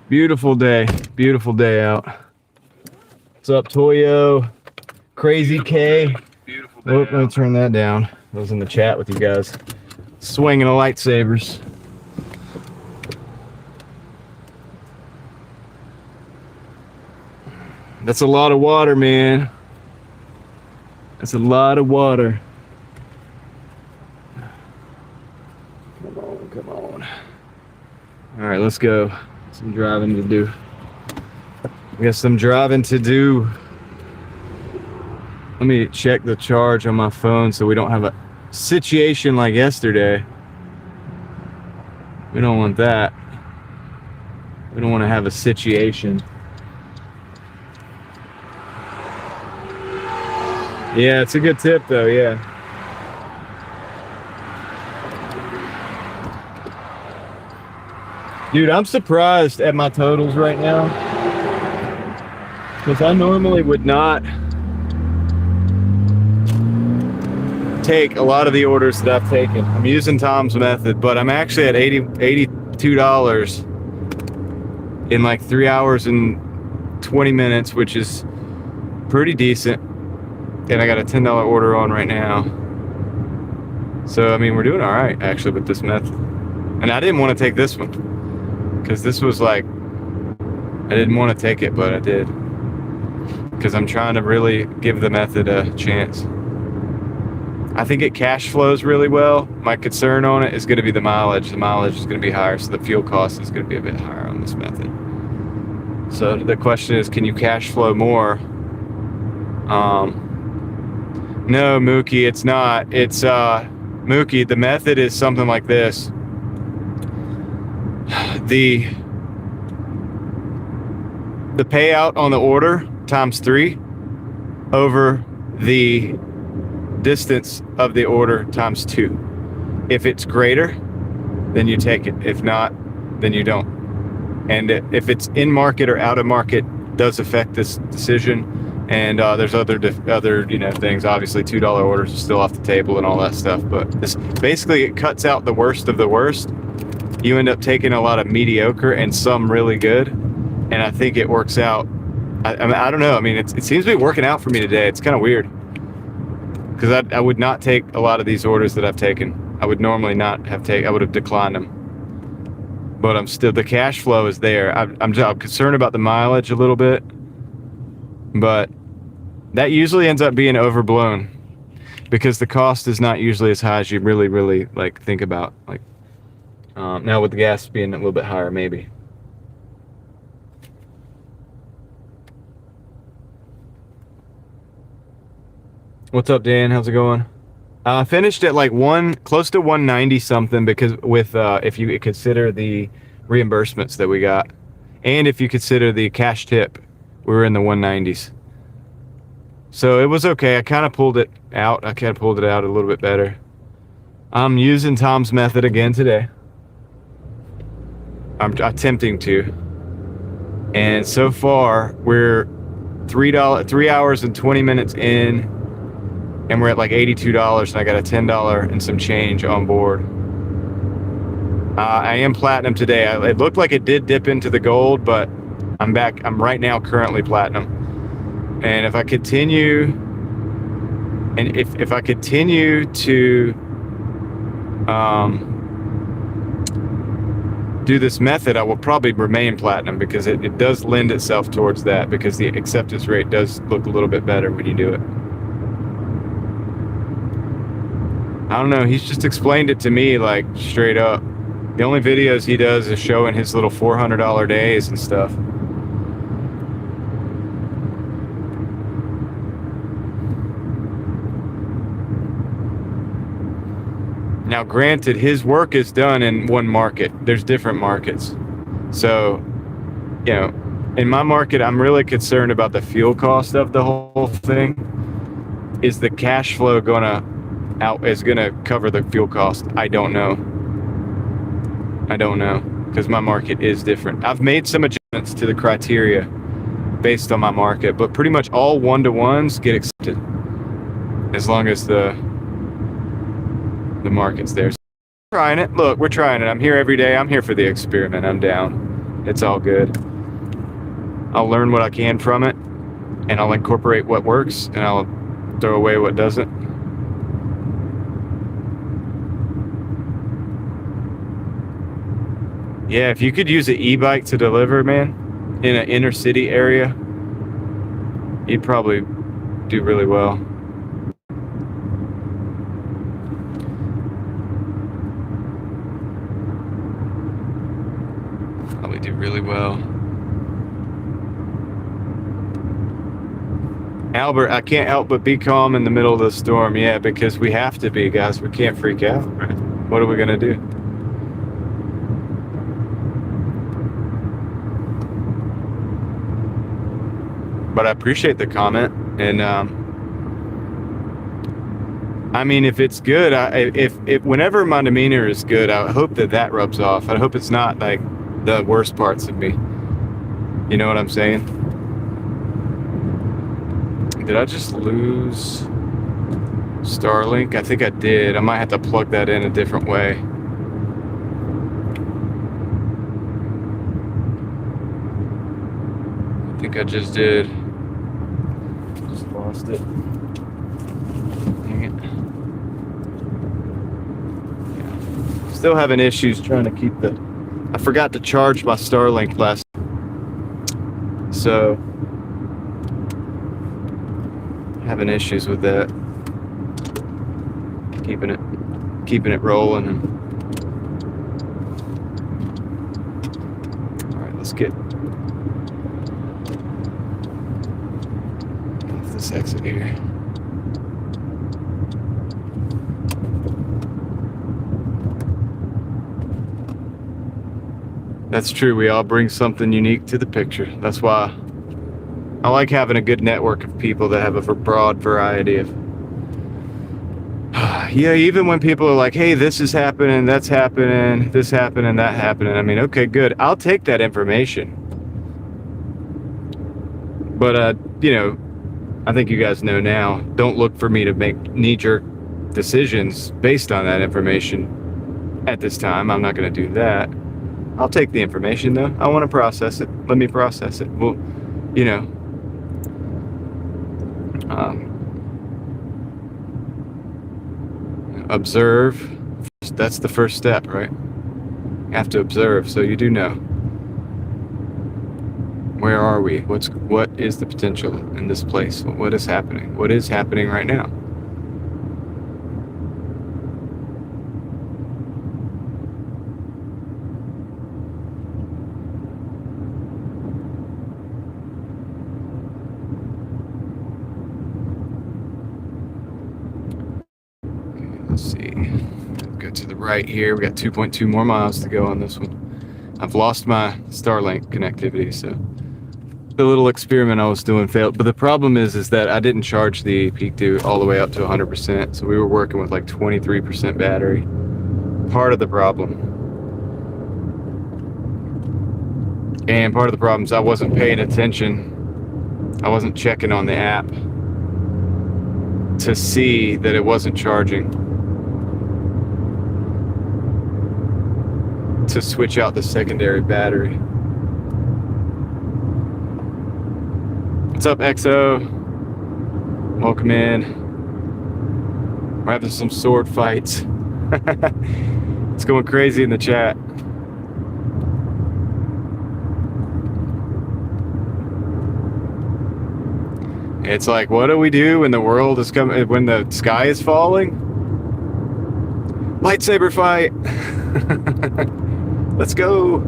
Beautiful day out. What's up, Toyo? Crazy K. Oh, let me turn that down. I was in the chat with you guys. Swinging the lightsabers. That's a lot of water, man. That's a lot of water. Come on. All right, let's go. Some driving to do. We got some driving to do. Let me check the charge on my phone so we don't have a situation like yesterday. We don't want that. We don't want to have a situation. Yeah, it's a good tip though, yeah. Dude, I'm surprised at my totals right now, because I normally would not take a lot of the orders that I've taken. I'm using Tom's method, but I'm actually at $82 in like 3 hours and 20 minutes, which is pretty decent. And I got a $10 order on right now. So, I mean, we're doing all right actually with this method. And I didn't want to take this one, because this was like, I didn't want to take it, but I did, because I'm trying to really give the method a chance. I think it cash flows really well. My concern on it is going to be the mileage. The mileage is going to be higher, so the fuel cost is going to be a bit higher on this method. So the question is, can you cash flow more? No, Mookie, it's not. It's Mookie, the method is something like this. The payout on the order times 3 over the distance of the order times 2. If it's greater, then you take it. If not, then you don't. And if it's in market or out of market, does affect this decision. And there's other things. Obviously, $2 orders are still off the table and all that stuff. But this basically, it cuts out the worst of the worst. You end up taking a lot of mediocre and some really good. And I think it works out. I don't know. I mean, it seems to be working out for me today. It's kind of weird, because I would not take a lot of these orders that I've taken. I would normally not have I would have declined them. But I'm still, the cash flow is there. I'm concerned about the mileage a little bit, but that usually ends up being overblown, because the cost is not usually as high as you really like think about. Like now with the gas being a little bit higher, maybe. What's up, Dan? How's it going? I finished at like close to 190 something, because with if you consider the reimbursements that we got, and if you consider the cash tip, we were in the 190s. So it was okay. I kind of pulled it out. a little bit better. I'm using Tom's method again today. I'm attempting to. And so far, we're $3 hours and 20 minutes in, and we're at like $82, and I got a $10 and some change on board. I am platinum today. It looked like it did dip into the gold, but I'm back. I'm right now currently platinum. And if I continue, if I continue to do this method, I will probably remain platinum, because it does lend itself towards that, because the acceptance rate does look a little bit better when you do it. I don't know. He's just explained it to me like straight up. The only videos he does is showing his little $400 days and stuff. Now, granted, his work is done in one market. There's different markets. So, you know, in my market, I'm really concerned about the fuel cost of the whole thing. Is the cash flow gonna cover the fuel cost? I don't know. Because my market is different. I've made some adjustments to the criteria based on my market, but pretty much all one-to-ones get accepted as long as the market's there. So we're trying it. Look, we're trying it. I'm here every day. I'm here for the experiment. I'm down. It's all good. I'll learn what I can from it, and I'll incorporate what works, and I'll throw away what doesn't. Yeah, if you could use an e-bike to deliver, man, in an inner city area, you'd probably do really well. Probably do really well. Albert, I can't help but be calm in the middle of the storm. Yeah, because we have to be, guys. We can't freak out, right? What are we gonna do? But I appreciate the comment, and I mean, if it's good, if whenever my demeanor is good, I hope that rubs off. I hope it's not like the worst parts of me. You know what I'm saying? Did I just lose Starlink? I think I did. I might have to plug that in a different way. I think I just did. Just lost it. Dang it. Yeah. Still having issues trying to keep the... I forgot to charge my Starlink last... So... having issues with that. Keeping it rolling. All right, let's get off this exit here. That's true. We all bring something unique to the picture. That's why I like having a good network of people that have a broad variety of... Yeah, even when people are like, hey, this is happening, that's happening, this happening, that happening. I mean, okay, good. I'll take that information. But, you know, I think you guys know now, don't look for me to make knee-jerk decisions based on that information at this time. I'm not going to do that. I'll take the information, though. I want to process it. Let me process it. Well, you know... observe. That's the first step, right? You have to observe, so you do know. Where are we? What is the potential in this place? What is happening? What is happening right now? Let's see. Go to the right here. We got 2.2 more miles to go on this one. I've lost my Starlink connectivity, so the little experiment I was doing failed. But the problem is that I didn't charge the Peak Dew all the way up to 100%. So we were working with like 23% battery. Part of the problem. And part of the problem is I wasn't paying attention. I wasn't checking on the app to see that it wasn't charging. To switch out the secondary battery. What's up, XO? Welcome in. We're having some sword fights. It's going crazy in the chat. It's like, what do we do when the world is coming, when the sky is falling? Lightsaber fight. Let's go.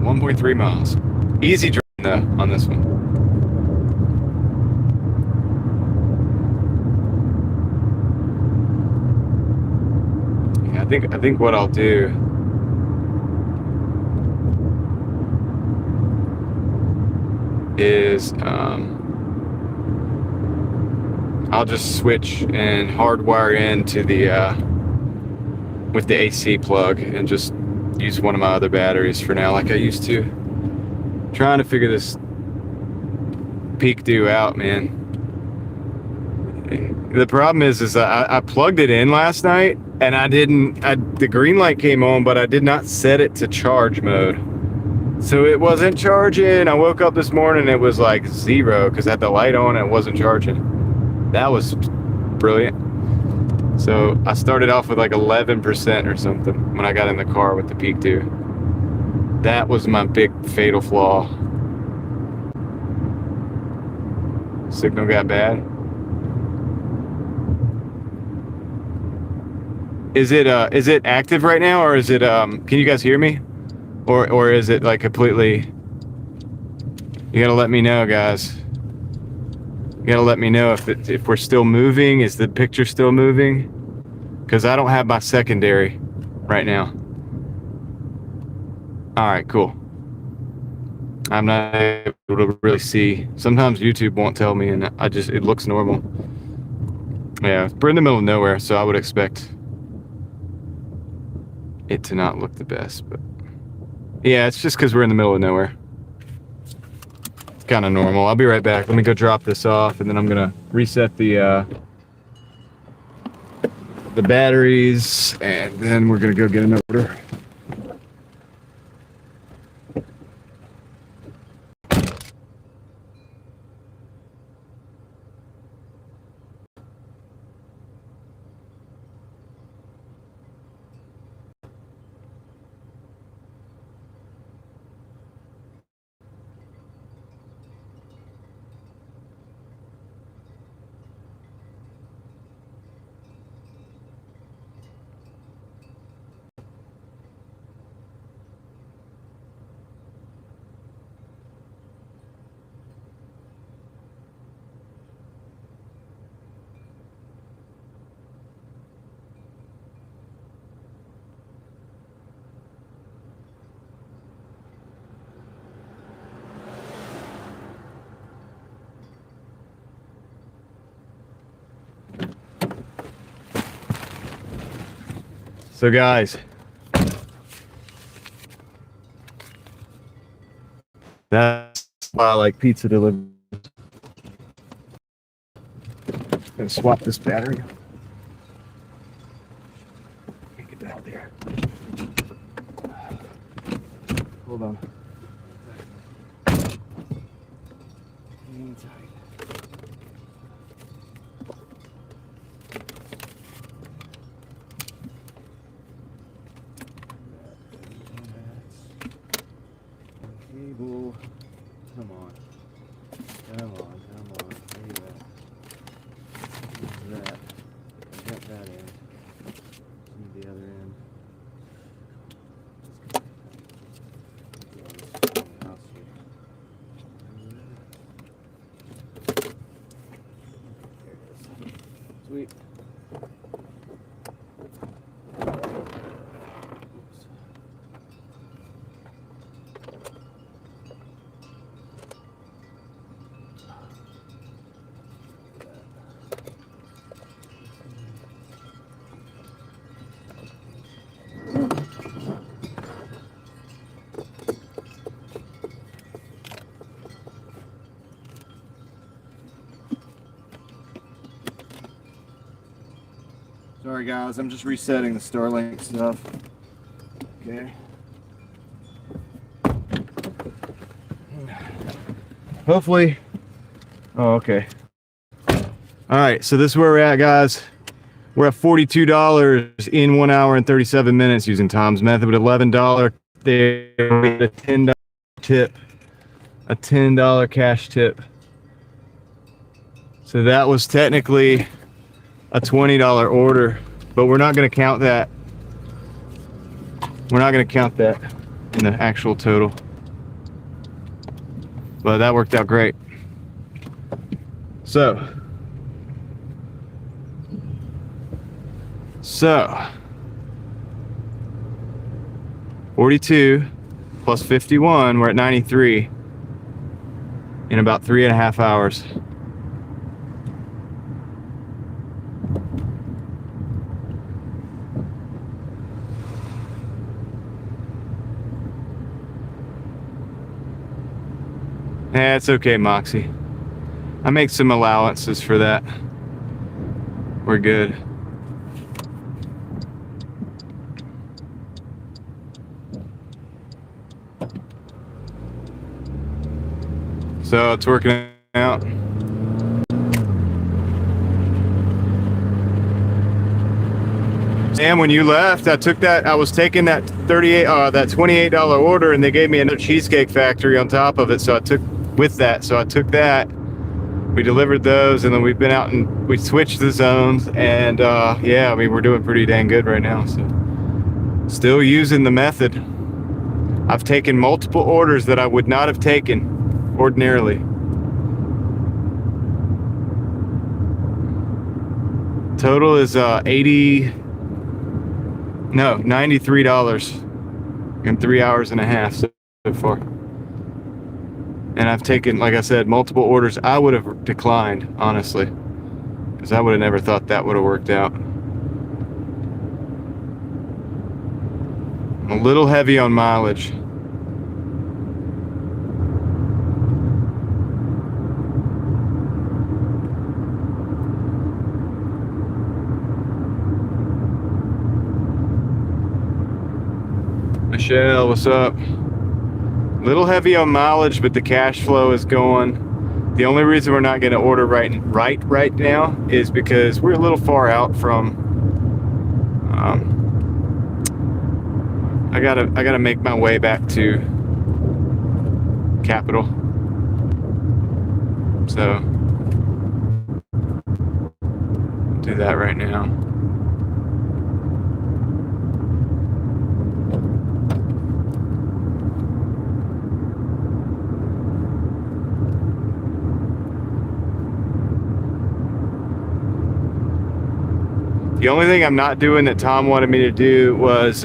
1.3 miles. Easy driving though on this one. Yeah, I think what I'll do is I'll just switch and hardwire into the with the AC plug and just use one of my other batteries for now, like I used to. Trying to figure this Peak Dew out, man. The problem is I plugged it in last night and the green light came on, but I did not set it to charge mode. So it wasn't charging. I woke up this morning and it was like 0 because I had the light on and it wasn't charging. That was brilliant. So I started off with like 11% or something when I got in the car with the Peak 2. That was my big fatal flaw. Signal got bad. Is it active right now, or is it can you guys hear me? Or is it like completely? You gotta let me know, guys. You gotta let me know if we're still moving. Is the picture still moving? Because I don't have my secondary right now. All right, cool. I'm not able to really see. Sometimes YouTube won't tell me, and it looks normal. Yeah, we're in the middle of nowhere, so I would expect it to not look the best, but yeah, it's just because we're in the middle of nowhere. It's kind of normal. I'll be right back. Let me go drop this off, and then I'm gonna reset the batteries, and then we're gonna go get an order. So guys, that's why I like pizza delivery. Gonna swap this battery. Get that out there. Hold on. Hang tight. Cable. Come on. Come on, come on. Where you at? Where's that? Get that in. Need the other end. Sweet. Sorry guys, I'm just resetting the Starlink stuff. Okay. Hopefully. Oh, okay. All right, so this is where we're at, guys. We're at $42 in 1 hour and 37 minutes using Tom's method with $11 there, a $10 tip, a $10 cash tip. So that was technically a $20 order, but we're not going to count that. We're not going to count that in the actual total. But that worked out great. So 42 plus 51, we're at 93 in about 3.5 hours. Yeah, it's okay, Moxie. I make some allowances for that. we're good. So it's working out. Sam, when you left, I was taking that $28 order, and they gave me another Cheesecake Factory on top of it. So I took that. We delivered those, and then we've been out and we switched the zones, and yeah, I mean, we're doing pretty dang good right now. So still using the method. I've taken multiple orders that I would not have taken ordinarily. Total is $93 in 3 hours and a half so far. And I've taken, like I said, multiple orders I would have declined, honestly, because I would have never thought that would have worked out. I'm a little heavy on mileage. Michelle, what's up? Little heavy on mileage, but the cash flow is going. The only reason we're not going to order right now is because we're a little far out from. I gotta make my way back to Capital. So do that right now. The only thing I'm not doing that Tom wanted me to do was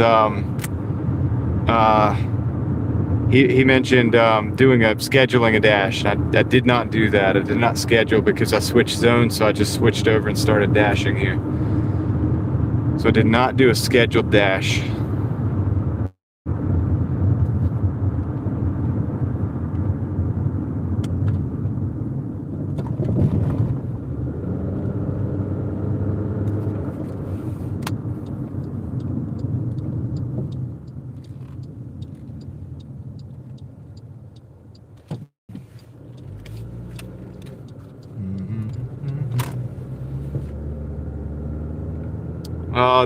he mentioned doing scheduling a dash. I did not do that. I did not schedule because I switched zones, so I just switched over and started dashing here. So I did not do a scheduled dash.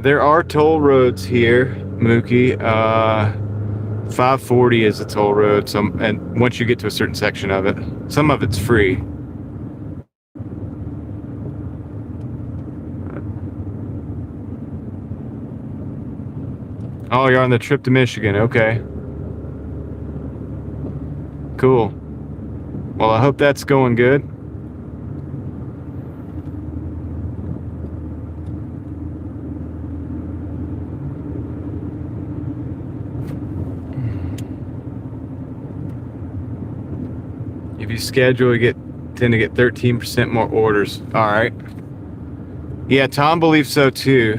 There are toll roads here, Mookie. 540 is a toll road. And once you get to a certain section of it, some of it's free. Oh, you're on the trip to Michigan. Okay. Cool. Well, I hope that's going good. If you schedule, you tend to get 13% more orders. All right. Yeah, Tom believes so too.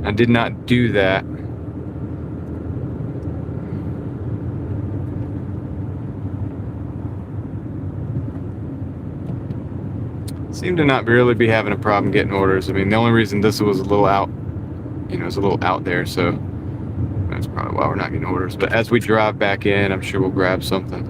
I did not do that. Seem to not really be having a problem getting orders. I mean, the only reason this was a little out, it's a little out there, so that's probably why we're not getting orders. But as we drive back in, I'm sure we'll grab something.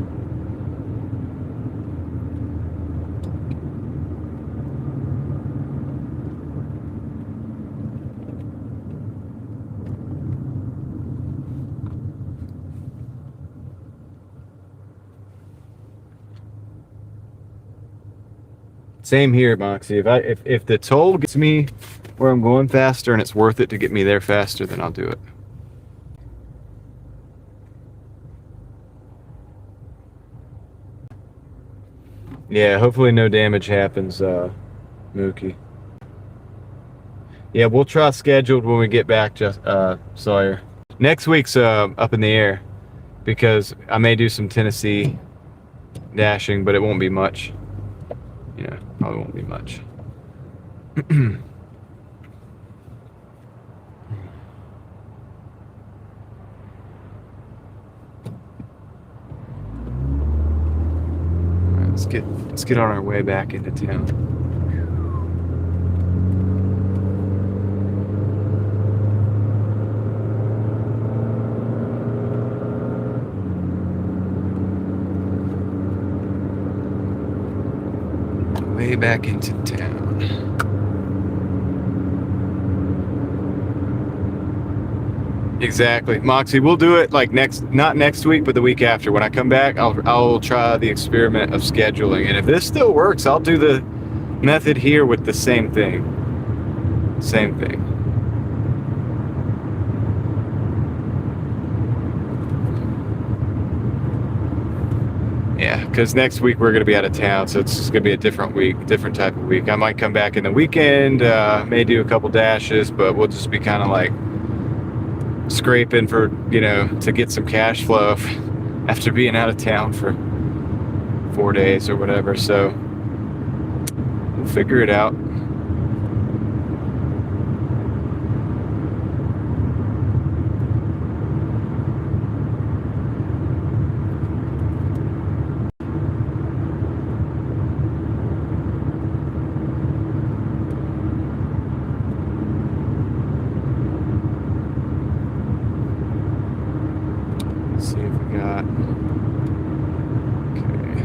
Same here, Moxie. If the toll gets me where I'm going faster and it's worth it to get me there faster, then I'll do it. Yeah, hopefully no damage happens, Mookie. Yeah, we'll try scheduled when we get back, Sawyer. Next week's up in the air because I may do some Tennessee dashing, but it won't be much. Probably won't be much. let's get on our way back into town. Way back into town. Exactly, Moxie. We'll do it like not next week, but the week after. When I come back, I'll try the experiment of scheduling, and if this still works, I'll do the method here with the same thing. Same thing. Yeah, because next week we're going to be out of town, so it's going to be a different week, different type of week. I might come back in the weekend, may do a couple dashes, but we'll just be kind of like scraping for, to get some cash flow after being out of town for 4 days or whatever. So we'll figure it out. See if we got, okay,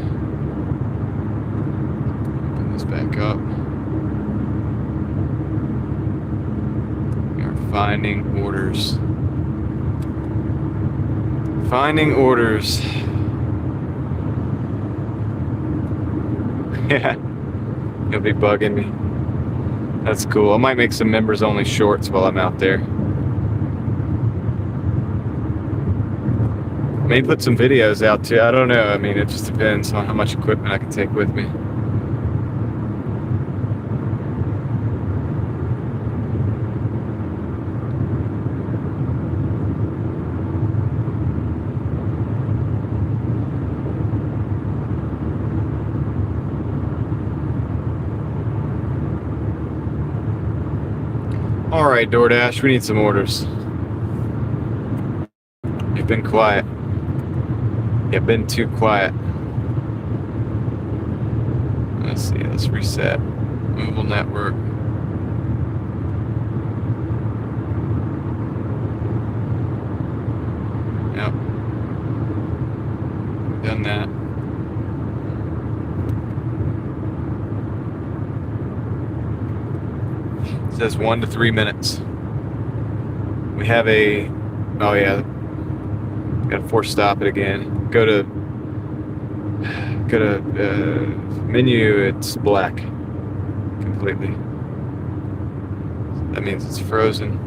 open this back up. We are finding orders. Finding orders. Yeah, he'll be bugging me. That's cool. I might make some members only shorts while I'm out there. Maybe put some videos out too. I don't know. I mean, it just depends on how much equipment I can take with me. All right, Doordash, we need some orders. You've been quiet. You've been too quiet. Let's see, let's reset. Mobile network. Yep. Done that. It says 1 to 3 minutes. We have a, oh yeah, gotta force stop it again. Go to menu, it's black completely. That means it's frozen.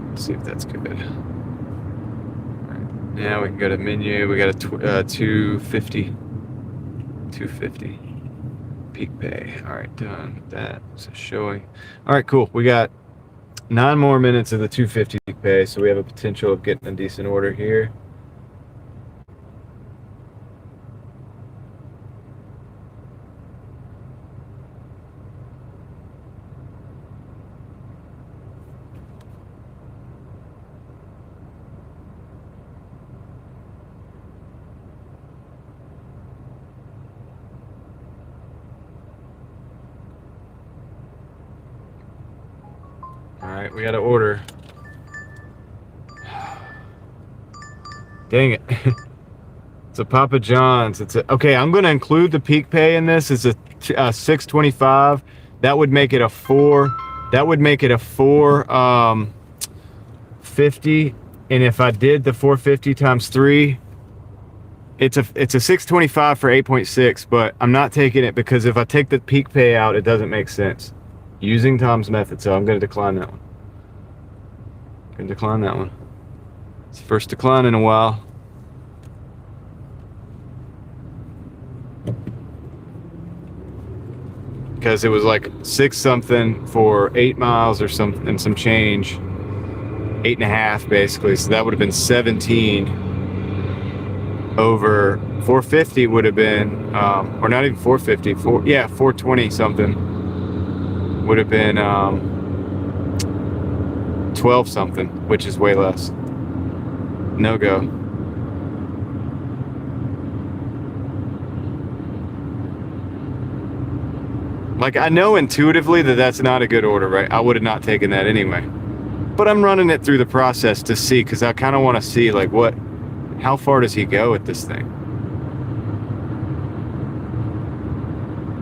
Let's see if that's good. All right. Now we can go to menu. We got a 250 peak pay. All right, done with that. So showing. All right, cool. We got 9 more minutes of the 250 peak pay, so we have a potential of getting a decent order here. Alright, we got an order. Dang it. It's a Papa John's. Okay, I'm going to include the peak pay in this. It's a $6.25. That would make it a 4. That would make it a 450. And if I did the 450 times 3, it's a $6.25 for 8.6, but I'm not taking it because if I take the peak pay out, it doesn't make sense. Using Tom's method, so I'm going to decline that one. It's the first decline in a while. Because it was like 6 something for 8 miles or something and some change. 8.5 basically, so that would have been 17 over 450 would have been, or not even 450, 420 something. Would have been 12 something, which is way less. No go. Like, I know intuitively that that's not a good order, right? I would have not taken that anyway. But I'm running it through the process to see, because I kind of want to see, like, how far does he go with this thing?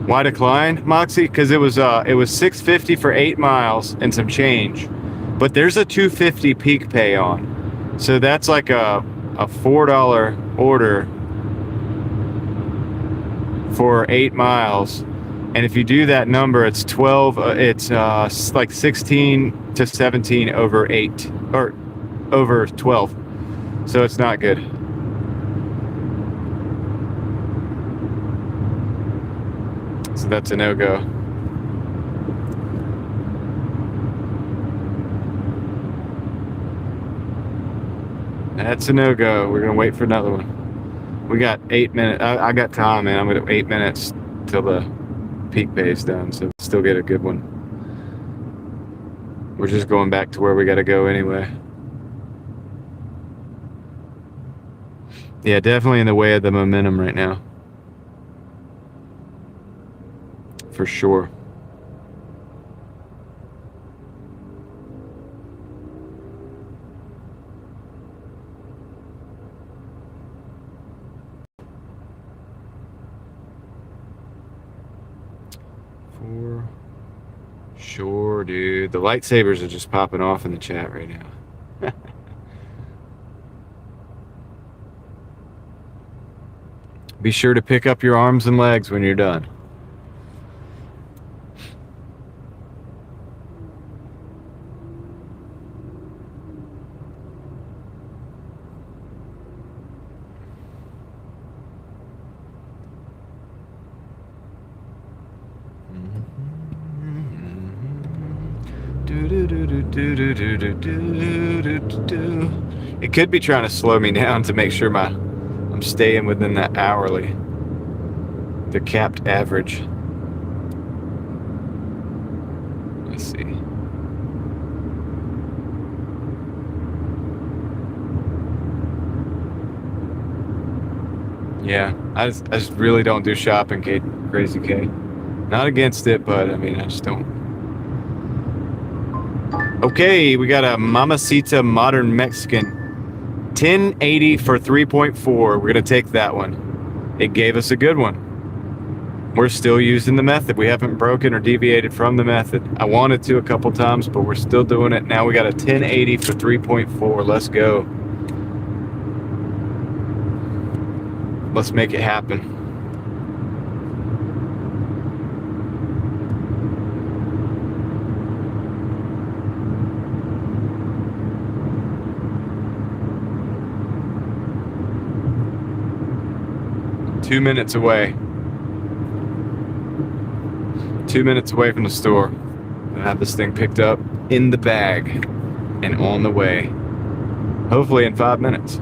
Why decline, Moxie? Because it was $650 for 8 miles and some change, but there's a $250 peak pay on, so that's like a $4 order for 8 miles, and if you do that number, it's 12. It's like 16 to 17 over 8 or over 12, so it's not good. So that's a no-go. That's a no-go. We're gonna wait for another one. We got 8 minutes. I got time, man. I'm gonna 8 minutes till the peak pay is done, so still get a good one. We're just going back to where we gotta go anyway. Yeah, definitely in the way of the momentum right now. For sure. For sure, dude. The lightsabers are just popping off in the chat right now. Be sure to pick up your arms and legs when you're done. It could be trying to slow me down to make sure I'm staying within that hourly, the capped average. Let's see. Yeah, I just really don't do shopping, Crazy K. Not against it, but I mean, I just don't. Okay, we got a Mamacita Modern Mexican, 1080 for 3.4. We're gonna take that one. It gave us a good one. We're still using the method. We haven't broken or deviated from the method. I wanted to a couple times, but we're still doing it. Now we got a 1080 for 3.4. Let's go. Let's make it happen. Two minutes away. 2 minutes away from the store. I'll have this thing picked up in the bag and on the way. Hopefully in 5 minutes.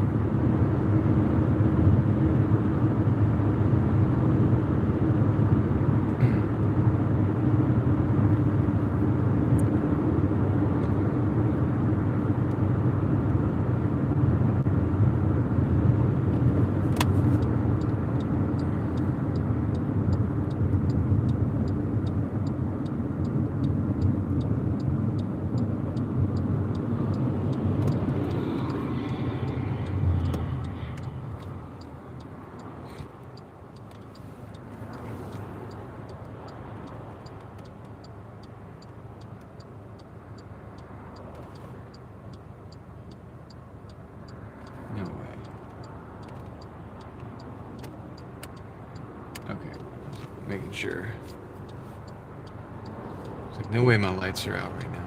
No way. Okay, making sure. There's like no way my lights are out right now.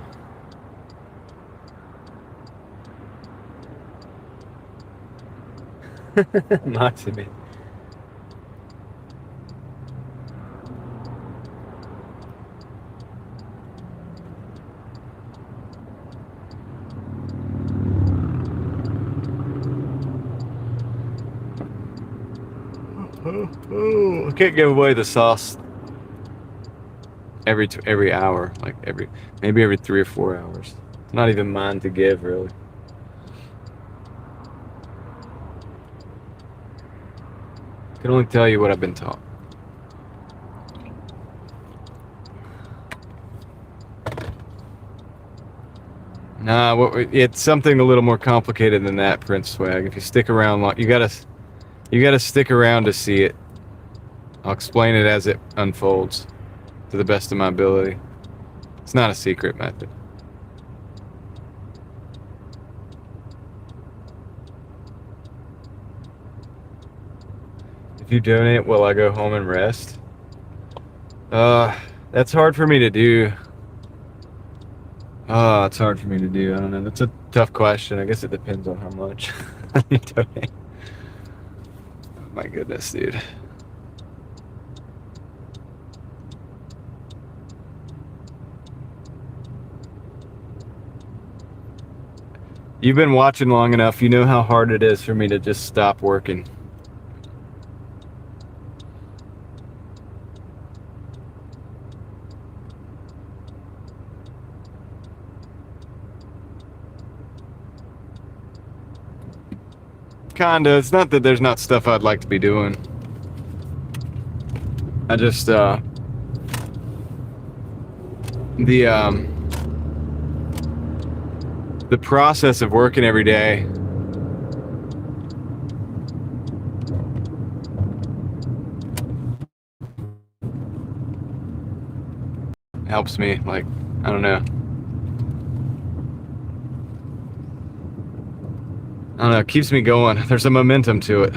Moxie, man. I can't give away the sauce every hour, like maybe every 3 or 4 hours. It's not even mine to give, really. I can only tell you what I've been taught. Nah, it's something a little more complicated than that, Prince Swag. If you stick around long, you gotta stick around to see it. I'll explain it as it unfolds to the best of my ability. It's not a secret method. If you donate, will I go home and rest? That's hard for me to do. It's hard for me to do. I don't know. That's a tough question. I guess it depends on how much you donate. Oh my goodness, dude. You've been watching long enough. You know how hard it is for me to just stop working. Kinda. It's not that there's not stuff I'd like to be doing. I just, the process of working every day helps me. Like, I don't know. It keeps me going. There's a momentum to it.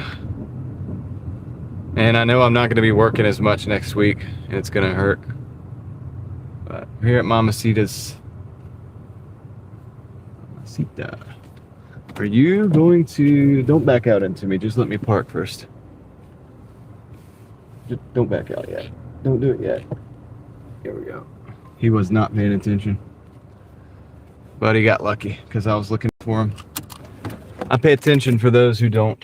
And I know I'm not going to be working as much next week, and it's going to hurt. But we're here at Mamacita's. Mamacita. Are you going to... Don't back out into me. Just let me park first. Just don't back out yet. Don't do it yet. Here we go. He was not paying attention. But he got lucky, because I was looking for him. I pay attention for those who don't.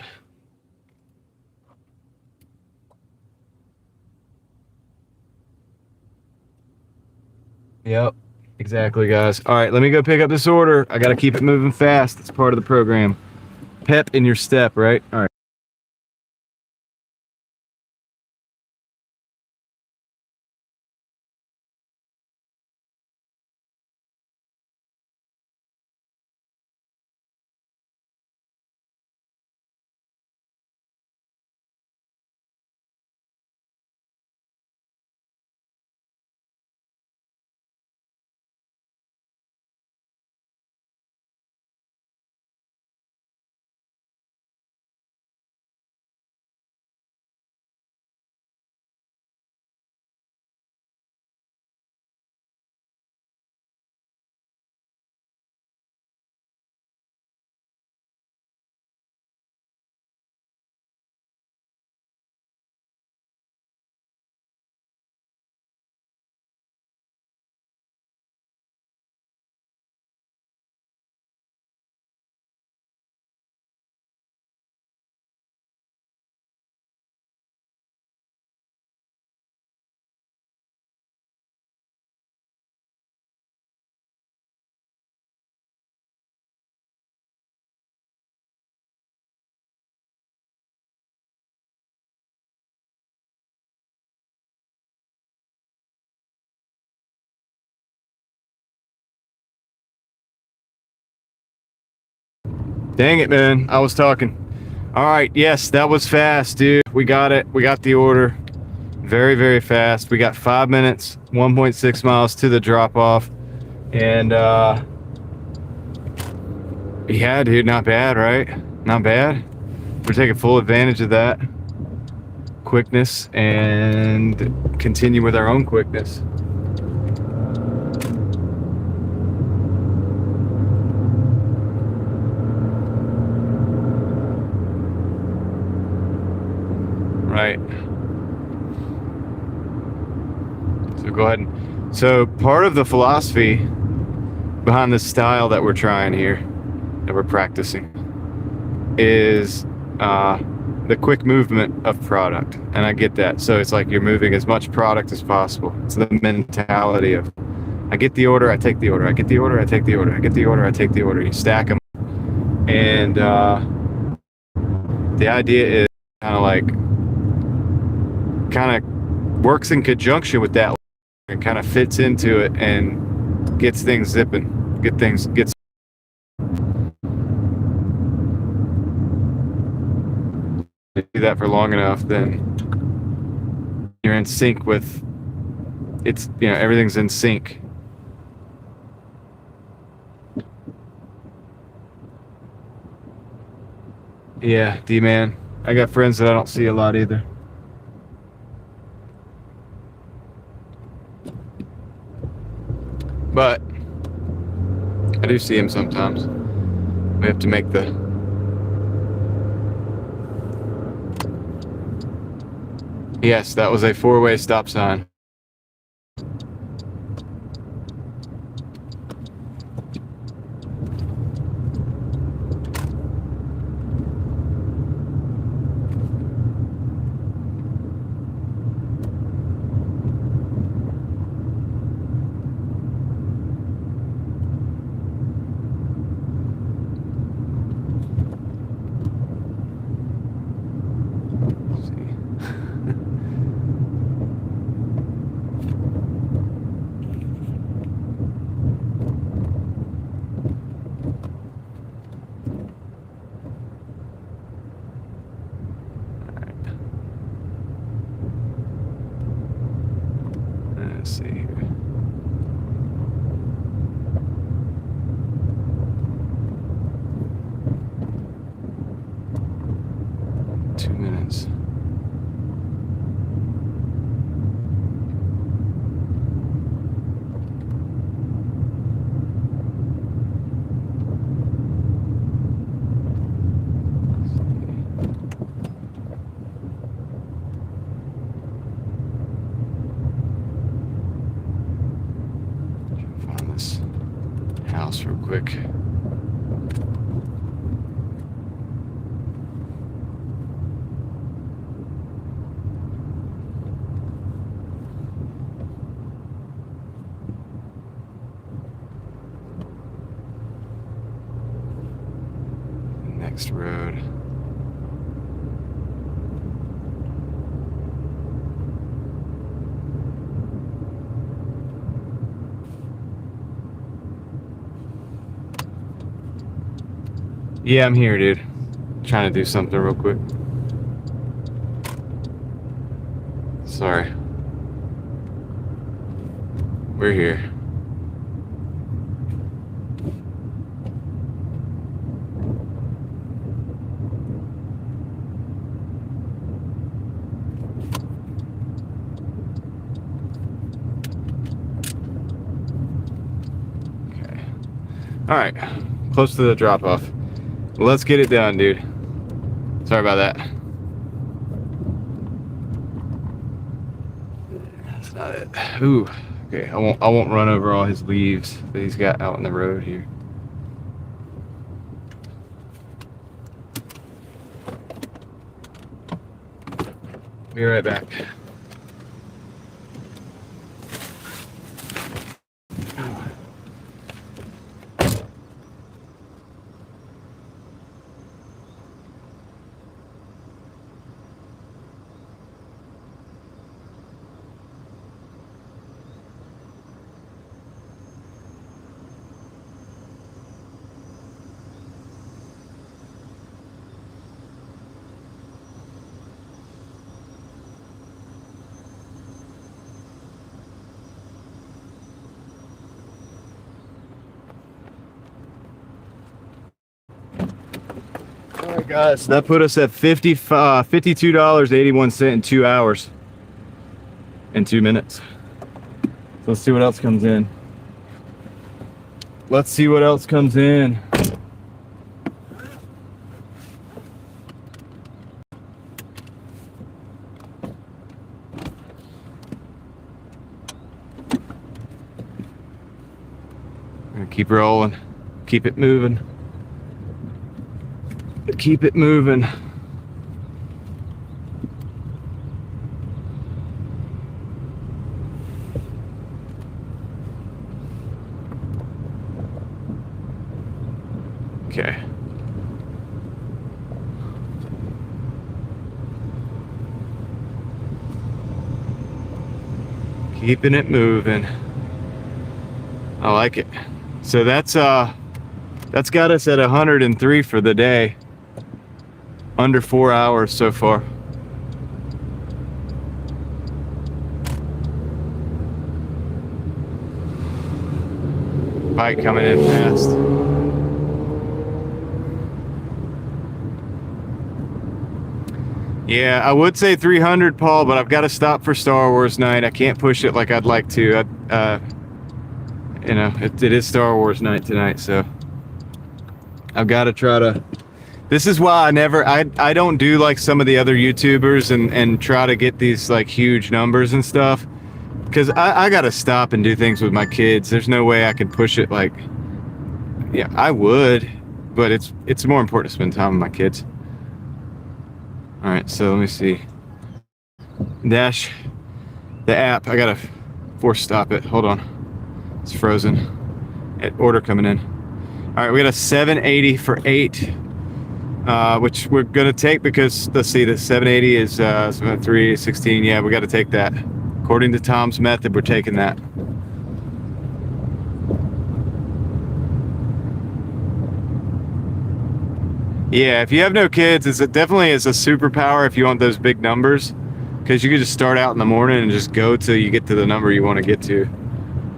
Yep, exactly, guys. All right, let me go pick up this order. I got to keep it moving fast. It's part of the program. Pep in your step, right? All right. Dang it, man. I was talking. All right, yes, that was fast, dude. We got it. We got the order. Very, very fast. We got 5 minutes, 1.6 miles to the drop-off. And, yeah, dude, not bad, right? Not bad. We're taking full advantage of that quickness and continue with our own quickness. Right. So go ahead and... So part of the philosophy behind this style that we're trying here, that we're practicing, is the quick movement of product. And I get that. So it's like you're moving as much product as possible. It's the mentality of, I get the order, I take the order. I get the order, I take the order. I get the order, I take the order. You stack them. And the idea is kind of works in conjunction with that and kind of fits into it and gets things zipping, gets do that for long enough, then you're in sync with it's, you know, everything's in sync. Yeah, D-man. I got friends that I don't see a lot either. But I do see him sometimes. We have to make the Yes, that was a 4-way stop sign. Let's see here. Two minutes. Find this house real quick. Next road. Yeah, I'm here, dude. Trying to do something real quick. Sorry. We're here. Okay. All right. Close to the drop-off. Let's get it done, dude. Sorry about that. That's not it. Ooh. Okay. I won't run over all his leaves that he's got out on the road here. Be right back. All right, guys, that put us at $52.81 in 2 hours and 2 minutes. So let's see what else comes in. Let's see what else comes in. We're gonna keep rolling, keep it moving. Keep it moving. Okay. Keeping it moving. I like it. So that's got us at 103 for the day. Under 4 hours so far. Bike coming in fast. Yeah, I would say 300, Paul, but I've got to stop for Star Wars night. I can't push it like I'd like to. You know, it is Star Wars night tonight, so I've got to try to. This is why I don't do like some of the other YouTubers and try to get these like huge numbers and stuff, because I got to stop and do things with my kids. There's no way I can push it like, yeah, I would, but it's more important to spend time with my kids. All right, so let me see. Dash, the app, I gotta force stop it. Hold on, it's frozen. Order coming in. All right, we got a 780 for 8, which we're gonna take because let's see, the 780 is 3, 16. Yeah, we got to take that. According to Tom's method, we're taking that. Yeah, if you have no kids, it definitely is a superpower if you want those big numbers, because you can just start out in the morning and just go till you get to the number you want to get to.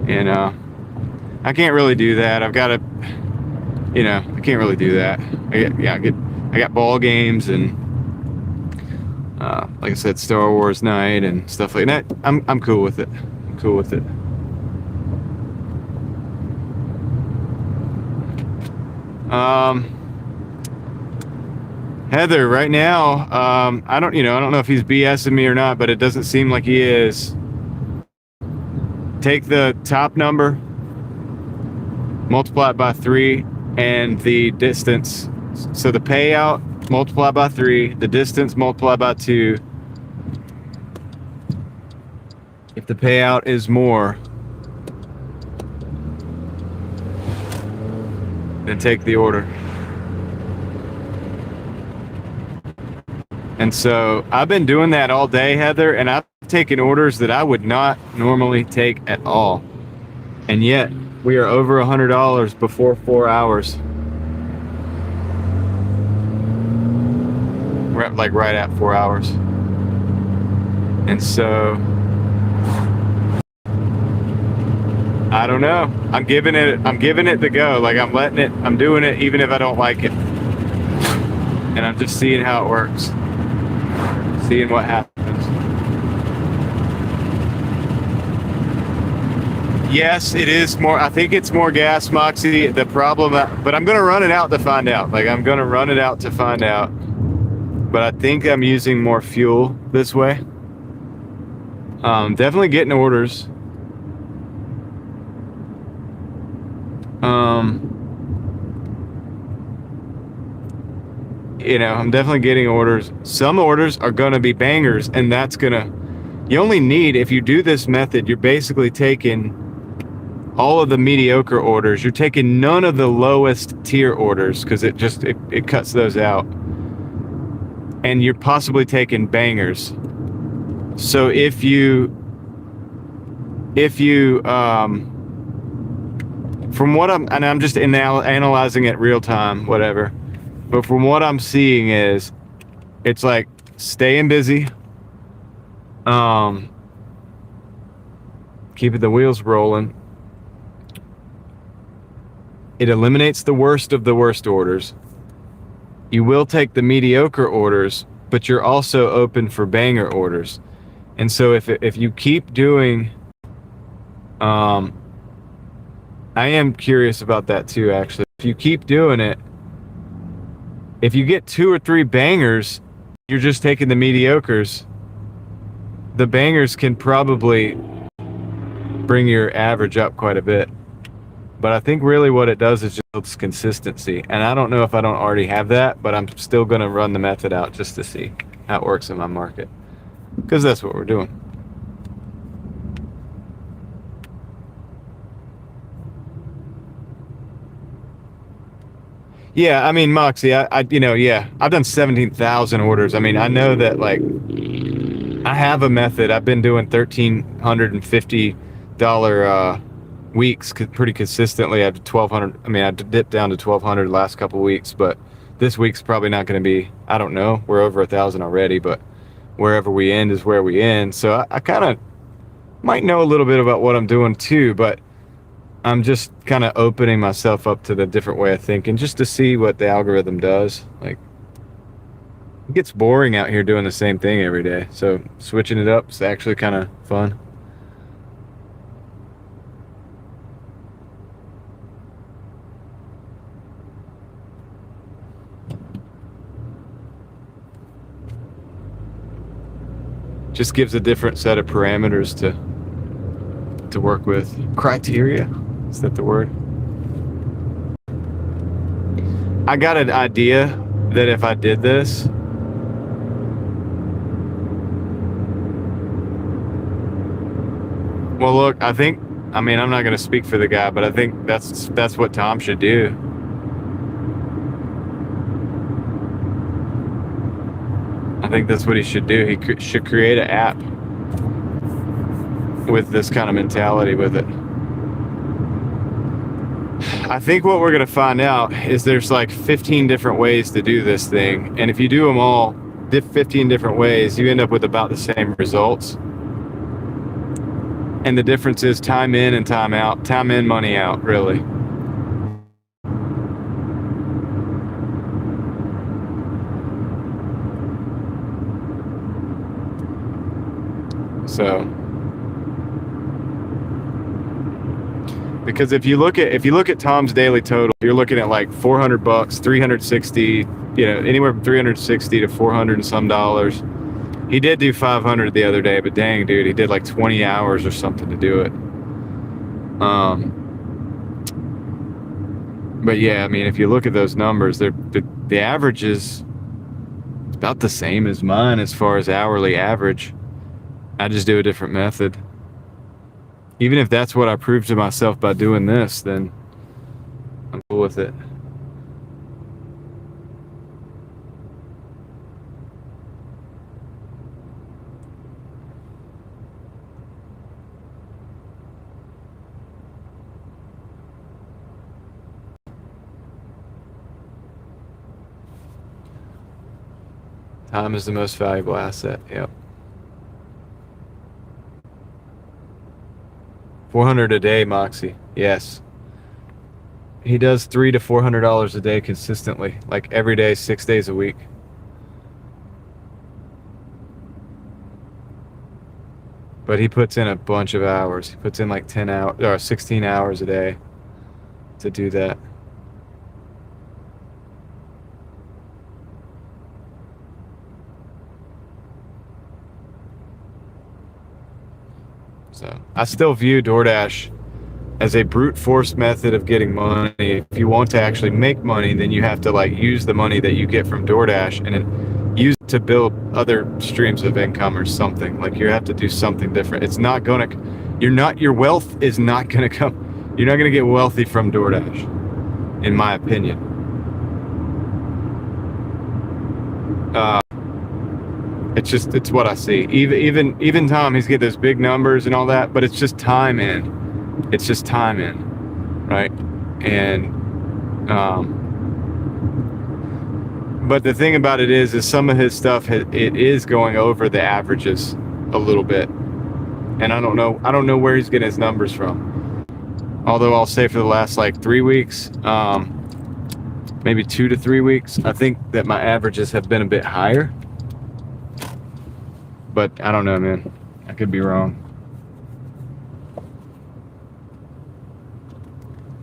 And I can't really do that. I've got to, you know, I can't really do that. I got ball games and like I said, Star Wars night and stuff like that. I'm cool with it. I'm cool with it. Heather, right now, I don't know if he's BSing me or not, but it doesn't seem like he is. Take the top number, multiply it by 3, and the distance. So the payout, multiply by 3, the distance, multiply by 2. If the payout is more, then take the order. And so I've been doing that all day, Heather, and I've taken orders that I would not normally take at all. And yet we are over $100 before 4 hours. We're at like right at 4 hours. And so I don't know. I'm giving it the go. Like I'm doing it even if I don't like it. And I'm just seeing how it works. Seeing what happens. Yes, it is more. I think it's more gas, Moxie. The problem, but I'm gonna run it out to find out. Like I'm gonna run it out to find out. But I think I'm using more fuel this way. Definitely getting orders. You know, I'm definitely getting orders. Some orders are going to be bangers, and that's going to, you only need, if you do this method, you're basically taking all of the mediocre orders. You're taking none of the lowest tier orders, because it cuts those out. And you're possibly taking bangers. So if you from what I'm just analyzing it real time, whatever. But from what I'm seeing is, it's like staying busy, keeping the wheels rolling. It eliminates the worst of the worst orders. You will take the mediocre orders, but you're also open for banger orders. And so if you keep doing, I am curious about that too, actually. If you keep doing it, if you get 2 or 3 bangers, you're just taking the mediocres. The bangers can probably bring your average up quite a bit. But I think really what it does is just builds consistency. And I don't know if I don't already have that, but I'm still going to run the method out just to see how it works in my market. Because that's what we're doing. Yeah, I mean, Moxie, I've done 17,000 orders. I mean, I know that, like, I have a method. I've been doing $1,350 weeks pretty consistently. I have 1,200. I mean, I dipped down to 1,200 last couple weeks, but this week's probably not going to be, I don't know, we're over 1,000 already, but wherever we end is where we end. So I kind of might know a little bit about what I'm doing too, but I'm just kind of opening myself up to the different way of thinking just to see what the algorithm does. Like, it gets boring out here doing the same thing every day. So switching it up is actually kind of fun. Just gives a different set of parameters to work with. Criteria? Is that the word? I got an idea that if I did this, well, look, I mean, I'm not going to speak for the guy, but I think that's what Tom should do. I think that's what he should do. He should create an app with this kind of mentality with it. I think what we're going to find out is there's like 15 different ways to do this thing. And if you do them all 15 different ways, you end up with about the same results. And the difference is time in and time out. Time in, money out, really. So, because if you look at Tom's daily total, you're looking at like $400, 360, you know, anywhere from 360 to 400 and some dollars. He did do 500 the other day, but dang, dude, he did like 20 hours or something to do it. But yeah, I mean, if you look at those numbers, the average is about the same as mine as far as hourly average. I just do a different method. Even if that's what I proved to myself by doing this, then I'm cool with it. Time is the most valuable asset. Yep. 400 a day, Moxie. Yes. He does $300 to $400 a day consistently, like every day, 6 days a week. But he puts in a bunch of hours. He puts in like 10 hours or 16 hours a day to do that. So I still view DoorDash as a brute force method of getting money. If you want to actually make money, then you have to like use the money that you get from DoorDash and then use it to build other streams of income or something. Like you have to do something different. It's not gonna, your wealth is not gonna come, you're not gonna get wealthy from DoorDash, in my opinion. It's what I see. Even Tom, he's getting those big numbers and all that, but it's just time in. It's just time in, right? And but the thing about it is some of his stuff it is going over the averages a little bit, and I don't know where he's getting his numbers from. Although I'll say for the last like 3 weeks, maybe 2 to 3 weeks, I think that my averages have been a bit higher. But I don't know, man. I could be wrong.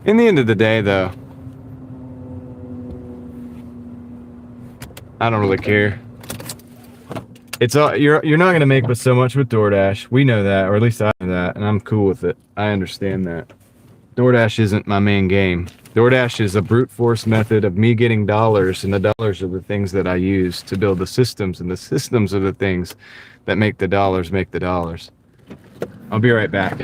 In the end of the day, though, I don't really care. It's all you're not gonna make but so much with DoorDash. We know that, or at least I know that, and I'm cool with it. I understand that. DoorDash isn't my main game. DoorDash is a brute force method of me getting dollars, and the dollars are the things that I use to build the systems, and the systems are the things that make the dollars make the dollars. I'll be right back.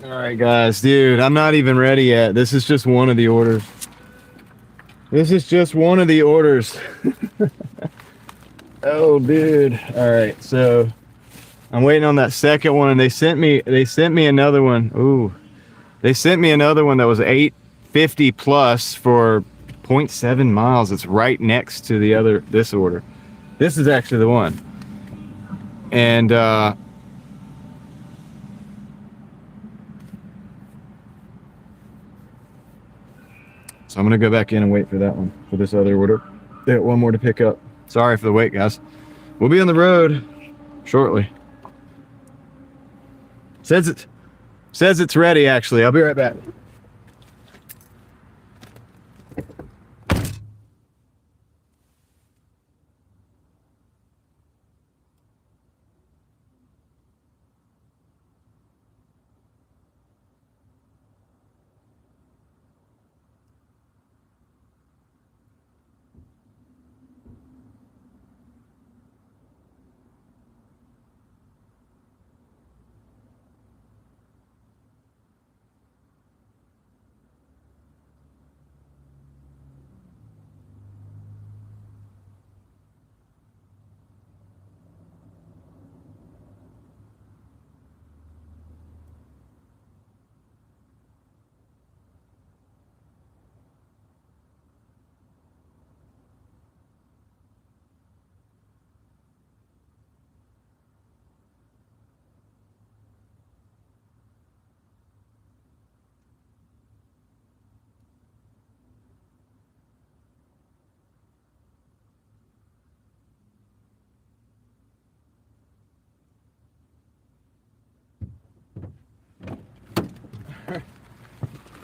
All right, guys, dude, I'm not even ready yet. This is just one of the orders. This is just one of the orders. Oh, dude. All right, so I'm waiting on that second one, and they sent me another one. Ooh, they sent me another one that was 850 plus for 0.7 miles. It's right next to this order. This is actually the one. And so I'm gonna go back in and wait for that one, for this other order. They got one more to pick up. Sorry for the wait, guys. We'll be on the road shortly. Says it's ready, actually. I'll be right back.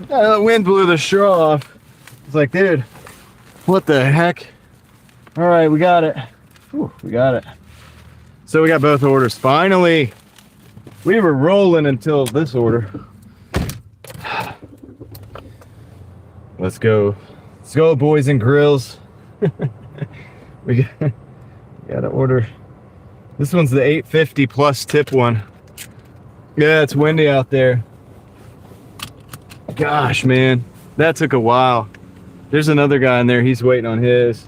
The wind blew the straw off. It's like, dude, what the heck? All right, we got it. Whew, we got it. So we got both orders. Finally, we were rolling until this order. Let's go. Let's go, boys and grills. we got to order. This one's the 850 plus tip one. Yeah, it's windy out there. Gosh, man, that took a while. There's another guy in there. He's waiting on his.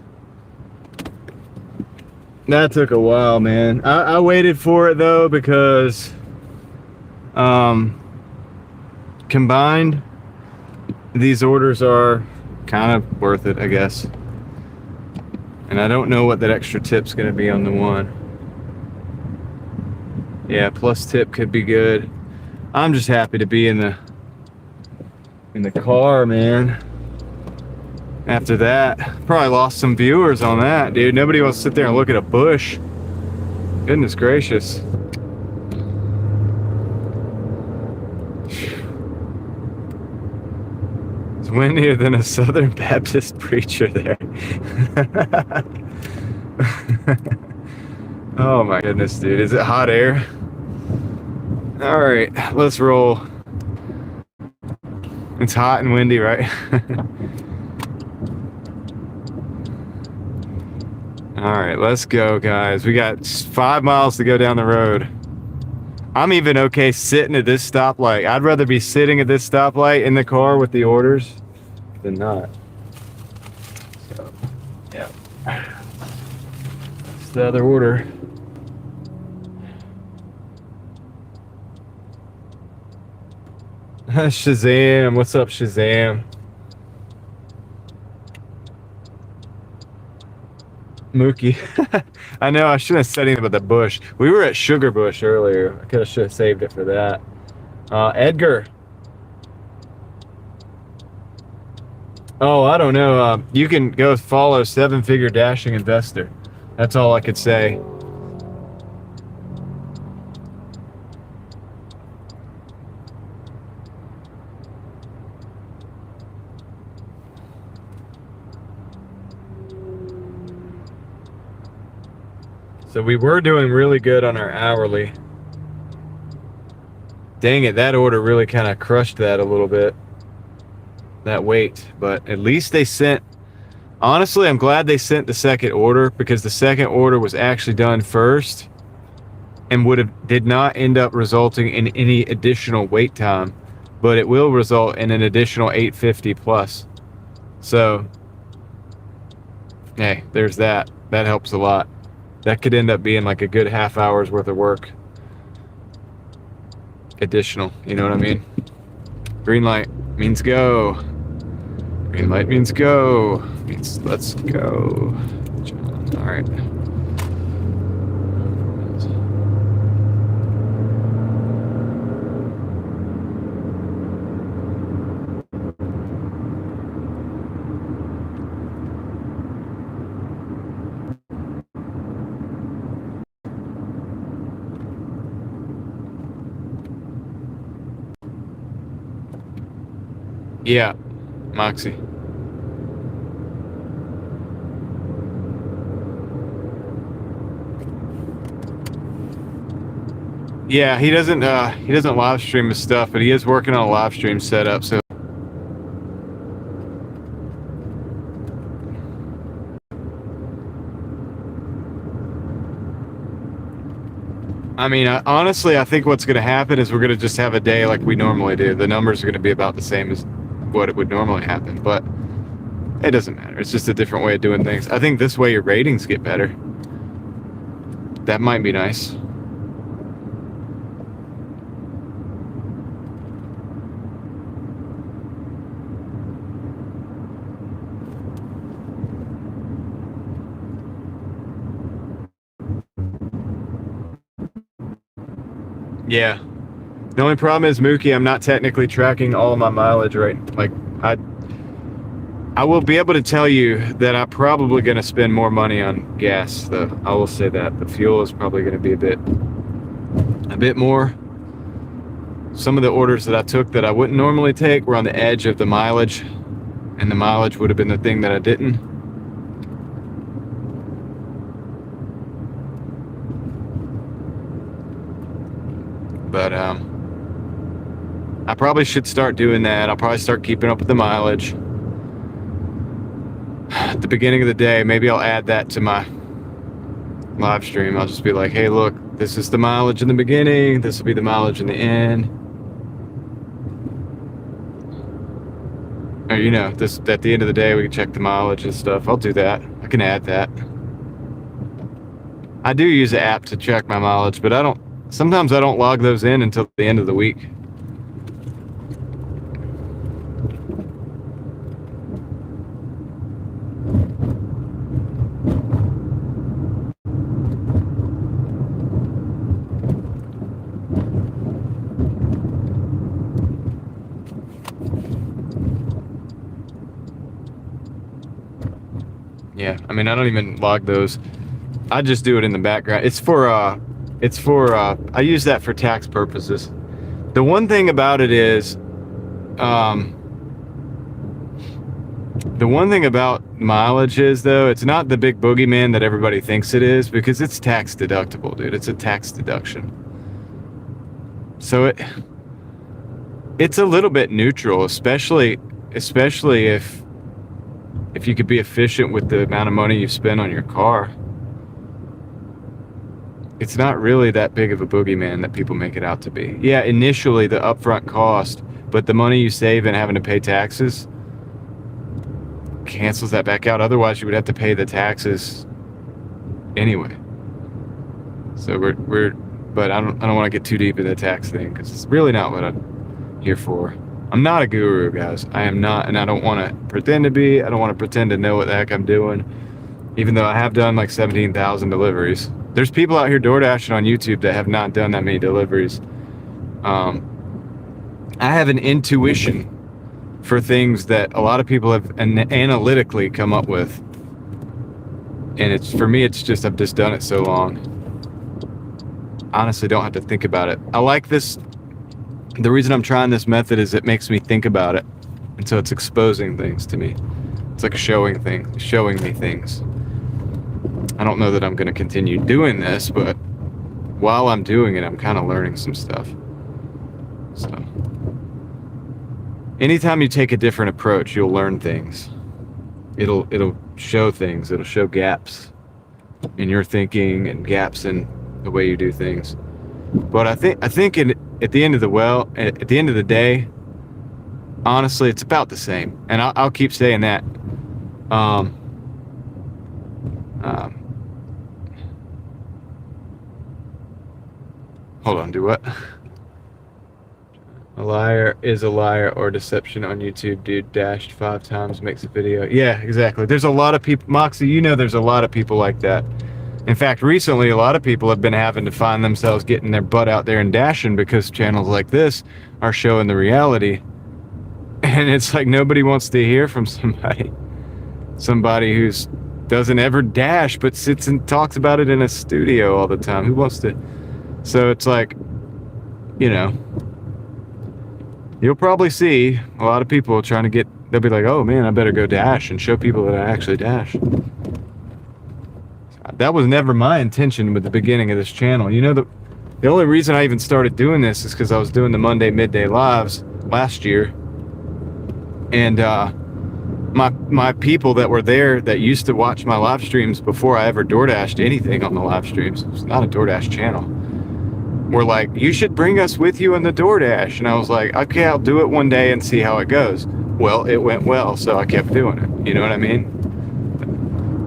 That took a while, man. I waited for it though because combined, these orders are kind of worth it, I guess. And I don't know what that extra tip's gonna be on the one. Yeah, plus tip could be good. I'm just happy to be in the car, man. After that, probably lost some viewers on that, dude. Nobody wants to sit there and look at a bush. Goodness gracious. It's windier than a Southern Baptist preacher there. Oh my goodness, dude. Is it hot air? All right, let's roll. It's hot and windy, right? All right, let's go, guys. We got 5 miles to go down the road. I'm even okay sitting at this stoplight. I'd rather be sitting at this stoplight in the car with the orders than not. So, yeah. That's the other order. Shazam, what's up, Shazam? Mookie. I know, I shouldn't have said anything about the bush. We were at Sugar Bush earlier. I should have saved it for that. Edgar. Oh, I don't know. You can go follow 7-Figure Dashing Investor. That's all I could say. So we were doing really good on our hourly. Dang it, that order really kind of crushed that a little bit. That weight, but at least they sent, honestly, I'm glad they sent the second order because the second order was actually done first and did not end up resulting in any additional wait time. but it will result in an additional 850 plus. So, hey, there's that. That helps a lot. That could end up being like a good half hour's worth of work. Additional, you know what I mean? Green light means go. Green light means go. Means let's go. All right. Yeah, Moxie. Yeah, he doesn't live stream his stuff, but he is working on a live stream setup, so I mean, honestly, I think what's going to happen is we're going to just have a day like we normally do. The numbers are going to be about the same as what it would normally happen, but it doesn't matter. It's just a different way of doing things. I think this way your ratings get better. That might be nice. Yeah. The only problem is, Mookie, I'm not technically tracking all of my mileage right. Like, I will be able to tell you that I'm probably going to spend more money on gas, though. I will say that. The fuel is probably going to be a bit more. Some of the orders that I took that I wouldn't normally take were on the edge of the mileage, and the mileage would have been the thing that I didn't. But I probably should start doing that. I'll probably start keeping up with the mileage. At the beginning of the day, maybe I'll add that to my live stream. I'll just be like, hey, look, this is the mileage in the beginning. This will be the mileage in the end. Or, you know, this at the end of the day, we can check the mileage and stuff. I'll do that. I can add that. I do use the app to check my mileage, but sometimes I don't log those in until the end of the week. Yeah, I mean, I don't even log those. I just do it in the background. I use that for tax purposes. The one thing about it is, the one thing about mileage is, though, it's not the big boogeyman that everybody thinks it is, because it's tax deductible, dude. It's a tax deduction. So it's a little bit neutral, especially if you could be efficient with the amount of money you spend on your car. It's not really that big of a boogeyman that people make it out to be. Yeah, initially the upfront cost, but the money you save and having to pay taxes cancels that back out. Otherwise, you would have to pay the taxes anyway. So but I don't want to get too deep in the tax thing, because it's really not what I'm here for. I'm not a guru, guys. I am not, and I don't want to pretend to be. I don't want to pretend to know what the heck I'm doing, even though I have done like 17,000 deliveries. There's people out here DoorDashing on YouTube that have not done that many deliveries. I have an intuition for things that a lot of people have analytically come up with. And for me, it's just, I've just done it so long. Honestly, don't have to think about it. I like this. The reason I'm trying this method is it makes me think about it. And so it's exposing things to me. It's like a showing me things. I don't know that I'm going to continue doing this, but while I'm doing it, I'm kind of learning some stuff. So anytime you take a different approach, you'll learn things. It'll show things. It'll show gaps in your thinking and gaps in the way you do things. But I think at the end of the day, honestly, it's about the same, and I'll keep saying that. Um, um, hold on, do what? A liar is a liar or deception on YouTube. Dude dashed 5 times, makes a video. Yeah, exactly. There's a lot of people, Moxie, you know there's a lot of people like that. In fact, recently a lot of people have been having to find themselves getting their butt out there and dashing because channels like this are showing the reality. And it's like nobody wants to hear from somebody who's doesn't ever dash but sits and talks about it in a studio all the time. Who wants to? So it's like, you know, you'll probably see a lot of people trying to get, they'll be like, oh man, I better go dash and show people that I actually dash. That was never my intention with the beginning of this channel. You know, the only reason I even started doing this is because I was doing the Monday midday lives last year. And my people that were there that used to watch my live streams before I ever DoorDashed anything on the live streams, it's not a DoorDash channel, were like, you should bring us with you on the DoorDash. And I was like, okay, I'll do it one day and see how it goes. Well, it went well, so I kept doing it. You know what I mean?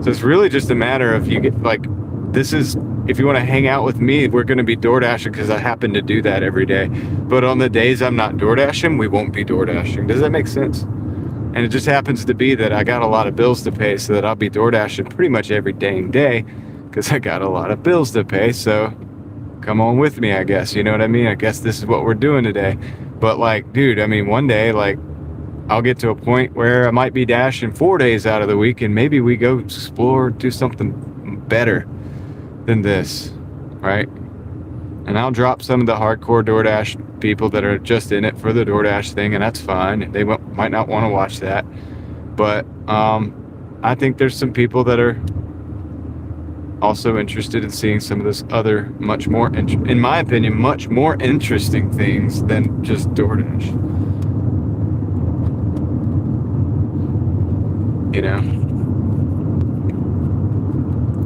So it's really just a matter of, you get like, this is, if you want to hang out with me, we're going to be DoorDashing because I happen to do that every day. But on the days I'm not DoorDashing, we won't be DoorDashing. Does that make sense? And it just happens to be that I got a lot of bills to pay, so that I'll be DoorDashing pretty much every dang day because I got a lot of bills to pay. So come on with me, I guess. You know what I mean? I guess this is what we're doing today. But like, dude, I mean, one day, like, I'll get to a point where I might be dashing 4 days out of the week, and maybe we go explore, do something better than this, right? And I'll drop some of the hardcore DoorDash people that are just in it for the DoorDash thing, and that's fine. They might not want to watch that. But I think there's some people that are also interested in seeing some of this other, much more, in my opinion, much more interesting things than just DoorDash. You know?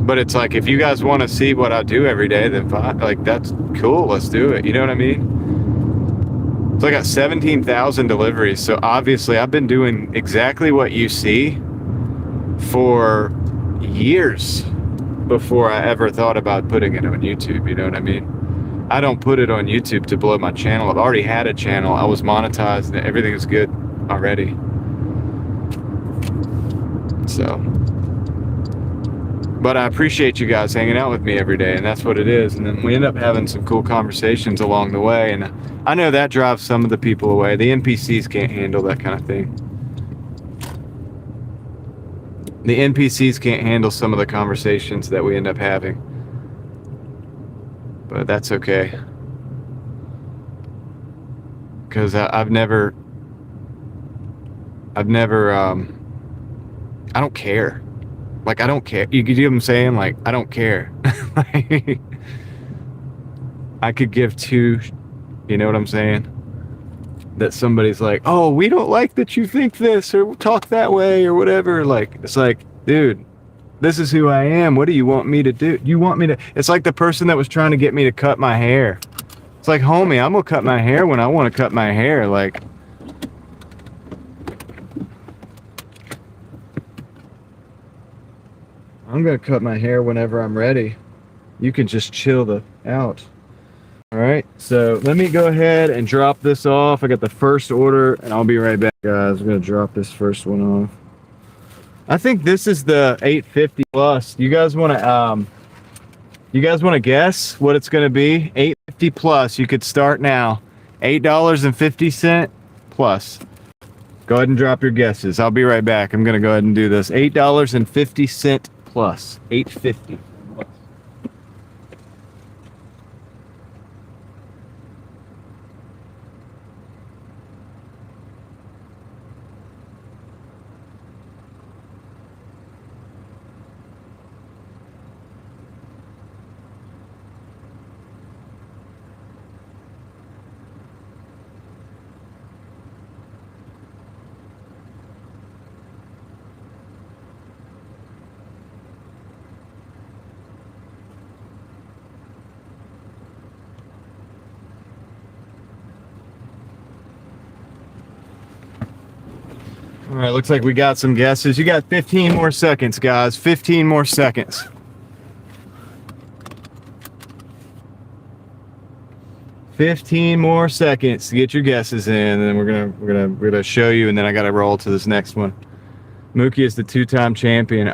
But it's like, if you guys want to see what I do every day, then fine. Like, that's cool. Let's do it. You know what I mean? So I got 17,000 deliveries. So obviously I've been doing exactly what you see for years before I ever thought about putting it on YouTube. You know what I mean? I don't put it on YouTube to blow my channel. I've already had a channel. I was monetized and everything is good already. So, but I appreciate you guys hanging out with me every day, and that's what it is. And then we end up having some cool conversations along the way, and I know that drives some of the people away. The NPCs can't handle that kind of thing. The NPCs can't handle some of the conversations that we end up having, but that's okay, because I've never I don't care. Like, I don't care. You get what I'm saying? Like, I don't care. I could give two, you know what I'm saying? That somebody's like, oh, we don't like that you think this or talk that way or whatever. Like, it's like, dude, this is who I am. What do you want me to do? You want me to, it's like the person that was trying to get me to cut my hair. It's like, homie, I'm gonna cut my hair when I want to cut my hair. Like, I'm gonna cut my hair whenever I'm ready. You can just chill out. All right, so let me go ahead and drop this off. I got the first order, and I'll be right back, guys. I'm gonna drop this first one off. I think this is the 850 plus. You guys wanna guess what it's gonna be? 850 plus. You could start now. $8.50 plus. Go ahead and drop your guesses. I'll be right back. I'm gonna go ahead and do this. $8.50 plus. 850 plus. All right, looks like we got some guesses. You got 15 more seconds, guys. 15 more seconds. Fifteen more seconds to get your guesses in, and then we're gonna show you, and then I gotta roll to this next one. Mookie is the two-time champion.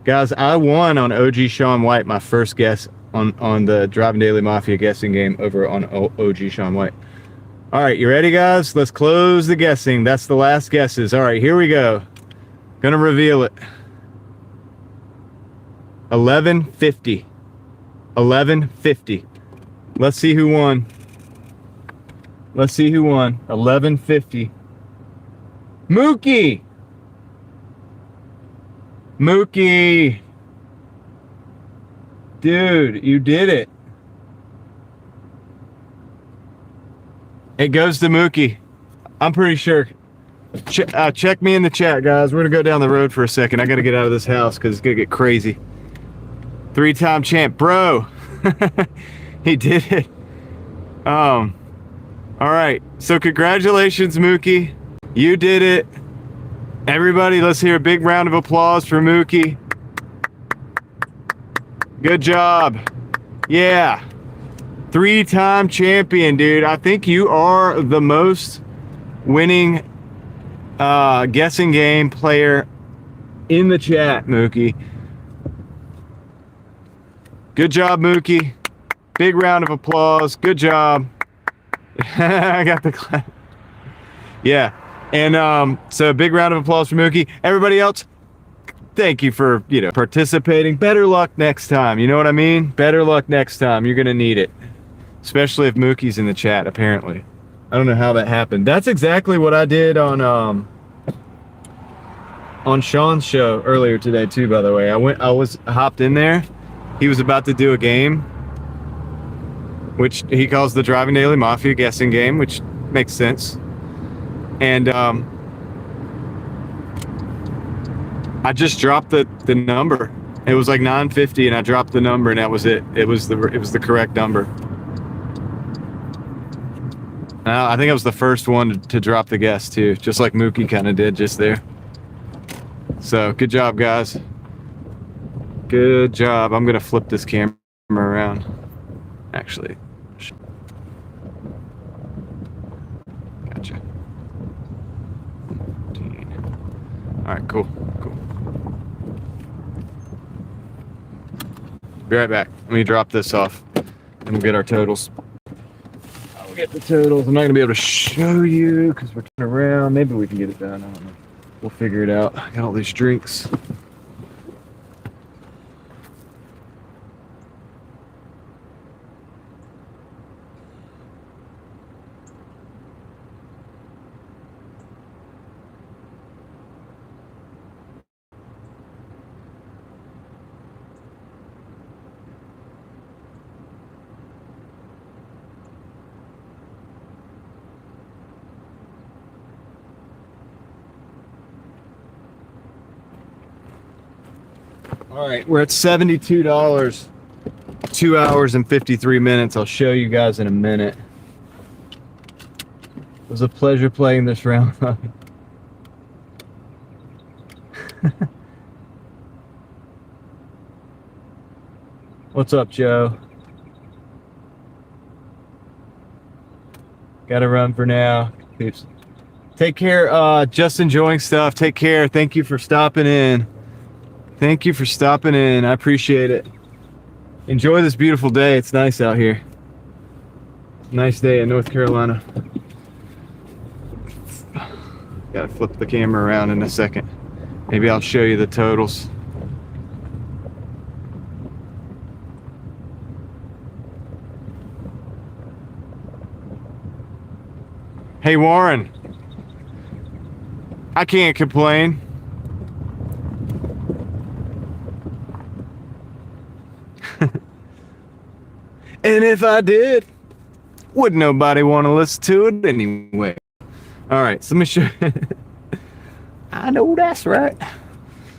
Guys, I won on OG Shaun White, my first guess on the Driving Daily Mafia guessing game over on OG Shaun White. All right, you ready, guys? Let's close the guessing. That's the last guesses. All right, here we go. Gonna reveal it. 1150. 1150. Let's see who won. Let's see who won. 1150. Mookie! Mookie! Dude, you did it. It goes to Mookie. I'm pretty sure. Check me in the chat, guys. We're going to go down the road for a second. I got to get out of this house because it's going to get crazy. Three-time champ. Bro! He did it. All right, so congratulations, Mookie. You did it. Everybody, let's hear a big round of applause for Mookie. Good job. Yeah. Three-time champion, dude. I think you are the most winning guessing game player in the chat, Mookie. Good job, Mookie. Big round of applause. Good job. I got the clap. Yeah. And so big round of applause for Mookie. Everybody else, thank you for, participating. Better luck next time. You know what I mean? Better luck next time. You're going to need it. Especially if Mookie's in the chat, apparently. I don't know how that happened. That's exactly what I did on Sean's show earlier today too, by the way. I hopped in there. He was about to do a game, which he calls the Driving Daily Mafia guessing game, which makes sense. And I just dropped the number. It was like 950, and I dropped the number, and that was it. It was the correct number. I think I was the first one to drop the guess too, just like Mookie kind of did just there. So good job, guys. Good job. I'm gonna flip this camera around. Actually. Gotcha. All right, cool. Be right back. Let me drop this off, and we'll get our totals. I'll get the totals. I'm not gonna be able to show you because we're turning around. Maybe we can get it done. I don't know. We'll figure it out. I got all these drinks. All right, we're at $72, 2 hours and 53 minutes. I'll show you guys in a minute. It was a pleasure playing this round. What's up, Joe? Gotta run for now. Peeps. Take care. Just enjoying stuff. Take care. Thank you for stopping in. Thank you for stopping in. I appreciate it. Enjoy this beautiful day. It's nice out here. Nice day in North Carolina. Gotta flip the camera around in a second. Maybe I'll show you the totals. Hey, Warren. I can't complain. And if I did, wouldn't nobody want to listen to it anyway. All right, so let me show you. I know that's right.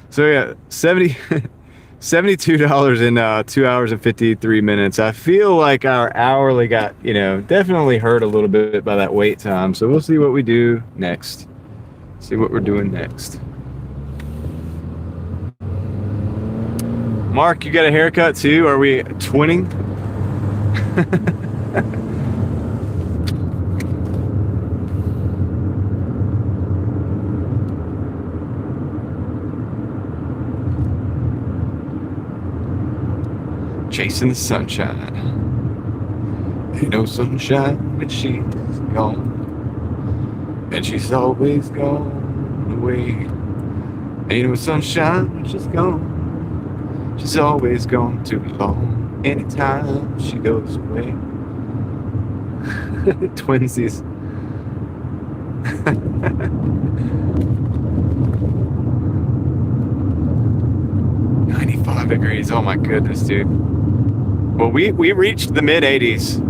So yeah, $72 in 2 hours and 53 minutes. I feel like our hourly got, definitely hurt a little bit by that wait time. So we'll see what we do next. See what we're doing next. Mark, you got a haircut too? Are we twinning? Chasing the sunshine. Ain't no sunshine when she's gone. And she's always gone away. Ain't no sunshine when she's gone. She's always gone too long. Anytime she goes away. Twinsies. 95 degrees. Oh my goodness, dude. Well, we reached the mid 80s.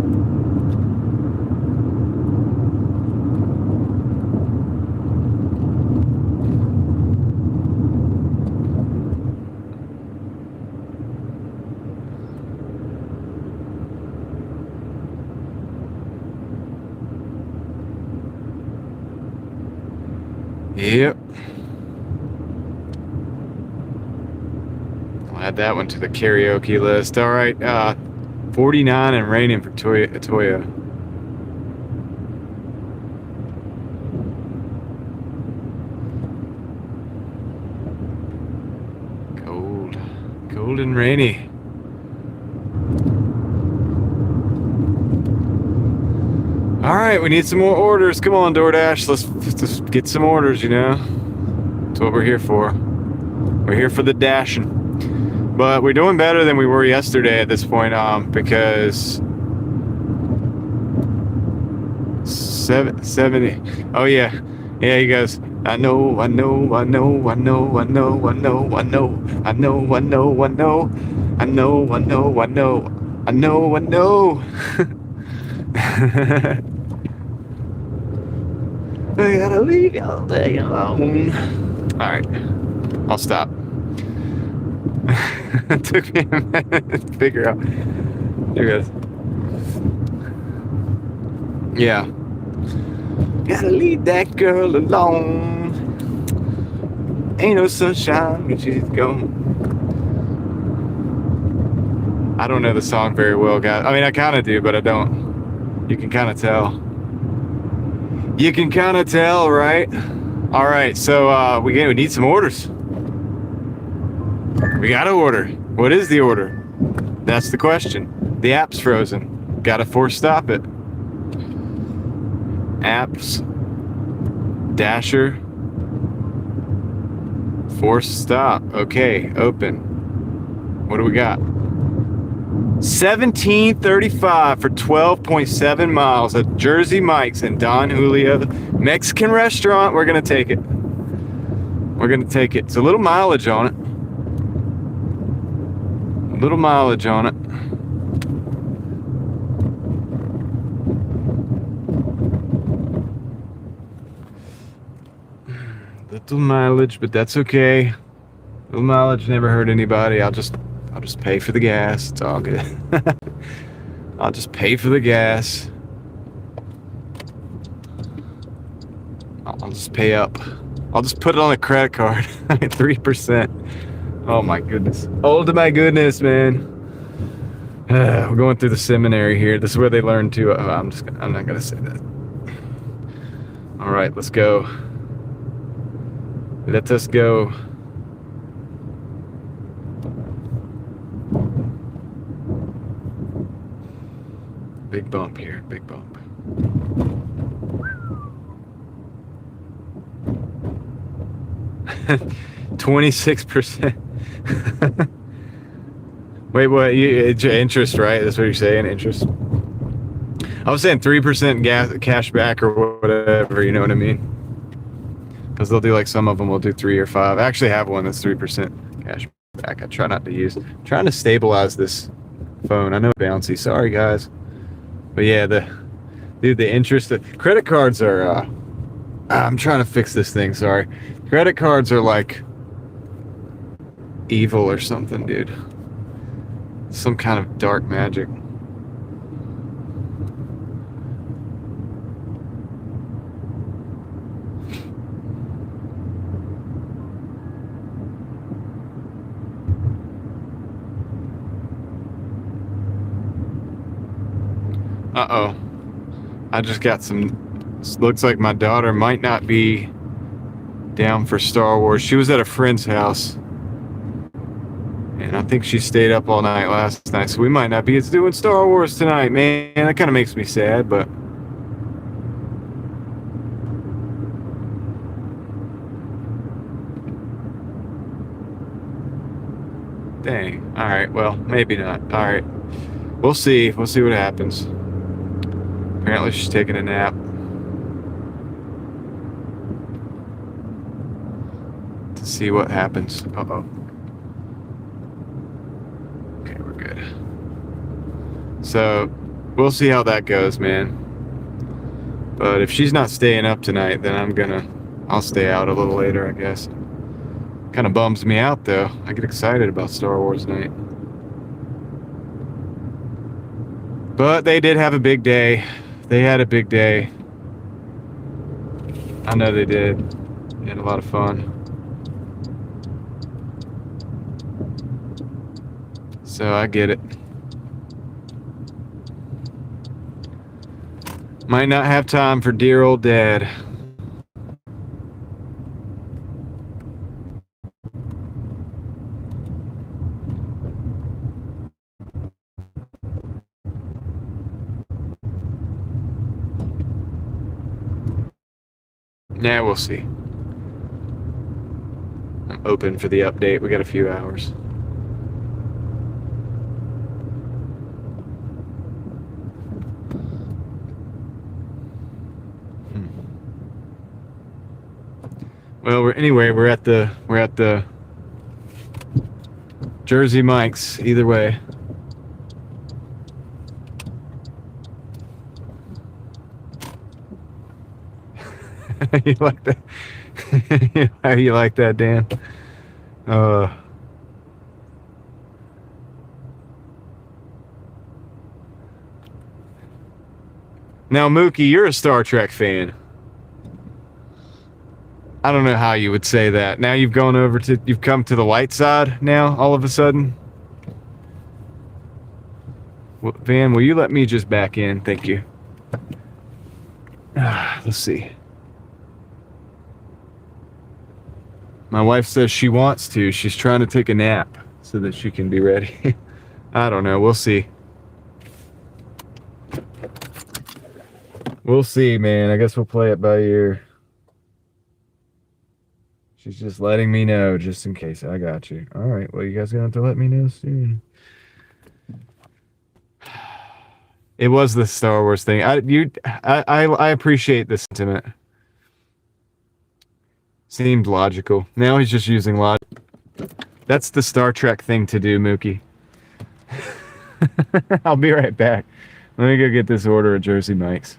Yep. I'll add that one to the karaoke list. All right, 49 and raining for Toya. Cold and rainy. All right, we need some more orders. Come on, Doordash. Let's just get some orders, you know. That's what we're here for. We're here for the dashing. But we're doing better than we were yesterday at this point, because 70. Oh yeah, he goes. I know. I gotta leave you all day alone. All right, I'll stop. It took me a minute to figure out. There it goes. Yeah. Gotta leave that girl alone. Ain't no sunshine when she's gone. I don't know the song very well, guys. I mean, I kind of do, but I don't. You can kind of tell. You can kind of tell, right? All right, so we need some orders. We got to order. What is the order? That's the question. The app's frozen. Got to force stop it. Apps. Dasher. Force stop. Okay, open. What do we got? 1735 for 12.7 miles at Jersey Mike's in Don Julio Mexican restaurant. We're gonna take it. We're gonna take it. It's a little mileage on it. A little mileage on it. Little mileage, but that's okay. Little mileage never hurt anybody. I'll just pay for the gas. It's all good. I'll just pay for the gas. I'll just pay up. I'll just put it on a credit card. 3%. Oh my goodness. Oh my goodness, man. We're going through the seminary here. This is where they learn to. I'm not gonna say that. All right, let's go. Let us go. Big bump here, big bump. $26%. Wait, what? Interest, right? That's what you're saying, interest. I was saying 3% cash back or whatever. You know what I mean? Because they'll do like some of them will do 3 or 5. I actually have one that's 3% cash back. I try not to use. I'm trying to stabilize this phone. I know it's bouncy. Sorry, guys. But yeah, the interest. The credit cards are. I'm trying to fix this thing. Sorry. Credit cards are like evil or something, dude. Some kind of dark magic. Uh-oh. I just got some... Looks like my daughter might not be down for Star Wars. She was at a friend's house. And I think she stayed up all night last night. So we might not be doing Star Wars tonight, man. That kind of makes me sad, but... Dang. Alright, well, maybe not. Alright. We'll see. We'll see what happens. Apparently she's taking a nap. To see what happens. Uh-oh. Okay, we're good. So, we'll see how that goes, man. But if she's not staying up tonight, then I'll stay out a little later, I guess. Kind of bums me out, though. I get excited about Star Wars night. But they did have a big day. They had a big day. I know they did. They had a lot of fun. So I get it. Might not have time for dear old dad. Yeah, we'll see. I'm open for the update. We got a few hours. Well, we're at the Jersey Mike's either way. You like that? How you like that, Dan? Now, Mookie, you're a Star Trek fan. I don't know how you would say that. Now you've come to the light side now, all of a sudden. Van, will you let me just back in? Thank you. Let's see. My wife says she wants to. She's trying to take a nap so that she can be ready. I don't know. We'll see. We'll see, man. I guess we'll play it by ear. She's just letting me know, just in case. I got you. All right. Well, you guys gonna have to let me know soon. It was the Star Wars thing. I appreciate the sentiment. Seemed logical. Now he's just using logic. That's the Star Trek thing to do, Mookie. I'll be right back. Let me go get this order at Jersey Mike's.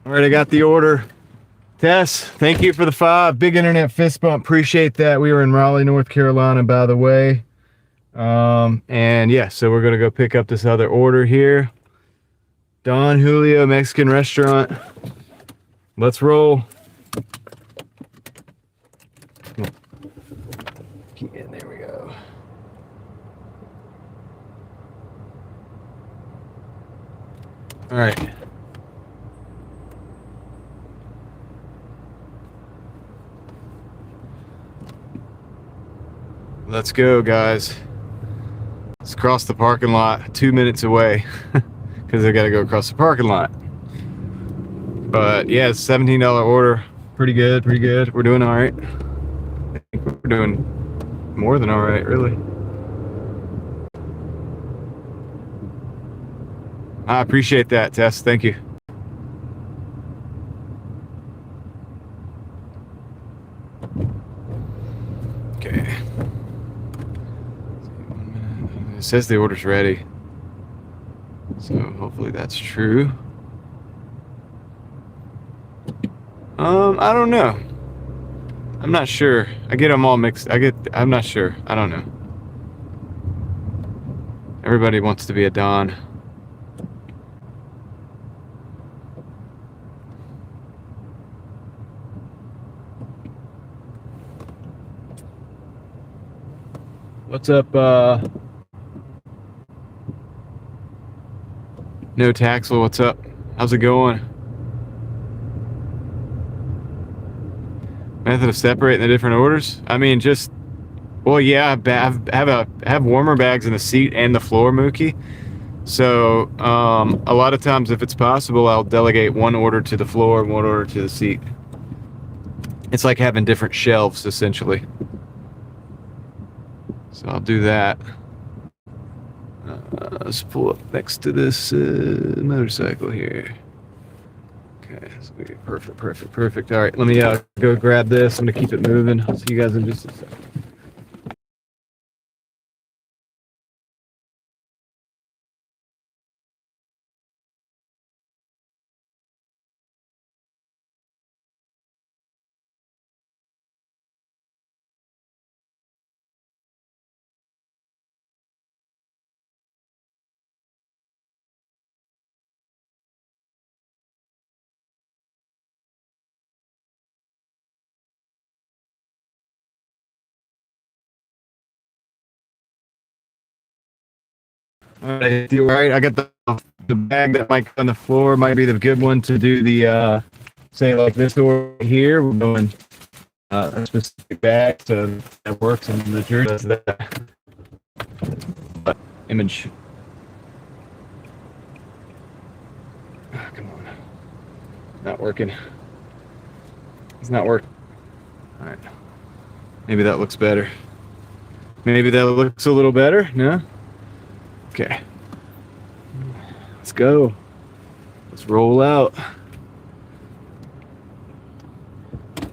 All right, I got the order. Tess, thank you for the 5. Big internet fist bump. Appreciate that. We were in Raleigh, North Carolina, by the way. And yeah, so we're gonna go pick up this other order here. Don Julio Mexican restaurant. Let's roll. Key in, there we go. All right. Let's go, guys. Let's cross the parking lot. 2 minutes away because I got to go across the parking lot. But yeah, it's $17 order. Pretty good, pretty good. We're doing all right. I think we're doing more than all right, really. I appreciate that, Tess. Thank you. Okay. It says the order's ready. So hopefully that's true. I don't know. I'm not sure. I get them all mixed. I'm not sure. I don't know. Everybody wants to be a Don. What's up, No Taxel, what's up? How's it going? Method of separating the different orders? I mean, just, well, yeah, have warmer bags in the seat and the floor, Mookie. So, a lot of times, if it's possible, I'll delegate one order to the floor and one order to the seat. It's like having different shelves, essentially. So I'll do that. Let's pull up next to this motorcycle here. Okay, so perfect. All right, let me go grab this. I'm gonna keep it moving. I'll see you guys in just a second. All right, I got the bag that might go on the floor. Might be the good one to do the say like this order here. We're going a specific bag, so that works, and the jersey does that. Image. Oh, come on, not working. It's not working. All right, maybe that looks better. Maybe that looks a little better. No. Okay. Let's go. Let's roll out.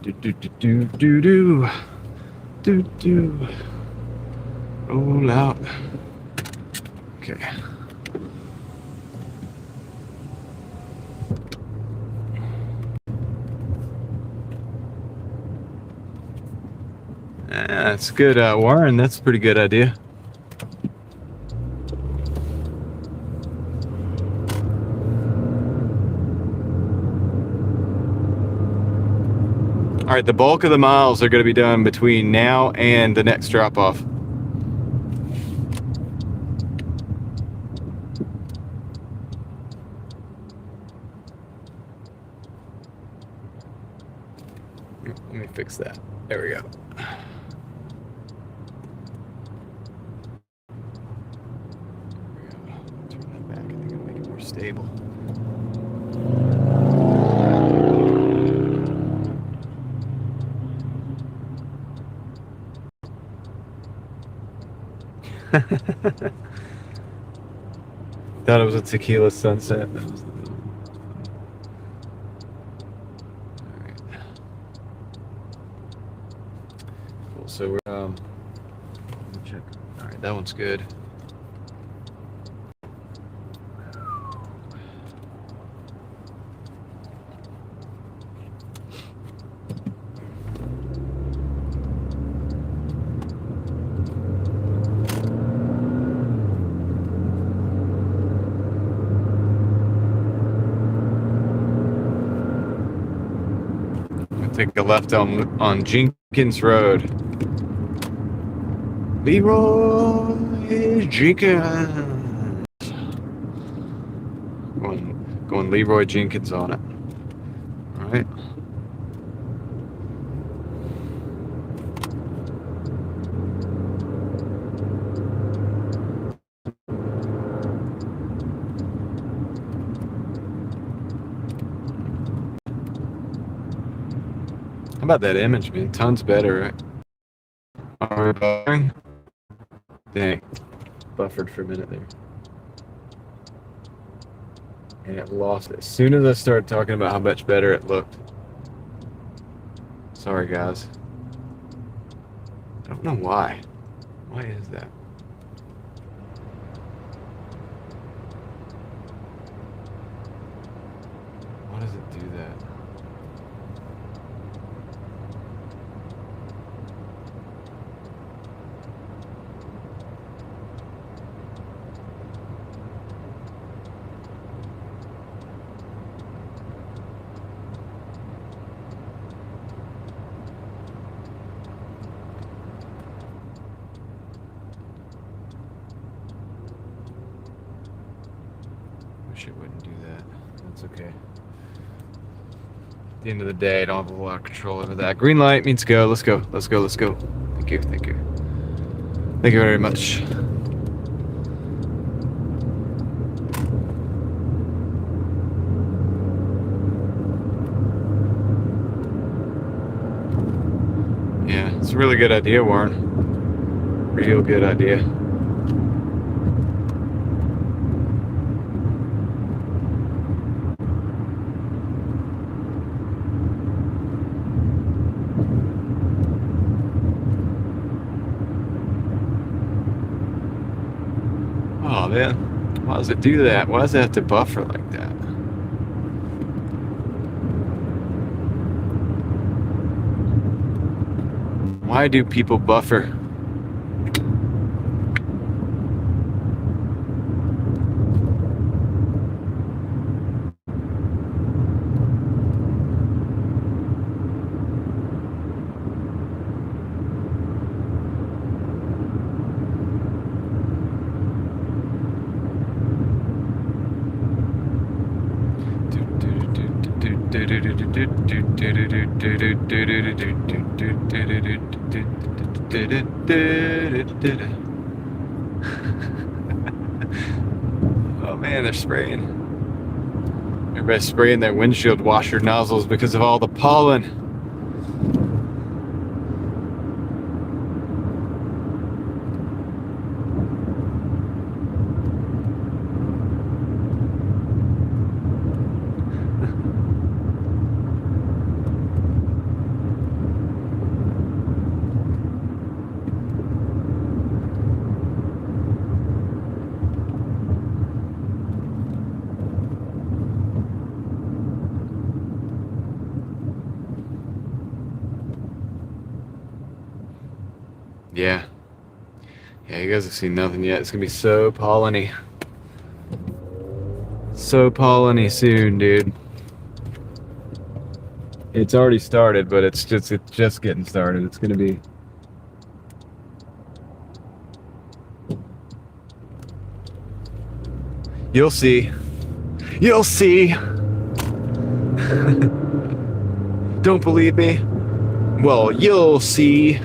Do. Roll out. Okay. That's good, Warren. That's a pretty good idea. All right, the bulk of the miles are going to be done between now and the next drop-off. Let me fix that. There we go. Turn that back. I think it'll make it more stable. Thought it was a tequila sunset. That was Alright. Cool. So we're let me check. Alright, that one's good. Take a left on Jenkins Road. Leroy Jenkins. Going Leroy Jenkins on it. All right. How about that image, man? Tons better, right? Are we buffering? Dang. Buffered for a minute there. And it lost it. As soon as I started talking about how much better it looked. Sorry, guys. I don't know why. Why is that? Why does it do that? Wish it wouldn't do that. That's okay. At the end of the day, I don't have a lot of control over that. Green light means go. Let's go. Let's go. Let's go. Thank you. Thank you. Thank you very much. Yeah, it's a really good idea, Warren. Real good idea. Oh man, why does it do that? Why does it have to buffer like that? Why do people buffer? Oh man, they're spraying. Everybody's spraying their windshield washer nozzles because of all the pollen. Yeah. Yeah, you guys have seen nothing yet. It's gonna be so polleny. So polleny soon, dude. It's already started, but it's just getting started. It's gonna be. You'll see. You'll see. Don't believe me? Well, you'll see.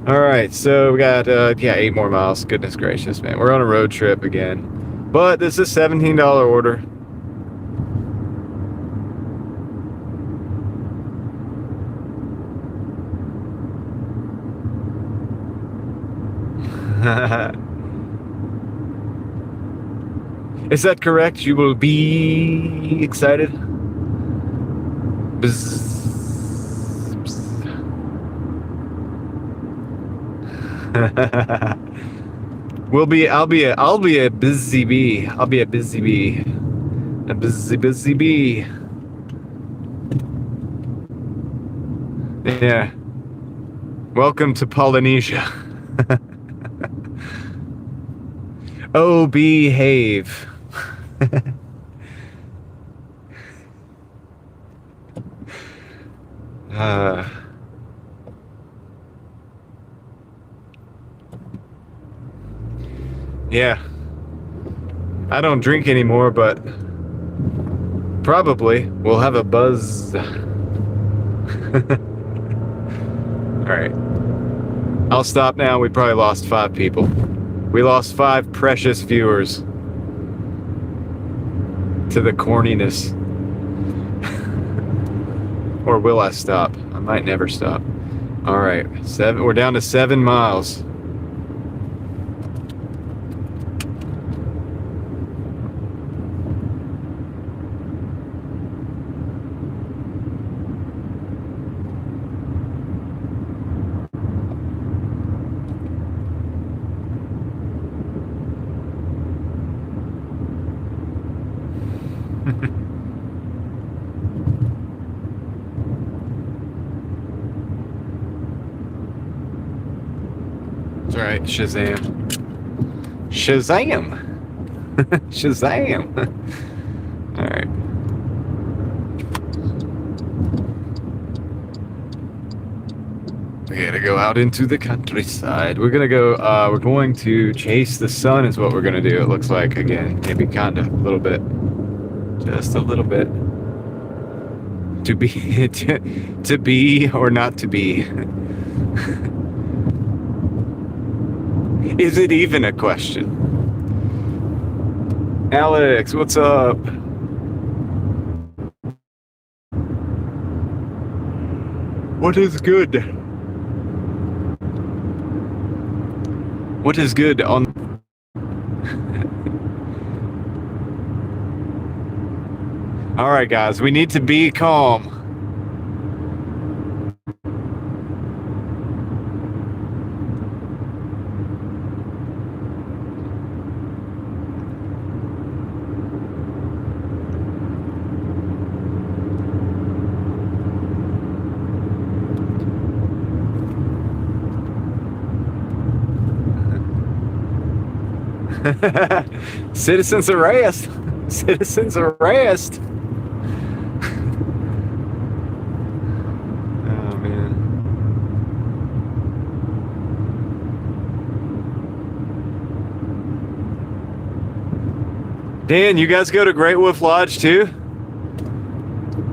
All right, so we got 8 more miles. Goodness gracious, man. We're on a road trip again. But this is $17 order. Is that correct? You will be excited? Bzz. I'll be a busy bee. I'll be a busy bee. A busy bee. Yeah. Welcome to Polynesia. Oh, behave. Uh, yeah, I don't drink anymore, but probably we'll have a buzz. All right, I'll stop now. We probably lost 5 people. We lost 5 precious viewers to the corniness. Or will I stop? I might never stop. All right, 7. We're down to 7 miles. That's right, Shazam. Shazam! Shazam! Alright. We gotta go out into the countryside. We're going to chase the sun is what we're gonna do, it looks like. Again, maybe kinda, a little bit. Just a little bit. To be, to be or not to be. Is it even a question? Alex, what's up? What is good? What is good on... Alright guys, we need to be calm. Citizens arrest! Citizens arrest! Oh man. Dan, you guys go to Great Wolf Lodge too?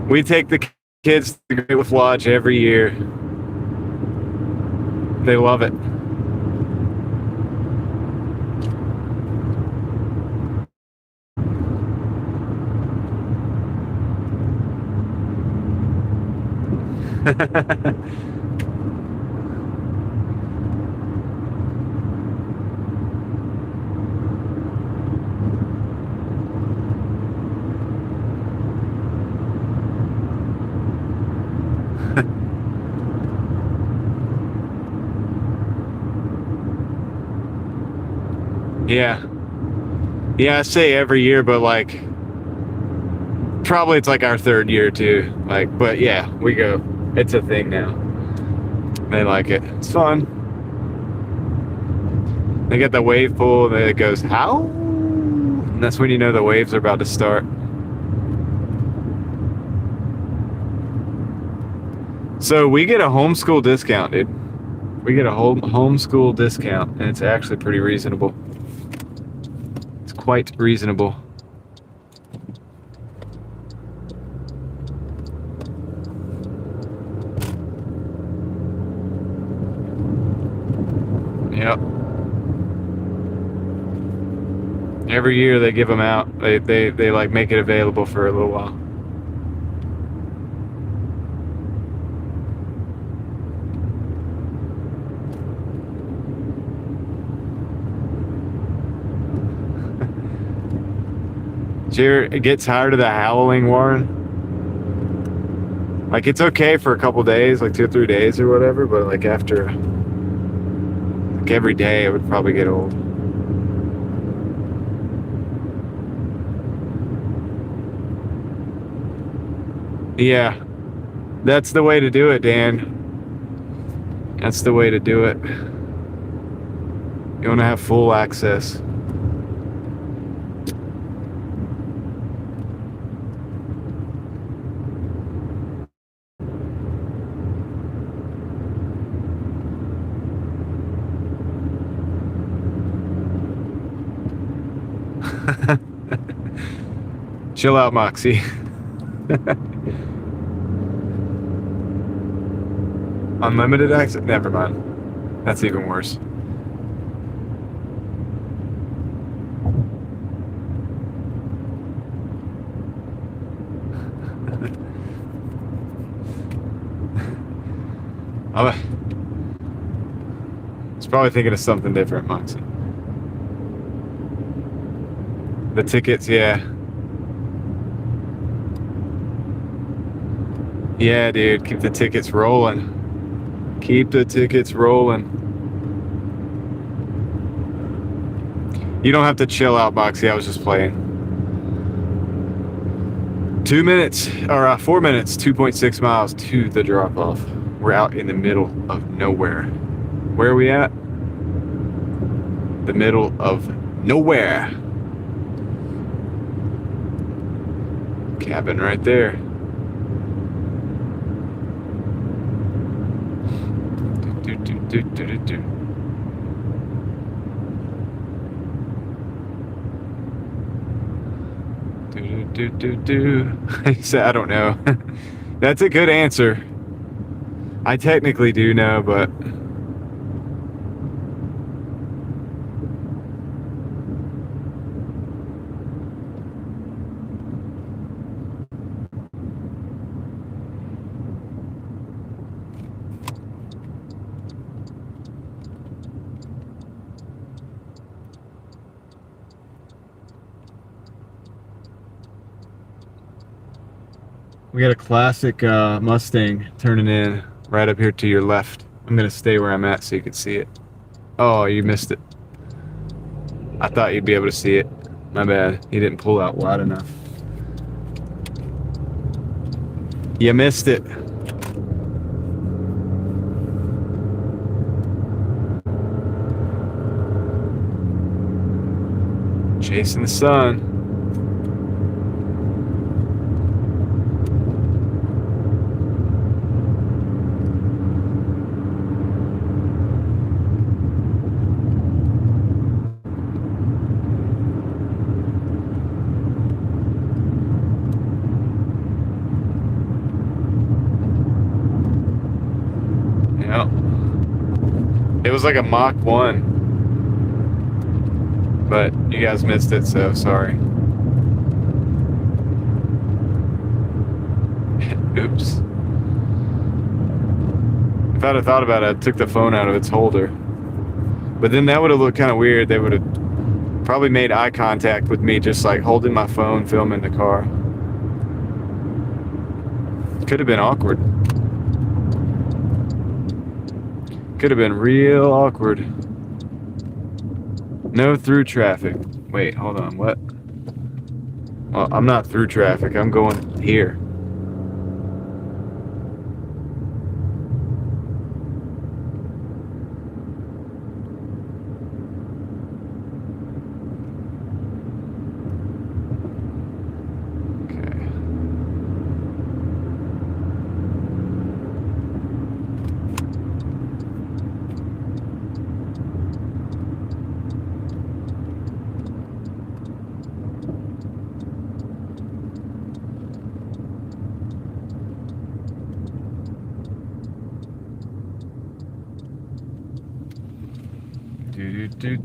We take the kids to Great Wolf Lodge every year. They love it. Yeah. Yeah, I say every year, but like, probably it's like our 3rd year too. Like, but yeah, we go. It's a thing now. They like it. It's fun. They get the wave pool and it goes, how? And that's when you know the waves are about to start. So we get a homeschool discount, dude. We get a homeschool discount, and it's actually pretty reasonable. It's quite reasonable. Yep. Every year they give them out. They like make it available for a little while. Did you ever get tired of the howling, Warren? Like, it's okay for a couple days, like 2 or 3 days or whatever, but like after, like every day, it would probably get old. Yeah, that's the way to do it, Dan. That's the way to do it. You want to have full access. Chill out, Moxie. Unlimited access? Never mind. That's even worse. I was probably thinking of something different, Moxie. The tickets, yeah. Yeah, dude, keep the tickets rolling. Keep the tickets rolling. You don't have to chill out, Moxie. I was just playing. 2 minutes, or 4 minutes, 2.6 miles to the drop-off. We're out in the middle of nowhere. Where are we at? The middle of nowhere. Cabin right there. Do, do, do, do, do, do. Do, do, do. He said, I don't know. That's a good answer. I technically do know, but we got a classic Mustang turning in right up here to your left. I'm gonna stay where I'm at so you can see it. Oh, you missed it. I thought you'd be able to see it. My bad. He didn't pull out wide enough. You missed it. Chasing the sun. Yeah. It was like a Mach 1. But you guys missed it, so sorry. Oops. If I'd have thought about it, I took the phone out of its holder. But then that would have looked kind of weird. They would have probably made eye contact with me, just like holding my phone, filming the car. Could have been awkward. Could have been real awkward. No through traffic. Wait, hold on, what? Well, I'm not through traffic, I'm going here.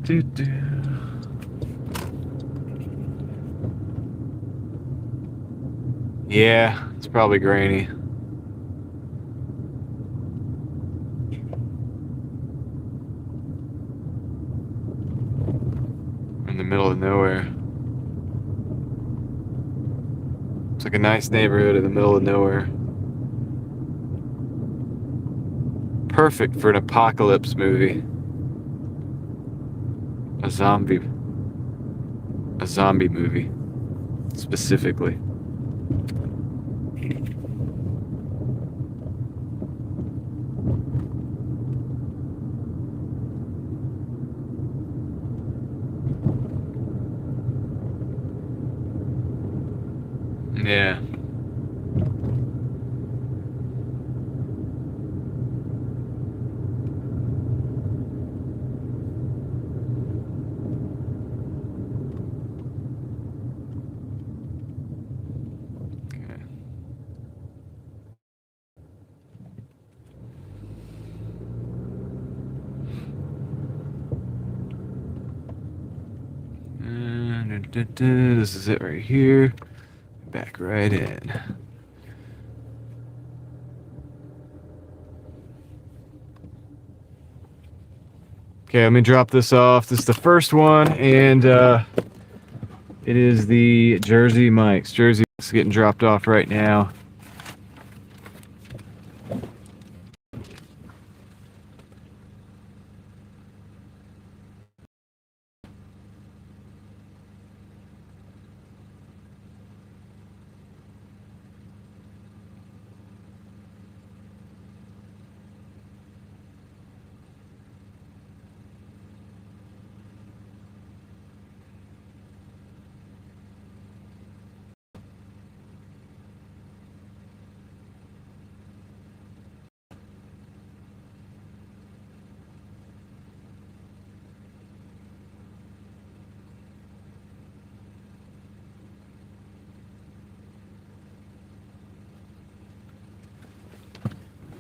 Do. Yeah, it's probably grainy. In the middle of nowhere. It's like a nice neighborhood in the middle of nowhere. Perfect for an apocalypse movie. A zombie movie, specifically. Yeah. This is it right here. Back right in. Okay, let me drop this off. This is the first one, and it is the Jersey Mike's. Jersey Mike's getting dropped off right now.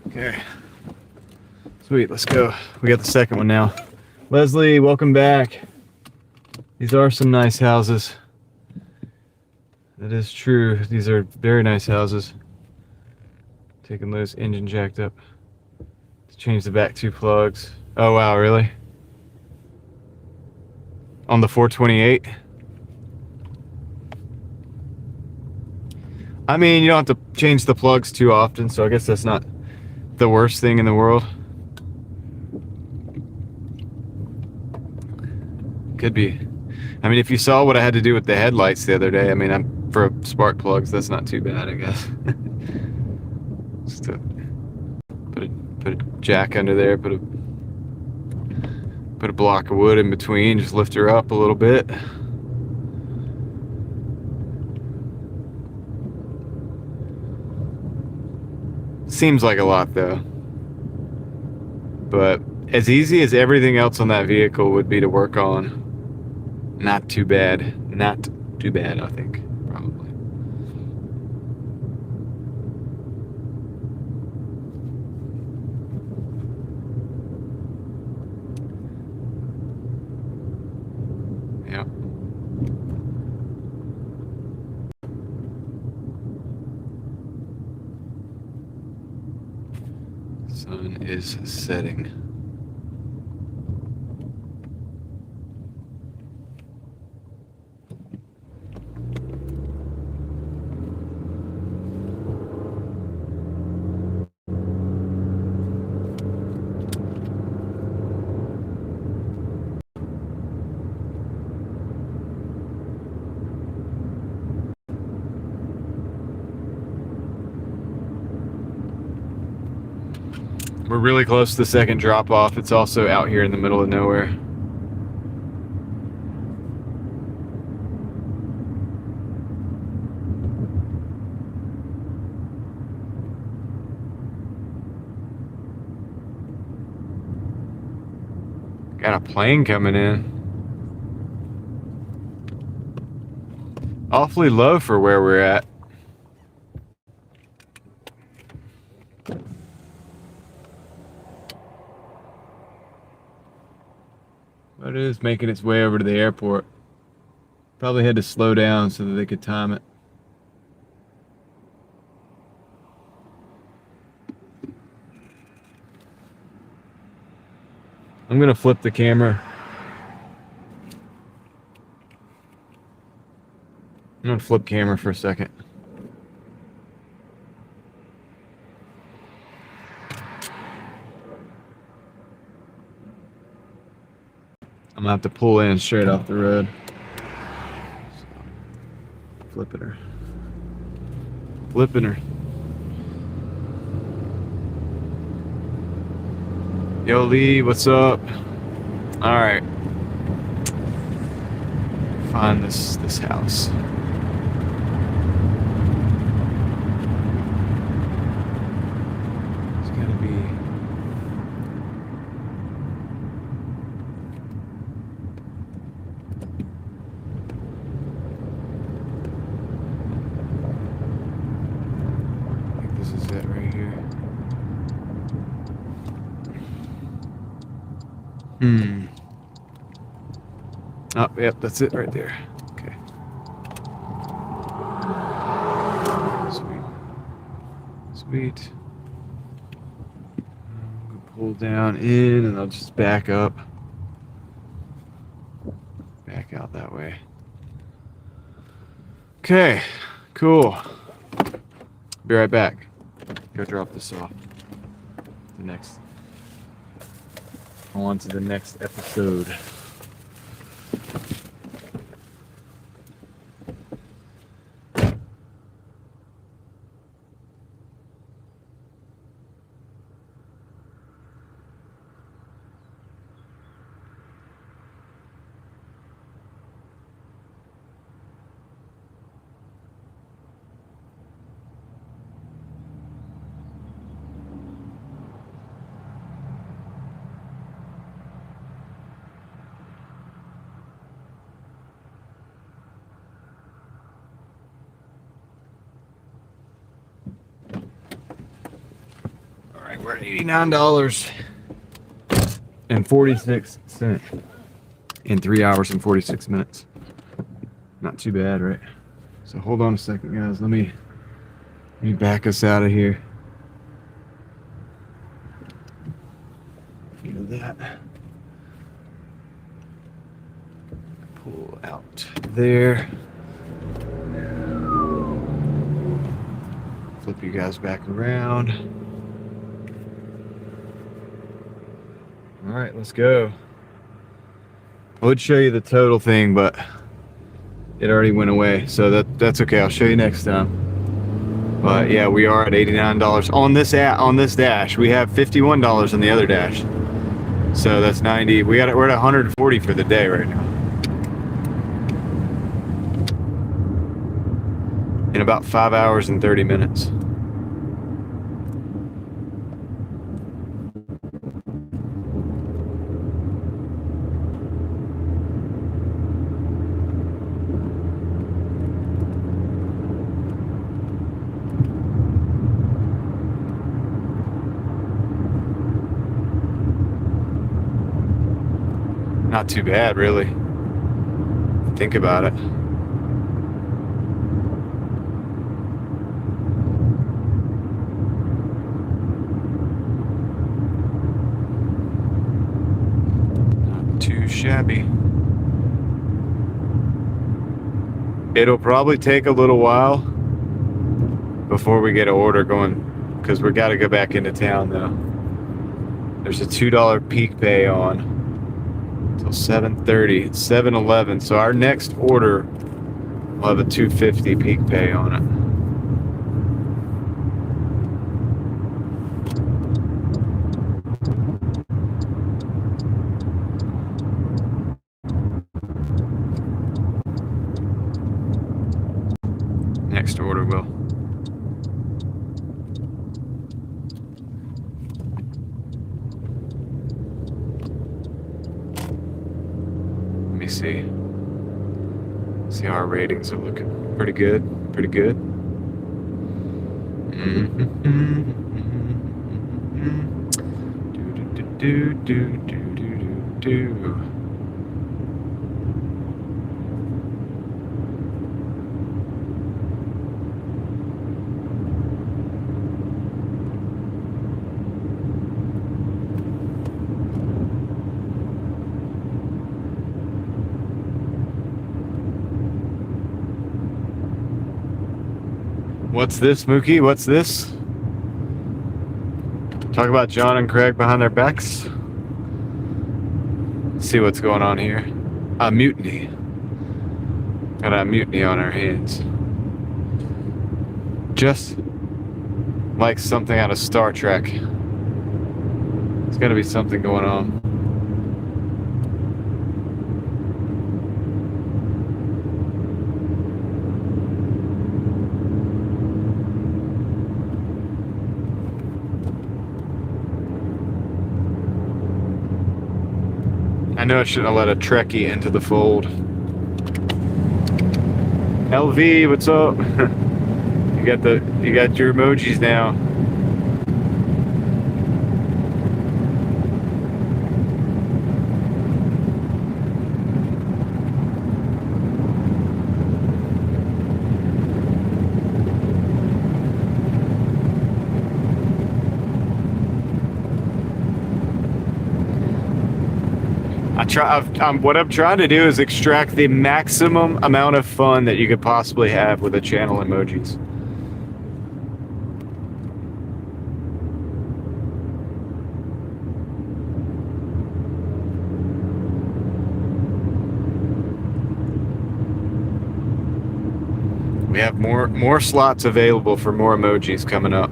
Okay. Sweet, let's go. We got the second one now. Leslie, welcome back. These are some nice houses. That is true. These are very nice houses. Taking those engine jacked up. To change the back two plugs. Oh wow, really? On the 428? I mean, you don't have to change the plugs too often, so I guess that's not the worst thing in the world. Could be. I mean, if you saw what I had to do with the headlights the other day, I mean, for spark plugs, that's not too bad, I guess. Just to put a jack under there, put a block of wood in between, just lift her up a little bit. Seems like a lot though, but as easy as everything else on that vehicle would be to work on, not too bad. Not too bad, I think, probably. Yeah. Sun is setting. We're really close to the second drop off. It's also out here in the middle of nowhere. Got a plane coming in. Awfully low for where we're at. But it is making its way over to the airport. Probably had to slow down so that they could time it. I'm gonna flip the camera. I'm gonna flip camera for a second. I'm gonna have to pull in straight off the road. Flipping her. Flipping her. Yo, Lee, what's up? All right. Find this house. It's gotta be. I think this is it right here. Oh, yep, that's it right there. Okay. Sweet. Pull down in, and I'll just back up. Back out that way. Okay, cool. Be right back. Go drop this off. On to the next episode. We're at $89.46 in 3 hours and 46 minutes. Not too bad, right? So hold on a second, guys. Let me back us out of here. Feel that. Pull out there. Flip you guys back around. All right, let's go. I would show you the total thing, but it already went away, so that's okay. I'll show you next time. But yeah, we are at $89 on this dash. We have $51 on the other dash, so that's 90. We're at 140 for the day right now. In about 5 hours and 30 minutes. Not too bad, really. Think about it. Not too shabby. It'll probably take a little while before we get an order going, because we got to go back into town though. There's a $2 peak pay on till 7:30. It's 7:11, so our next order will have a $2.50 peak pay on it. Next order will. See how our ratings are looking. Pretty good. Pretty good. Do. What's this, Mookie? What's this? Talk about John and Craig behind their backs. Let's see what's going on here. A mutiny. Got a mutiny on our hands. Just like something out of Star Trek. There's gotta be something going on. I know I shouldn't have let a Trekkie into the fold. LV, what's up? you got your emojis now. what I'm trying to do is extract the maximum amount of fun that you could possibly have with the channel emojis. We have more slots available for more emojis coming up.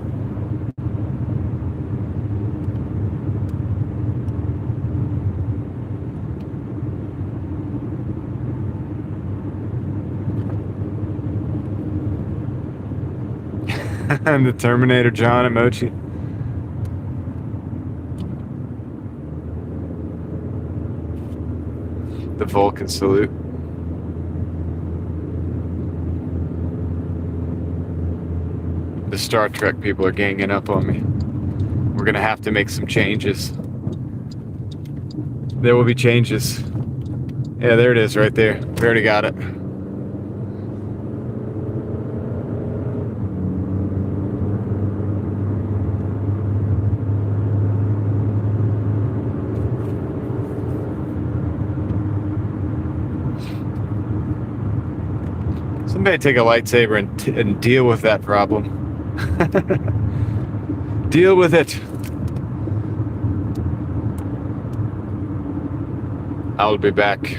And the Terminator John emoji. The Vulcan salute. The Star Trek people are ganging up on me. We're gonna have to make some changes. There will be changes. Yeah, there it is right there. We already got it. Somebody take a lightsaber and deal with that problem. Deal with it. I'll be back.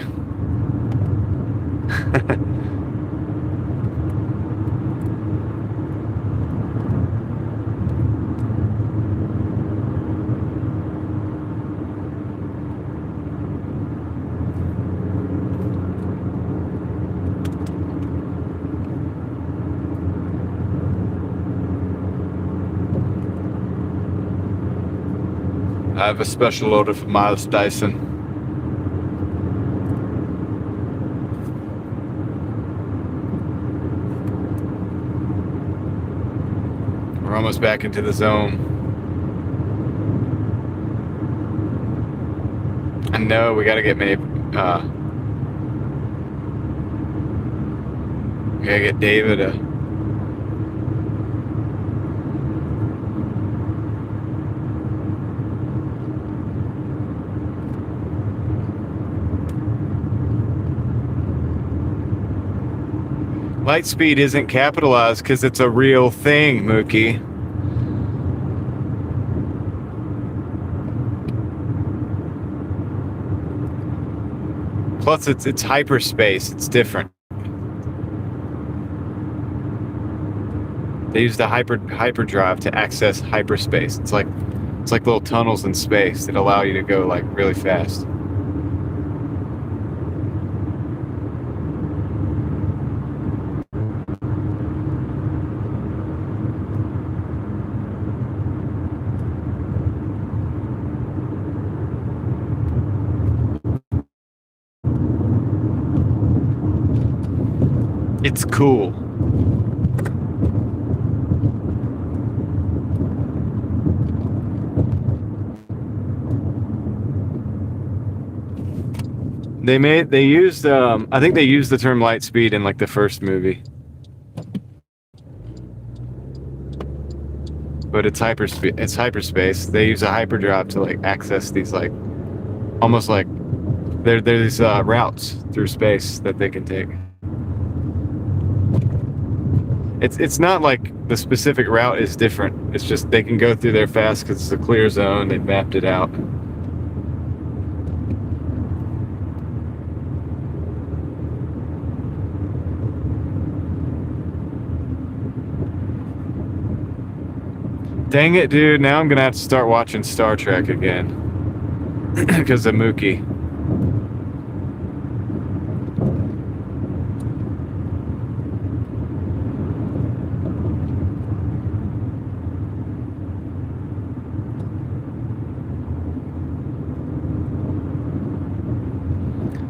I have a special order for Miles Dyson. We're almost back into the zone. I know we gotta get we gotta get David a Lightspeed isn't capitalized because it's a real thing, Mookie. Plus, it's hyperspace. It's different. They use the hyperdrive to access hyperspace. It's like little tunnels in space that allow you to go like really fast. It's cool. They used I think they used the term light speed in like the first movie. But it's hyperspace. They use a hyperdrive to like access these like almost like there's these routes through space that they can take. It's not like the specific route is different. It's just they can go through there fast because it's a clear zone. They've mapped it out. Dang it, dude. Now I'm going to have to start watching Star Trek again. Because of Mookie.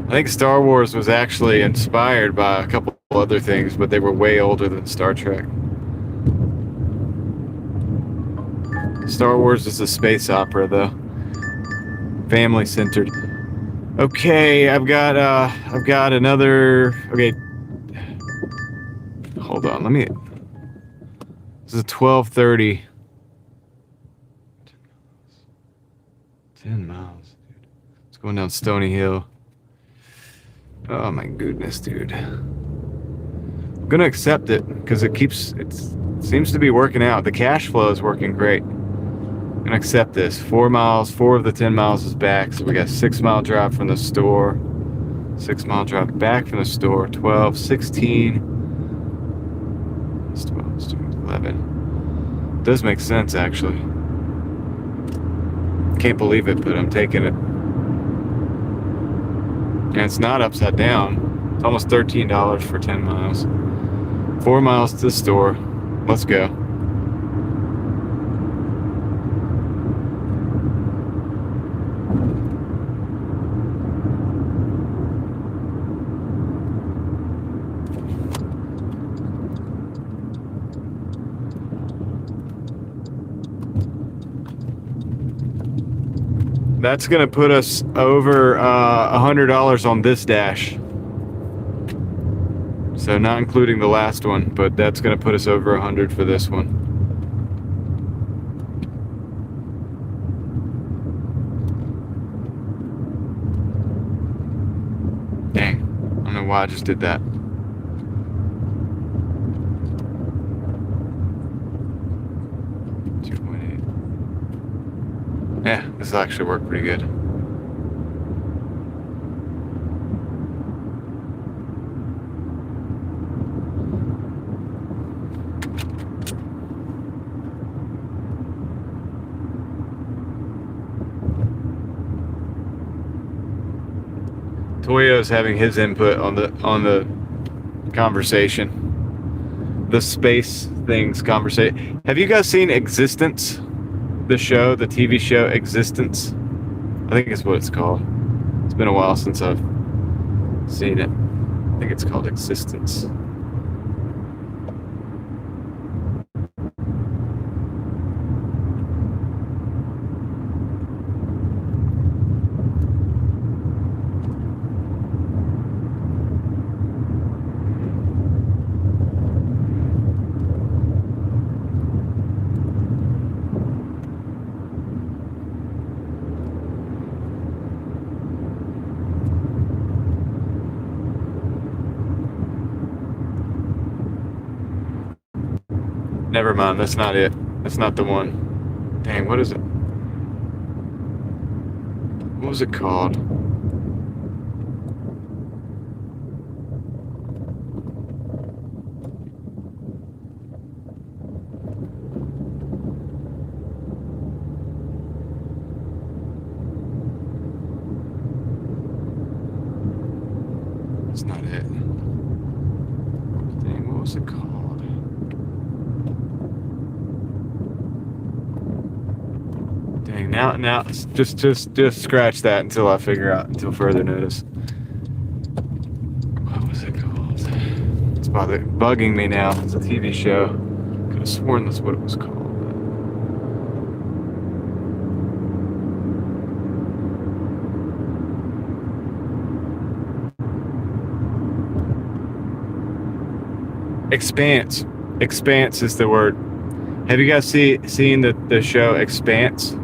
I think Star Wars was actually inspired by a couple other things, but they were way older than Star Trek. Star Wars is a space opera, though. Family-centered. Okay, I've got another. Okay, hold on. Let me. This is 12:30. 10 miles, dude. Let's going down Stony Hill. Oh my goodness, dude. I'm gonna accept it because it seems to be working out. The cash flow is working great. I'm gonna accept this. 4 miles, 4 of the 10 miles is back. So we got 6-mile drive from the store, 6-mile drive back from the store, 12, 16. It's 12, it's 11. Does make sense actually. Can't believe it, but I'm taking it. And it's not upside down. It's almost $13 for 10 miles. 4 miles to the store. Let's go. That's gonna put us over $100 on this dash. So not including the last one, but that's gonna put us over 100 for this one. Dang, I don't know why I just did that. Yeah, this actually worked pretty good. Toyo's having his input on the conversation. The space things conversation. Have you guys seen Existence? The show, the TV show Existence? I think it's what it's called. It's been a while since I've seen it. I think it's called Existence. Never mind, that's not it. That's not the one. Dang, what is it? What was it called? It's not it. Dang, what was it called? Dang, now, just scratch that until I figure out, until further notice. What was it called? It's bugging me now. It's a TV show. Could have sworn that's what it was called. Expanse. Expanse is the word. Have you guys seen the show Expanse?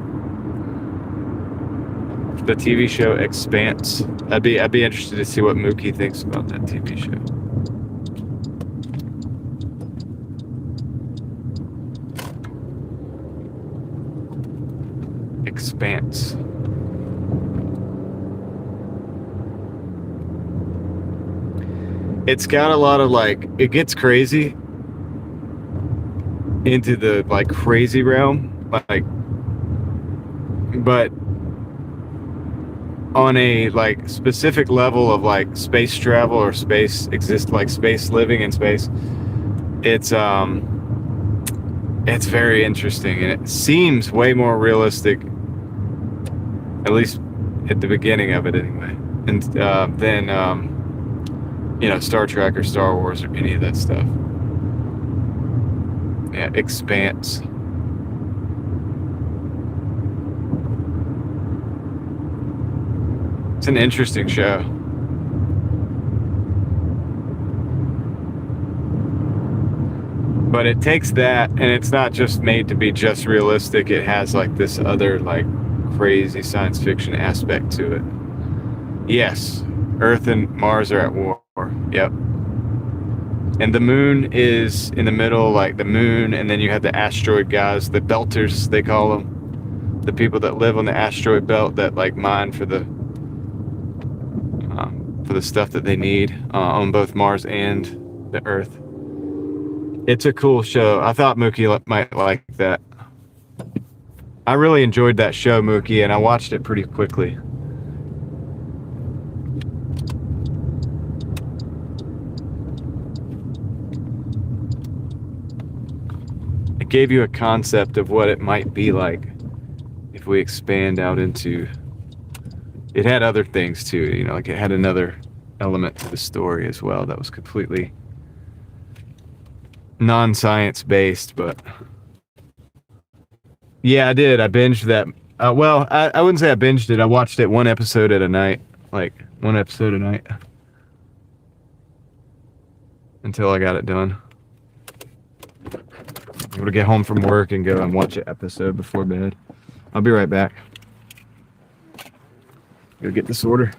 The TV show Expanse. I'd be interested to see what Mookie thinks about that TV show. Expanse. It's got a lot of it gets crazy into the crazy realm, but on a specific level of space travel or space space living in space, it's very interesting, and it seems way more realistic, at least at the beginning of it anyway, and than Star Trek or Star Wars or any of that stuff. Yeah, Expanse. It's an interesting show. But it takes that, and it's not just made to be just realistic. It has this other crazy science fiction aspect to it. Yes, Earth and Mars are at war. Yep. And the moon is in the middle, like the moon, and then you have the asteroid guys, the belters, they call them. The people that live on the asteroid belt that like mine for the stuff that they need on both Mars and the Earth. It's a cool show. I thought Mookie might like that. I really enjoyed that show, Mookie, and I watched it pretty quickly. It gave you a concept of what it might be like if we expand out into... It had other things too, you know, like it had another element to the story as well that was completely non-science based, but yeah, I did. I binged that. Well, I wouldn't say I binged it. I watched it one episode at a night, like one episode a night until I got it done. I'm gonna get home from work and go and watch an episode before bed. I'll be right back. Go get this order.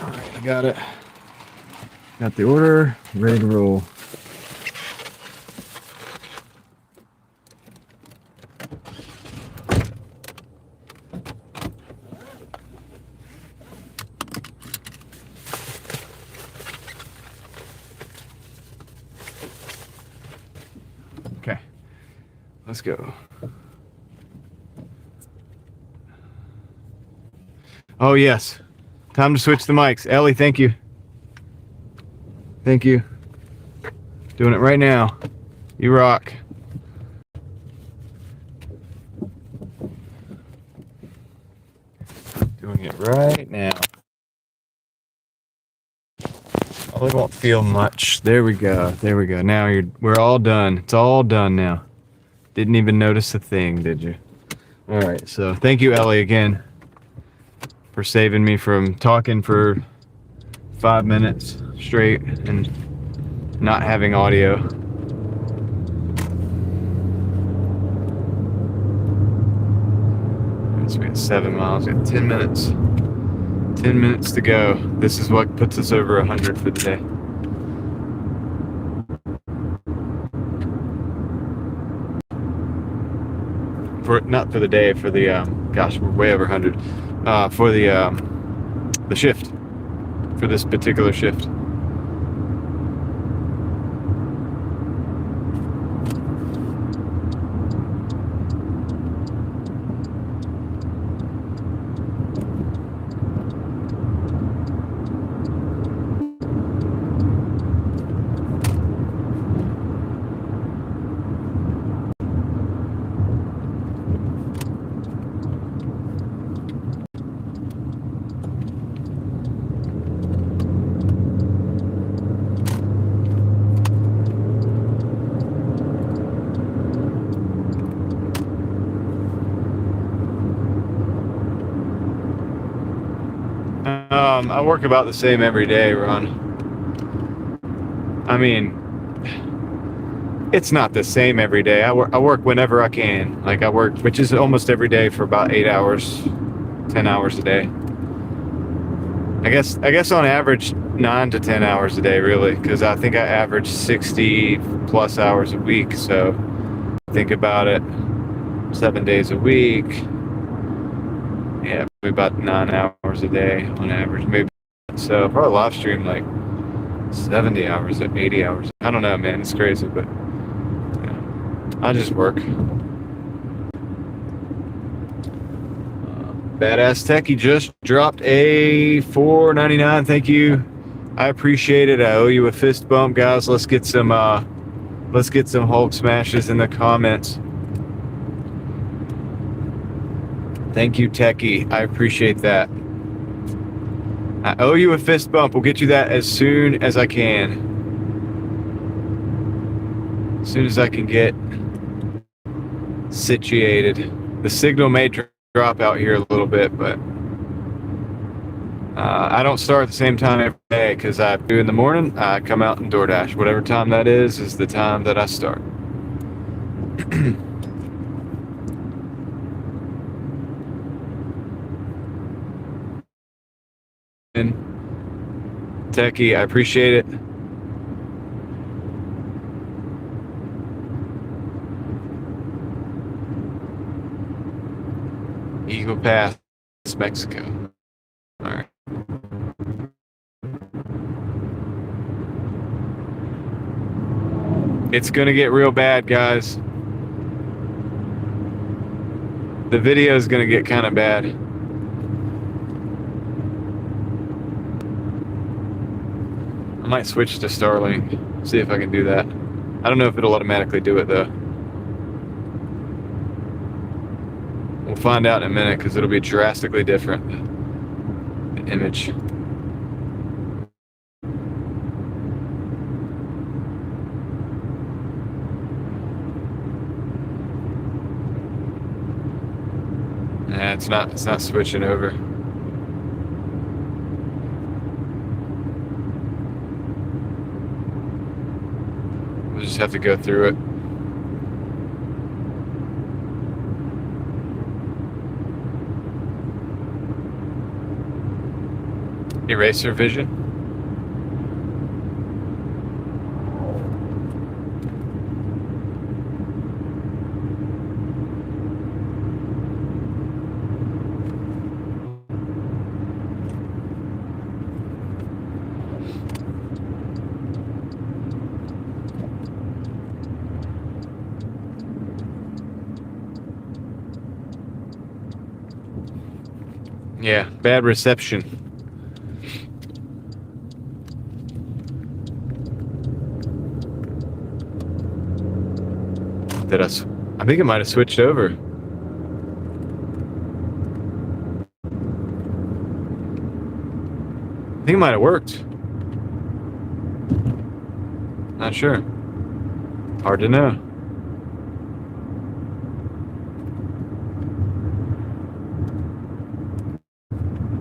All right, I got it. Got the order, ready to roll. Okay, let's go. Oh yes, time to switch the mics. Ellie, thank you. Thank you. Doing it right now. You rock. Doing it right now. Probably won't feel much. There we go. There we go. Now we're all done. It's all done now. Didn't even notice a thing, did you? All right, so thank you, Ellie, again, for saving me from talking for 5 minutes straight and not having audio. So we got 7 miles, we got 10 minutes. 10 minutes to go. This is what puts us over 100 for the day. Not for the day, for the gosh, we're way over 100. For the shift, for this particular shift. I work about the same every day, Ron. I mean, it's not the same every day. I work whenever I can. Like I work, which is almost every day for about 8 hours, 10 hours a day. I guess on average 9 to 10 hours a day, really, because I think I average 60 plus hours a week. So think about it, 7 days a week. Yeah, maybe about 9 hours a day on average, maybe. So probably live stream like 70 hours, 80 hours. I don't know, man. It's crazy, but yeah, I just work. Badass Techie just dropped a $4.99. Thank you. I appreciate it. I owe you a fist bump, guys. Let's get some Hulk smashes in the comments. Thank you, Techie. I appreciate that. I owe you a fist bump. We'll get you that as soon as I can. As soon as I can get situated. The signal may drop out here a little bit, but I don't start at the same time every day because I do in the morning. I come out and Doordash. Whatever time that is the time that I start. Techie, I appreciate it. Eagle Pass, Mexico. All right. It's gonna get real bad, guys. The video is gonna get kind of bad. I might switch to Starlink, see if I can do that. I don't know if it'll automatically do it though. We'll find out in a minute because it'll be drastically different. The image. Nah, it's not switching over. We'll just have to go through it. Eraser vision. Yeah, bad reception. I think it might have switched over. I think it might have worked. Not sure. Hard to know.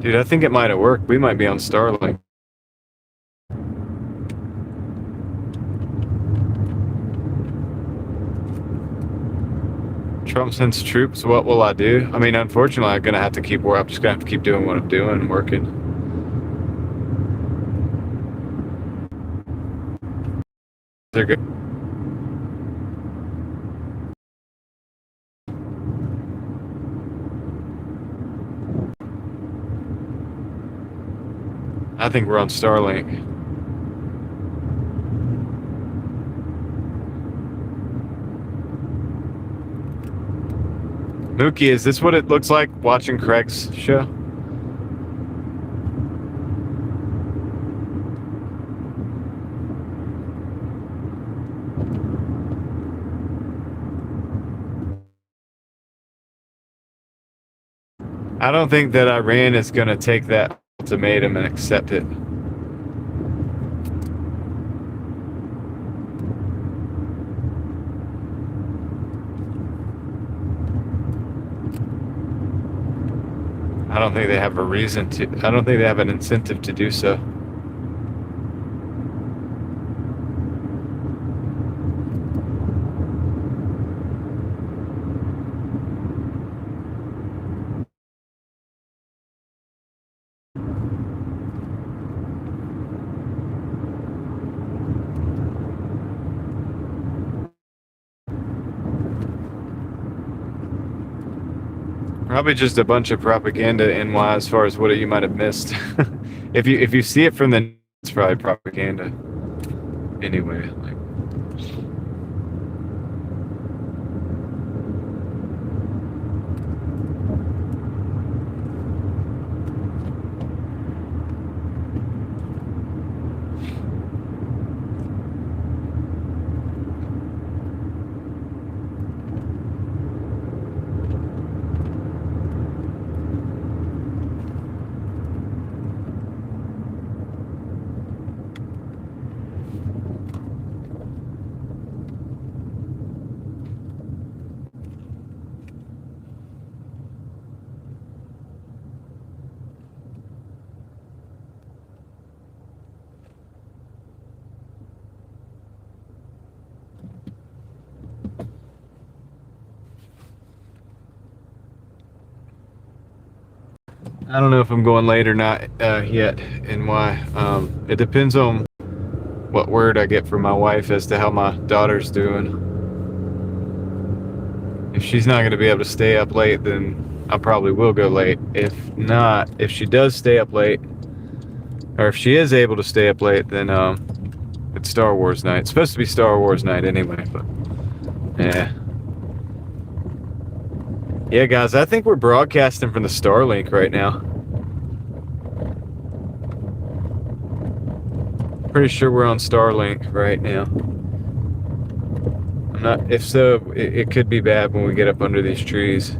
Dude, I think it might have worked. We might be on Starlink. Trump sends troops. What will I do? I mean, unfortunately, I'm gonna have to keep. I'm just gonna have to keep doing what I'm doing, working. They're good. I think we're on Starlink. Mookie, is this what it looks like watching Craig's show? I don't think that Iran is going to take that ultimatum and accept it. I don't think they have a reason to. I don't think they have an incentive to do so. Probably just a bunch of propaganda, NY, as far as what you might have missed. if you see it from the, it's probably propaganda. Anyway, like. I don't know if I'm going late or not yet, and why. It depends on what word I get from my wife as to how my daughter's doing. If she's not going to be able to stay up late, then I probably will go late. If not, if she does stay up late, or if she is able to stay up late, then it's Star Wars night. It's supposed to be Star Wars night anyway, but yeah. Yeah, guys, I think we're broadcasting from the Starlink right now. Pretty sure we're on Starlink right now. I'm not, if so, it could be bad when we get up under these trees.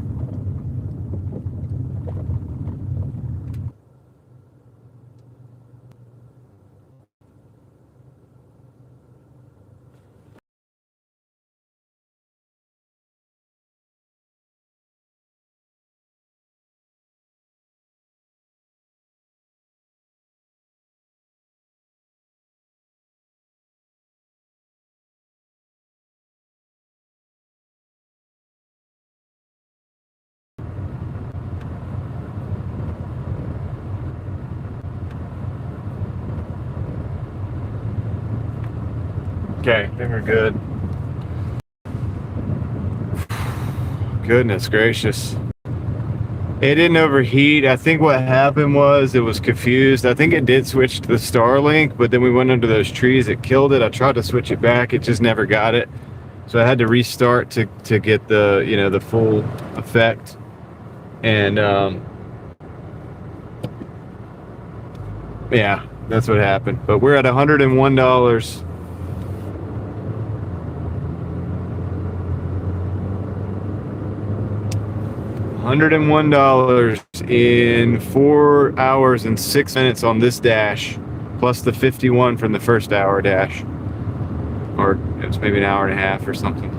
Okay, I think we're good. Goodness gracious. It didn't overheat. I think what happened was it was confused. I think it did switch to the Starlink, but then we went under those trees. It killed it. I tried to switch it back. It just never got it. So I had to restart to get the, you know, the full effect. And yeah, that's what happened. But we're at $101. $101 in 4 hours and 6 minutes on this dash, plus the 51 from the first hour dash, or it was maybe an hour and a half or something.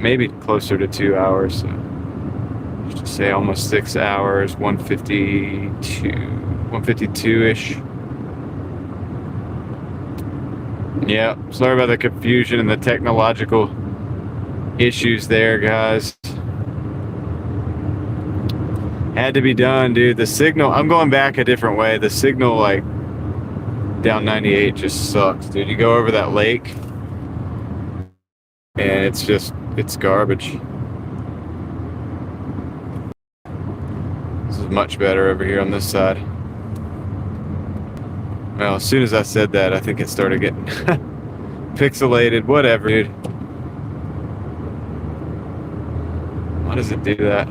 Maybe closer to 2 hours. So. Just to say almost 6 hours, 152-ish. Yeah, sorry about the confusion and the technological issues there, guys. Had to be done, dude. The signal, I'm going back a different way. The signal, like, down 98 just sucks, dude. You go over that lake, and it's garbage. This is much better over here on this side. Well, as soon as I said that, I think it started getting pixelated. Whatever, dude. Why does it do that?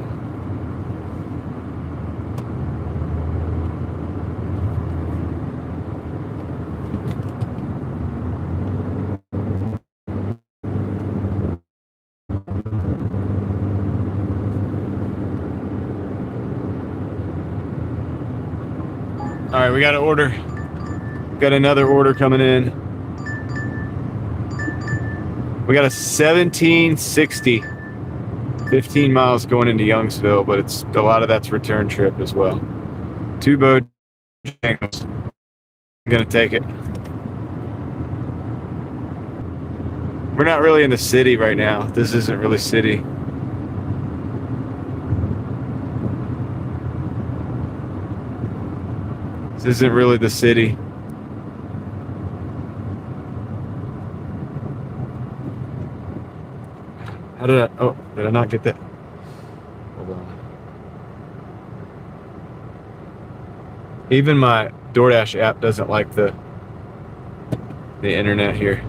All right, we got an order. Got another order coming in. We got a 1760, 15 miles going into Youngsville, but it's a lot of that's return trip as well. 2 Bojangles. I'm gonna take it. We're not really in the city right now. This isn't really city. This isn't really the city. How did I, oh, did I not get that? Hold on. Even my Doordash app doesn't like the internet here.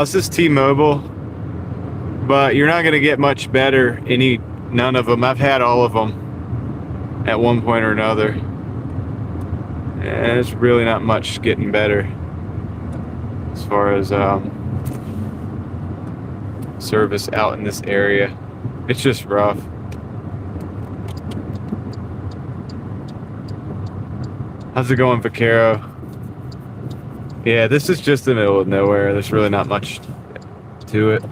This is T-Mobile, but you're not going to get much better. None of them. I've had all of them at one point or another, and it's really not much getting better as far as service out in this area. It's just rough. How's it going, Vaquero? Yeah, this is just the middle of nowhere. There's really not much to it.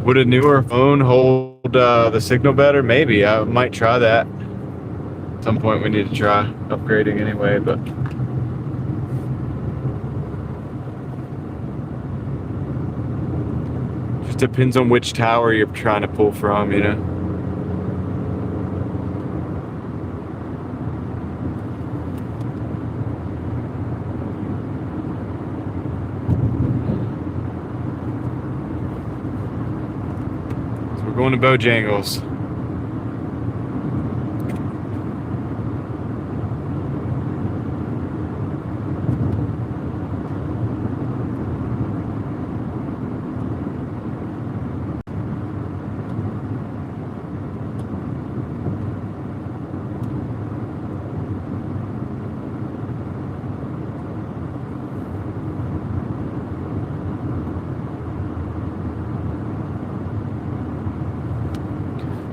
Would a newer phone hold the signal better? Maybe. I might try that. At some point we need to try upgrading anyway, but just depends on which tower you're trying to pull from, you know? Going to Bojangles.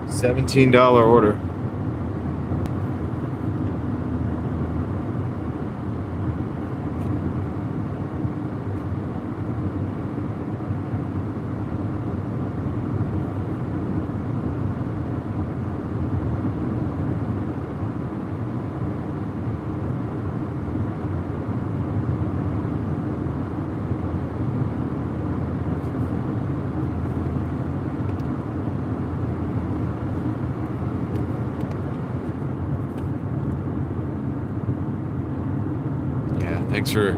$17 order. Thanks for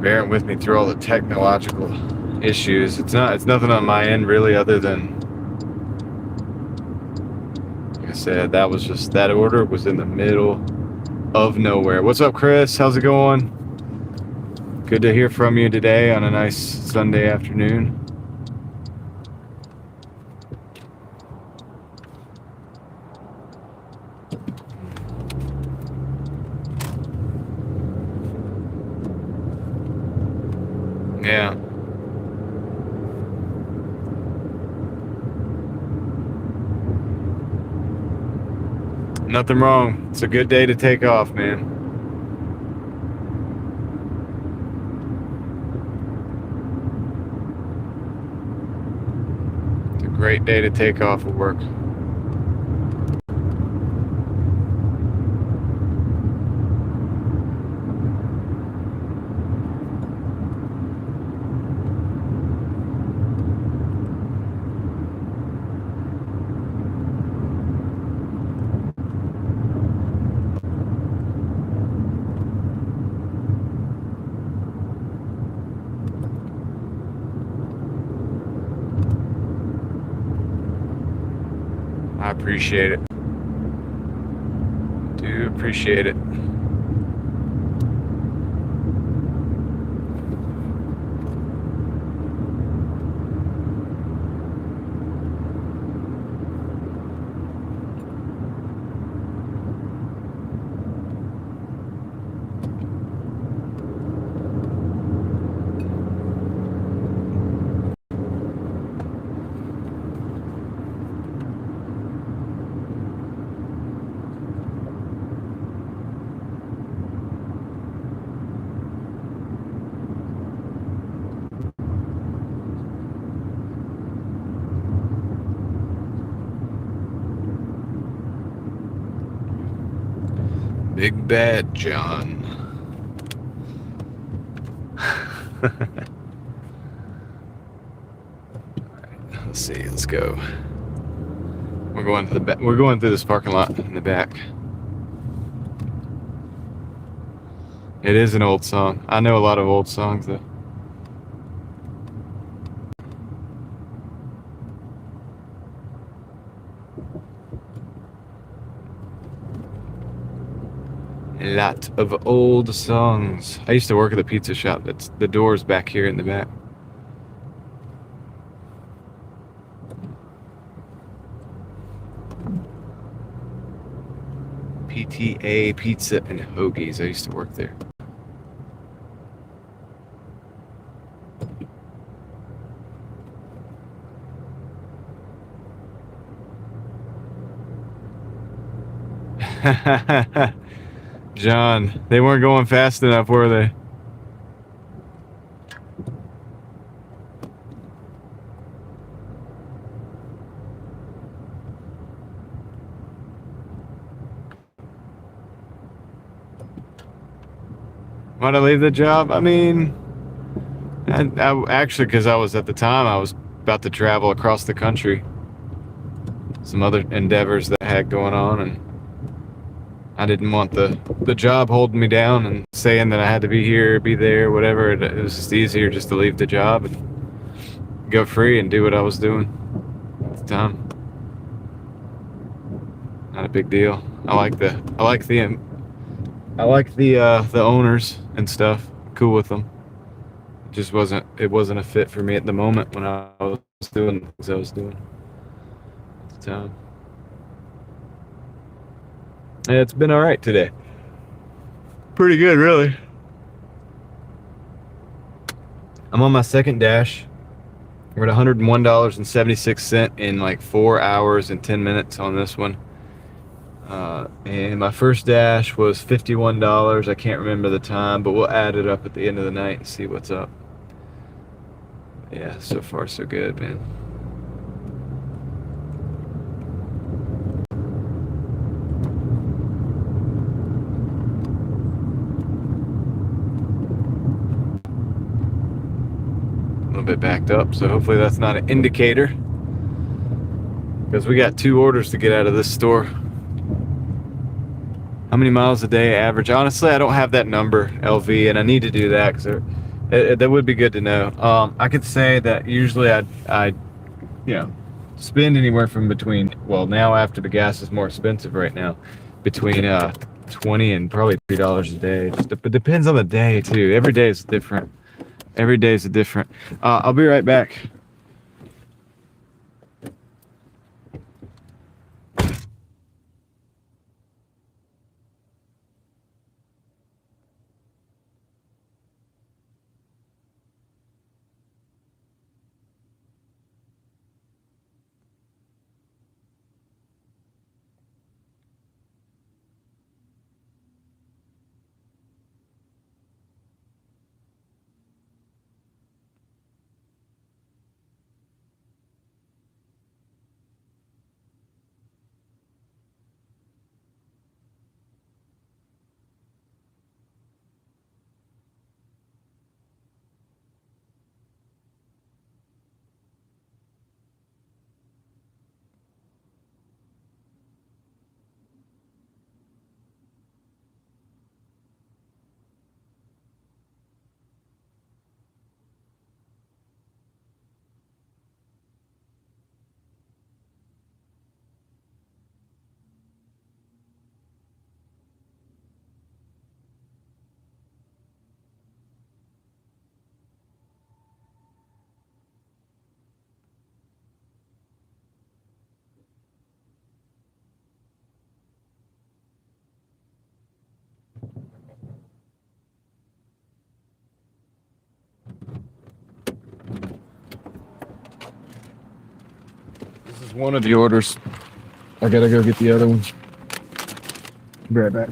bearing with me through all the technological issues. It's nothing on my end really, other than, like I said, that order was in the middle of nowhere. What's up, Chris? How's it going? Good to hear from you today on a nice Sunday afternoon. Yeah. Nothing wrong. It's a good day to take off, man. It's a great day to take off of work. I appreciate it. Do appreciate it. Big Bad John. Let's see. Let's go. We're going to the back. We're going through this parking lot in the back. It is an old song. I know a lot of old songs though. A lot of old songs. I used to work at the pizza shop. That's the door's back here in the back. PTA Pizza and Hoagies. I used to work there. John, they weren't going fast enough, were they? Why'd I leave the job? I mean, I actually, because I was at the time, I was about to travel across the country. Some other endeavors that I had going on, and I didn't want the job holding me down and saying that I had to be here, be there, whatever. It was just easier just to leave the job and go free and do what I was doing at the time. Not a big deal. I like the owners and stuff. Cool with them. It wasn't a fit for me at the moment when I was doing the things I was doing at the time. And it's been all right today. Pretty good, really. I'm on my second dash. We're at $101.76 in like 4 hours and 10 minutes on this one. And my first dash was $51. I can't remember the time, but we'll add it up at the end of the night and see what's up. Yeah, so far so good, man. A little bit backed up, so hopefully that's not an indicator, because we got 2 orders to get out of this store. How many miles a day average? Honestly, I don't have that number, LV, and I need to do that because that would be good to know. I could say that usually I spend anywhere from between, well, now after the gas is more expensive right now, between $20 and probably $3 a day. It depends on the day too. Every day is different. Every day is different. I'll be right back. one of the orders. I gotta go get the other one. Be right back.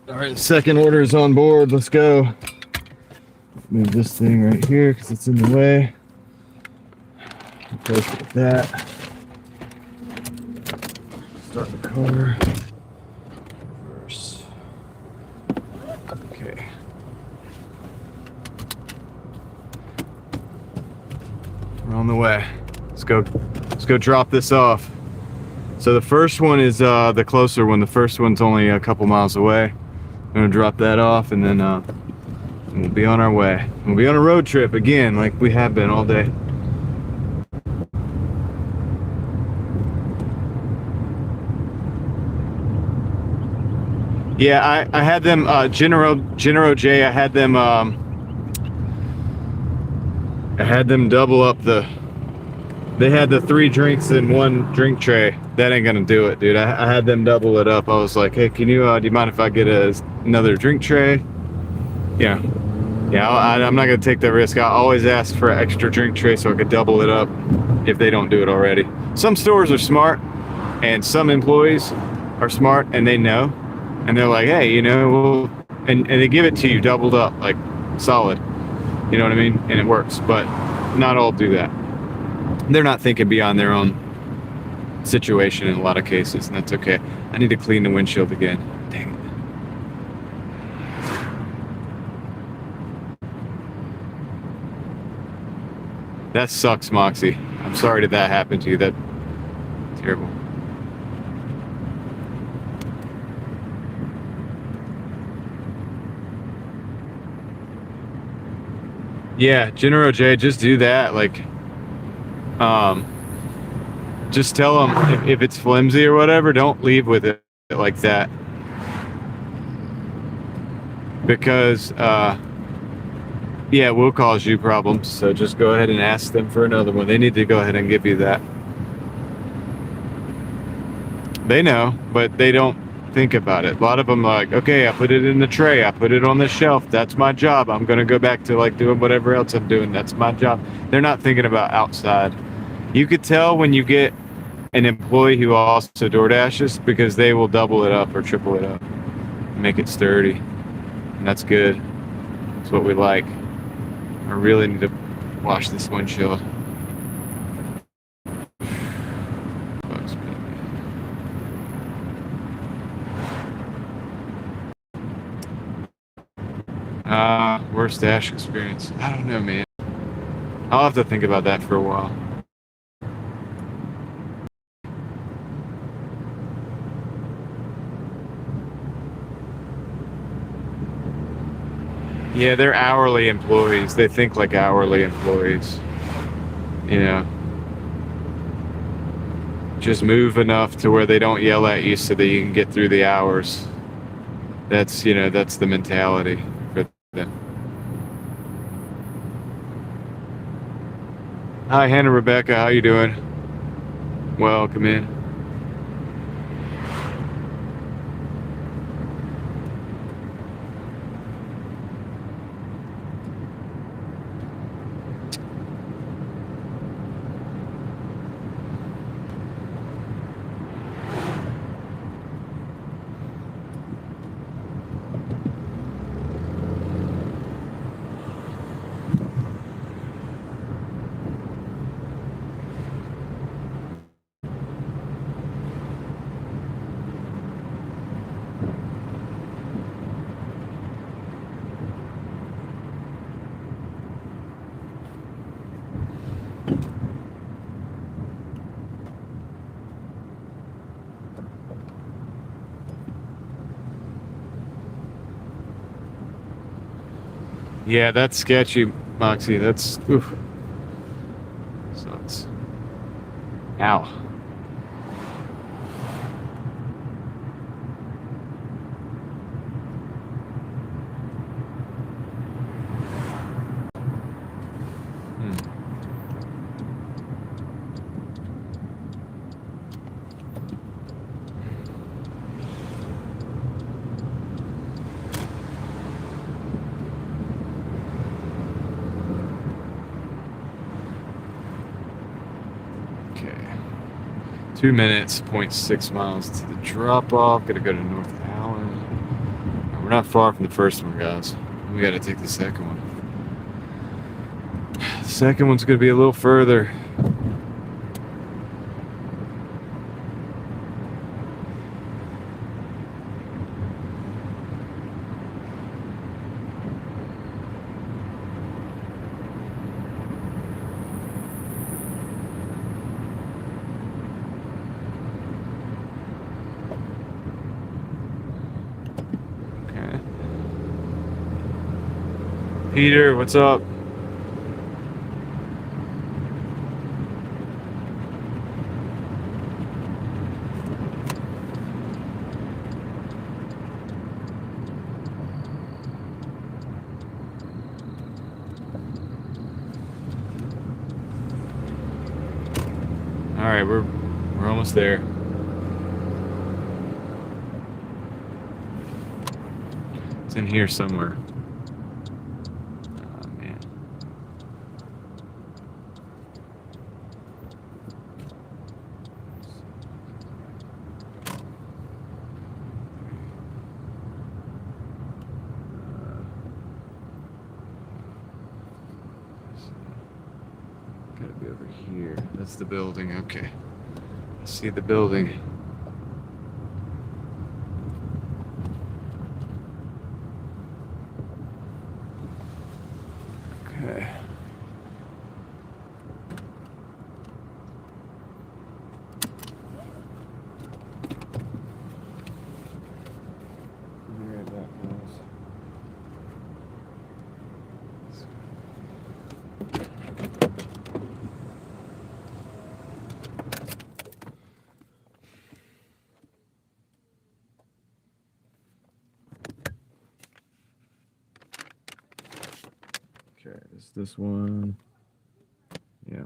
All right, second order is on board. Let's go. Move this thing right here because it's in the way. Replace it with that. Start the car. Reverse. Okay. We're on the way. Let's go. Let's go drop this off. So the first one is the closer one. The first one's only a couple miles away. I'm gonna drop that off, and then we'll be on our way. We'll be on a road trip again, like we have been all day. Yeah, I had them General J. I had them double up the. They had the 3 drinks in 1 drink tray. That ain't gonna do it, dude. I had them double it up. I was like, hey, can you do you mind if I get another drink tray? Yeah, I'm not gonna take that risk. I always ask for an extra drink tray so I could double it up if they don't do it already. Some stores are smart, and some employees are smart, and they know, and they're like, hey, you know, well, and they give it to you doubled up, like solid. You know what I mean? And it works, but not all do that. They're not thinking beyond their own situation in a lot of cases, and that's okay. I need to clean the windshield again. Dang it. That sucks, Moxie. I'm sorry that happened to you. That's terrible. Yeah, General J, just do that. Like, just tell them if it's flimsy or whatever, don't leave with it like that. Because, yeah, it will cause you problems. So just go ahead and ask them for another one. They need to go ahead and give you that. They know, but they don't think about it. A lot of them are like, okay, I put it in the tray. I put it on the shelf. That's my job. I'm going to go back to like doing whatever else I'm doing. That's my job. They're not thinking about outside. You could tell when you get an employee who also Doordashes because they will double it up or triple it up, make it sturdy, and that's good. That's what we like. I really need to wash this windshield. Worst dash experience. I don't know, man. I'll have to think about that for a while. Yeah, they're hourly employees. They think like hourly employees. You know. Just move enough to where they don't yell at you so that you can get through the hours. That's, you know, that's the mentality for them. Hi, Hannah Rebecca. How you doing? Welcome in. Yeah, that's sketchy, Moxie. That's oof. Sucks. Ow. Okay. 2 minutes, 0.6 miles to the drop off. Gotta go to North Allen. We're not far from the first one, guys. We gotta take the second one. The second one's gonna be a little further. Okay. Peter, what's up? All right, we're almost there. It's in here somewhere. Oh man. Gotta be over here. That's the building. Okay. I see the building. Okay. Be right back, guys. Okay, is this one? Yeah.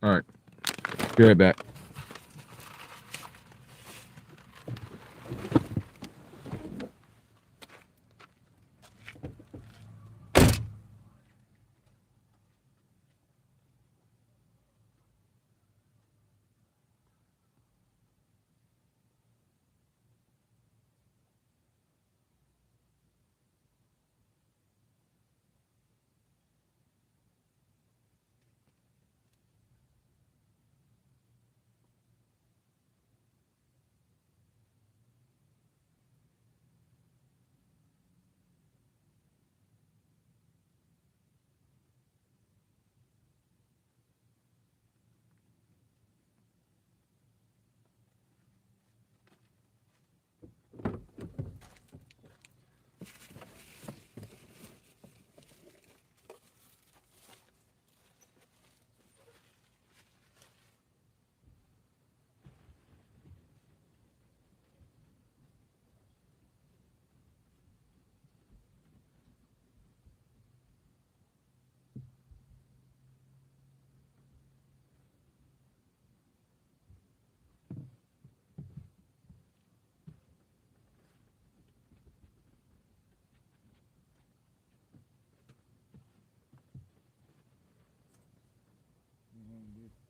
All right. Be right back.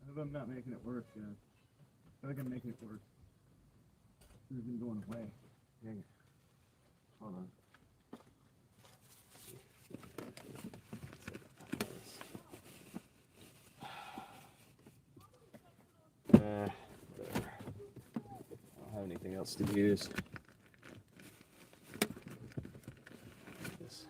I hope I'm not making it worse, guys. I think I'm making it worse. This has been going away. Dang it. Hold on. Whatever. I don't have anything else to use. This.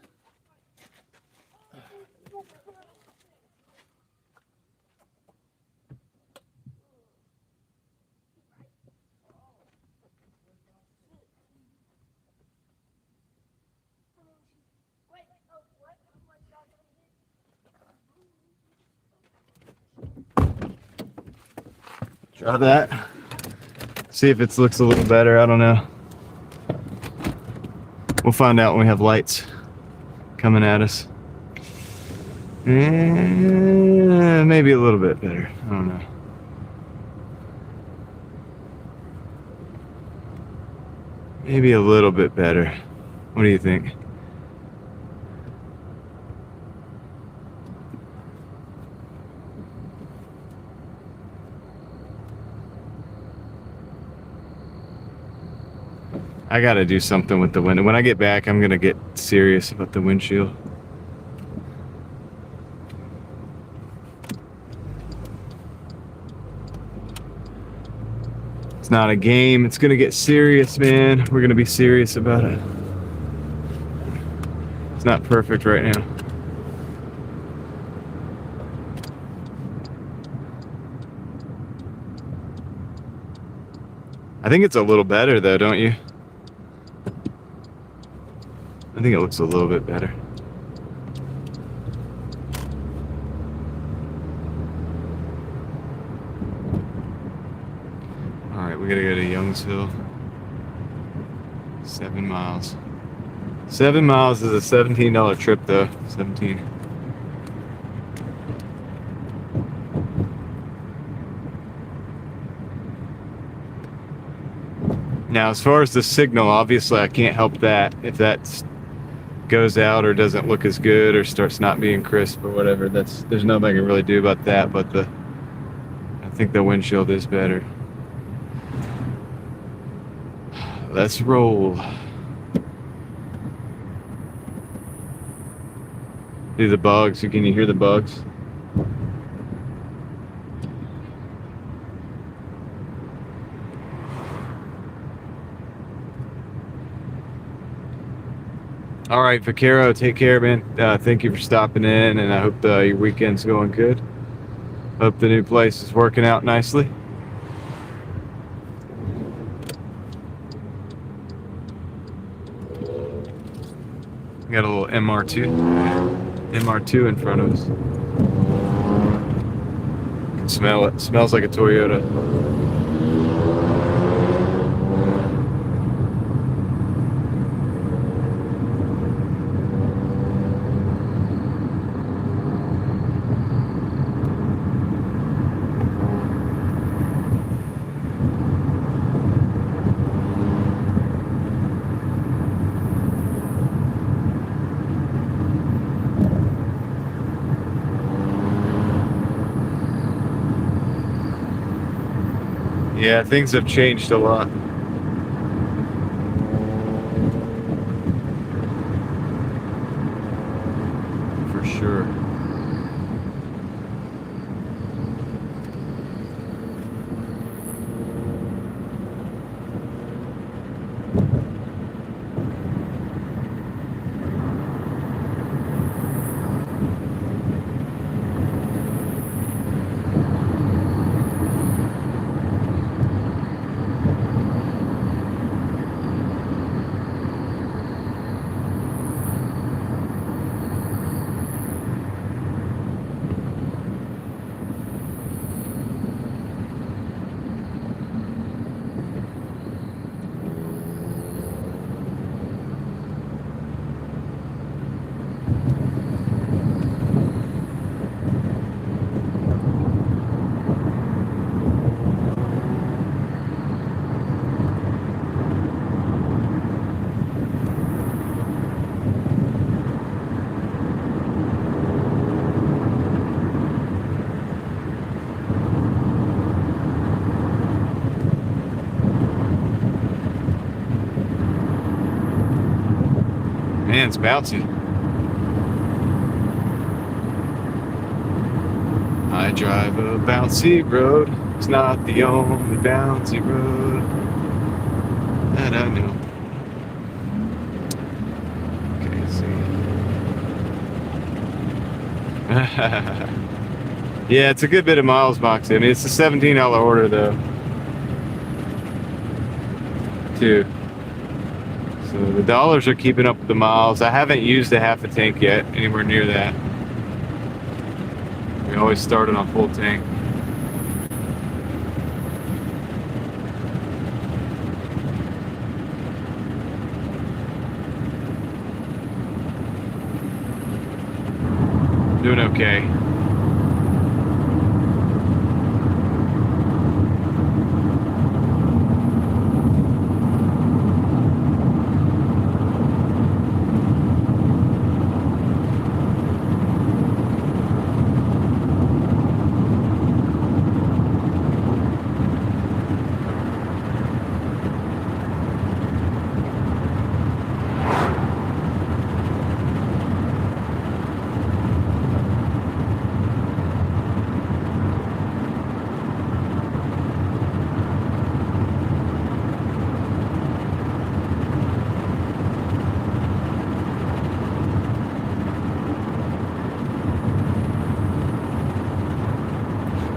Try that. See if it looks a little better. I don't know. We'll find out when we have lights coming at us. Maybe a little bit better. I don't know. Maybe a little bit better. What do you think? I gotta do something with the window. When I get back, I'm gonna get serious about the windshield. It's not a game. It's gonna get serious, man. We're gonna be serious about it. It's not perfect right now. I think it's a little better though, don't you? I think it looks a little bit better. All right, we gotta go to Youngsville. 7 miles. 7 miles is a $17 trip though. 17. Now, as far as the signal, obviously I can't help that. If that goes out or doesn't look as good or starts not being crisp or whatever, there's nothing I can really do about that. But I think the windshield is better. Let's roll. Do the bugs. Can you hear the bugs? All right, Vaquero, take care, man. Thank you for stopping in, and I hope your weekend's going good. Hope the new place is working out nicely. We got a little MR2 in front of us. You can smell it. Smells like a Toyota. Yeah, things have changed a lot. For sure. Man, it's bouncy. I drive a bouncy road. It's not the only bouncy road that I know. Okay, see. Yeah, it's a good bit of miles, Moxie. I mean, it's a $17 order, though. Too. So the dollars are keeping up with the miles. I haven't used a half a tank yet, anywhere near that. We always started on full tank. Doing okay.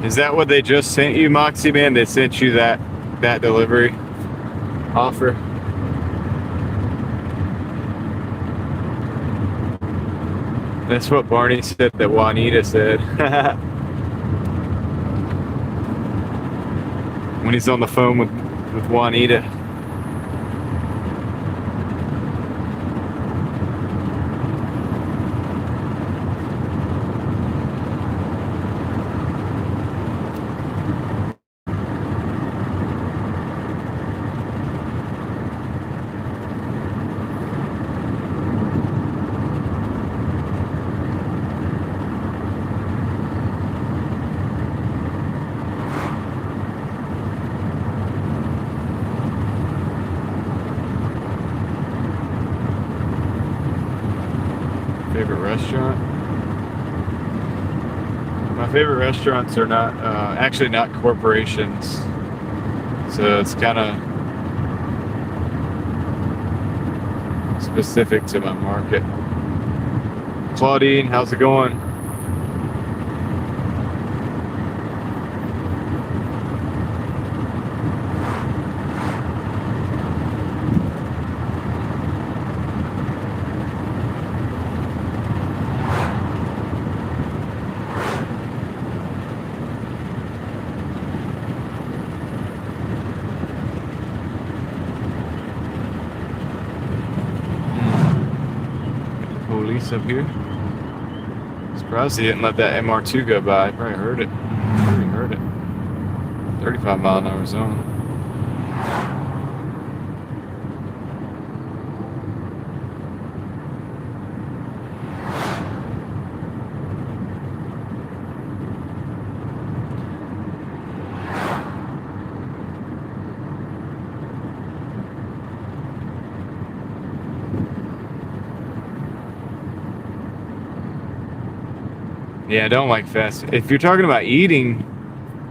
Is that what they just sent you, Moxie Man? They sent you that delivery offer? That's what Barney said that Juanita said. When he's on the phone with Juanita. Favorite restaurant? My favorite restaurants are not actually not corporations, so it's kind of specific to my market. Claudine, how's it going? Police up here. Surprised he didn't let that MR2 go by. Probably heard it. Probably heard it. 35-mile-an-hour zone. Yeah, I don't like fast. If you're talking about eating,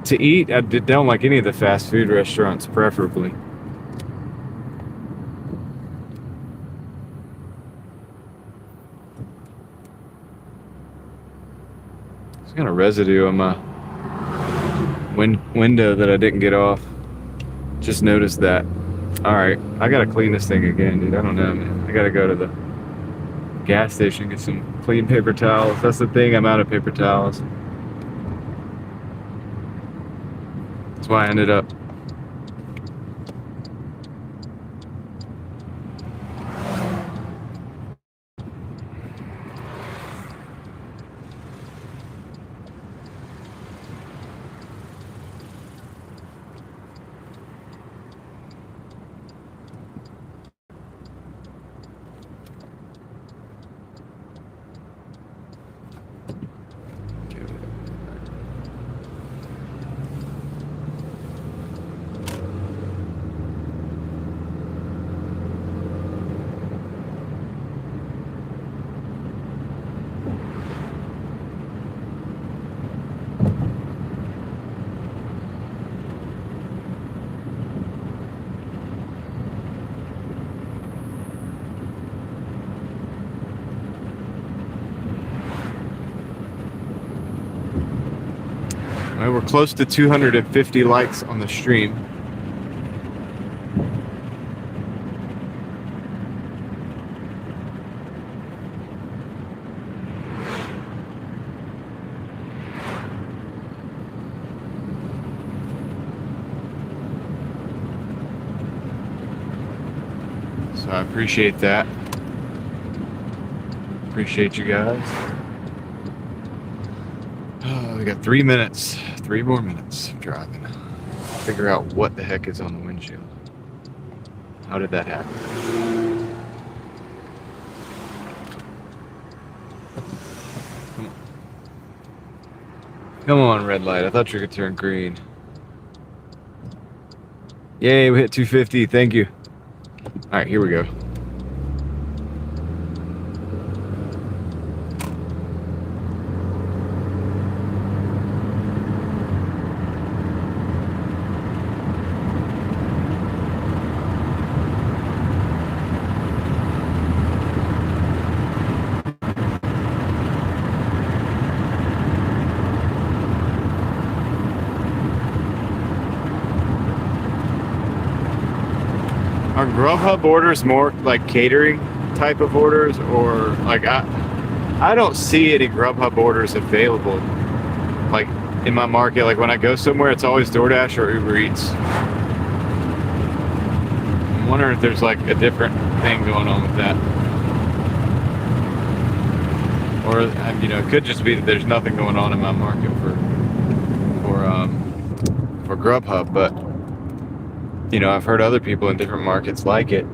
to eat, I don't like any of the fast food restaurants, preferably. There's kind of residue on my window that I didn't get off. Just noticed that. All right, I gotta clean this thing again, dude. I don't know, man. I gotta go to the gas station, get some clean paper towels. That's the thing, I'm out of paper towels. That's why I ended up well, we're close to 250 likes on the stream. So I appreciate that. Appreciate you guys. We got 3 minutes. 3 more minutes of driving. Figure out what the heck is on the windshield. How did that happen? Come on. Come on, red light. I thought you could turn green. Yay, we hit 250. Thank you. All right, here we go. Are Grubhub orders more like catering type of orders, or like I don't see any Grubhub orders available like in my market. Like when I go somewhere, it's always Doordash or Uber Eats. I'm wondering if there's like a different thing going on with that, or you know, it could just be that there's nothing going on in my market for Grubhub, but. You know, I've heard other people in different markets like it.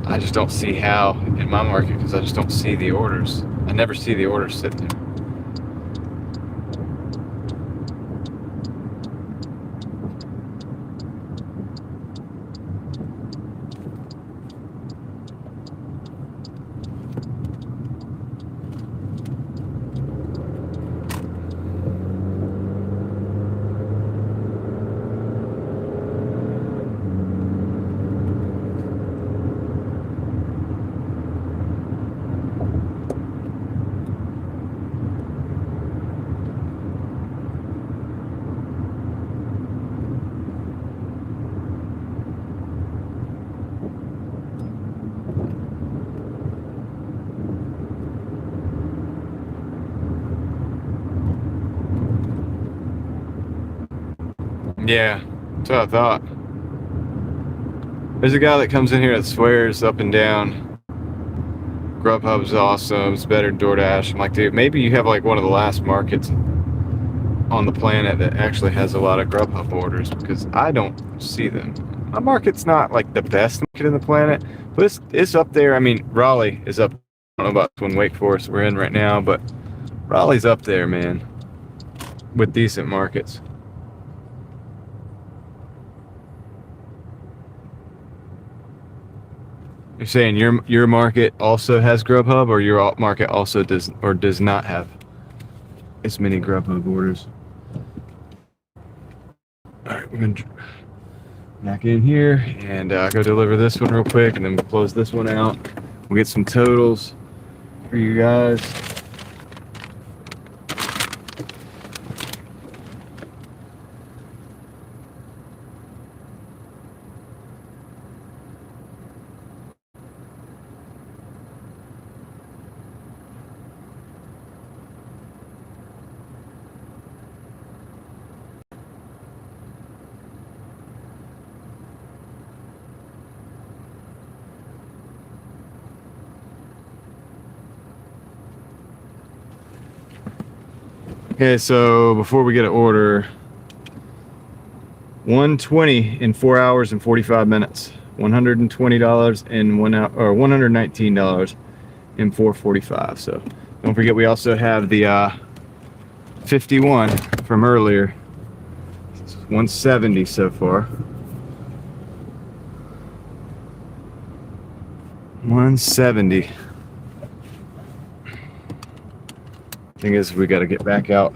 I just don't see how in my market because I just don't see the orders. I never see the orders sitting there. Yeah, that's what I thought. There's a guy that comes in here that swears up and down Grubhub's awesome, it's better than DoorDash. I'm like, dude, maybe you have like one of the last markets on the planet that actually has a lot of Grubhub orders because I don't see them. My market's not like the best market in the planet, but it's up there. I mean, Raleigh is up. I don't know about when Wake Forest we're in right now, but Raleigh's up there, man, with decent markets. You're saying your market also has Grubhub, or your market also does not have as many Grubhub orders? All right, we're gonna back in here and go deliver this one real quick, and then we'll close this one out. We'll get some totals for you guys. Okay, so before we get an order, 120 in 4 hours and 45 minutes, $120 in 1 hour, or $119 in 4:45. So don't forget, we also have the 51 from earlier. It's 170 so far. 170. Thing is, we got to get back out.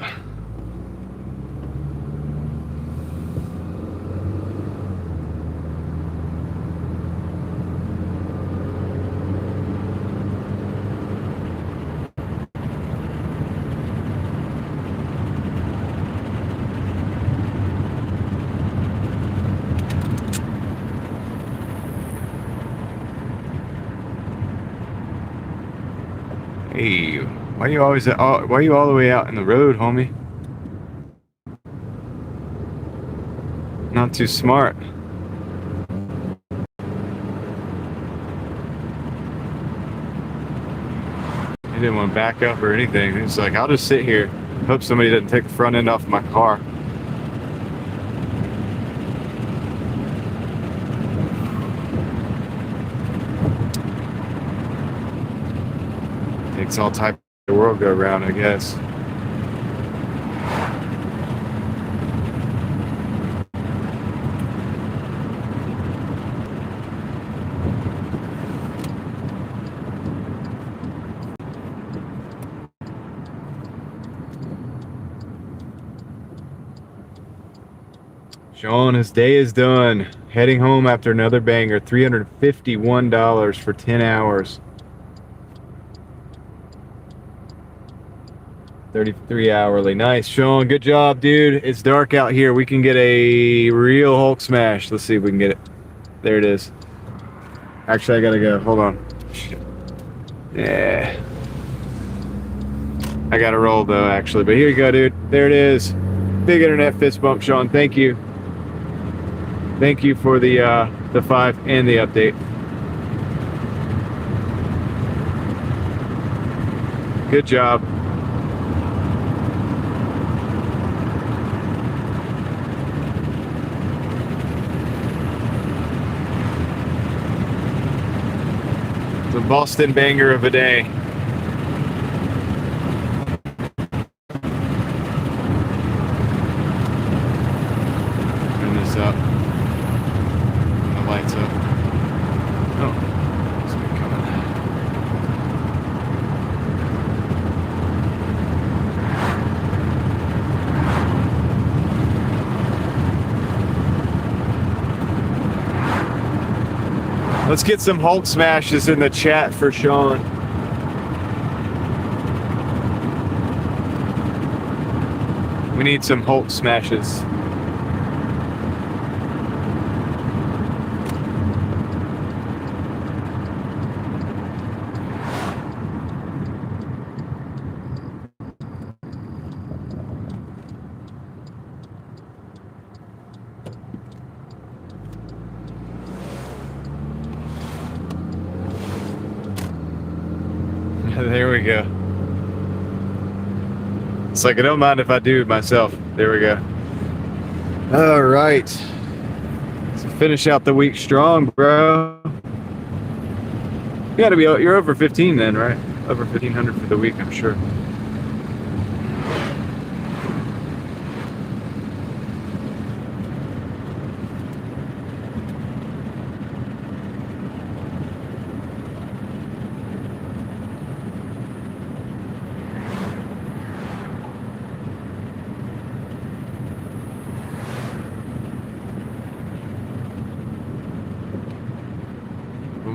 Hey, why are you all the way out in the road, homie? Not too smart. He didn't want to back up or anything. He's like, I'll just sit here Hope somebody didn't take the front end off my car. Takes all type of the world go around, I guess. Sean, his day is done. Heading home after another banger. $351 for 10 hours. 33 hourly. Nice, Sean. Good job, dude. It's dark out here. We can get a real Hulk smash. Let's see if we can get it. There it is. Actually, I gotta go. Hold on. Shit. Yeah. I gotta roll, though, actually. But here you go, dude. There it is. Big internet fist bump, Sean. Thank you. Thank you for the 5 and the update. Good job. It's a Boston banger of a day. Turn this up. The lights up. Oh, it's coming. Let's get some Hulk smashes in the chat for Sean. We need some Hulk smashes. There we go. It's like I don't mind if I do it myself. There we go. All right. So finish out the week strong, bro. You gotta be. You're over 15 then, right? Over 1,500 for the week, I'm sure.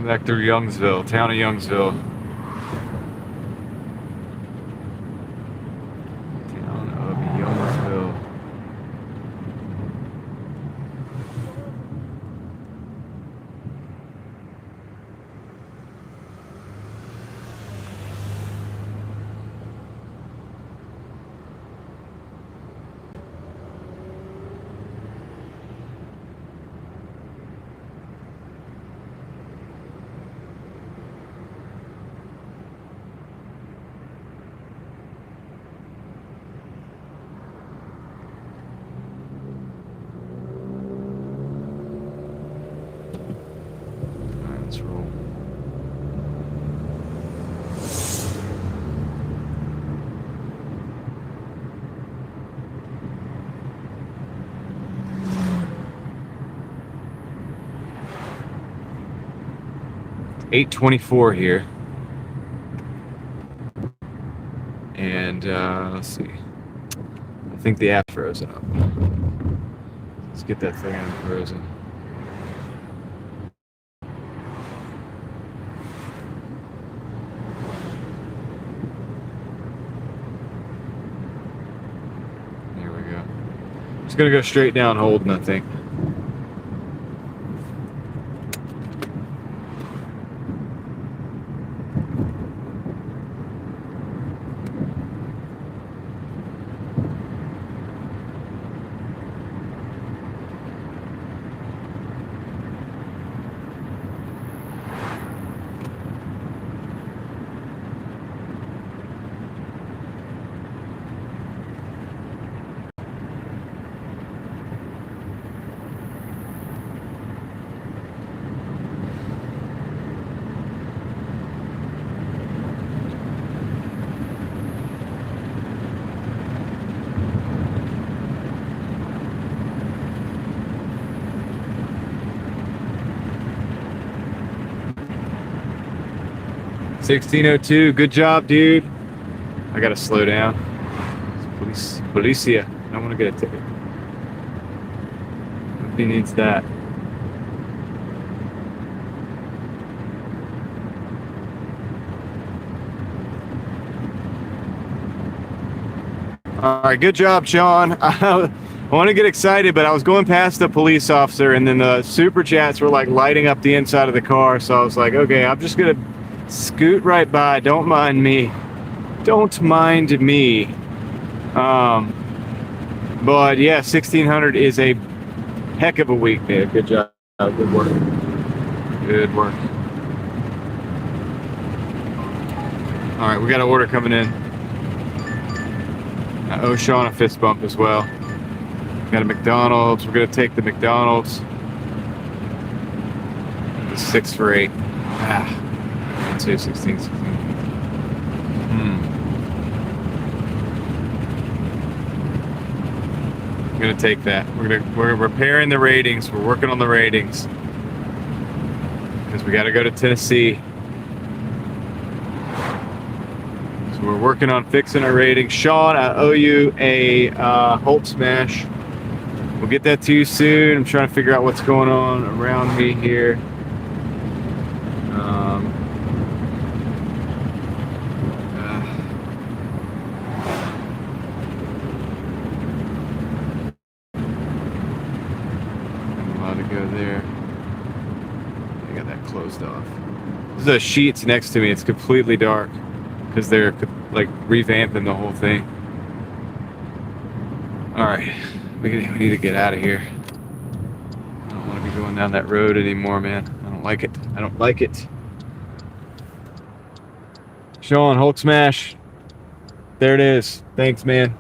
Back through Youngsville, town of Youngsville. Town of Youngsville. Let's roll. $8.24 here. And let's see. I think the app's frozen up. Let's get that thing unfrozen. There we go. Just gonna go straight down holding, I think. 1602. Good job, dude. I gotta slow down. Policia. I don't want to get a ticket. He needs that. All right, good job, Sean. I want to get excited, but I was going past the police officer, and then the super chats were like lighting up the inside of the car. So I was like, okay, I'm just gonna scoot right by. Don't mind me. Don't mind me. But yeah, 1600 is a heck of a week, man. Good job. Good work. Good work. All right, we got an order coming in. I owe Sean a fist bump as well. Got a McDonald's. We're gonna take the McDonald's. The 6 for 8. Ah, 2, 16, 16. I'm gonna take that. We're repairing the ratings. We're working on the ratings because we got to go to Tennessee. So we're working on fixing our ratings. Sean, I owe you a Hulk smash. We'll get that to you soon. I'm trying to figure out what's going on around me here. Go there. I got that closed off. There's a sheets next to me. It's completely dark because they're like revamping the whole thing. All right, we need to get out of here. I don't want to be going down that road anymore, man. I don't like it. I don't like it. Sean, Hulk smash. There it is. Thanks, man.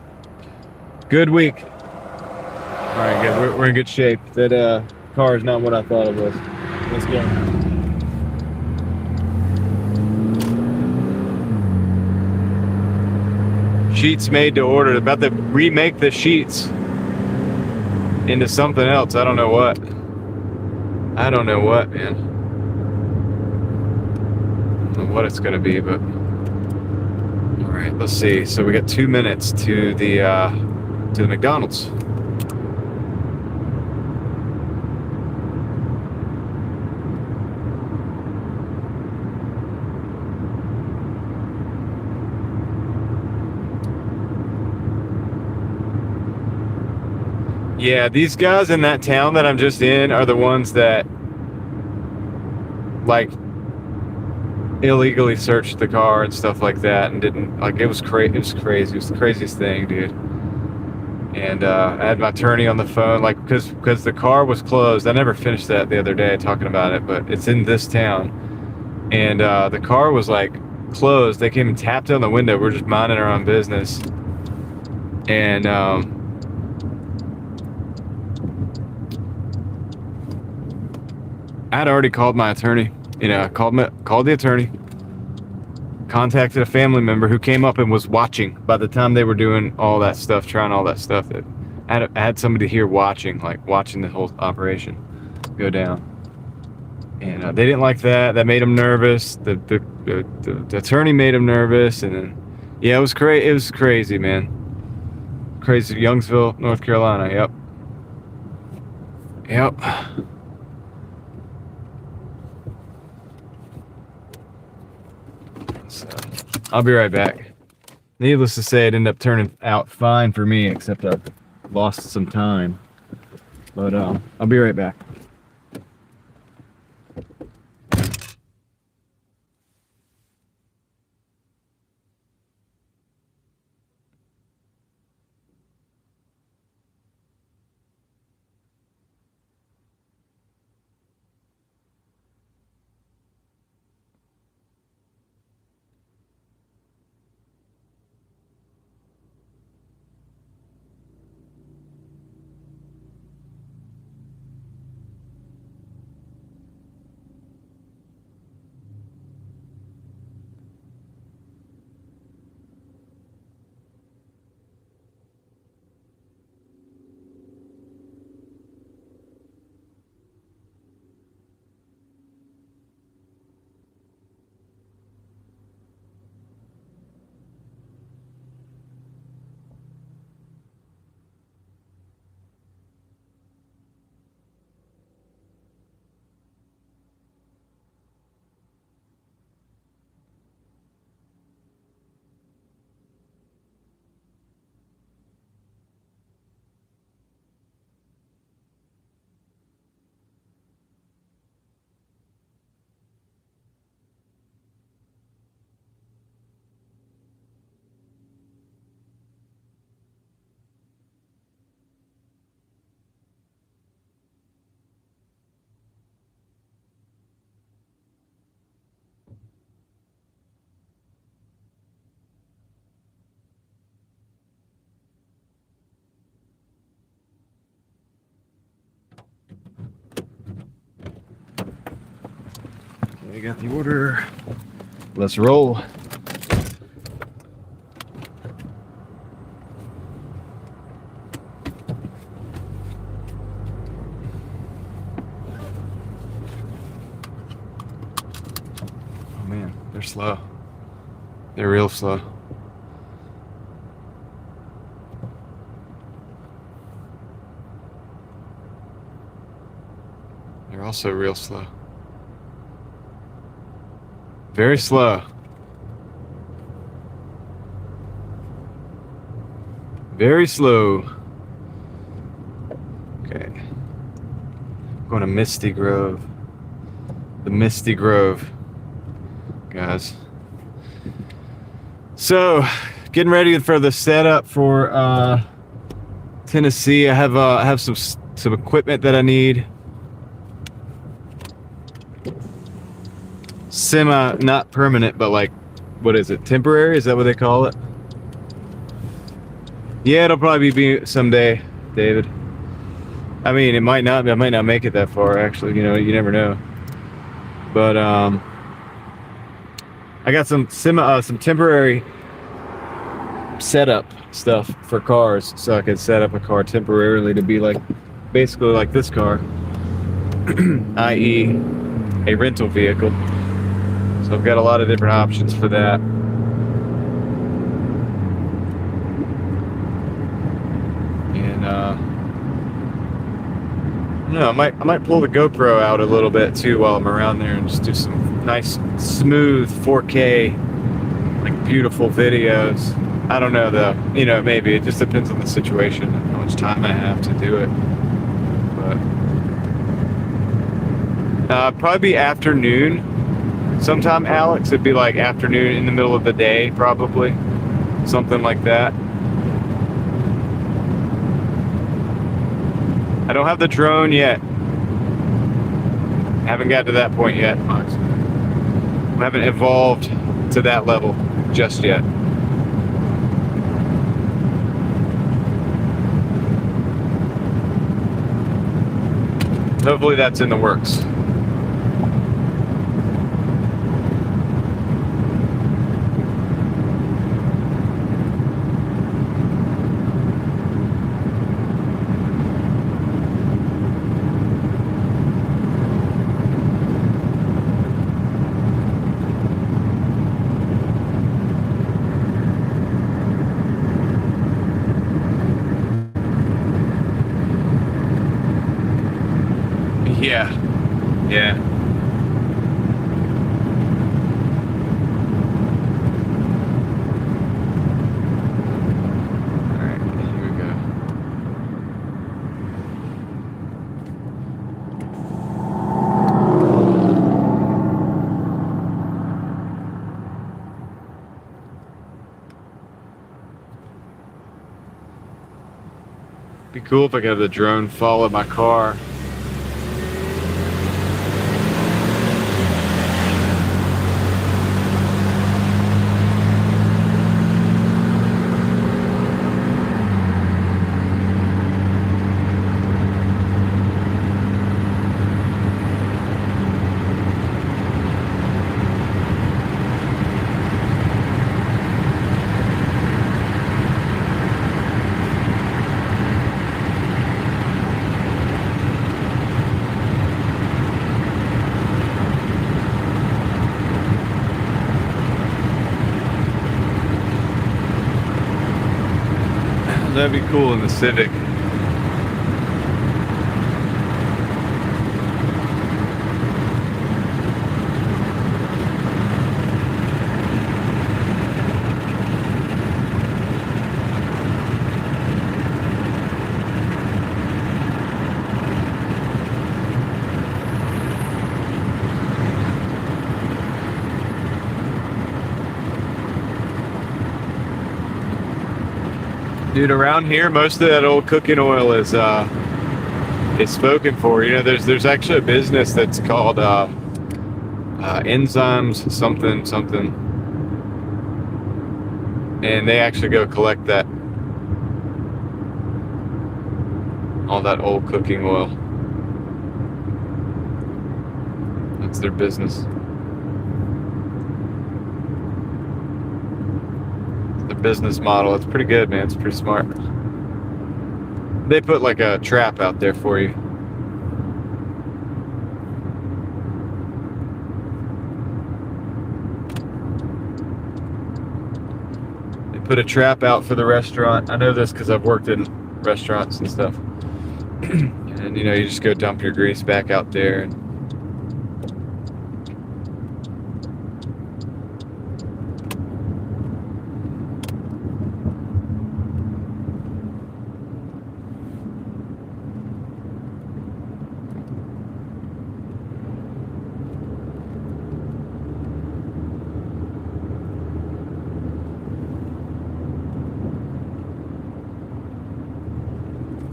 Good week. All right, good. We're in good shape. That car is not what I thought it was. Let's go. Sheets made to order. About to remake the sheets into something else. I don't know what. I don't know what, man. I don't know what it's gonna be, but all right. Let's see. So we got 2 minutes to the McDonald's. Yeah, these guys in that town that I'm just in are the ones that like illegally searched the car and stuff like that, and didn't like it was crazy. It was crazy. It was the craziest thing, dude. And I had my attorney on the phone, like because the car was closed. I never finished that the other day talking about it, but it's in this town, and the car was like closed. They came and tapped on the window. We're just minding our own business, and I had already called my attorney. You know, I called the attorney, contacted a family member who came up and was watching by the time they were doing all that stuff, trying all that stuff. I had somebody here watching the whole operation go down. And they didn't like that. That made them nervous. The attorney made them nervous. And then, yeah, it was crazy. It was crazy, man. Crazy. Youngsville, North Carolina. Yep. Yep. So, I'll be right back. Needless to say, it ended up turning out fine for me, except I lost some time. But I'll be right back. I got the order. Let's roll. Oh man, they're slow. They're real slow. They're also real slow. Very slow. Very slow. Okay. Going to Misty Grove. The Misty Grove, guys. So, getting ready for the setup for Tennessee. I have some equipment that I need. Not permanent, but like, what is it? Temporary? Is that what they call it? Yeah, it'll probably be someday, David. I mean, it might not. I might not make it that far. Actually, you know, you never know. But I got some temporary setup stuff for cars, so I could set up a car temporarily to be like, basically like this car, i.e., a rental vehicle. So I've got a lot of different options for that. And I might pull the GoPro out a little bit too while I'm around there and just do some nice smooth 4K, like beautiful videos. I don't know though. You know, maybe it just depends on the situation and how much time I have to do it. But probably be afternoon. Sometime, Alex, it'd be like afternoon in the middle of the day, probably. Something like that. I don't have the drone yet. Haven't got to that point yet. I haven't evolved to that level just yet. Hopefully that's in the works. Yeah. Alright, here we go. Be cool if I could have the drone follow my car. That'd be cool in the Civic. Dude, around here, most of that old cooking oil is spoken for. You know, there's actually a business that's called Enzymes something, and they actually go collect that, all that old cooking oil. That's their business. business model. It's pretty good, man. It's pretty smart. They put like a trap out there for you. They put a trap out for the restaurant. I know this because I've worked in restaurants and stuff. And you know, you just go dump your grease back out there. And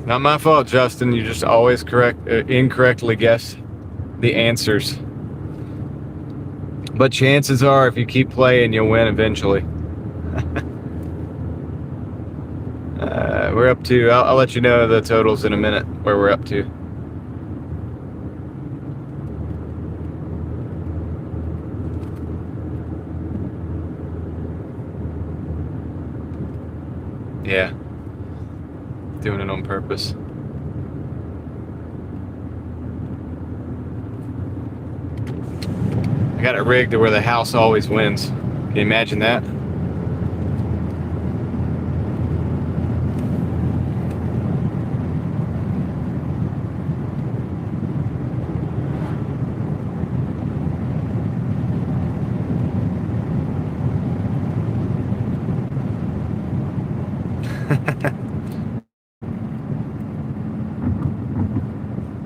not my fault, Justin. You just always incorrectly guess the answers. But chances are, if you keep playing, you'll win eventually. We're up to, I'll let you know the totals in a minute, where we're up to. Yeah. Doing it on purpose. I got it rigged to where the house always wins. Can you imagine that?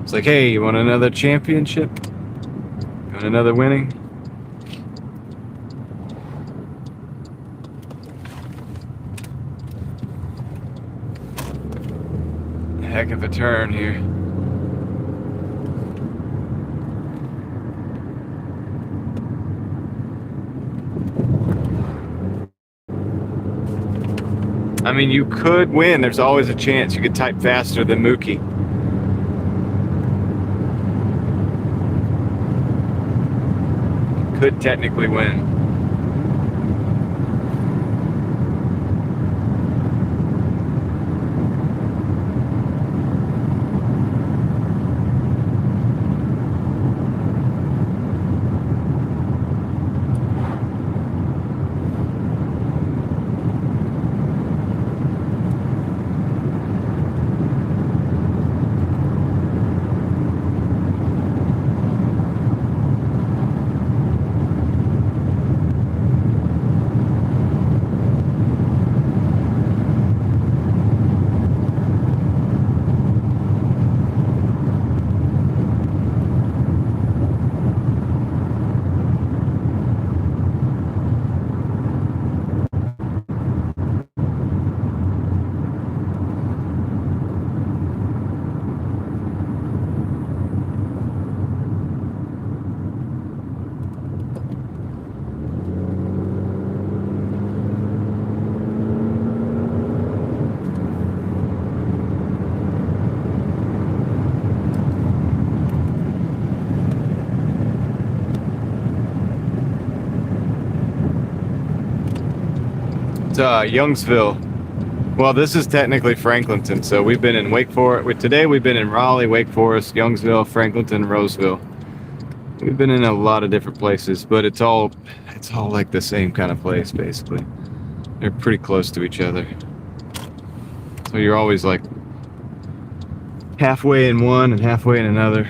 It's like, hey, you want another championship? You want another winning? Heck of a turn here. I mean, you could win. There's always a chance. You could type faster than Mookie. Could technically win. It's Youngsville. Well, this is technically Franklinton, so we've been in Wake Forest. Today we've been in Raleigh, Wake Forest, Youngsville, Franklinton, Roseville. We've been in a lot of different places, but it's all like the same kind of place, basically. They're pretty close to each other. So you're always like halfway in one and halfway in another.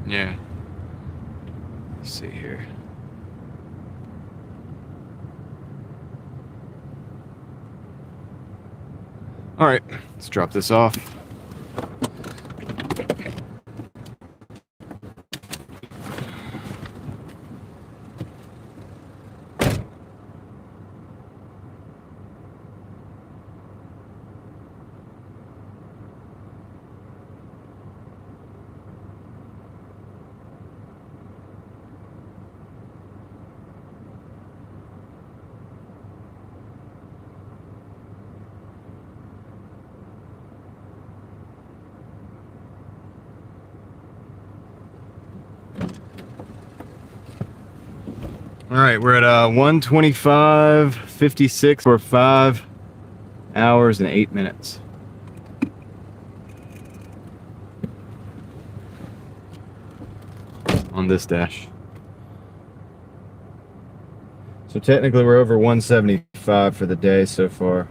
Yeah. Let's see here. All right, let's drop this off. All right, we're at 1:25:56 for 5 hours and 8 minutes. On this dash. So technically we're over 175 for the day so far.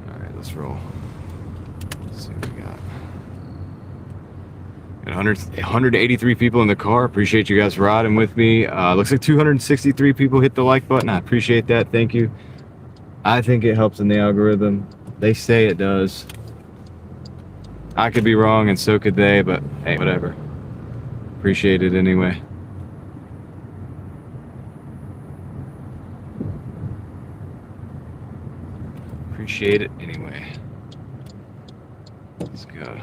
Alright, let's roll. Let's see what we got. Got 183 people in the car. Appreciate you guys riding with me. Looks like 263 people hit the like button. I appreciate that. Thank you. I think it helps in the algorithm. They say it does. I could be wrong and so could they, but hey, whatever. Appreciate it anyway. Appreciate it anyway. Let's go.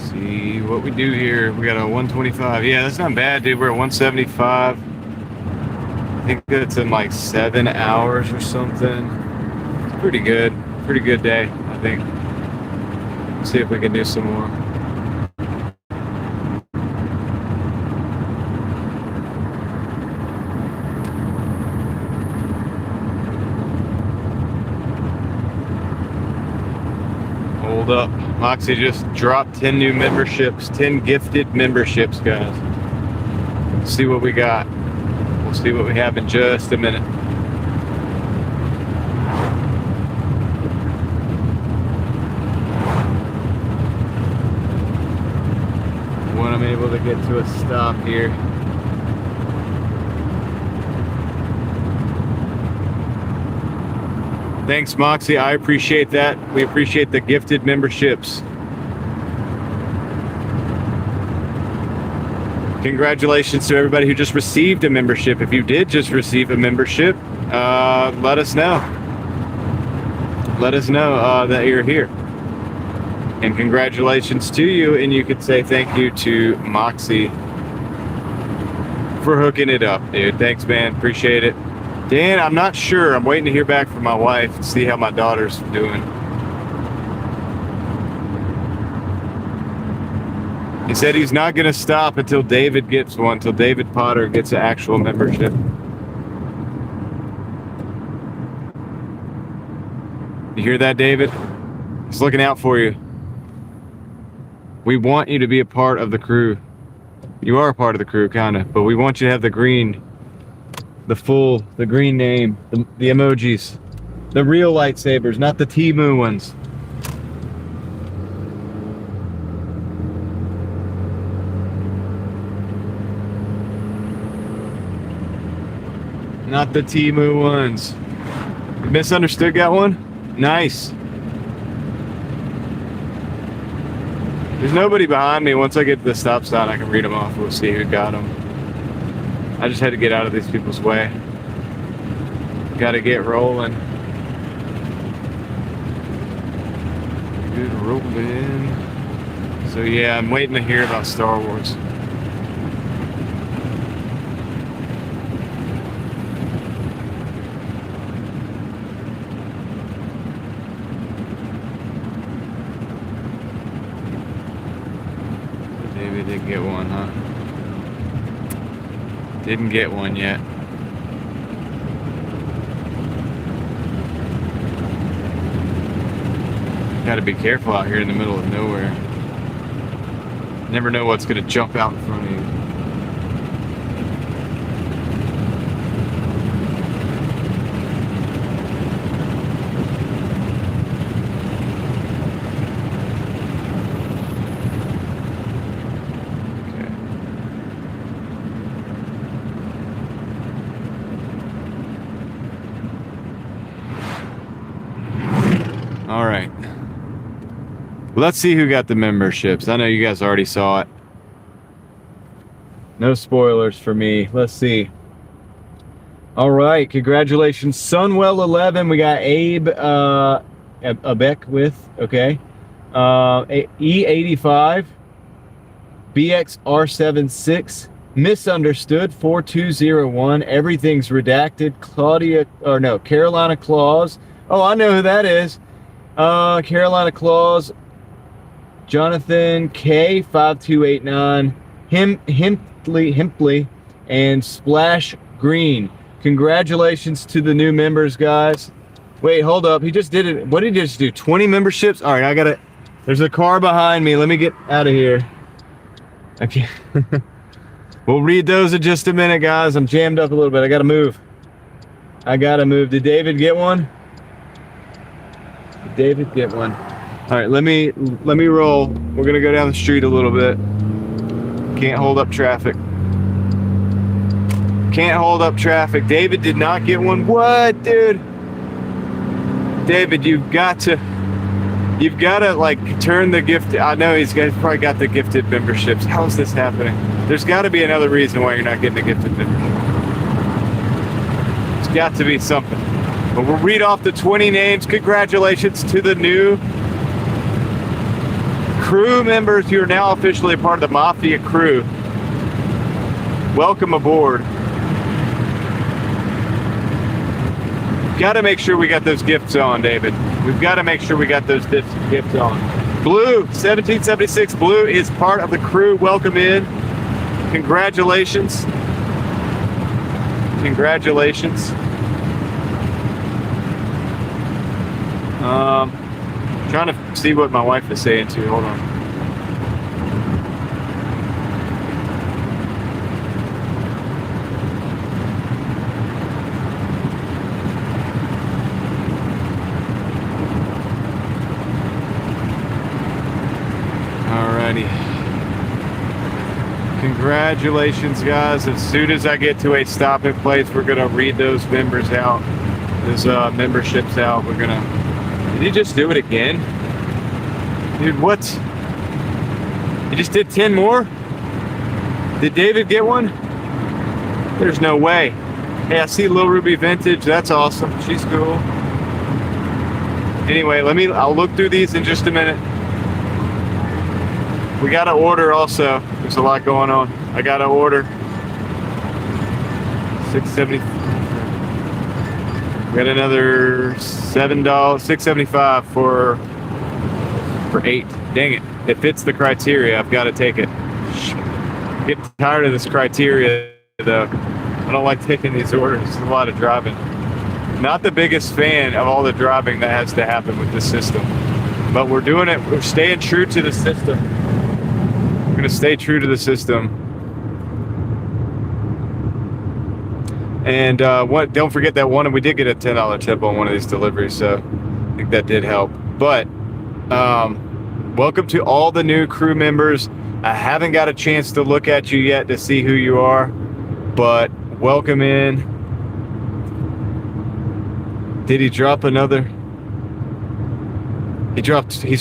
See what we do here. We got a 125. Yeah, that's not bad, dude. We're at 175. I think that's in like 7 hours or something. It's pretty good. Pretty good day, I think. Let's see if we can do some more. Hold up. Moxie just dropped 10 new memberships, 10 gifted memberships, guys. Let's see what we got. We'll see what we have in just a minute. When I'm able to get to a stop here. Thanks, Moxie. I appreciate that. We appreciate the gifted memberships. Congratulations to everybody who just received a membership. If you did just receive a membership, let us know. Let us know that you're here. And congratulations to you. And you could say thank you to Moxie for hooking it up, dude. Thanks, man. Appreciate it. Dan, I'm not sure. I'm waiting to hear back from my wife and see how my daughter's doing. He said he's not going to stop until David gets one, until David Potter gets an actual membership. You hear that, David? He's looking out for you. We want you to be a part of the crew. You are a part of the crew, kind of, but we want you to have the green, the green name, the emojis, the real lightsabers, not the Temu ones. Not the Temu ones. You misunderstood that one? Nice. There's nobody behind me. Once I get to the stop sign, I can read them off. We'll see who got them. I just had to get out of these people's way. Got to get rolling. Good rolling. So yeah, I'm waiting to hear about Star Wars. didn't get one, huh? Didn't get one yet. Gotta be careful out here in the middle of nowhere. Never know what's gonna jump out in front of you. All right. Let's see who got the memberships. I know you guys already saw it. No spoilers for me. Let's see. All right. Congratulations. Sunwell 11. We got Abe Abeck with. Okay. E85. BXR76. Misunderstood 4201. Everything's redacted. Carolina Claus. Oh, I know who that is. Carolina Claus, Jonathan K 5289, Hempley, and Splash Green. Congratulations to the new members, guys. Wait, hold up. He just did it. What did he just do? 20 memberships? All right, there's a car behind me. Let me get out of here. Okay. We'll read those in just a minute, guys. I'm jammed up a little bit. I gotta move. Did David get one? David get one. All right, let me roll. We're gonna go down the street a little bit. Can't hold up traffic. David did not get one. What, dude? David, you've got to like turn the gift. I know he's probably got the gifted memberships. How is this happening? There's got to be another reason why you're not getting a gifted membership. There's got to be something. But we'll read off the 20 names. Congratulations to the new crew members. You're now officially a part of the Mafia crew. Welcome aboard. Got to make sure we got those gifts on, David. We've got to make sure we got those gifts on. Blue, 1776. Blue is part of the crew. Welcome in. Congratulations. Trying to see what my wife is saying too. Hold on. Alrighty. Congratulations, guys. As soon as I get to a stopping place, we're gonna read those members out. Those memberships out. We're gonna. Did he just do it again? Dude, what? He just did 10 more? Did David get one? There's no way. Hey, I see Lil Ruby Vintage. That's awesome. She's cool. Anyway, I'll look through these in just a minute. We got to order also. There's a lot going on. I got to order. $6.70. We got another $7, $6.75 for 8. Dang it. It fits the criteria. I've got to take it. Getting tired of this criteria, though. I don't like taking these orders. It's a lot of driving. Not the biggest fan of all the driving that has to happen with this system. But we're doing it. We're staying true to the system. We're going to stay true to the system. And don't forget that one, we did get a $10 tip on one of these deliveries, so I think that did help. But welcome to all the new crew members. I haven't got a chance to look at you yet to see who you are, but welcome in. Did he drop another? He's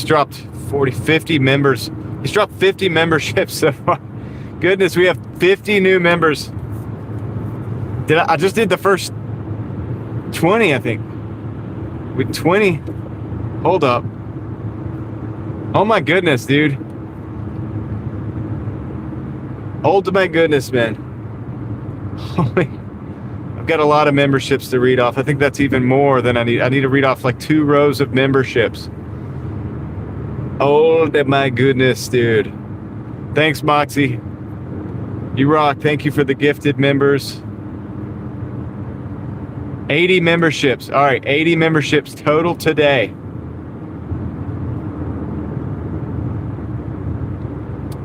dropped 50 members. He's dropped 50 memberships so far. Goodness, we have 50 new members. I just did the first 20, I think. With 20. Hold up. Oh my goodness, dude. Hold to my goodness, man. Holy. I've got a lot of memberships to read off. I think that's even more than I need. I need to read off like 2 rows of memberships. Oh my goodness, dude. Thanks, Moxie. You rock. Thank you for the gifted members. 80 memberships. All right, 80 memberships total today.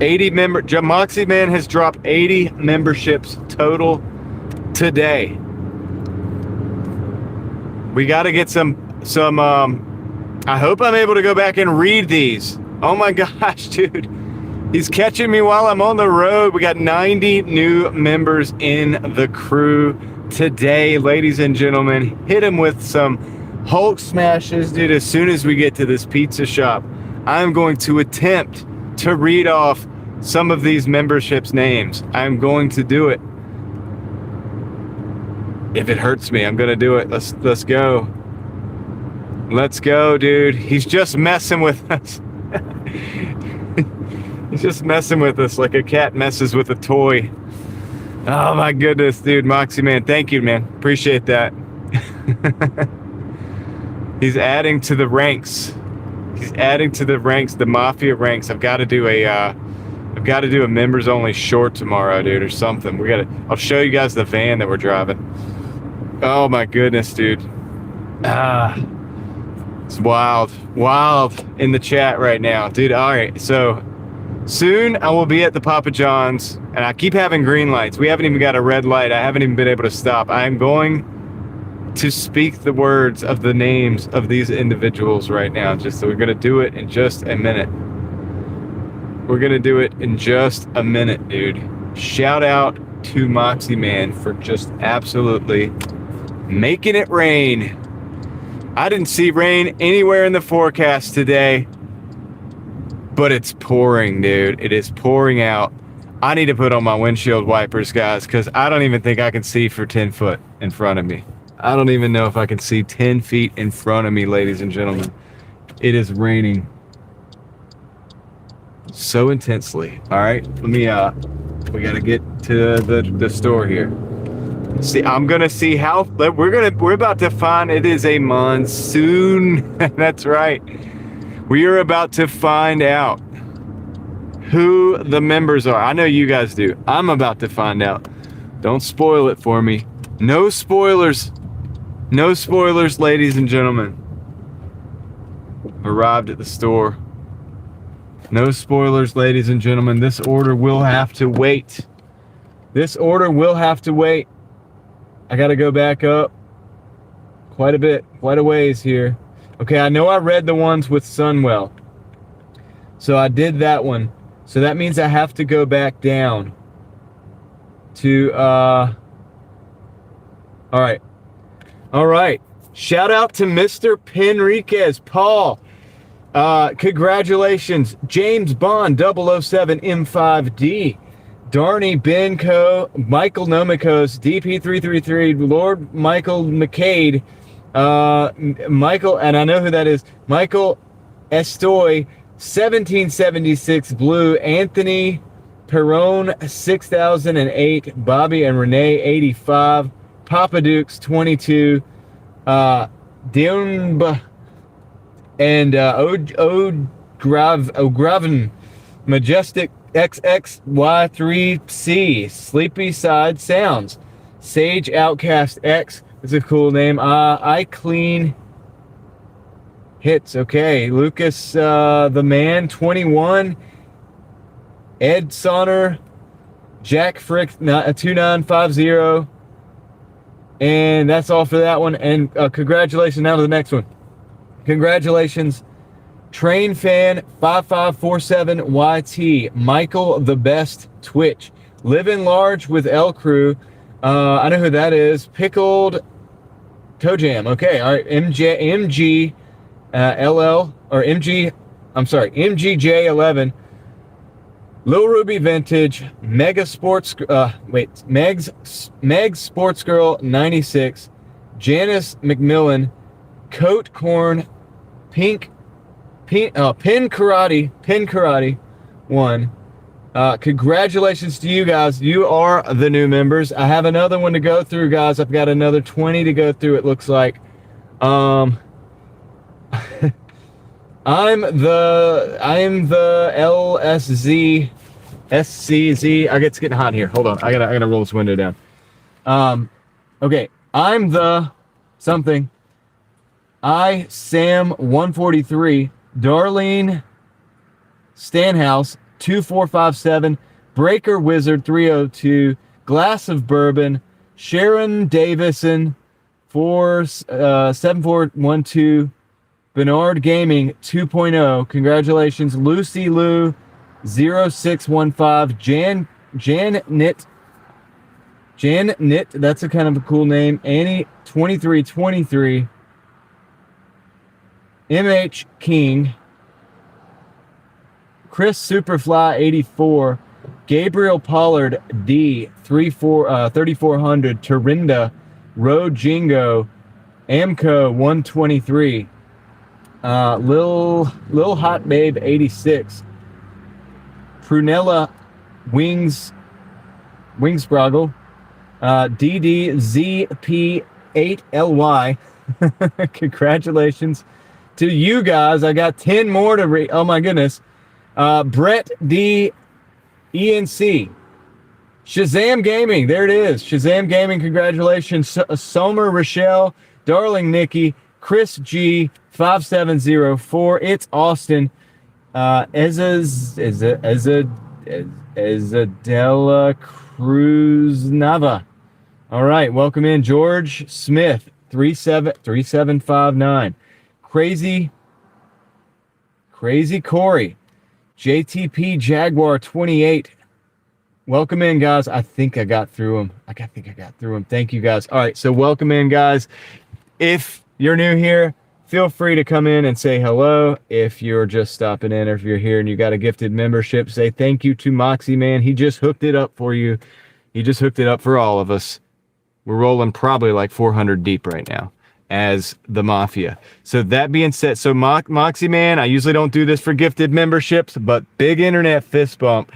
80 Moxie Man has dropped 80 memberships total today. We got to get some I hope I'm able to go back and read these. Oh my gosh, dude. He's catching me while I'm on the road. We got 90 new members in the crew today, ladies and gentlemen. Hit him with some Hulk smashes, dude. As soon as we get to this pizza shop, I'm going to attempt to read off some of these memberships' names. I'm going to do it. If it hurts me, I'm gonna do it. Let's go. Let's go, dude. He's just messing with us. He's just messing with us like a cat messes with a toy. Oh my goodness, dude. Moxie Man, thank you, man. Appreciate that. He's adding to the ranks. He's adding to the ranks, the mafia ranks. I've got to do a members only short tomorrow, dude, or something. I'll show you guys the van that we're driving. Oh my goodness, dude. It's wild in the chat right now, dude. All right, so soon I will be at the Papa John's, and I keep having green lights. We haven't even got a red light. I haven't even been able to stop. I am going to speak the words of the names of these individuals right now. So we're gonna do it in just a minute. We're gonna do it in just a minute, dude. Shout out to Moxie Man for just absolutely making it rain. I didn't see rain anywhere in the forecast today, but it's pouring, dude. It is pouring out. I need to put on my windshield wipers, guys, because I don't even think I can see for 10 foot in front of me. I don't even know if I can see 10 feet in front of me, ladies and gentlemen. It is raining so intensely. All right, we got to get to the store here. See, I'm gonna see how we're about to find. It is a monsoon. That's right. We are about to find out who the members are. I know you guys do. I'm about to find out. Don't spoil it for me. No spoilers. No spoilers, ladies and gentlemen. Arrived at the store. No spoilers, ladies and gentlemen. This order will have to wait. This order will have to wait. I got to go back up quite a ways here. Okay, I know I read the ones with Sunwell. So I did that one. So that means I have to go back down to, all right. All right. Shout out to Mr. Penriquez, Paul. Congratulations. James Bond 007 M5D. Darnie Benco, Michael Nomikos, DP333, Lord Michael McCade, Michael, and I know who that is, Michael Estoy, 1776 Blue, Anthony Perone, 6008, Bobby and Renee, 85, Papa Dukes, 22, Dunba, and O'Graven, Majestic XXY3C, Sleepy Side Sounds, Sage Outcast X, is a cool name. I Clean Hits, okay. Lucas the Man 21, Ed Sonner, Jack Frick 2950, and that's all for that one. And congratulations. Now to the next one. Congratulations, Train Fan 5547YT, Michael the Best Twitch, Living Large with L Crew. I know who that is. Pickled Toe Jam. Okay, all right. MGJ 11. Lil Ruby Vintage, Mega Sports. Meg Sports Girl 96, Janice McMillan, Coat Corn, Pin Karate 1. Congratulations to you guys. You are the new members. I have another one to go through, guys. I've got another 20 to go through, it looks like. I'm the LSZ SCZ. It's getting hot here. Hold on. I gotta roll this window down. Okay. I'm the something. Sam 143. Darlene Stanhouse 2457. Breaker Wizard 302. Glass of Bourbon. Sharon Davison 7412. Bernard Gaming 2.0. Congratulations. Lucy Lou 0615. Jan Knit, that's a kind of a cool name. Annie 2323. MH King. Chris Superfly 84. Gabriel Pollard D 3400. Turinda Road Jingo Amco 123. Lil Hot Babe 86. Prunella Wingsproggle. DDZP8LY. Congratulations to you guys. I got 10 more to read. Oh my goodness. Brett D ENC. Shazam Gaming. There it is. Shazam Gaming. Congratulations. Somer Rochelle. Darling Nikki. Chris G 5704. It's Austin. Ezadella Cruz Nava. All right, welcome in George Smith 3759. Crazy Corey. JTP Jaguar 28. Welcome in, guys. I think I got through them. Thank you, guys. All right, so welcome in, guys. If you're new here, feel free to come in and say hello. If you're just stopping in or if you're here and you got a gifted membership, say thank you to Moxie Man. He just hooked it up for you. He just hooked it up for all of us. We're rolling probably like 400 deep right now as the Mafia. So that being said, so Moxie Man, I usually don't do this for gifted memberships, but big internet fist bump.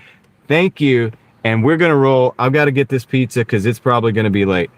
Thank you. And we're going to roll. I've got to get this pizza because it's probably going to be late.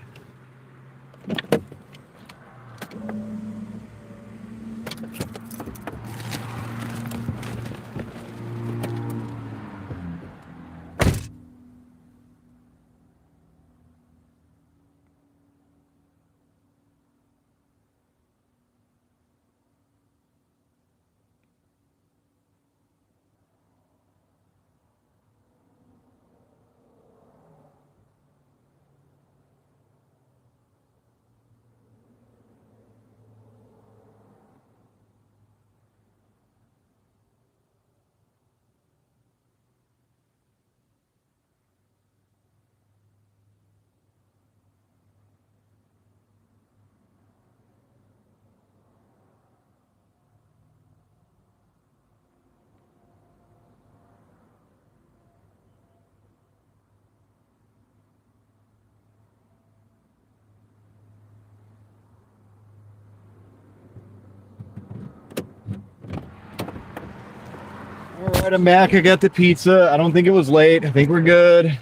All right, I'm back. I got the pizza. I don't think it was late. I think we're good.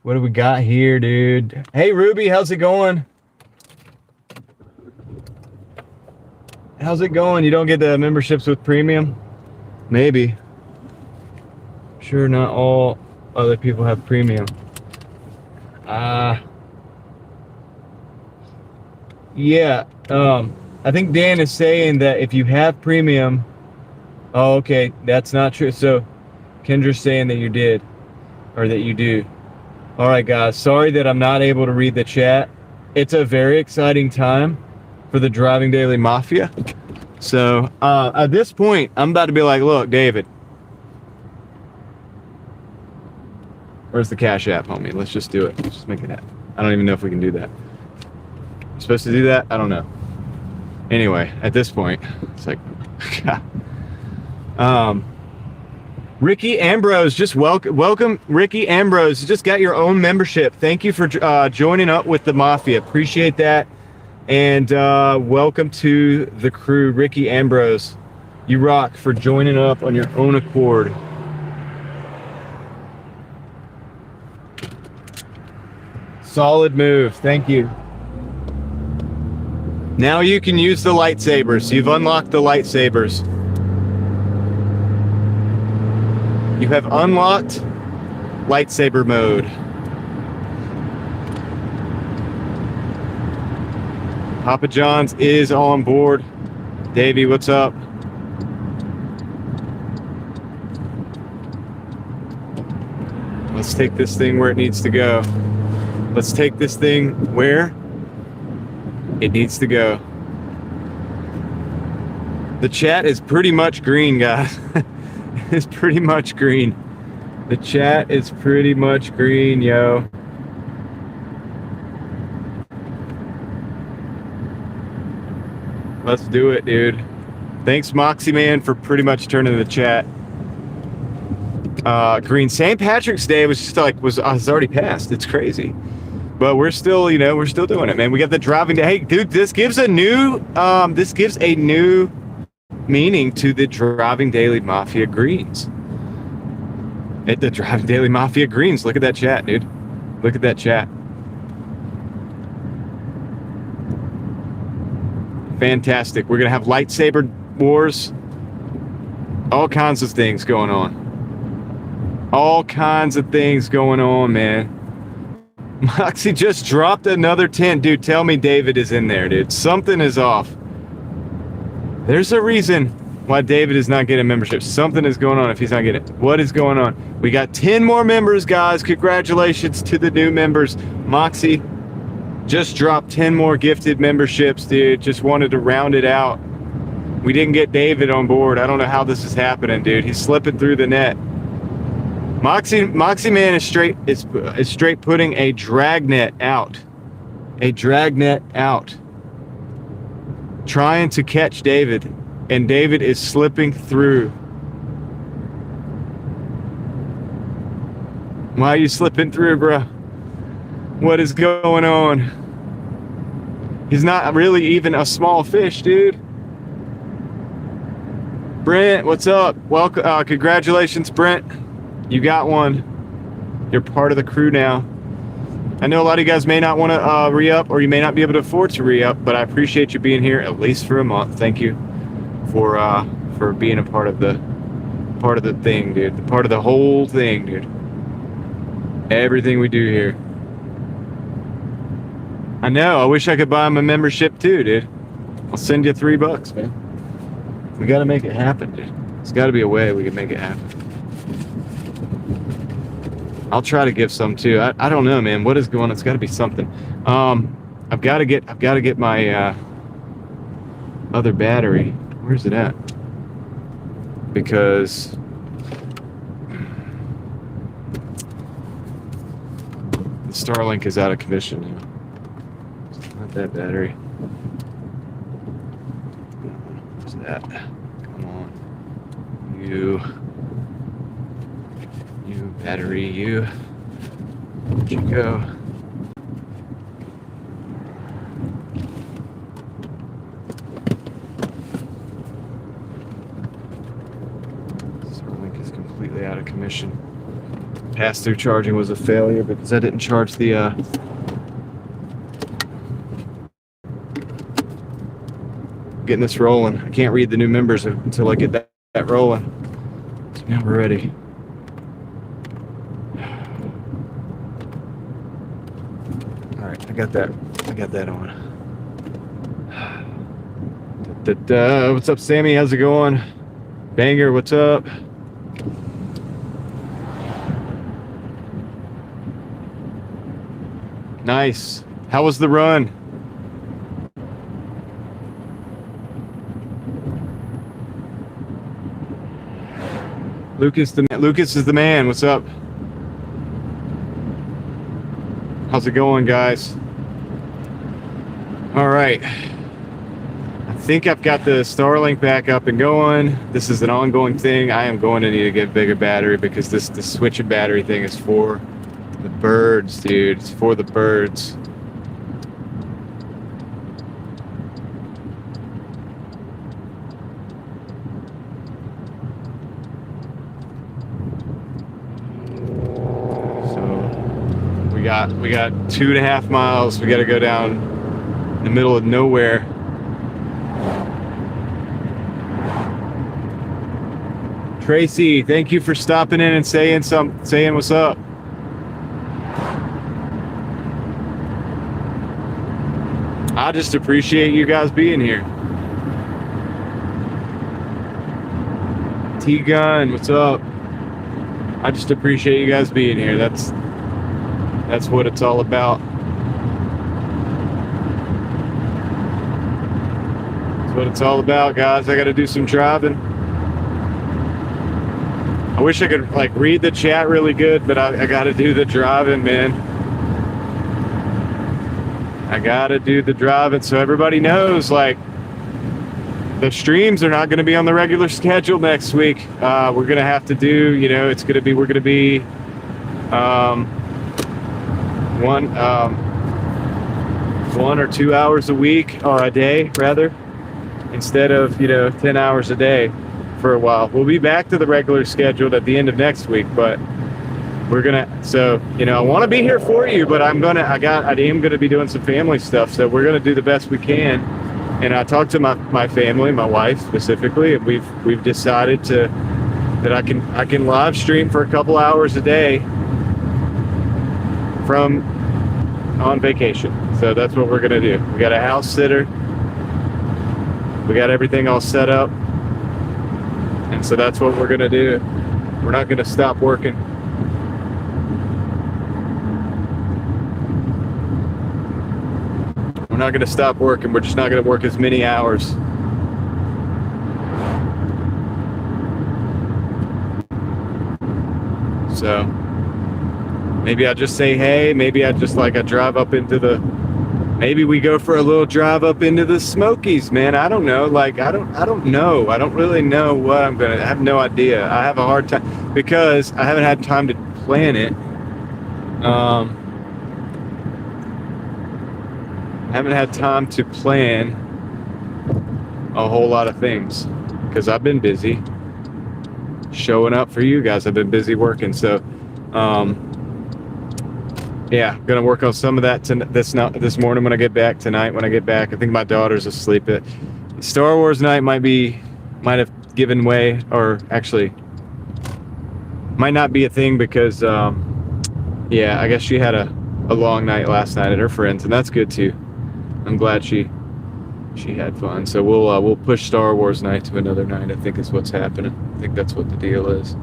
What do we got here, dude? Hey, Ruby, how's it going? How's it going? You don't get the memberships with premium? Maybe. Sure, not all other people have premium. Yeah. I think Dan is saying that if you have premium, oh, okay, that's not true. So Kendra's saying that you did, or that you do. All right, guys, sorry that I'm not able to read the chat. It's a very exciting time for the Driving Daily Mafia. So at this point, I'm about to be like, look, David, where's the Cash App, homie? Let's just do it. Let's just make it happen. I don't even know if we can do that. Supposed to do that? I don't know. Anyway, at this point, it's like, Ricky Ambrose, just welcome Ricky Ambrose. You just got your own membership. Thank you for joining up with the Mafia. Appreciate that. And welcome to the crew, Ricky Ambrose. You rock for joining up on your own accord. Solid move. Thank you. Now you can use the lightsabers. You've unlocked the lightsabers. You have unlocked lightsaber mode. Papa John's is on board. Davey, what's up? Let's take this thing where it needs to go. Let's take this thing where it needs to go. The chat is pretty much green, guys. It's pretty much green. The chat is pretty much green, yo. Let's do it, dude. Thanks, Moxie Man, for pretty much turning the chat green. St. Patrick's Day was just like has already passed. It's crazy, but we're still, we're still doing it, man. We got the driving day. Hey, dude, this gives a new meaning to the Driving Daily Mafia greens. At the Driving Daily Mafia greens. Look at that chat, dude. Look at that chat. Fantastic. We're gonna have lightsaber wars. All kinds of things going on. All kinds of things going on, man. Moxie just dropped another 10. Dude, tell me David is in there, dude. Something is off. There's a reason why David is not getting membership. Something is going on if he's not getting it. What is going on? We got 10 more members, guys. Congratulations to the new members. Moxie just dropped 10 more gifted memberships, dude. Just wanted to round it out. We didn't get David on board. I don't know how this is happening, dude. He's slipping through the net. Moxie Man is straight putting a dragnet out. A dragnet out. Trying to catch David. And David is slipping through. Why are you slipping through, bro? What is going on? He's not really even a small fish, dude. Brent, what's up? Welcome. Congratulations, Brent. You got one. You're part of the crew now. I know a lot of you guys may not want to re-up, or you may not be able to afford to re-up, but I appreciate you being here at least for a month. Thank you for being a part of the thing, dude. Part of the whole thing, dude. Everything we do here. I know. I wish I could buy him a membership too, dude. I'll send you $3, man. We got to make it happen, dude. There's got to be a way we can make it happen. I'll try to give some too. I don't know, man. What is going on? It's got to be something. I've got to get my other battery. Where's it at? Because the Starlink is out of commission now. Not that battery. Where's that? Come on. You battery, you. Where'd you go? Starlink is completely out of commission. Pass-through charging was a failure because I didn't charge the getting this rolling. I can't read the new members until I get that rolling. So now we're ready. All right, I got that on. What's up, Sammy? How's it going? Banger, what's up? Nice. How was the run? Lucas is the man. What's up? How's it going, guys? All right. I think I've got the Starlink back up and going. This is an ongoing thing. I am going to need to get a bigger battery because this switching battery thing is for the birds, dude. It's for the birds. We got 2.5 miles. We got to go down in the middle of nowhere. Tracy, thank you for stopping in and saying what's up. I just appreciate you guys being here. T-Gun, what's up? I just appreciate you guys being here. That's what it's all about. That's what it's all about, guys. I got to do some driving. I wish I could like read the chat really good, but I got to do the driving, man. I got to do the driving so everybody knows, like, the streams are not going to be on the regular schedule next week. We're going to have to do, you know, we're going to be one or 2 hours a week, or a day rather, instead of, 10 hours a day for a while. We'll be back to the regular schedule at the end of next week, but we're gonna, I want to be here for you, but I am gonna be doing some family stuff, so we're gonna do the best we can. And I talked to my family, my wife specifically, and we've decided that I can live stream for a couple hours a day from on vacation. So that's what we're gonna do. We got a house sitter. We got everything all set up. And so that's what we're gonna do. We're not gonna stop working. We're not gonna stop working. We're just not gonna work as many hours. So maybe I just say hey, maybe I just I drive up into maybe we go for a little drive up into the Smokies, man. I don't know. I don't know. I don't really know what I have no idea. I have a hard time because I haven't had time to plan it. I haven't had time to plan a whole lot of things because I've been busy showing up for you guys. I've been busy working. So, yeah, gonna work on some of that this morning when I get back. Tonight when I get back, I think my daughter's asleep. Star Wars night might have given way, or actually might not be a thing because, yeah, I guess she had a long night last night at her friends, and that's good too. I'm glad she had fun. So we'll push Star Wars night to another night, I think is what's happening. I think that's what the deal is.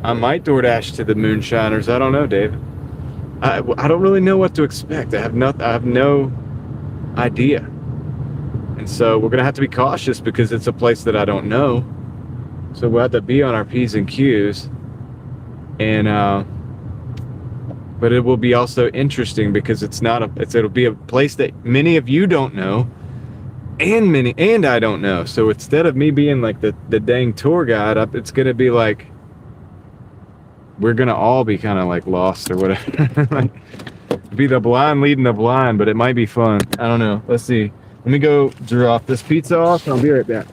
I might DoorDash to the Moonshiners. I don't know, David. I don't really know what to expect. I have no idea. And so we're gonna have to be cautious because it's a place that I don't know. So we'll have to be on our P's and Q's. And but it will be also interesting because it'll be a place that many of you don't know, and I don't know. So instead of me being like the dang tour guide, it's gonna be like we're gonna all be kind of like lost or whatever. Like, be the blind leading the blind, but it might be fun. I don't know. Let's see. Let me go drop this pizza off and I'll be right back.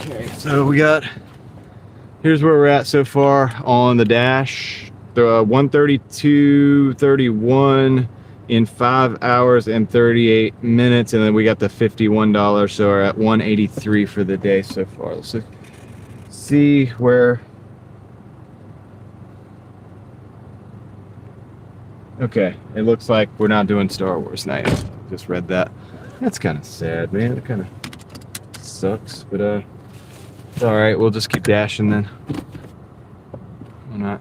Okay, so here's where we're at so far on the dash. The 132.31 in 5 hours and 38 minutes, and then we got the $51, so we're at 183 for the day so far. Let's see where. Okay, it looks like we're not doing Star Wars night. Just read that. That's kind of sad, man. It kind of sucks, but it's all right. We'll just keep dashing then. Why not?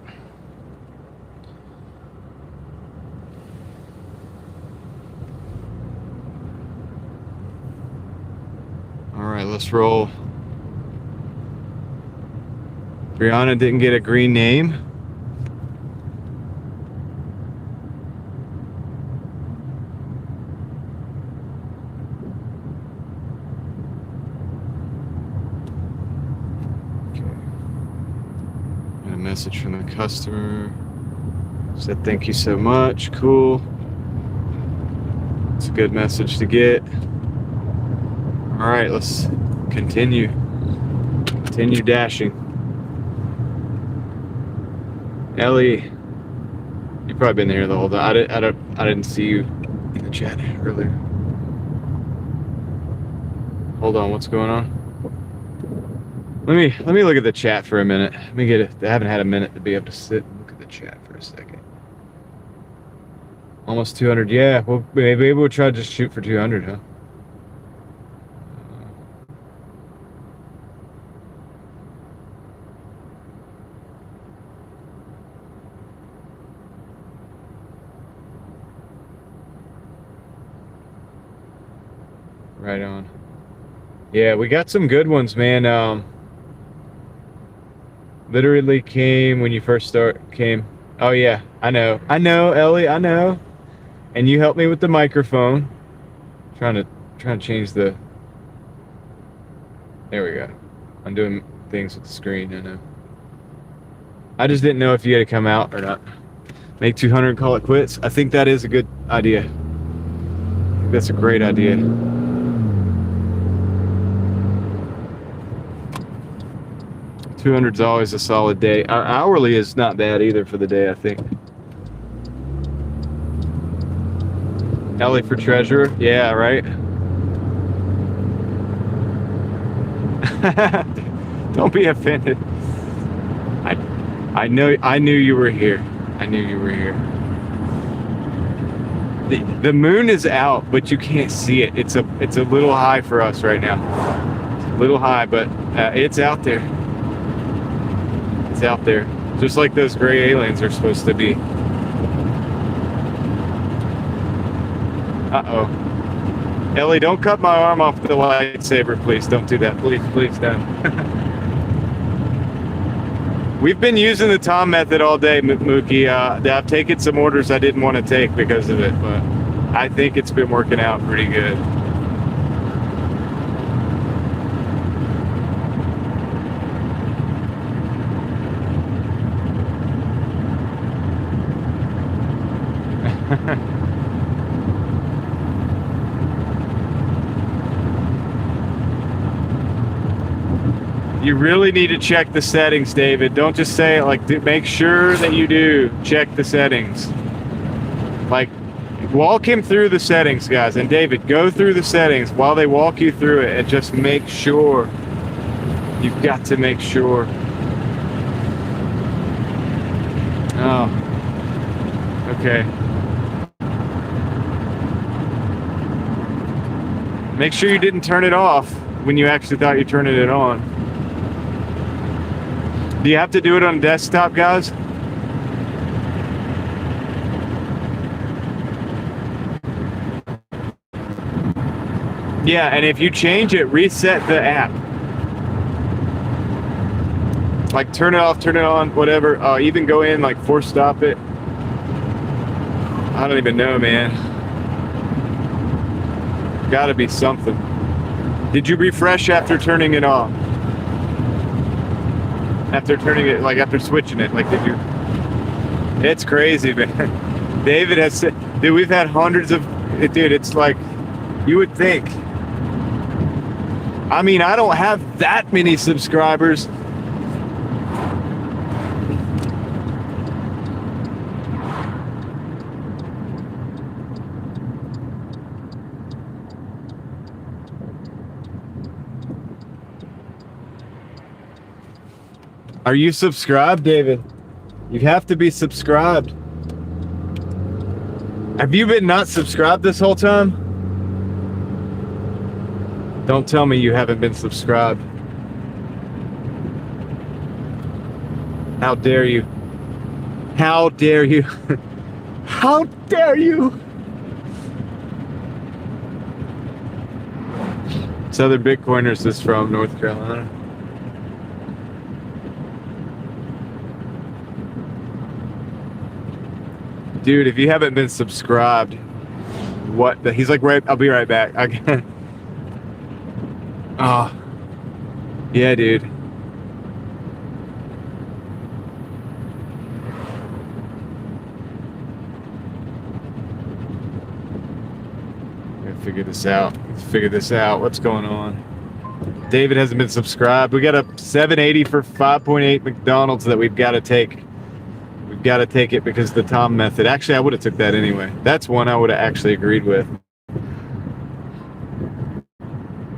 All right, let's roll. Brianna didn't get a green name. Okay. Got a message from the customer. Said thank you so much. Cool. It's a good message to get. All right, let's continue dashing. Ellie, you've probably been here the whole time. I didn't see you in the chat earlier. Hold on, what's going on? Let me look at the chat for a minute. Let me get it. I haven't had a minute to be able to sit and look at the chat for a second. Almost 200. Yeah, well, maybe we'll try to just shoot for 200, huh? Right on. Yeah, we got some good ones, man. Literally came when you first came. Oh yeah, I know, Ellie, I know. And you helped me with the microphone. Trying to change the. There we go. I'm doing things with the screen. I know. I just didn't know if you had to come out or not. Make 200 and call it quits. I think that is a good idea. I think that's a great idea. $200's always a solid day. Our hourly is not bad either for the day, I think. Ellie for treasurer? Yeah, right? Don't be offended. I knew you were here. I knew you were here. The moon is out, but you can't see it. It's a little high for us right now. It's a little high, but it's out there. It's out there, just like those gray aliens are supposed to be. Uh-oh. Ellie, don't cut my arm off the lightsaber, please. Don't do that. Please don't. We've been using the Tom method all day, Mookie. I've taken some orders I didn't want to take because of it, but I think it's been working out pretty good. You really need to check the settings, David. Don't just say it like, make sure that you do check the settings. Like, walk him through the settings, guys. And David, go through the settings while they walk you through it and just make sure. You've got to make sure. Oh. Okay. Make sure you didn't turn it off when you actually thought you turned it on. Do you have to do it on a desktop, guys? Yeah, and if you change it, reset the app. Like turn it off, turn it on, whatever. Even go in, like force stop it. I don't even know, man. Gotta be something. Did you refresh after turning it off? After turning it, like after switching it, like did you? It's crazy, man. David has said, dude, we've had hundreds of, dude, it's like, you would think. I mean, I don't have that many subscribers. Are you subscribed, David? You have to be subscribed. Have you been not subscribed this whole time? Don't tell me you haven't been subscribed. How dare you? How dare you? How dare you? Southern Bitcoiners is from North Carolina. Dude, if you haven't been subscribed, what the? He's like, right, I'll be right back. Oh, yeah, dude. Gotta figure this out. Let's figure this out. What's going on? David hasn't been subscribed. We got a 780 for 5.8 McDonald's that we've got to take. We've got to take it because the Tom method. Actually, I would have took that anyway. That's one I would have actually agreed with.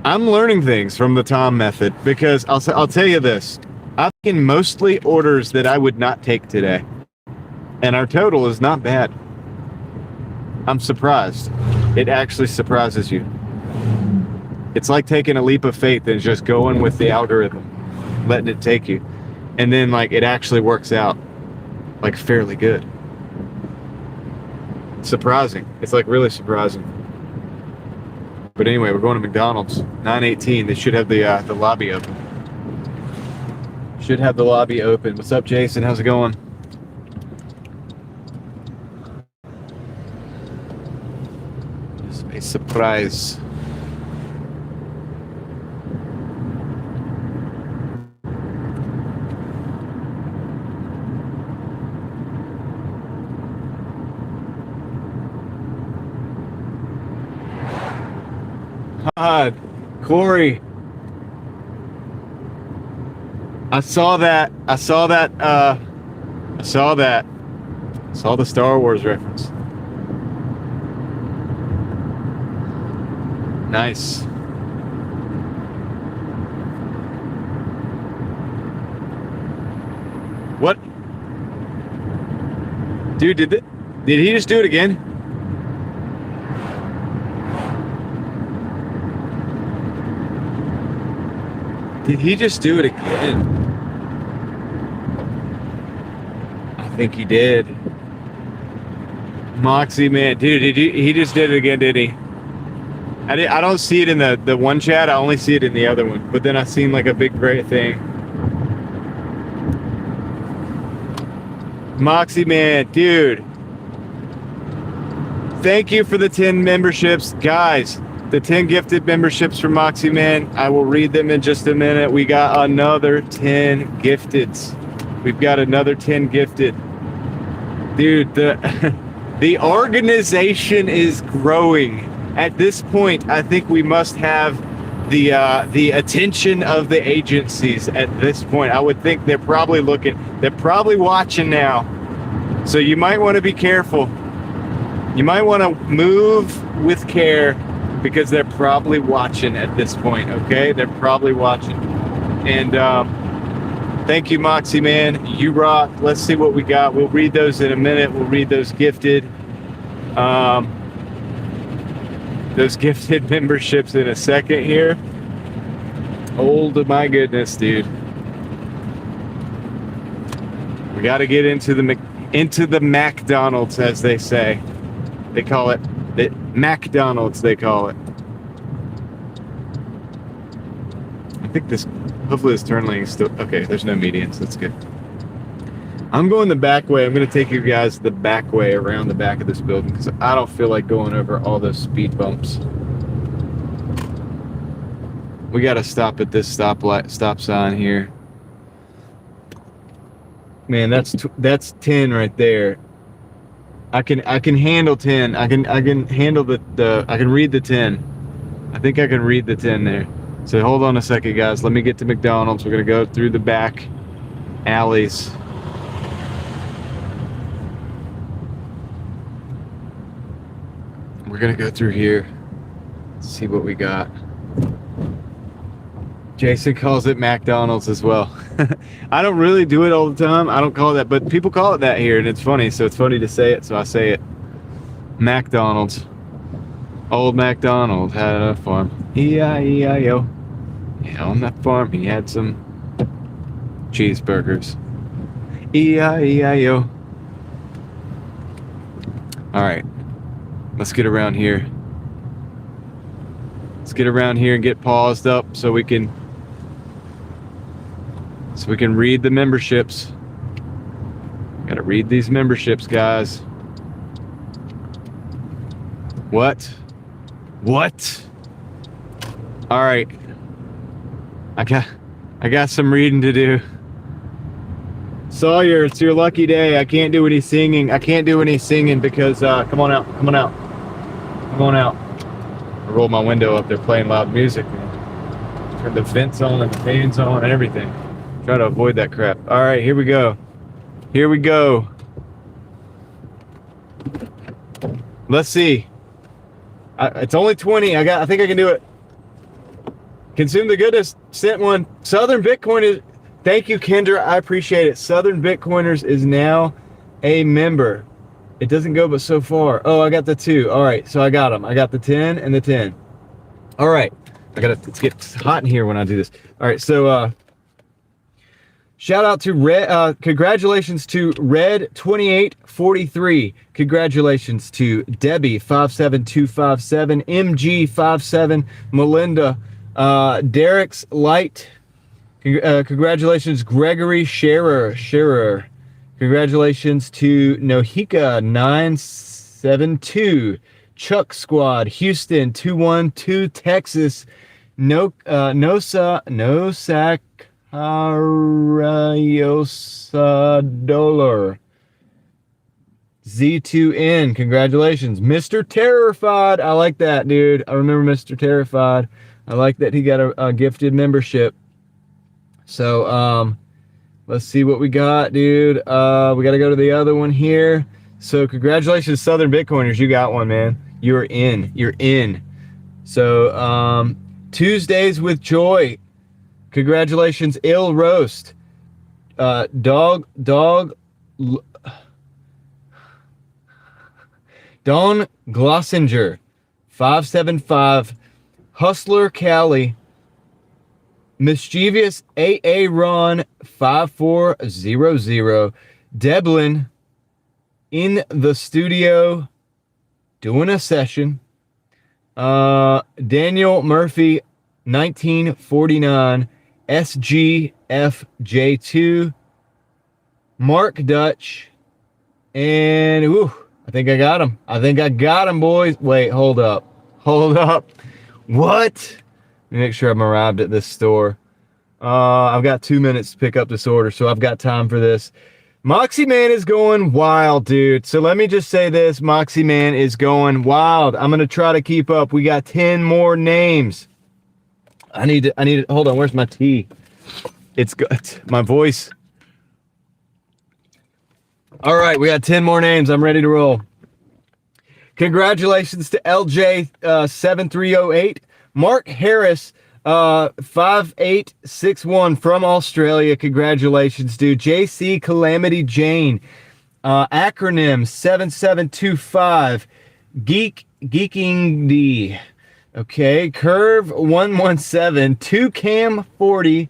I'm learning things from the Tom method because I'll tell you this. I've taken mostly orders that I would not take today. And our total is not bad. I'm surprised. It actually surprises you. It's like taking a leap of faith and just going with the algorithm, letting it take you. And then like it actually works out like fairly good. Surprising. It's like really surprising. But anyway, we're going to McDonald's. 9:18. They should have the lobby open. Should have the lobby open. What's up, Jason? How's it going? Just a surprise. God, Corey. I saw that. I saw the Star Wars reference. Nice. What? Dude, did he just do it again? Did he just do it again? I think he did. Moxie, man. Dude, he just did it again, did he? I don't see it in the one chat. I only see it in the other one. But then I seen like a big great thing. Moxie, man. Dude. Thank you for the 10 memberships. Guys. The 10 gifted memberships from Moxie Man. I will read them in just a minute. We got another 10 gifteds. We've got another 10 gifted. Dude, the organization is growing. At this point, I think we must have the attention of the agencies at this point. I would think they're probably looking. They're probably watching now. So you might want to be careful. You might want to move with care. Because they're probably watching at this point, okay? They're probably watching. And thank you, Moxie Man. You rock. Let's see what we got. We'll read those in a minute. We'll read those gifted. Those gifted memberships in a second here. Oh my goodness, dude. We got to get into the McDonald's, as they say. They call it. McDonald's, they call it. I think hopefully this turn lane is still, okay, there's no medians, that's good. I'm going the back way. I'm going to take you guys the back way around the back of this building because I don't feel like going over all those speed bumps. We got to stop at this stop sign here. Man, that's 10 right there. I can handle 10. I can handle I can read the 10. I think I can read the 10 there. So hold on a second, guys. Let me get to McDonald's. We're gonna go through the back alleys. We're gonna go through here. See what we got. Jason calls it McDonald's as well. I don't really do it all the time. I don't call it that, but people call it that here, and it's funny. So it's funny to say it, so I say it. McDonald's. Old MacDonald had a farm. E-I-E-I-O. Yeah, on that farm he had some cheeseburgers. E-I-E-I-O. All right, let's get around here. Let's get around here and get paused up so we can read the memberships. Gotta read these memberships, guys. What? All right. I got some reading to do. Sawyer, it's your lucky day. I can't do any singing. Because come on out. I rolled my window up. They're playing loud music, man. Turn the vents on and the fans on and everything. Try to avoid that crap. All right, here we go. Let's see. It's only 20. I think I can do it. Consume the goodness. Sent one. Southern Bitcoiners. Thank you, Kendra. I appreciate it. Southern Bitcoiners is now a member. It doesn't go but so far. Oh, I got the 2. All right, so I got them. I got the 10 and the 10. All right. It's getting hot in here when I do this. All right, so shout out to Red. Congratulations to Red2843. Congratulations to Debbie57257, MG57, Melinda, Derek's Light. Congratulations, Gregory Scherer. Congratulations to Nohika972, Chuck Squad, Houston 212, Texas, Nosa Dollar. Z2N, congratulations. Mr. Terrified, I like that, dude. I remember Mr. Terrified. I like that he got a gifted membership. So, let's see what we got, dude. We got to go to the other one here. So, congratulations, Southern Bitcoiners. You got one, man. You're in. So, Tuesdays with Joy. Congratulations, Ill Roast. Don Glossinger, 575. Hustler Cali. Mischievous AA Ron 5400. Deblin in the studio doing a session. Daniel Murphy 1949. SGFJ2. Mark Dutch. And I think I got him. Boys. Wait, hold up. What? Let me make sure I'm arrived at this store. I've got 2 minutes to pick up this order, so I've got time for this. Moxie Man is going wild, dude. So let me just say this. Moxie Man is going wild. I'm going to try to keep up. We got 10 more names. I need to, hold on. Where's my tea? It's good. My voice. All right. We got 10 more names. I'm ready to roll. Congratulations to LJ7308. Mark Harris, 5861 from Australia. Congratulations, dude. JC Calamity Jane, acronym 7725. Geeking D. Okay, Curve 117, 2Cam 40,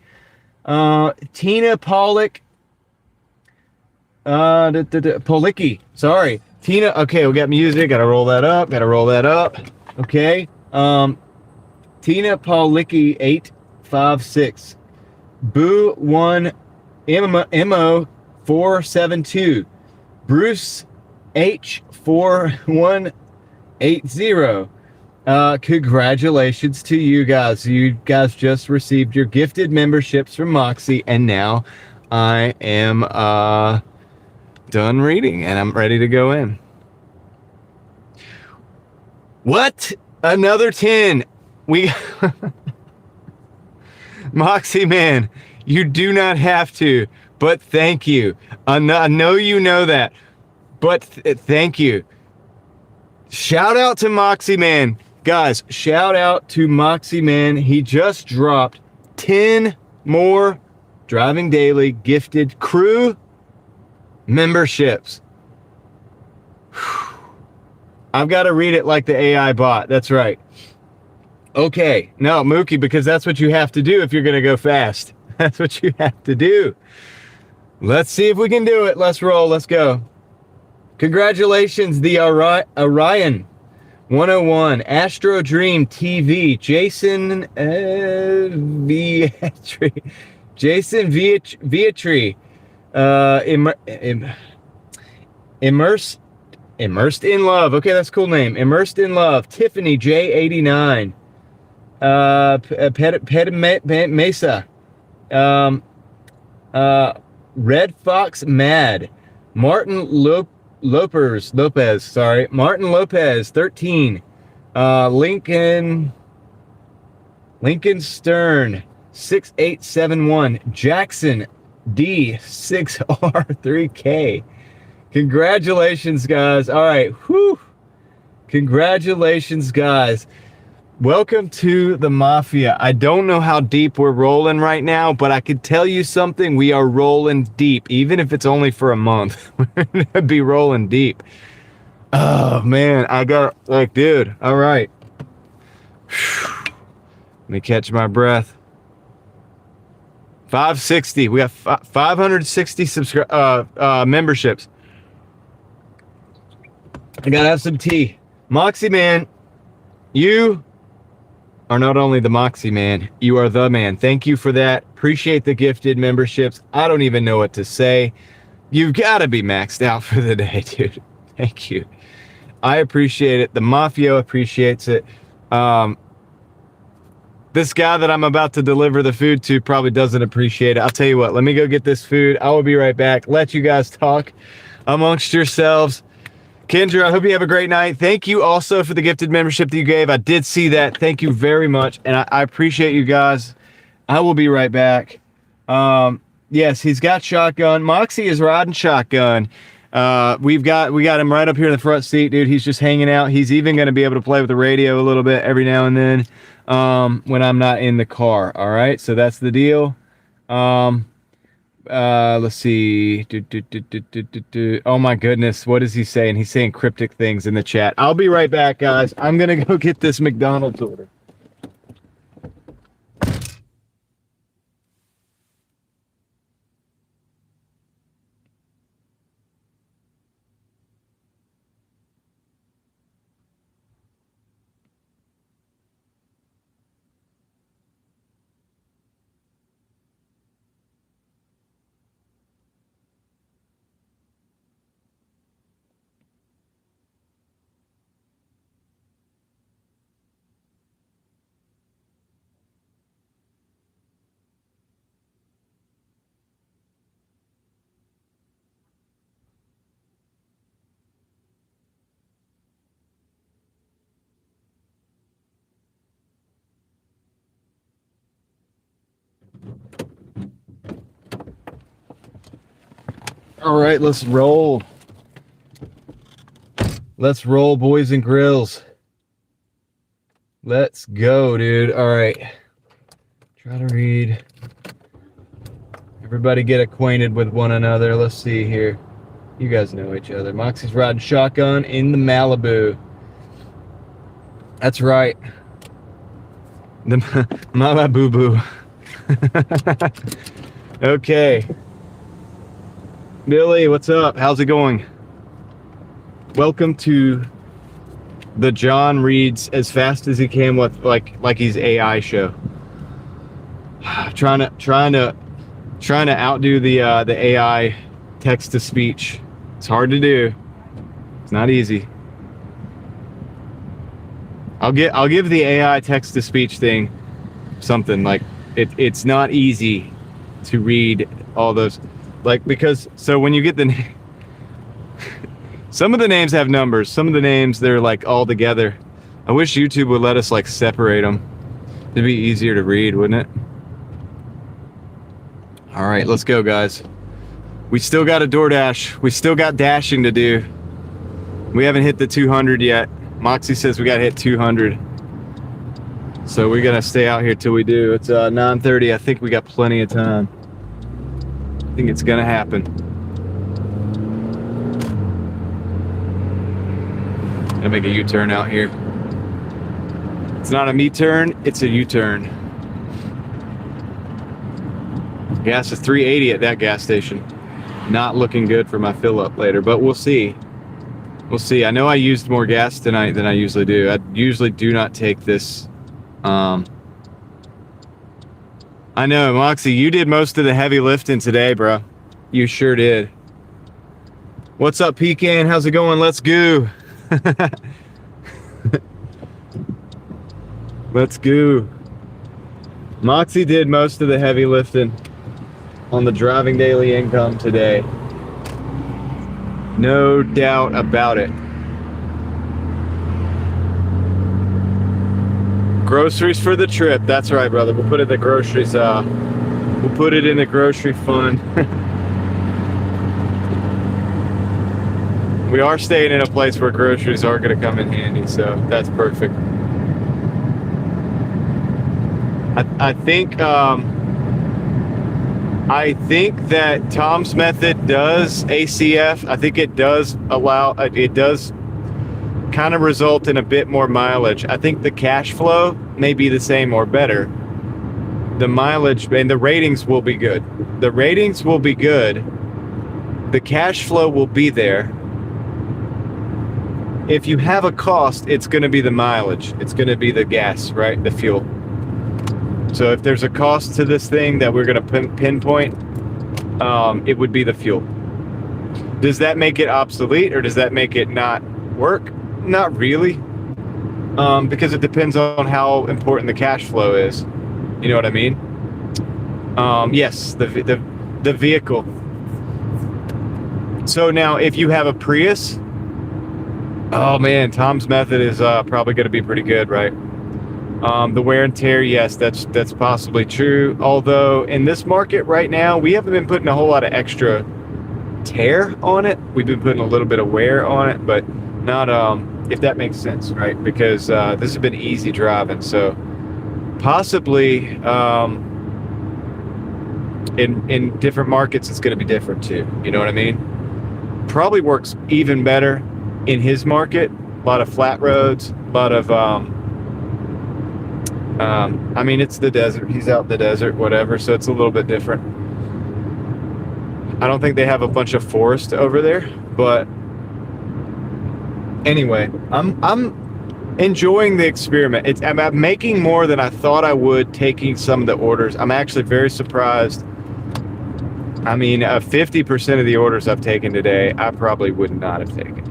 Tina Pollock, Policki. Sorry, Tina. Okay, we got music. Gotta roll that up. Okay. Tina Paulicki 856. Boo 1 MO 472. Bruce H 4180. Congratulations to you guys. You guys just received your gifted memberships from Moxie, and now I am done reading and I'm ready to go in. What? Another 10. We Moxie Man, you do not have to, but thank you. I know you know that, but thank you. Shout out to Moxie Man. Guys, shout out to Moxie Man. He just dropped 10 more Driving Daily gifted crew memberships. I've got to read it like the AI bot. That's right. Okay. No, Mookie, because that's what you have to do if you're going to go fast. That's what you have to do. Let's see if we can do it. Let's roll. Let's go. Congratulations, the Orion 101 Astro Dream TV, Jason Vietri. Jason Vietri. Immersed in Love. Okay, that's a cool name. Immersed in Love. Tiffany J89. Mesa. Red Fox Mad. Martin Lopez. Sorry. Martin Lopez, 13. Lincoln Stern, 6871. Jackson D, 6R3K. Congratulations, guys. All right. Whew. Congratulations, guys. Welcome to the Mafia. I don't know how deep we're rolling right now, but I could tell you something. We are rolling deep, even if it's only for a month. We're going to be rolling deep. Oh, man. I got, like, dude. All right. Let me catch my breath. 560. We have 560 memberships. I gotta have some tea. Moxie Man, you are not only the Moxie Man, you are the man. Thank you for that. Appreciate the gifted memberships. I don't even know what to say. You've got to be maxed out for the day, dude. Thank you. I appreciate it. The Mafia appreciates it. This guy that I'm about to deliver the food to probably doesn't appreciate it. I'll tell you what, let me go get this food. I will be right back. Let you guys talk amongst yourselves. Kendra, I hope you have a great night. Thank you also for the gifted membership that you gave. I did see that. Thank you very much. And I appreciate you guys. I will be right back. Yes, he's got shotgun. Moxie is riding shotgun. We got him right up here in the front seat, dude. He's just hanging out. He's even going to be able to play with the radio a little bit every now and then when I'm not in the car. All right, so that's the deal. Let's see. Oh my goodness, what is he saying? He's saying cryptic things in the chat. I'll be right back, guys. I'm going to go get this McDonald's order. All right, let's roll. Let's roll, boys and grills. Let's go, dude. All right. Try to read. Everybody get acquainted with one another. Let's see here. You guys know each other. Moxie's riding shotgun in the Malibu. That's right. The Malibu. Okay. Billy, what's up? How's it going? Welcome to the John reads as fast as he can with like he's AI show. trying to outdo the AI text to speech. It's hard to do. It's not easy. I'll give the AI text to speech thing something like it's not easy to read all those. Like, because, so when you get the name, some of the names have numbers. Some of the names, they're like all together. I wish YouTube would let us like separate them. It'd be easier to read, wouldn't it? All right, let's go, guys. We still got a Doordash. We still got dashing to do. We haven't hit the 200 yet. Moxie says we got to hit 200. So we're going to stay out here till we do. It's 9:30. I think we got plenty of time. I think it's gonna happen. Gonna make a U-turn out here. It's not a me-turn, it's a U-turn. Gas is $3.80 at that gas station. Not looking good for my fill up later, but we'll see. We'll see. I know I used more gas tonight than I usually do. I usually do not take this. I know, Moxie, you did most of the heavy lifting today, bro. You sure did. What's up, Pecan? How's it going? Let's go. Let's go. Moxie did most of the heavy lifting on the Driving Daily income today. No doubt about it. Groceries for the trip. That's right, brother. We'll put it in the groceries. We'll put it in the grocery fund. We are staying in a place where groceries are going to come in handy, so that's perfect. I think that Tom's method does ACF. I think it does allow, it does kind of result in a bit more mileage. I think the cash flow may be the same or better. The mileage and the ratings will be good. The ratings will be good. The cash flow will be there. If you have a cost, it's going to be the mileage. It's going to be the gas, right? The fuel. So if there's a cost to this thing that we're going to pinpoint, it would be the fuel. Does that make it obsolete or does that make it not work? Not really, because it depends on how important the cash flow is. You know what I mean? Yes, the vehicle. So now, if you have a Prius, oh man, Tom's method is probably going to be pretty good, right? The wear and tear, yes, that's possibly true. Although in this market right now, we haven't been putting a whole lot of extra tear on it. We've been putting a little bit of wear on it, but not if that makes sense, right? Because this has been easy driving, so possibly in different markets it's going to be different too. You know what I mean? Probably works even better in his market. A lot of flat roads, a lot of I mean, it's the desert. He's out in the desert, whatever, so it's a little bit different. I don't think they have a bunch of forest over there, but anyway, I'm enjoying the experiment. I'm making more than I thought I would taking some of the orders. I'm actually very surprised. I mean, 50% of the orders I've taken today, I probably would not have taken.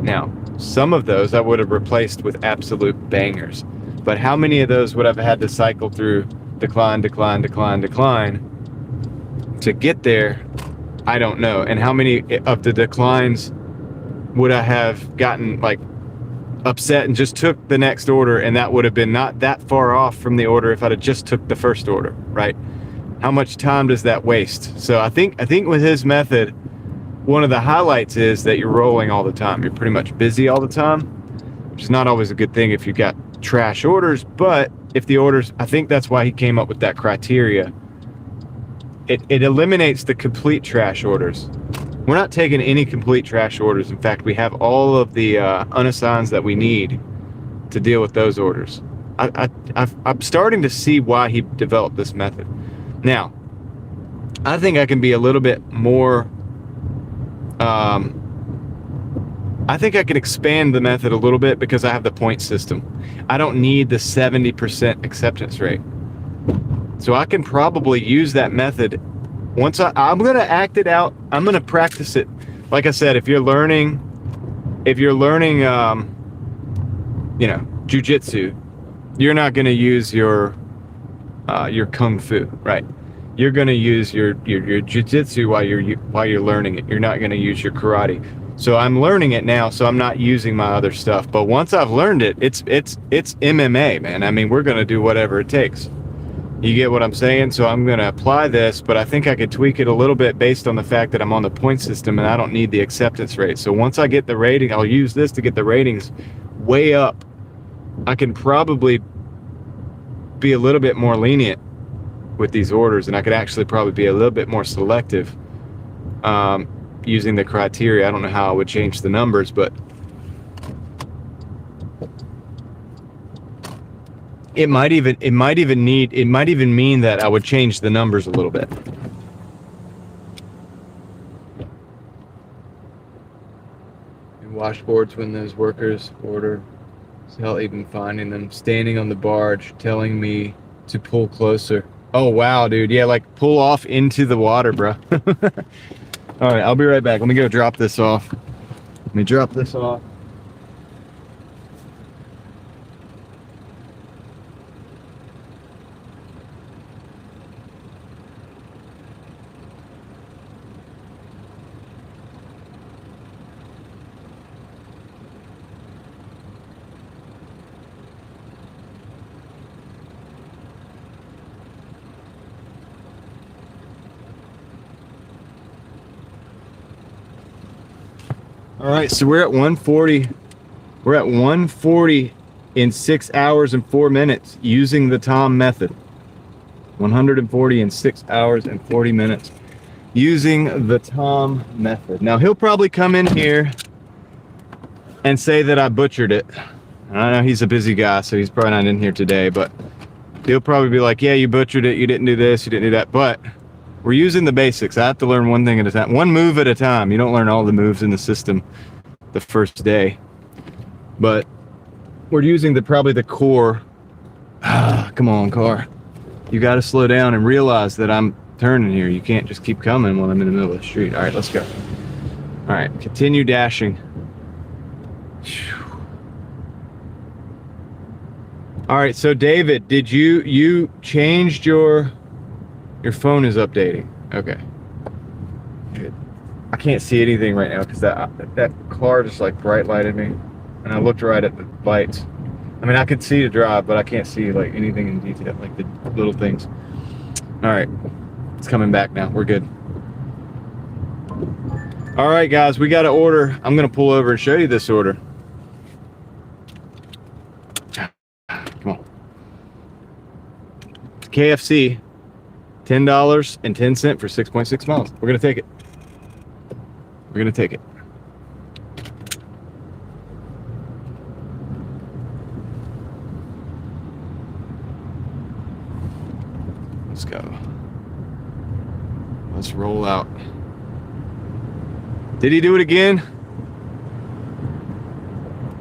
Now, some of those I would have replaced with absolute bangers. But how many of those would have had to cycle through decline to get there? I don't know. And how many of the declines would I have gotten like upset and just took the next order, and that would have been not that far off from the order if I'd have just took the first order, right? How much time does that waste? So I think with his method, one of the highlights is that you're rolling all the time. You're pretty much busy all the time, which is not always a good thing if you've got trash orders, but if the orders, I think that's why he came up with that criteria. It eliminates the complete trash orders. We're not taking any complete trash orders. In fact, we have all of the unassigns that we need to deal with those orders. I'm starting to see why he developed this method. Now, I think I can be a little bit more I think I can expand the method a little bit because I have the point system. I don't need the 70% acceptance rate. So I can probably use that method once I'm going to act it out. I'm going to practice it. Like I said, if you're learning, jujitsu, you're not going to use your kung fu, right? You're going to use your jujitsu while you're learning it. You're not going to use your karate. So I'm learning it now, so I'm not using my other stuff. But once I've learned it, it's MMA, man. I mean, we're going to do whatever it takes. You get what I'm saying? So I'm going to apply this, but I think I could tweak it a little bit based on the fact that I'm on the point system and I don't need the acceptance rate. So once I get the rating, I'll use this to get the ratings way up. I can probably be a little bit more lenient with these orders, and I could actually probably be a little bit more selective using the criteria. I don't know how I would change the numbers, but it might even mean that I would change the numbers a little bit. Washboards when those workers order. Hell, even finding them standing on the barge telling me to pull closer. Oh wow, dude. Yeah, like pull off into the water, bro. All right, I'll be right back. Let me go drop this off. Let me drop this off. All right, so we're at 140. We're at 140 in 6 hours and 4 minutes using the Tom method. 140 in 6 hours and 40 minutes using the Tom method. Now he'll probably come in here and say that I butchered it. I know he's a busy guy, so he's probably not in here today, but he'll probably be like, yeah, you butchered it. You didn't do this, you didn't do that. But we're using the basics. I have to learn one thing at a time, one move at a time. You don't learn all the moves in the system the first day, but we're using probably the core. Come on, car. You got to slow down and realize that I'm turning here. You can't just keep coming while I'm in the middle of the street. All right, let's go. All right, continue dashing. All right, so David, did you changed your phone is updating? Okay. Good. I can't see anything right now because that car just like bright lighted me, and I looked right at the lights. I mean, I could see to drive, but I can't see like anything in detail, like the little things. All right, it's coming back now. We're good. All right, guys, we got an order. I'm gonna pull over and show you this order. Come on. KFC, $10.10 for 6.6 miles. We're gonna take it. We're gonna take it. Let's go. Let's roll out. Did he do it again?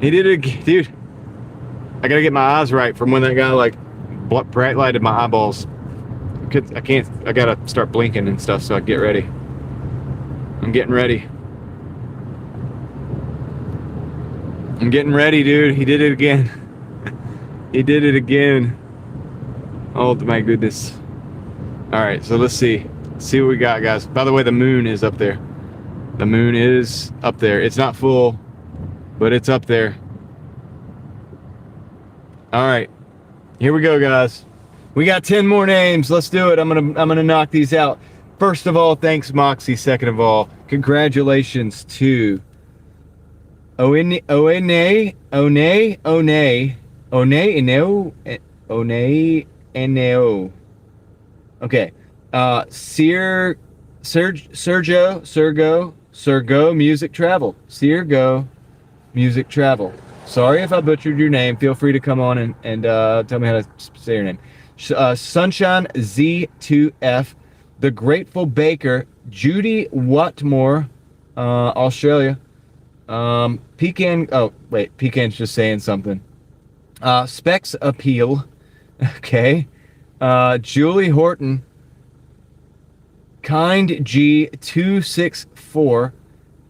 He did it again, dude. I gotta get my eyes right from when that guy like bright lighted my eyeballs. I can't. I gotta start blinking and stuff so I can get ready. I'm getting ready. I'm getting ready, dude. He did it again. He did it again. Oh my goodness. All right, so let's see. See what we got, guys. By the way, the moon is up there. The moon is up there. It's not full, but it's up there. All right, here we go, guys. We got 10 more names. Let's do it. I'm gonna knock these out. First of all, thanks, Moxie. Second of all, congratulations to One. Okay. Sergo Music Travel. Sergo Music Travel. Sorry if I butchered your name. Feel free to come on and tell me how to say your name. Sunshine Z2F. The Grateful Baker. Judy Watmore, Australia. Pecan. Oh, wait. Pecan's just saying something. Specs Appeal. Okay. Julie Horton. Kind G264.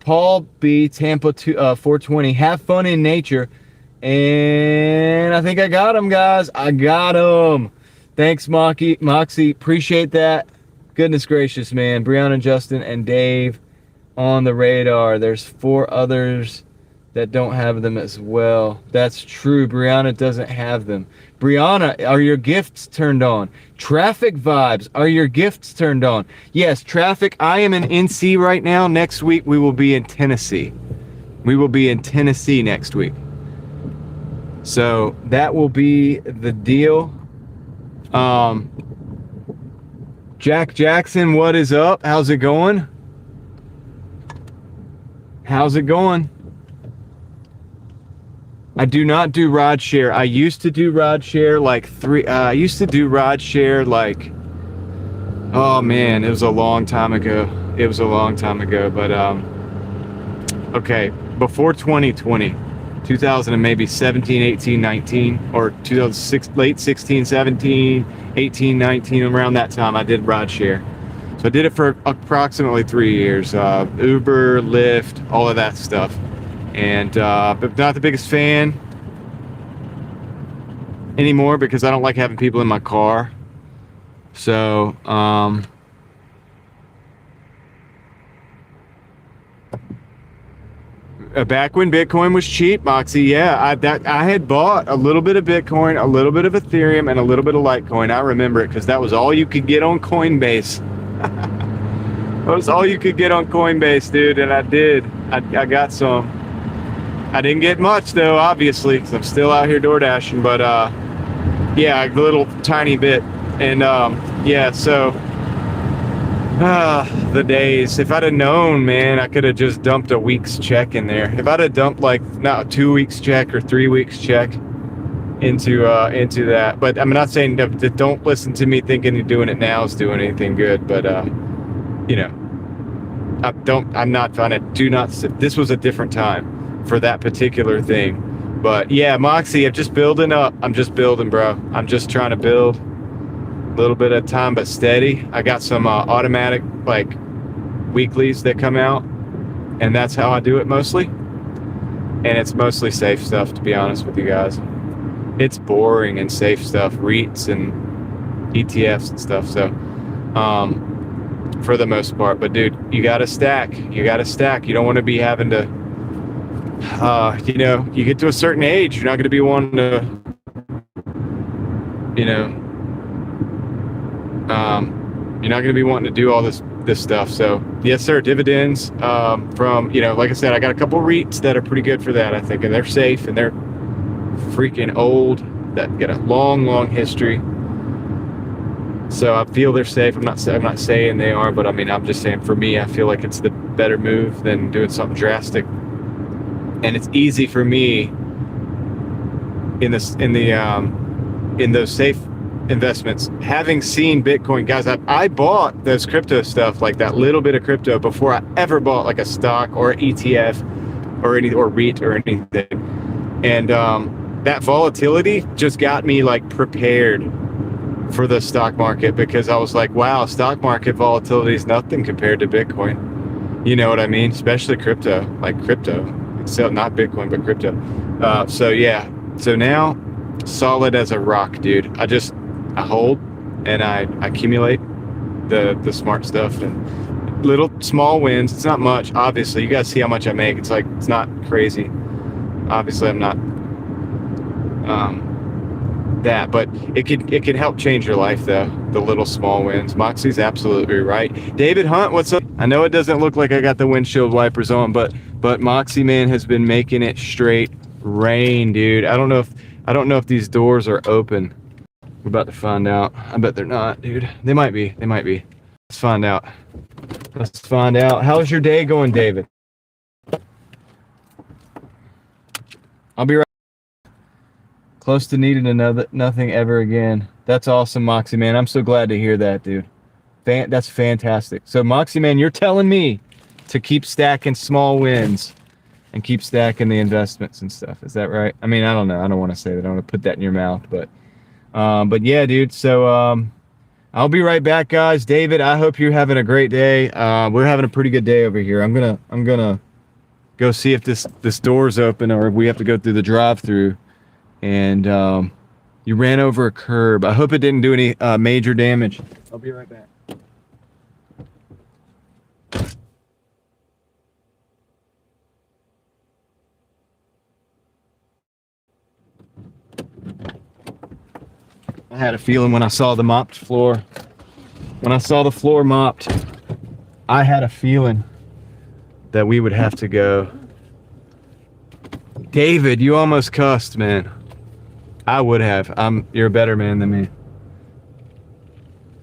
Paul B. Tampa 420. Have fun in nature. And I think I got him, guys. I got him. Thanks, Moxie. Appreciate that. Goodness gracious, man. Brianna, Justin, and Dave on the radar. There's 4 others that don't have them as well. That's true. Brianna doesn't have them. Brianna, are your gifts turned on? Traffic Vibes, are your gifts turned on? Yes, Traffic. I am in NC right now. Next week, we will be in Tennessee. We will be in Tennessee next week. So that will be the deal. Jack Jackson, what is up? How's it going? How's it going? I do not do rod share. I used to do rod share like oh man, it was a long time ago. But okay, before 2020, 2000 and maybe 17, 18, 19, or 2006, late 16, 17, 18, 19, around that time I did rod share. So I did it for approximately 3 years. Uber, Lyft, all of that stuff. And but not the biggest fan anymore because I don't like having people in my car. So back when Bitcoin was cheap, Moxie, yeah, I had bought a little bit of Bitcoin, a little bit of Ethereum, and a little bit of Litecoin. I remember it because that was all you could get on Coinbase. That was all you could get on Coinbase, dude, and I did. I got some. I didn't get much though, obviously, because I'm still out here Doordashing, but yeah, a little tiny bit. And yeah, so the days. If I'd have known, man, I could have just dumped a week's check in there. If I'd have dumped like not 2 weeks check or 3 weeks check into that. But I'm not saying that don't listen to me thinking you're doing it now is doing anything good, but you know, I'm not trying to this was a different time for that particular thing. But yeah, Moxie, I'm just building up. I'm just building, bro. I'm just trying to build a little bit at a time, but steady. I got some automatic like weeklies that come out, and that's how I do it mostly. And it's mostly safe stuff, to be honest with you guys. It's boring and safe stuff, REITs and ETFs and stuff. So for the most part, but dude, you gotta stack. You don't want to be having to you know, you get to a certain age, you're not going to be wanting to, you know, you're not going to be wanting to do all this stuff. So yes, sir, dividends from, you know, like I said, I got a couple REITs that are pretty good for that, I think, and they're safe and they're freaking old, that get a long history. So I feel they're safe. I'm not saying they are, but I mean, I'm just saying for me, I feel like it's the better move than doing something drastic. And it's easy for me in those safe investments, having seen Bitcoin, guys. I bought those crypto stuff, like that little bit of crypto, before I ever bought like a stock or an ETF or REIT or anything. And that volatility just got me like prepared for the stock market, because I was like, wow, stock market volatility is nothing compared to Bitcoin. You know what I mean? Especially crypto, like crypto. So not Bitcoin, but crypto. So yeah, so now solid as a rock, dude. I hold and I accumulate the smart stuff and little small wins. It's not much, obviously. You guys see how much I make. It's like, it's not crazy. Obviously I'm not that, but it can help change your life though, the little small wins. Moxie's absolutely right. David Hunt, what's up? I know it doesn't look like I got the windshield wipers on, but Moxie man has been making it straight rain, dude. I don't know if these doors are open. We're about to find out. I bet they're not, dude. They might be. Let's find out. How's your day going, David? I'll be right. Close to needing nothing ever again. That's awesome, Moxie man. I'm so glad to hear that, dude. That's fantastic. So Moxie man, you're telling me to keep stacking small wins and keep stacking the investments and stuff. Is that right? I mean, I don't know. I don't want to say that. I don't want to put that in your mouth, but yeah, dude. So I'll be right back, guys. David, I hope you're having a great day. We're having a pretty good day over here. I'm gonna go see if this door's open or if we have to go through the drive-through. And you ran over a curb. I hope it didn't do any major damage. I'll be right back. I had a feeling when I saw the mopped floor, when I saw the floor mopped, I had a feeling that we would have to go. David, you almost cussed, man. I would have. You're a better man than me.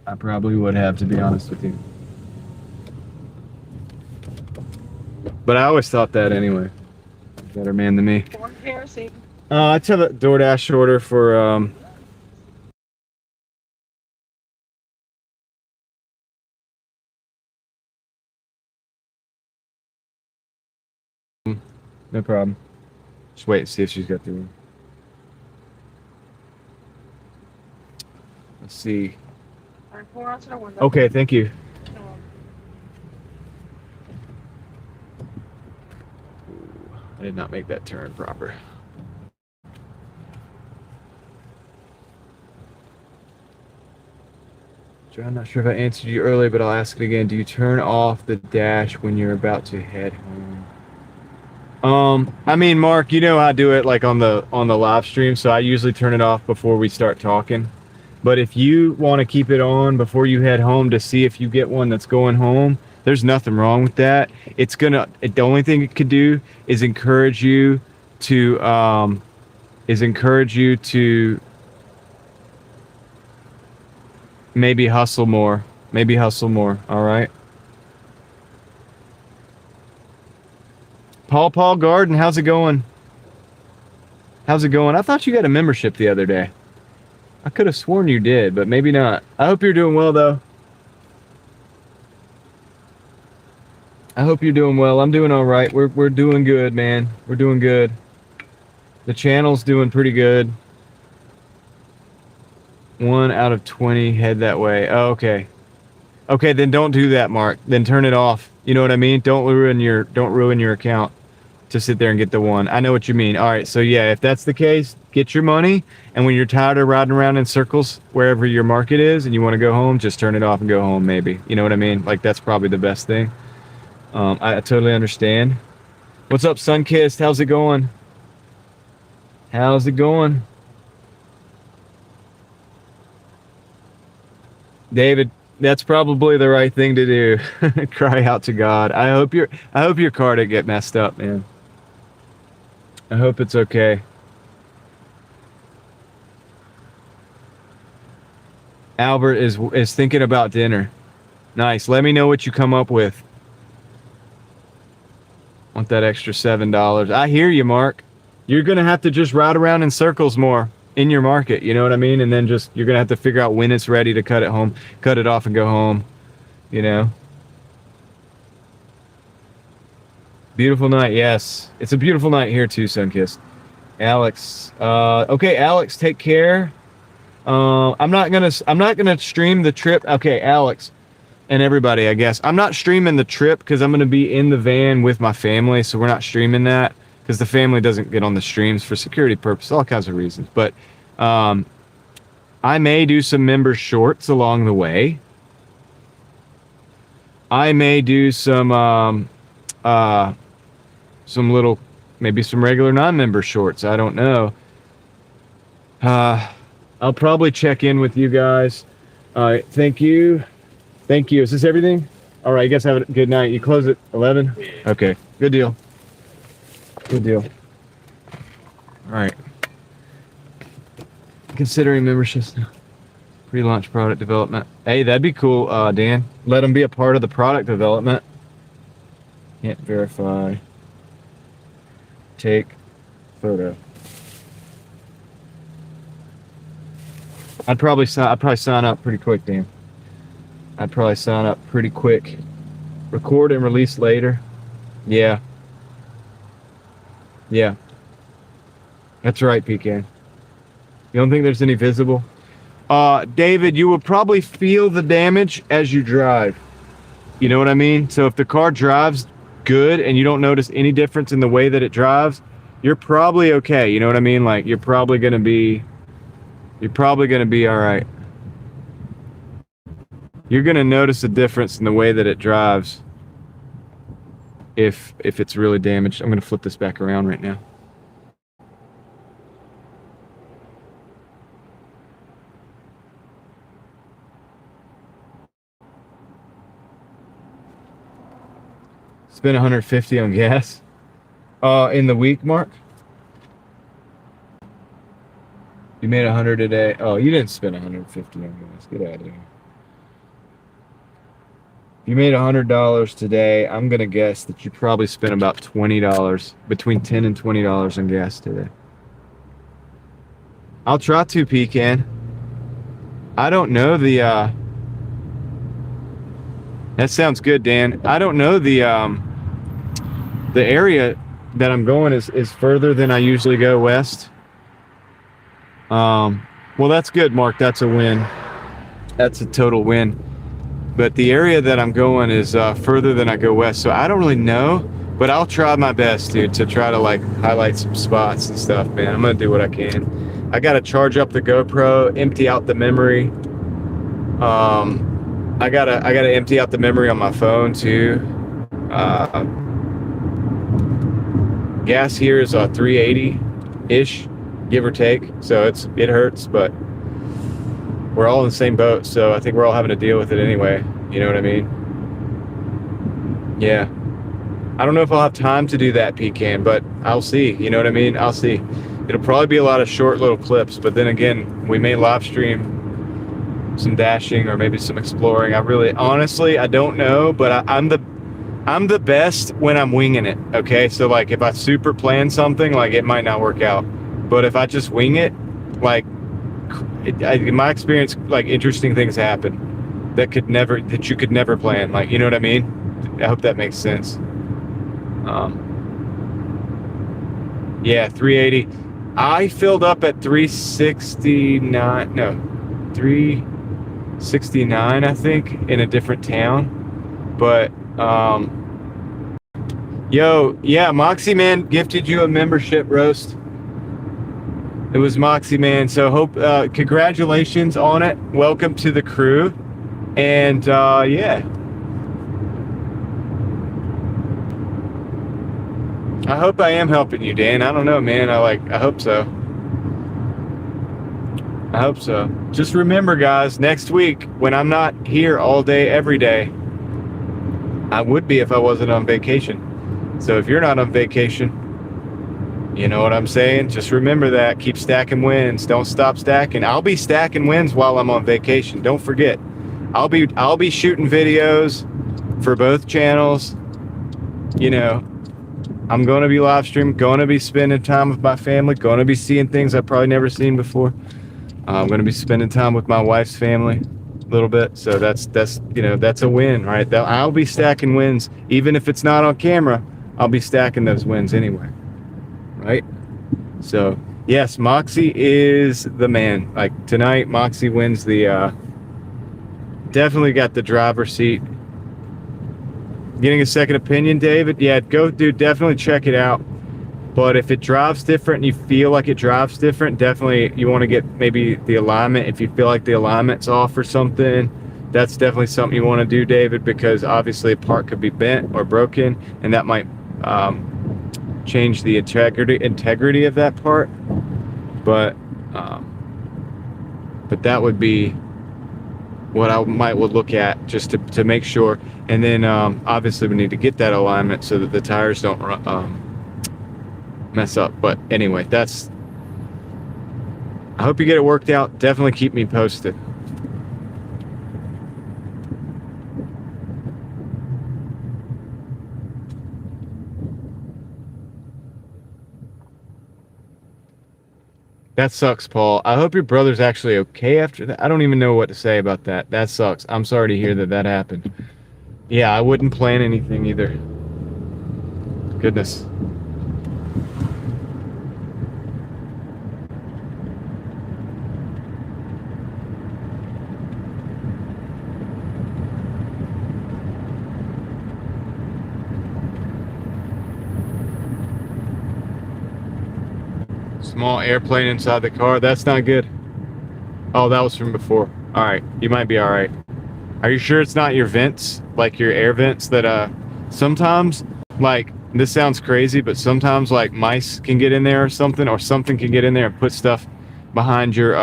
I probably would have, to be honest with you. But I always thought that anyway. Better man than me. I took a DoorDash order for no problem. Just wait and see if she's got the room. Let's see. Okay, thank you. I did not make that turn proper. Joe, I'm not sure if I answered you earlier, but I'll ask it again. Do you turn off the dash when you're about to head home? I mean, Mark, you know I do it like on the live stream, so I usually turn it off before we start talking. But if you want to keep it on before you head home to see if you get one that's going home, there's nothing wrong with that. The only thing it could do is encourage you to maybe hustle more. All right. Paul Garden, how's it going? I thought you got a membership the other day. I could have sworn you did, but maybe not. I hope you're doing well, though. I hope you're doing well. I'm doing all right. We're doing good, man. We're doing good. The channel's doing pretty good. 1 out of 20 head that way. Oh, okay. Okay, then don't do that, Mark. Then turn it off. You know what I mean? Don't ruin your account to sit there and get the one. I know what you mean. All right, so yeah, if that's the case, get your money, and when you're tired of riding around in circles wherever your market is and you want to go home, just turn it off and go home, maybe. You know what I mean? Like, that's probably the best thing. I totally understand. What's up, Sunkissed? How's it going? David, that's probably the right thing to do. Cry out to God. I hope your car didn't get messed up, man. I hope it's okay. Albert is thinking about dinner. Nice. Let me know what you come up with. Want that extra $7. I hear you, Mark. You're going to have to just ride around in circles more in your market, you know what I mean? And then you're going to have to figure out when it's ready to cut it off and go home, you know? Beautiful night, yes. It's a beautiful night here too, Sunkissed. Alex. Okay, Alex, take care. I'm not gonna stream the trip. Okay, Alex and everybody, I guess. I'm not streaming the trip because I'm gonna be in the van with my family, so we're not streaming that because the family doesn't get on the streams for security purposes, all kinds of reasons. But I may do some member shorts along the way. I may do some little, maybe some regular non-member shorts. I don't know. I'll probably check in with you guys. All right, thank you. Is this everything? All right, I guess have a good night. You close at 11? Okay, good deal. All right. Considering memberships now. Pre-launch product development. Hey, that'd be cool, Dan. Let them be a part of the product development. Can't verify. Take photo. I'd probably sign up pretty quick, Dan. Record and release later. Yeah. That's right, PK. You don't think there's any visible? David, you will probably feel the damage as you drive. You know what I mean? So if the car drives good and you don't notice any difference in the way that it drives, you're probably okay. You know what I mean? Like, you're probably gonna be all right. You're gonna notice a difference in the way that it drives if it's really damaged. I'm gonna flip this back around right now. Spend 150 on gas. In the week, Mark? You made 100 a day. Oh, you didn't spend 150 on gas. Get out of here. If you made $100 today, I'm gonna guess that you probably spent about $20, between $10 and $20 on gas today. I'll try to, Pecan. I don't know the that sounds good, Dan. I don't know the area that I'm going is further than I usually go west. Well, that's good, Mark. That's a win. That's a total win. But the area that I'm going is further than I go west, so I don't really know. But I'll try my best, dude, to try to like highlight some spots and stuff, man. I'm gonna do what I can. I gotta charge up the GoPro, empty out the memory. I gotta empty out the memory on my phone too. Gas here is 380-ish, give or take. So it hurts, but we're all in the same boat. So I think we're all having to deal with it anyway. You know what I mean? Yeah. I don't know if I'll have time to do that, Pecan, but I'll see. You know what I mean? I'll see. It'll probably be a lot of short little clips, but then again, we may live stream some dashing or maybe some exploring. Honestly, I don't know, but I'm the best when I'm winging it. Okay, so like if I super plan something, like it might not work out, but if I just wing it, like in my experience, like interesting things happen that you could never plan. Like, you know what I mean? I hope that makes sense. Yeah, 380. I filled up at 369. No, 369, I think, in a different town. But yo, yeah, Moxie Man gifted you a membership, Roast. It was Moxie Man. So hope congratulations on it. Welcome to the crew. And yeah. I hope I am helping you, Dan. I don't know, man. I hope so. I hope so. Just remember, guys, next week when I'm not here all day, every day, I would be if I wasn't on vacation. So if you're not on vacation, you know what I'm saying? Just remember that. Keep stacking wins. Don't stop stacking. I'll be stacking wins while I'm on vacation. Don't forget. I'll be shooting videos for both channels. You know, I'm going to be live streaming, going to be spending time with my family, going to be seeing things I've probably never seen before. I'm going to be spending time with my wife's family a little bit. So that's you know, that's a win, right? I'll be stacking wins. Even if it's not on camera, I'll be stacking those wins anyway, right? So yes, Moxie is the man. Like tonight, Moxie wins the definitely got the driver's seat. Getting a second opinion, David? Yeah, go, dude, definitely check it out. But if it drives different and you feel like it drives different, definitely you want to get maybe the alignment. If you feel like the alignment's off or something, that's definitely something you want to do, David, because obviously a part could be bent or broken, and that might change the integrity of that part. But that would be what I would look at just to make sure. And then obviously we need to get that alignment so that the tires don't mess up. But anyway, I hope you get it worked out. Definitely keep me posted. That sucks, Paul. I hope your brother's actually okay after that. I don't even know what to say about that. That sucks. I'm sorry to hear that happened. Yeah, I wouldn't plan anything either. Goodness. Small airplane inside the car. That's not good. Oh, that was from before. All right, you might be all right. Are you sure it's not your vents, like your air vents that sometimes, like, this sounds crazy, but sometimes like mice can get in there or something can get in there and put stuff behind your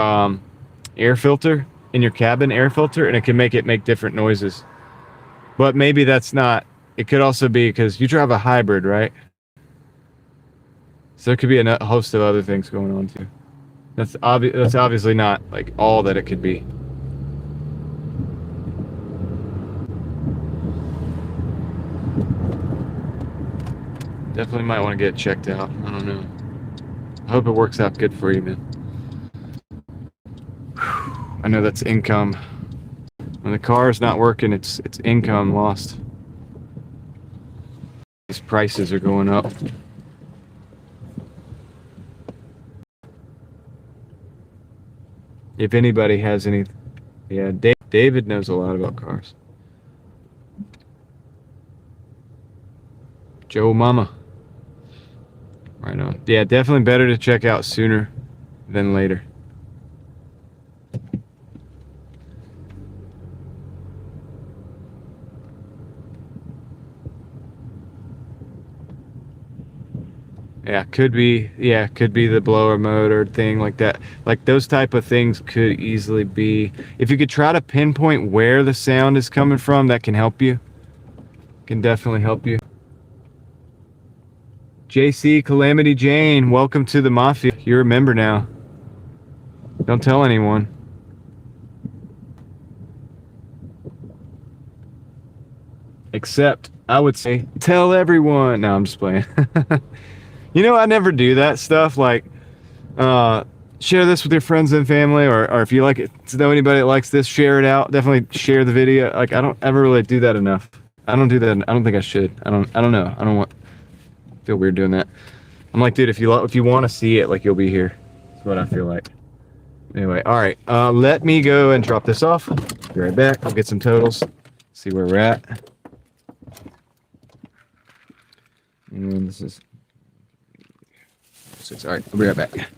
air filter in your cabin air filter, and it can make different noises. But maybe that's not. It could also be because you drive a hybrid, right? So there could be a host of other things going on too. That's obviously not like all that it could be. Definitely might want to get it checked out. I don't know. I hope it works out good for you, man. Whew. I know that's income. When the car is not working, it's income lost. These prices are going up. If anybody has any, yeah, David knows a lot about cars. Joe Mama. Right on. Yeah, definitely better to check out sooner than later. Yeah, could be the blower motor thing like that. Like those type of things could easily be. If you could try to pinpoint where the sound is coming from, that can help you. Can definitely help you. JC Calamity Jane, welcome to the Mafia. You're a member now. Don't tell anyone. Except, I would say, tell everyone. No, I'm just playing. You know, I never do that stuff. Like, share this with your friends and family, or if you like it, to know anybody that likes this, share it out. Definitely share the video. Like, I don't ever really do that enough. I don't do that. I don't think I should. I don't know. I don't want. Feel weird doing that. I'm like, dude, if you want to see it, like, you'll be here. That's what I feel like. Anyway, all right. Let me go and drop this off. Be right back. I'll get some totals. See where we're at. And this is 6. All right, I'll be right back.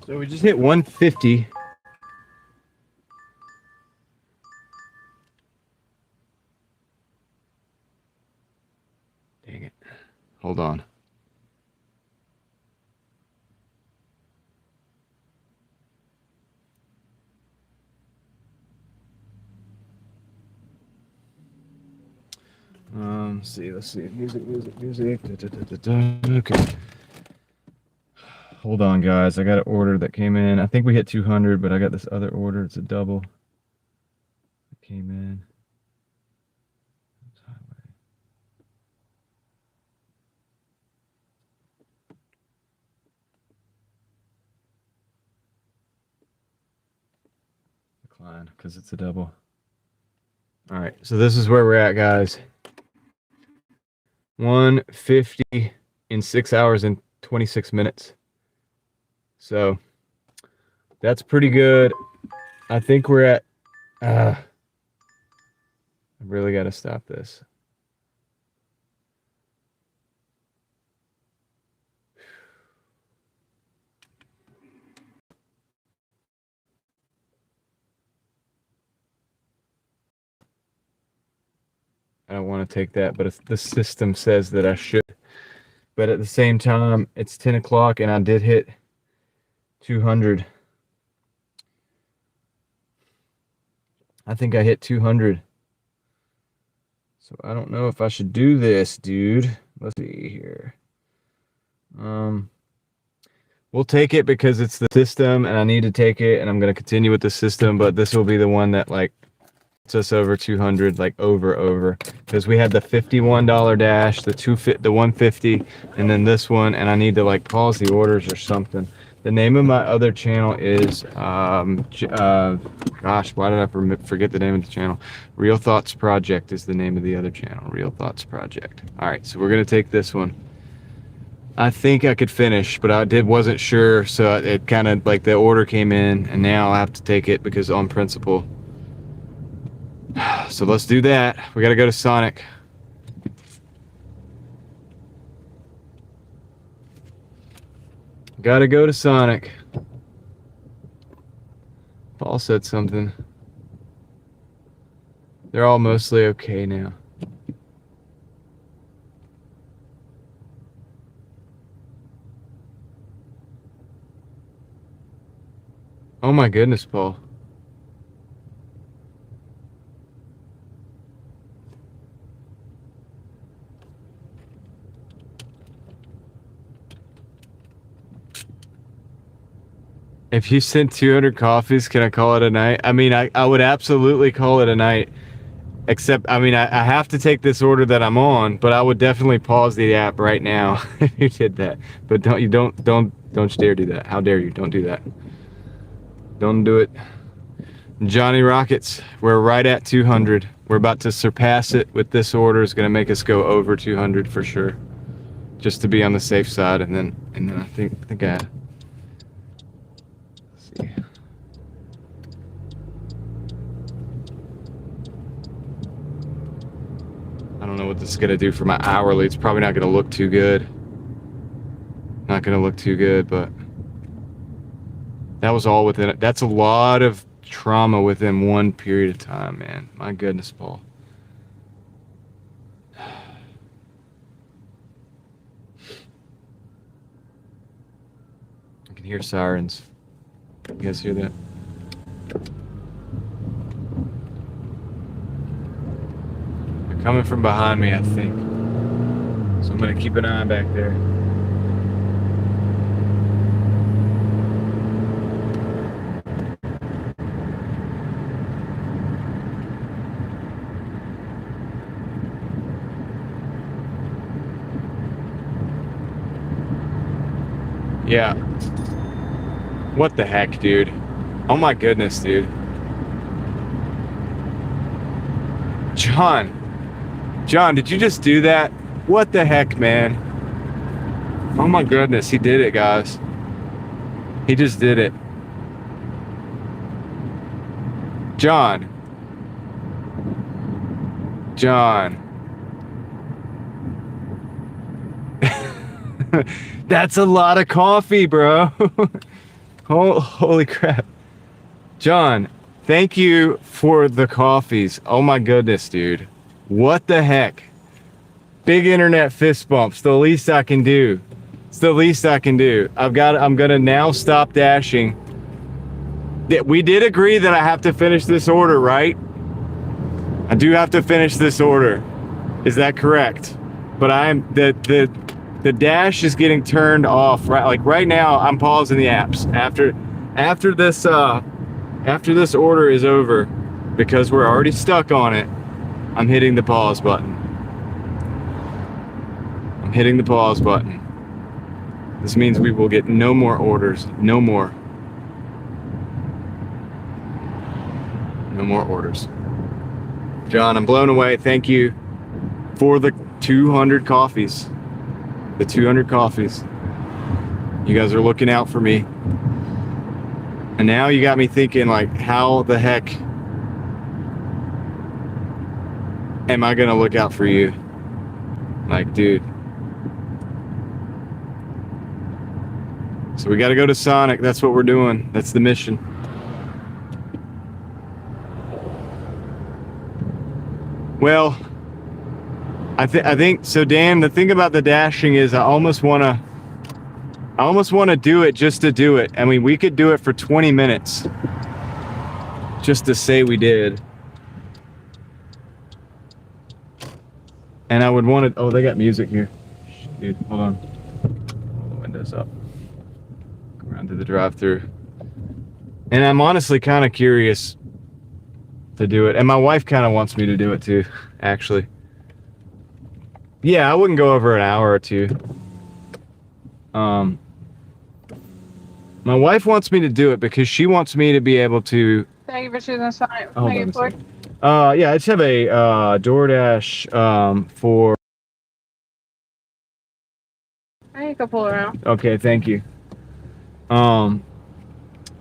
So we just hit 150. Dang it. Hold on. Let's see. Music. Okay. Hold on, guys. I got an order that came in. I think we hit 200, but I got this other order. It's a double. It came in. Decline, because it's a double. All right, so this is where we're at, guys. 150 in 6 hours and 26 minutes. So that's pretty good. I think we're at I really got to stop this. I don't want to take that, but the system says that I should. But at the same time, it's 10 o'clock and I did hit 200. I think I hit 200. So I don't know if I should do this, dude. Let's see here. We'll take it because it's the system and I need to take it, and I'm going to continue with the system, but this will be the one that like gets us over 200, like over, because we had the $51 dash, the 150, and then this one, and I need to like pause the orders or something. The name of my other channel is, gosh, why did I forget the name of the channel? Real Thoughts Project is the name of the other channel. Real Thoughts Project. All right, so we're gonna take this one. I think I could finish, but I wasn't sure, so it kind of like the order came in, and now I have to take it because on principle. So let's do that. We gotta go to Sonic. Gotta go to Sonic. Paul said something. They're all mostly okay now. Oh my goodness, Paul. If you send 200 coffees, can I call it a night? I mean, I would absolutely call it a night. Except, I mean, I have to take this order that I'm on, but I would definitely pause the app right now if you did that. But don't dare do that. How dare you? Don't do that. Don't do it. Johnny Rockets, we're right at 200. We're about to surpass it with this order. Is going to make us go over 200 for sure, just to be on the safe side. And then I think I. Let's see. I don't know what this is going to do for my hourly. It's probably not going to look too good. Not going to look too good, but that was all within it. That's a lot of trauma within one period of time, man. My goodness, Paul. I can hear sirens. You guys hear that? They're coming from behind me, I think. So I'm gonna keep an eye back there. Yeah. What the heck, dude? Oh my goodness, dude. John, did you just do that? What the heck, man? Oh my goodness, he did it, guys. He just did it. John. That's a lot of coffee, bro. Holy crap. John, thank you for the coffees. Oh my goodness, dude. What the heck? Big internet fist bumps. The least I can do. It's the least I can do. I'm gonna now stop dashing. We did agree that I have to finish this order, right? I do have to finish this order. Is that correct? But the dash is getting turned off, right? Like right now, I'm pausing the apps. After this order is over, because we're already stuck on it, I'm hitting the pause button. I'm hitting the pause button. This means we will get no more orders. No more. No more orders. John, I'm blown away. Thank you for the 200 coffees. The 200 coffees. You guys are looking out for me. And now you got me thinking, like, how the heck am I gonna look out for you? Like, dude. So we gotta go to Sonic. That's what we're doing. That's the mission. Well, I think so, Dan. The thing about the dashing is I almost want to do it just to do it. I mean, we could do it for 20 minutes just to say we did. And I would want to. Oh, they got music here. Dude, hold on. Hold the windows up. Go around to the drive-thru. And I'm honestly kind of curious to do it. And my wife kind of wants me to do it too, actually. Yeah, I wouldn't go over an hour or two. My wife wants me to do it because she wants me to be able to. Thank you for choosing Sonic. Hold Thank on you a for second. Yeah, I just have a Doordash for. you can pull around. Okay, thank you.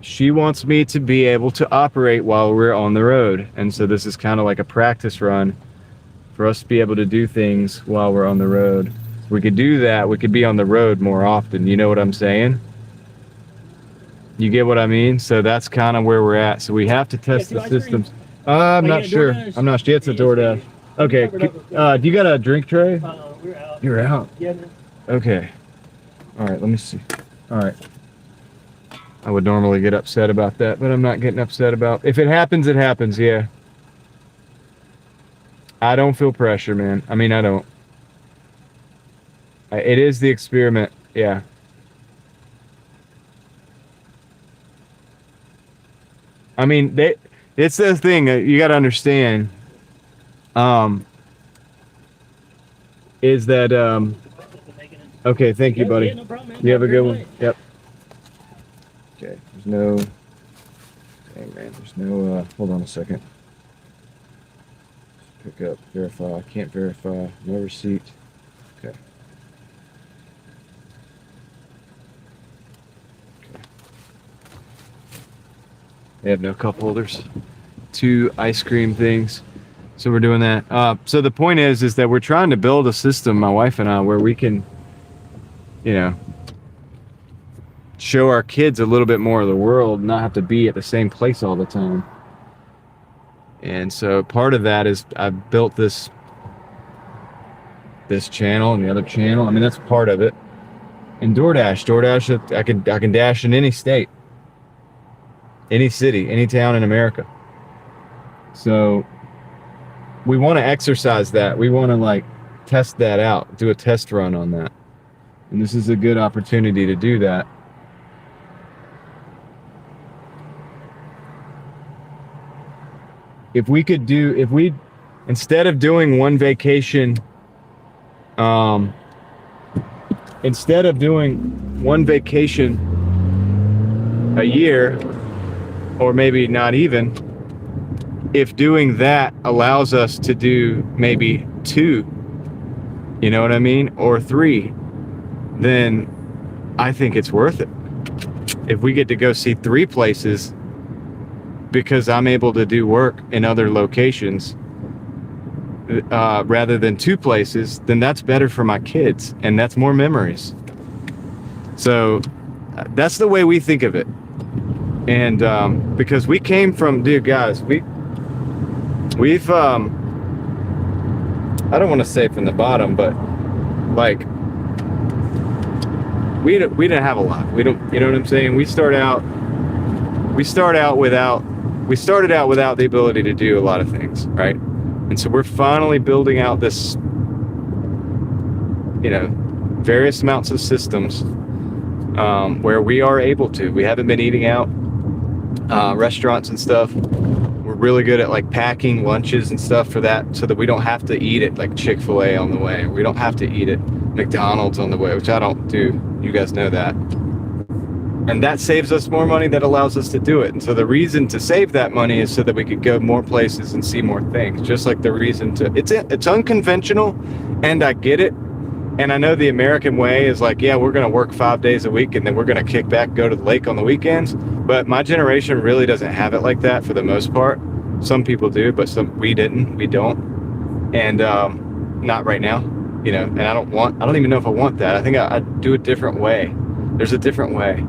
She wants me to be able to operate while we're on the road, and so this is kind of like a practice run for us to be able to do things while we're on the road. If we could do that, we could be on the road more often. You know what I'm saying? You get what I mean? So that's kind of where we're at. So we have to test the systems. I'm not sure. I'm not sure. It's a DoorDash. Okay. Do you got a drink tray? We're out. You're out. Yeah, man. Okay. All right. Let me see. All right. I would normally get upset about that, but I'm not getting upset about. If it happens, it happens. Yeah. I don't feel pressure, man. I mean, I don't. It is the experiment. Yeah. I mean, it's the thing you got to understand. Is that okay? Thank you, buddy. Yeah, no problem, man. You have a good one. night. Yep. Okay. There's no. Dang, man. There's no. Hold on a second. Pick up. Verify. Can't verify. No receipt. Okay. They have no cup holders. 2 ice cream things. So we're doing that. So the point is that we're trying to build a system, my wife and I, where we can, show our kids a little bit more of the world, not have to be at the same place all the time. And so part of that is I've built this channel and the other channel. I mean, that's part of it. And DoorDash, I can dash in any state. Any city, any town in America. So we want to exercise that. We want to test that out, do a test run on that. And this is a good opportunity to do that. Instead of doing one vacation a year, or maybe not even, if doing that allows us to do maybe 2, you know what I mean, or 3, then I think it's worth it. If we get to go see 3 places because I'm able to do work in other locations rather than 2 places, then that's better for my kids, and that's more memories. So that's the way we think of it. And because we came from, dude, guys, we've I don't want to say from the bottom, but we didn't have a lot. We don't, you know what I'm saying? We started out without the ability to do a lot of things, right? And so we're finally building out this, various amounts of systems where we are able to. We haven't been eating out. Restaurants and stuff. We're really good at packing lunches and stuff for that, so that we don't have to eat at Chick-fil-A on the way. We don't have to eat at McDonald's on the way, which I don't do. You guys know that. And that saves us more money. That allows us to do it. And so the reason to save that money is so that we could go more places and see more things. Just like the reason to, it's unconventional, and I get it. And I know the American way is yeah, we're going to work 5 days a week and then we're going to kick back, go to the lake on the weekends. But my generation really doesn't have it like that for the most part. Some people do, but we don't. And not right now, and I don't even know if I want that. I think I do a different way. There's a different way.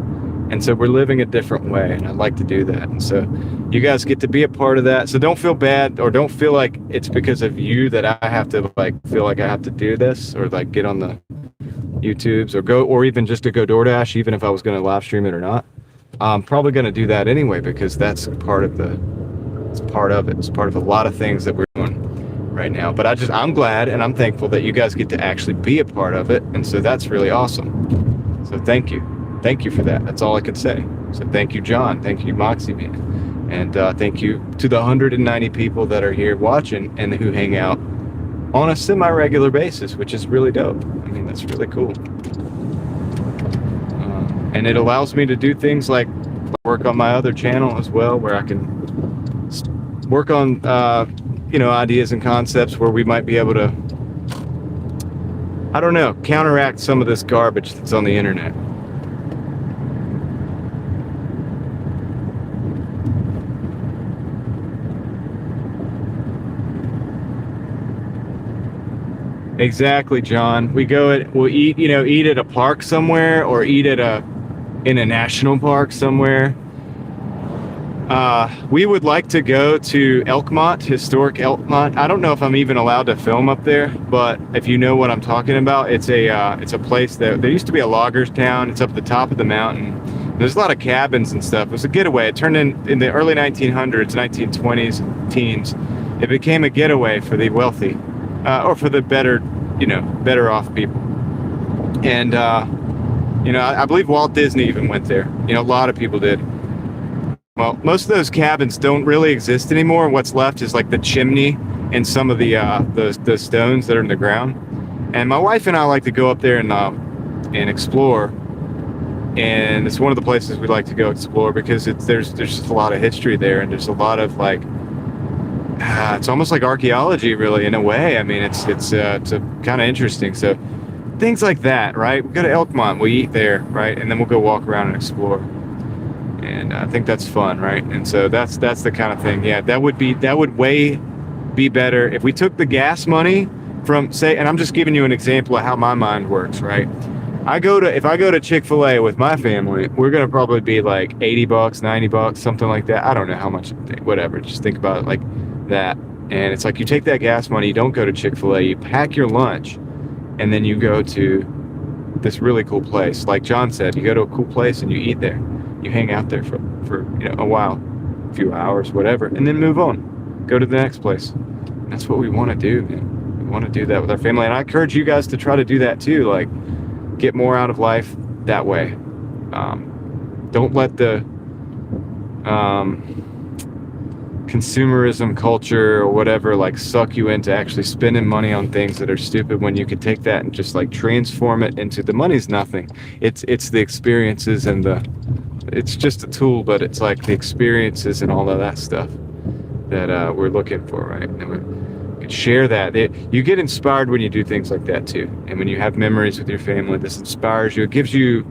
And so we're living a different way, and I'd like to do that. And so you guys get to be a part of that. So don't feel bad, or don't feel like it's because of you that I have to feel like I have to do this, or get on the YouTubes, or even just to go DoorDash, even if I was going to live stream it or not. I'm probably going to do that anyway, because that's part of it. It's part of a lot of things that we're doing right now. But I'm glad and I'm thankful that you guys get to actually be a part of it. And so that's really awesome. So thank you. Thank you for that. That's all I could say. So thank you, John. Thank you, Moxie Man. And thank you to the 190 people that are here watching and who hang out on a semi-regular basis, which is really dope. I mean, that's really cool. And it allows me to do things like work on my other channel as well, where I can work on ideas and concepts where we might be able to, I don't know, counteract some of this garbage that's on the internet. Exactly, John. We'll eat at a park somewhere, or eat in a national park somewhere. We would like to go to Elkmont, historic Elkmont. I don't know if I'm even allowed to film up there, but if you know what I'm talking about, it's a place that there used to be a loggers town. It's up the top of the mountain. There's a lot of cabins and stuff. It was a getaway. It turned in the early 1900s, 1920s, teens. It became a getaway for the wealthy, or for the better off people. And I believe Walt Disney even went there. A lot of people did. Well, most of those cabins don't really exist anymore. What's left is like the chimney and some of the stones that are in the ground. And my wife and I like to go up there and explore. And it's one of the places we like to go explore because there's just a lot of history there, and there's a lot of it's almost like archaeology, really, in a way. I mean, it's kind of interesting. So things like that, right? We go to Elkmont, we eat there, right, and then we'll go walk around and explore. And I think that's fun, right? And so that's the kind of thing. Yeah, that would way be better if we took the gas money from, say, and I'm just giving you an example of how my mind works, right? If I go to Chick-fil-A with my family, we're gonna probably be like $80, $90, something like that. I don't know how much, whatever. Just think about it like that. And it's like you take that gas money, you don't go to Chick-fil-A, you pack your lunch, and then you go to this really cool place. Like John said, you go to a cool place and you eat there. You hang out there for a while, a few hours, whatever, and then move on. Go to the next place. And that's what we want to do, man. We want to do that with our family. And I encourage you guys to try to do that too. Like, get more out of life that way. Don't let the consumerism culture or whatever suck you into actually spending money on things that are stupid, when you could take that and just transform it into, the money's nothing. It's the experiences, and it's just a tool, but it's like the experiences and all of that stuff that we're looking for, right? And we could share that. You get inspired when you do things like that too, and when you have memories with your family, this inspires you. It gives you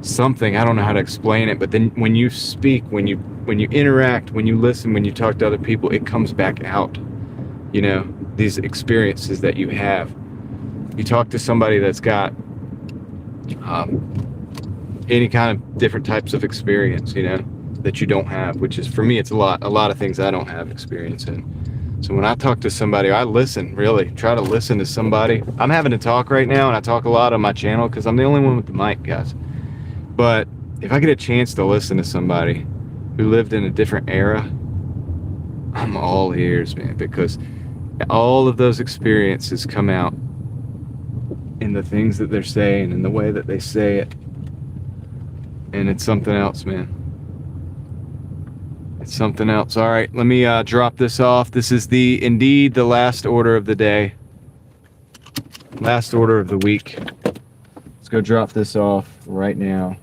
something. I don't know how to explain it, but then when you speak, when you interact, when you listen, when you talk to other people, it comes back out. These experiences that you have. You talk to somebody that's got any kind of different types of experience, that you don't have, which is, for me, it's a lot of things I don't have experience in. So when I talk to somebody, I listen, really try to listen to somebody. I'm having to talk right now, and I talk a lot on my channel because I'm the only one with the mic, guys. But if I get a chance to listen to somebody who lived in a different era, I'm all ears, man, because all of those experiences come out in the things that they're saying and the way that they say it. And it's something else, man. It's something else. All right, let me drop this off. This is indeed the last order of the day. Last order of the week. Let's go drop this off right now.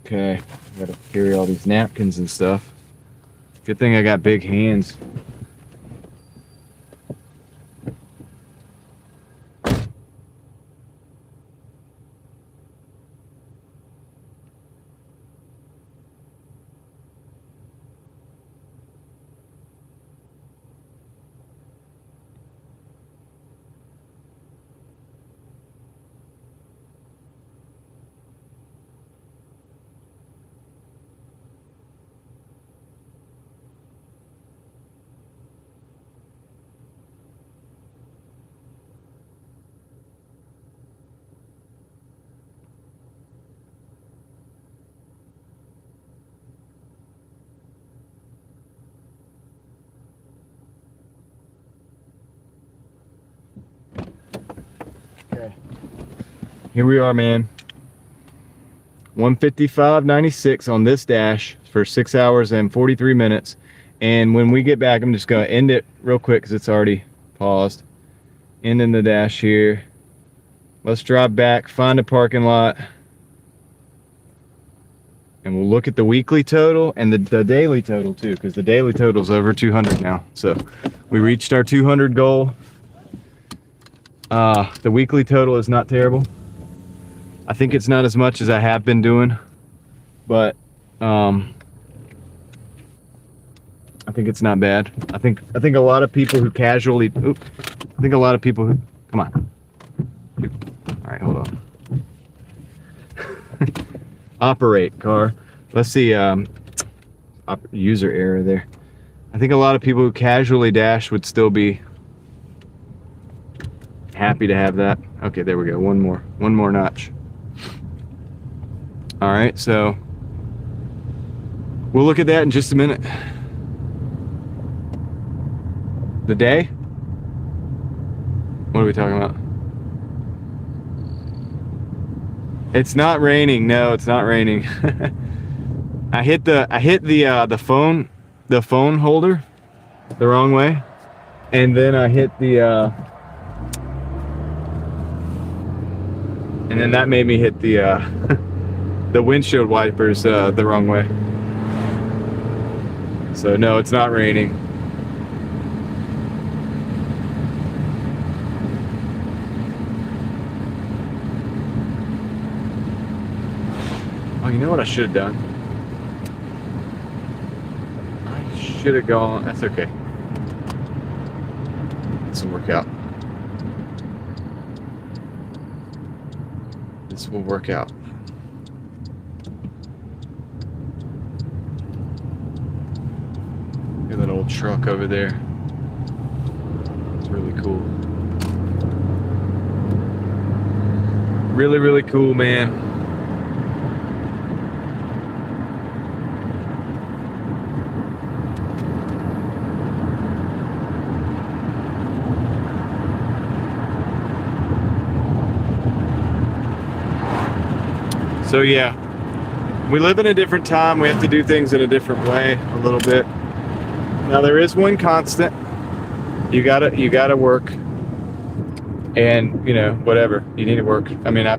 Okay, I gotta carry all these napkins and stuff. Good thing I got big hands. Okay. Here we are, man. 1:55:96 on this dash for 6 hours and 43 minutes. And when we get back, I'm just going to end it real quick because it's already paused. Ending the dash here. Let's drive back, find a parking lot, and we'll look at the weekly total and the daily total too, because the daily total is over 200 now. So we reached our 200 goal. The weekly total is not terrible. I think it's not as much as I have been doing, but I think it's not bad. I think a lot of people who casually, come on. All right, hold on. Operate car. Let's see, user error there. I think a lot of people who casually dash would still be happy to have that. Okay, there we go. One more notch. All right, so we'll look at that in just a minute. The day? What are we talking about? It's not raining. No, it's not raining. I hit the phone holder the wrong way, and then I hit the and then that made me hit the the windshield wipers the wrong way. So no, it's not raining. Oh, you know what I should have done? I should have gone. That's okay. This will work out. This will work out. Look at that old truck over there. It's really cool. Really, really cool, man. So yeah, we live in a different time. We have to do things in a different way a little bit. Now there is one constant. You gotta work, and you know, whatever you need to work. I mean, I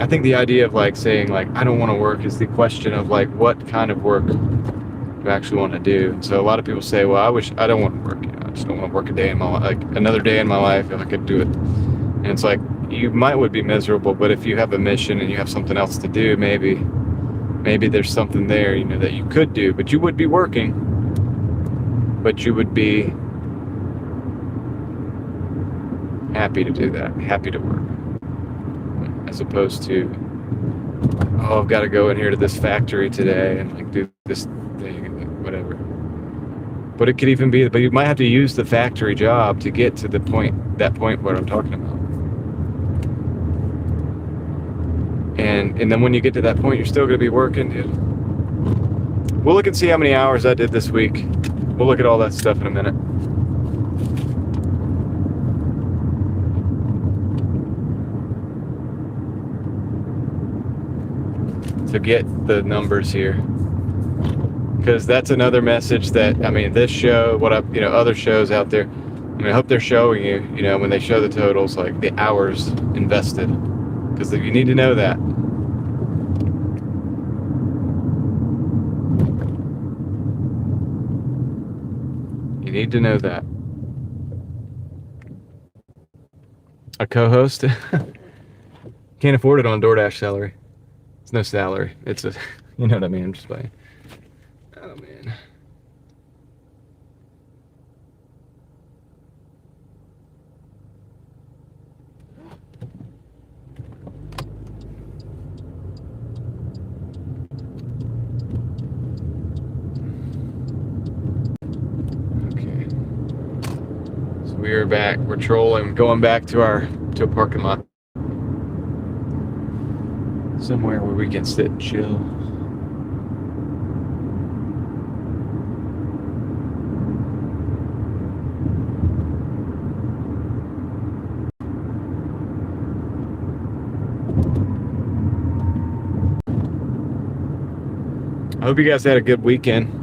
think the idea of like saying like I don't want to work is the question of like what kind of work do I actually want to do. So a lot of people say, well, I don't want to work. You know, I just don't want to work a day in my life, like another day in my life if I could do it. And it's like, you would be miserable, but if you have a mission and you have something else to do, maybe there's something there, you know, that you could do, but you would be working, but you would be happy to do that, happy to work, as opposed to, oh, I've got to go in here to this factory today and like do this thing and like, whatever. But it could even be, but you might have to use the factory job to get to that point where I'm talking about. And then when you get to that point, you're still going to be working, dude. We'll look and see how many hours I did this week. We'll look at all that stuff in a minute. To get the numbers here. Because that's another message that, I mean, this show, other shows out there, I mean, I hope they're showing you, you know, when they show the totals, like the hours invested. Because you need to know that. You need to know that. A co-host? Can't afford it on Doordash salary. It's no salary. It's a, you know what I mean? I'm just playing. Oh, man. We are back. We're trolling, going back to a parking lot. Somewhere where we can sit and chill. I hope you guys had a good weekend.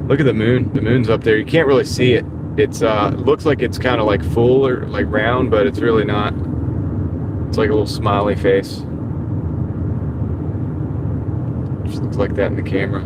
Look at the moon. The moon's up there. You can't really see it. It looks like it's kind of like full or like round, but it's really not. It's It's like a little smiley face. Just looks like that in the camera.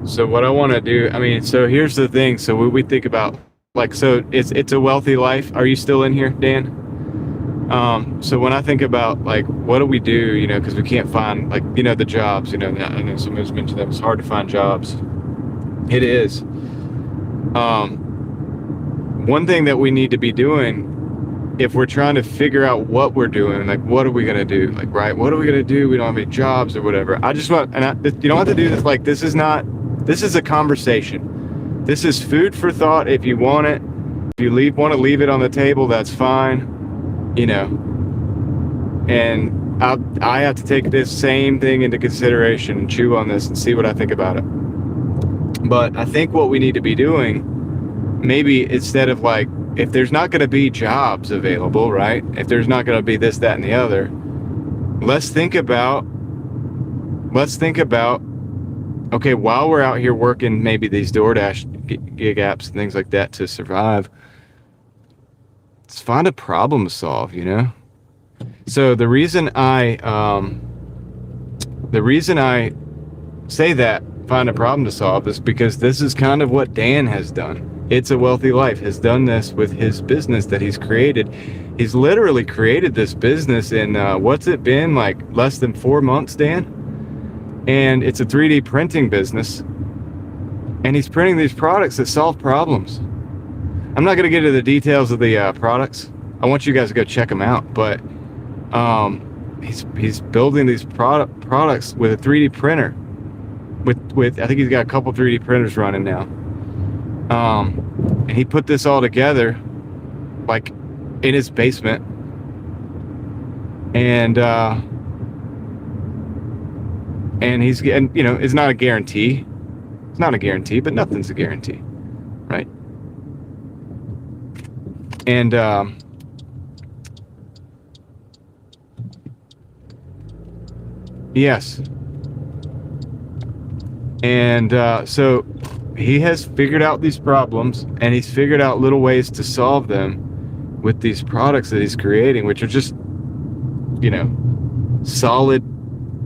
So what I want to do, I mean, so here's the thing. So we think about, like, so it's a wealthy life. Are you still in here, Dan? So when I think about, like, what do we do, you know, because we can't find, like, you know, the jobs, you know, I know somebody's mentioned that it's hard to find jobs. It is. One thing that we need to be doing, if we're trying to figure out what we're doing, like, what are we going to do? Like, right, what are we going to do? We don't have any jobs or whatever. I just want, you don't have to do this. Like, this is a conversation. This is food for thought. If you want it, if you want to leave it on the table, that's fine, you know. And I have to take this same thing into consideration and chew on this and see what I think about it. But I think what we need to be doing, maybe instead of, like, if there's not going to be jobs available, right? If there's not going to be this, that, and the other, let's think about, okay, while we're out here working maybe these Doordash gig apps and things like that to survive, let's find a problem to solve, you know? So the reason I say that, find a problem to solve, is because this is kind of what Dan has done. It's a Wealthy Life has done this with his business that he's created. He's literally created this business in, what's it been, like less than 4 months, Dan? And it's a 3D printing business. And he's printing these products that solve problems. I'm not going to get into the details of the products. I want you guys to go check them out. But he's building these products with a 3D printer. With I think he's got a couple 3D printers running now. And he put this all together, like, in his basement. And he's getting, you know, it's not a guarantee. It's not a guarantee, but nothing's a guarantee, right? And yes. And so he has figured out these problems, and he's figured out little ways to solve them with these products that he's creating, which are just, you know, solid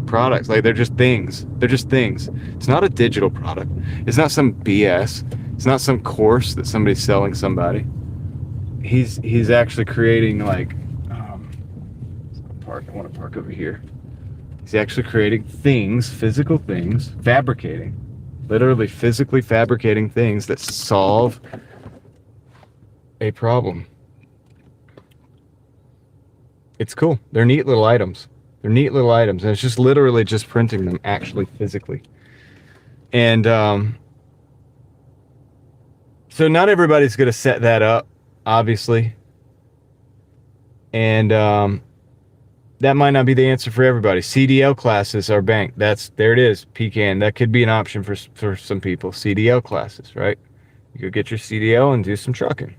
products. Like, they're just things. It's not a digital product. It's not some BS. It's not some course that somebody's selling somebody. He's actually creating, like, I want to park over here. He's actually creating things, physical things, fabricating, literally physically fabricating things that solve a problem. It's cool. They're neat little items. And it's just literally just printing them, actually physically. And so not everybody's going to set that up, obviously. And that might not be the answer for everybody. CDL classes are banked. There it is, pecan. That could be an option for some people. CDL classes, right? You could get your CDL and do some trucking.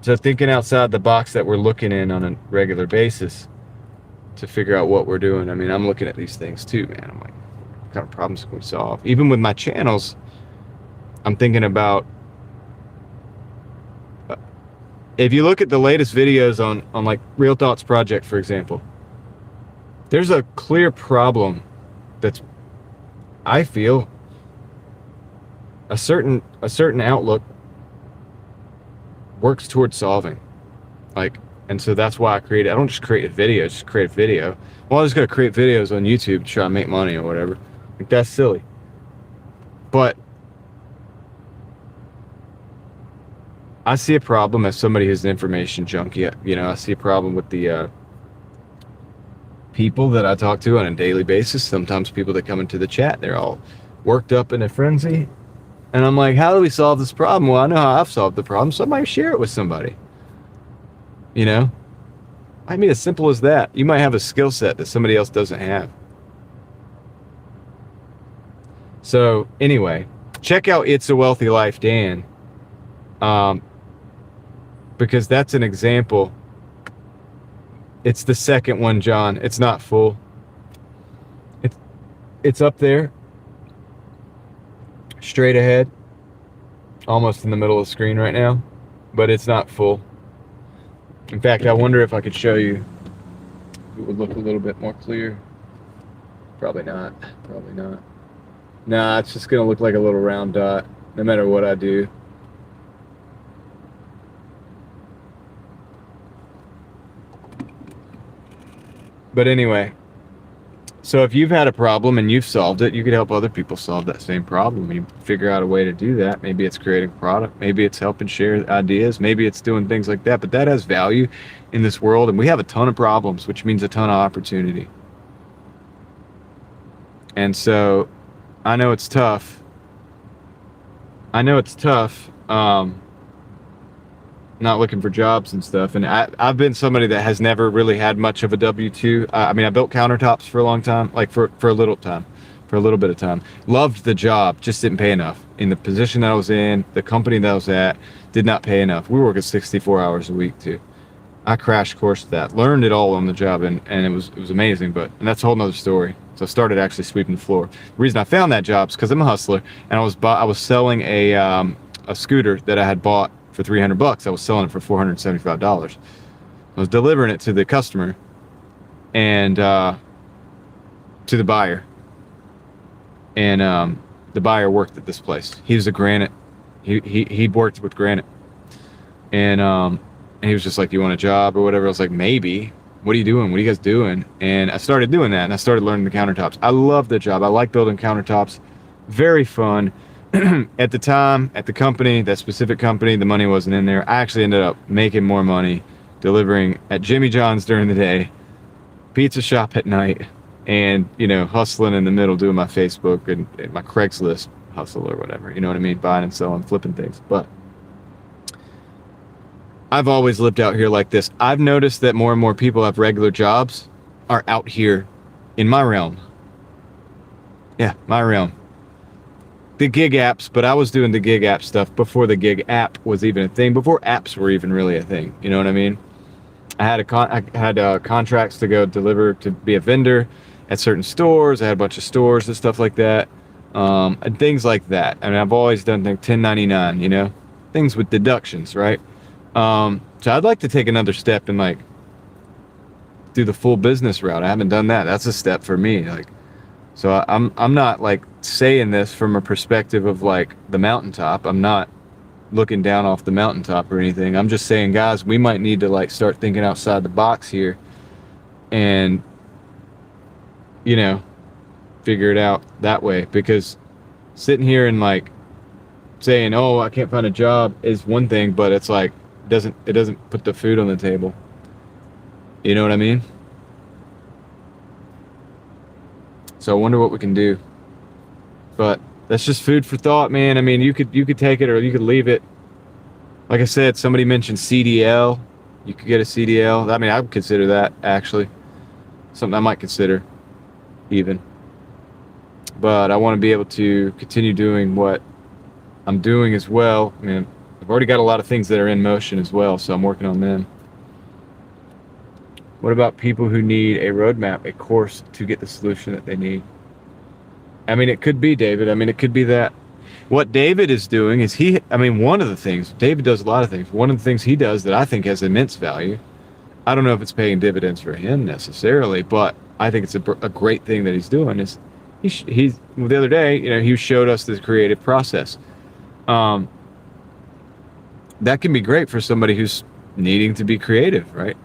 So thinking outside the box that we're looking in on a regular basis to figure out what we're doing. I mean, I'm looking at these things too, man. I'm like, what kind of problems can we solve? Even with my channels, I'm thinking about, if you look at the latest videos on like Real Thoughts Project, for example, there's a clear problem that's, I feel, a certain outlook works towards solving. Like, and so that's why I don't just create a video, just create a video. Well, I just gotta create videos on YouTube to try and make money or whatever. Like, that's silly. But I see a problem as somebody who's an information junkie. You know, I see a problem with the people that I talk to on a daily basis. Sometimes people that come into the chat, they're all worked up in a frenzy. And I'm like, how do we solve this problem? Well, I know how I've solved the problem, so I might share it with somebody. You know? I mean, as simple as that. You might have a skill set that somebody else doesn't have. So, anyway, check out It's a Wealthy Life, Dan. Because that's an example It's the second one, John. It's not full. It's up there, straight ahead, almost in the middle of the screen right now, but it's not full. In fact, I wonder if I could show you. It would look a little bit more clear. Probably not. Probably not. Nah, it's just gonna look like a little round dot, no matter what I do. But anyway, so if you've had a problem and you've solved it, you could help other people solve that same problem. You figure out a way to do that. Maybe it's creating a product. Maybe it's helping share ideas. Maybe it's doing things like that. But that has value in this world. And we have a ton of problems, which means a ton of opportunity. And so I know it's tough. Not looking for jobs and stuff. And I've been somebody that has never really had much of a W-2. I mean, I built countertops for a long time, like for a little bit of time. Loved the job, just didn't pay enough. In the position that I was in, the company that I was at, did not pay enough. We were working 64 hours a week too. I crash coursed that, learned it all on the job, and it was amazing. And that's a whole nother story. So I started actually sweeping the floor. The reason I found that job is because I'm a hustler, and I was selling a scooter that I had bought for $300. I was selling it for $475. I was delivering it to the customer and to the buyer. And the buyer worked at this place. He was a granite. He'd worked with granite. And he was just like, "You want a job or whatever?" I was like, "Maybe. What are you doing? What are you guys doing?" And I started doing that, and I started learning the countertops. I love the job. I like building countertops. Very fun. At the time, at the company, that specific company, the money wasn't in there. I actually ended up making more money delivering at Jimmy John's during the day, pizza shop at night, and, hustling in the middle, doing my Facebook and my Craigslist hustle or whatever. You know what I mean? Buying and selling, flipping things. But I've always lived out here like this. I've noticed that more and more people have regular jobs are out here in my realm. Yeah, my realm. The gig apps, but I was doing the gig app stuff before the gig app was even a thing, before apps were even really a thing. You know what I mean? I had contracts to go deliver, to be a vendor at certain stores. I had a bunch of stores and stuff like that, and things like that. I mean, I've always done things 1099, things with deductions, right? So I'd like to take another step and do the full business route. I haven't done that. That's a step for me. So I'm not saying this from a perspective of the mountaintop. I'm not looking down off the mountaintop or anything. I'm just saying, guys, we might need to start thinking outside the box here and figure it out that way, because sitting here and saying, "Oh, I can't find a job," is one thing, but it's it doesn't put the food on the table. You know what I mean? So I wonder what we can do. But that's just food for thought, man. I mean, you could take it or you could leave it. Like I said, somebody mentioned CDL. You could get a CDL. I mean, I would consider that, actually. Something I might consider, even. But I want to be able to continue doing what I'm doing as well. I mean, I've already got a lot of things that are in motion as well, so I'm working on them. What about people who need a roadmap, a course to get the solution that they need? I mean, it could be, David. I mean, it could be that. What David is doing is one of the things, David does a lot of things. One of the things he does that I think has immense value, I don't know if it's paying dividends for him necessarily, but I think it's a great thing that he's doing is he's the other day, he showed us this creative process. That can be great for somebody who's needing to be creative, right?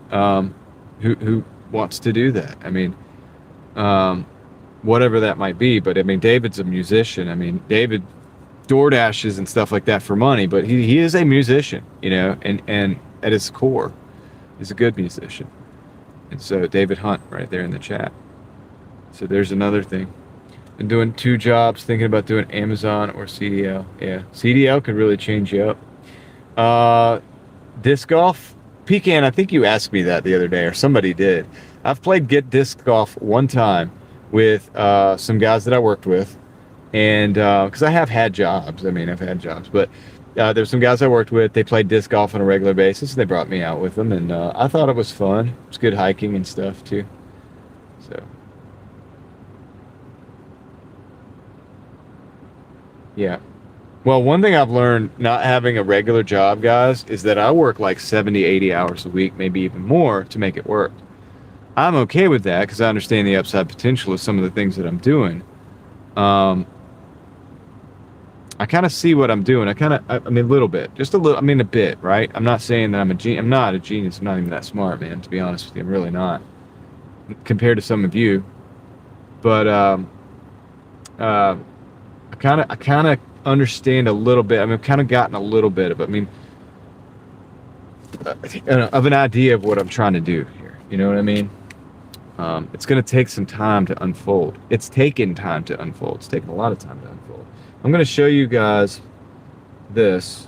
Who wants to do that. I mean, whatever that might be. But I mean, David's a musician. I mean, David Doordashes and stuff like that for money, but he is a musician, and at his core, he's a good musician. And so David Hunt right there in the chat. So there's another thing. Been doing 2 jobs, thinking about doing Amazon or CDL. Yeah, CDL could really change you up. Disc golf. Pecan, I think you asked me that the other day, or somebody did. I've played disc golf one time with some guys that I worked with, and because I have had jobs. I mean, I've had jobs, but There's some guys I worked with. They played disc golf on a regular basis. They brought me out with them, and I thought it was fun. It was good hiking and stuff too. So, yeah. Well, one thing I've learned not having a regular job, guys, is that I work like 70, 80 hours a week, maybe even more, to make it work. I'm okay with that because I understand the upside potential of some of the things that I'm doing. I kind of see what I'm doing. I mean, a little bit, just a little. I mean, a bit, right? I'm not saying that I'm a genius. I'm not a genius. I'm not even that smart, man. To be honest with you, I'm really not, compared to some of you. But I kind of understand a little bit. I mean, I've kind of gotten a little bit of. I mean, of an idea of what I'm trying to do here. You know what I mean? It's going to take some time to unfold. It's taken time to unfold. It's taken a lot of time to unfold. I'm going to show you guys this.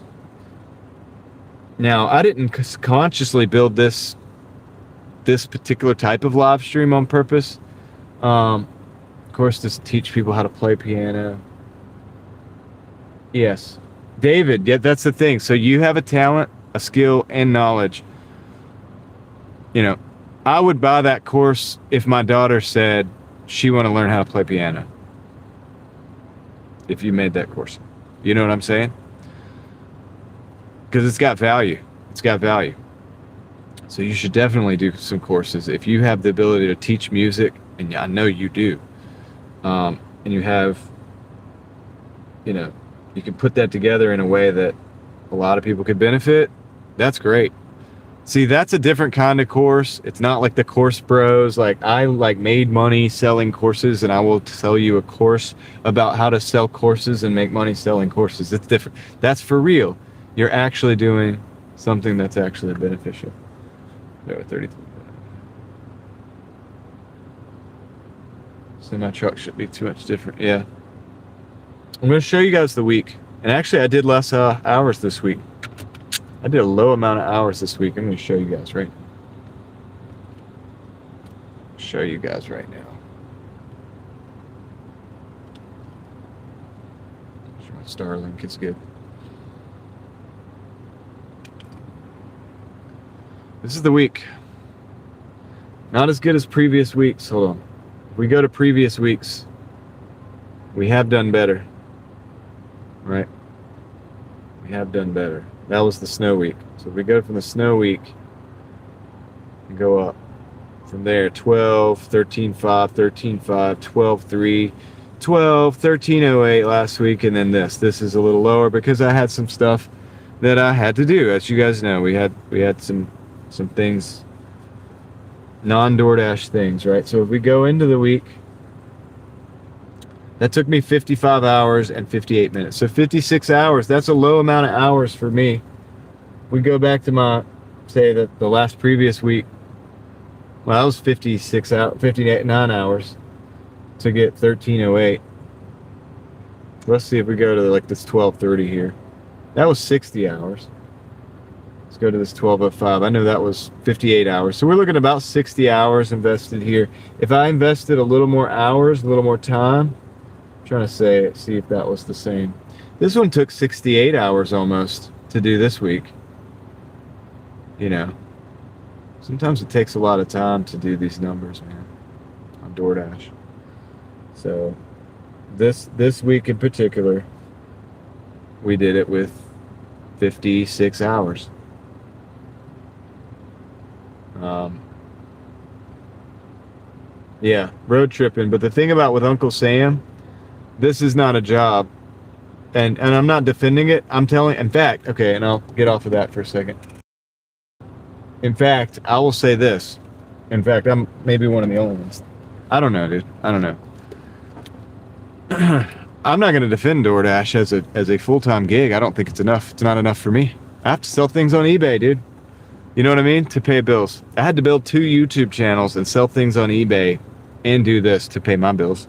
Now, I didn't consciously build this particular type of live stream on purpose. Of course, to teach people how to play piano. Yes. David, yeah, that's the thing. So you have a talent, a skill, and knowledge. You know, I would buy that course if my daughter said she want to learn how to play piano. If you made that course. You know what I'm saying? Because it's got value. It's got value. So you should definitely do some courses. If you have the ability to teach music, and I know you do, and you have, you know, you can put that together in a way that a lot of people could benefit, that's great. See, that's a different kind of course. It's not like the Course Bros. Like, I made money selling courses, and I will sell you a course about how to sell courses and make money selling courses. It's different. That's for real. You're actually doing something that's actually beneficial. There, 33. So my truck should be too much different. Yeah. I'm going to show you guys the week. And actually, I did less hours this week. I did a low amount of hours this week. I'm going to show you guys right now. Starlink is good. This is the week. Not as good as previous weeks. Hold on. If we go to previous weeks, we have done better. Right? We have done better. That was the snow week. So if we go from the snow week and go up from there, 12, 13, 5, 13, 5, 12, 3, 12, 1308 last week, and then this. This is a little lower because I had some stuff that I had to do. As you guys know, we had some things, non-Doordash things, right? So if we go into the week, that took me 55 hours and 58 minutes. So 56 hours, that's a low amount of hours for me. We go back to my, say that the last previous week, well, that was 59 hours to get 1308. Let's see if we go to like this 1230 here. That was 60 hours. Let's go to this 1205. I know that was 58 hours. So we're looking at about 60 hours invested here. If I invested a little more hours, a little more time, I'm trying to see if that was the same. This one took 68 hours almost to do this week. You know, sometimes it takes a lot of time to do these numbers, man, on DoorDash. So this week in particular, we did it with 56 hours. Yeah, road tripping. But the thing about with Uncle Sam, this is not a job. And I'm not defending it. I'm telling, in fact, okay, and I'll get off of that for a second. In fact, I will say this. In fact, I'm maybe one of the only ones. I don't know, dude. I don't know. I'm not going to defend DoorDash as a full-time gig. I don't think it's enough. It's not enough for me. I have to sell things on eBay, dude. You know what I mean? To pay bills. I had to build 2 YouTube channels and sell things on eBay and do this to pay my bills.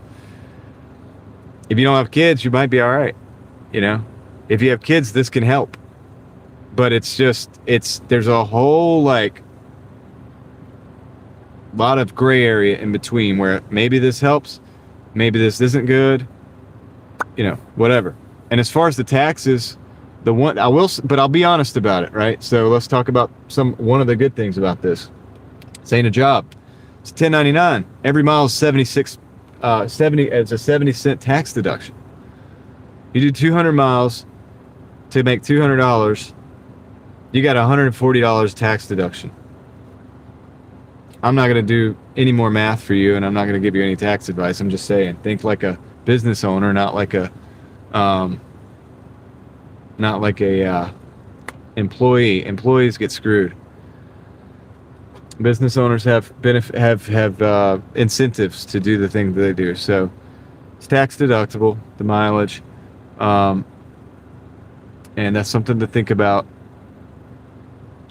If you don't have kids, you might be all right. You know? If you have kids, this can help. But there's a whole, like, lot of gray area in between where maybe this helps, maybe this isn't good, you know, whatever. And as far as the taxes, but I'll be honest about it, right? So let's talk about one of the good things about this. This ain't a job. It's 1099. Every mile is 76, 70. It's a 70-cent tax deduction. You do 200 miles to make $200. You got $140 tax deduction. I'm not going to do any more math for you, and I'm not going to give you any tax advice. I'm just saying, think like a business owner, not like a employee. Employees get screwed. Business owners have incentives to do the things that they do. So it's tax deductible, the mileage, and that's something to think about.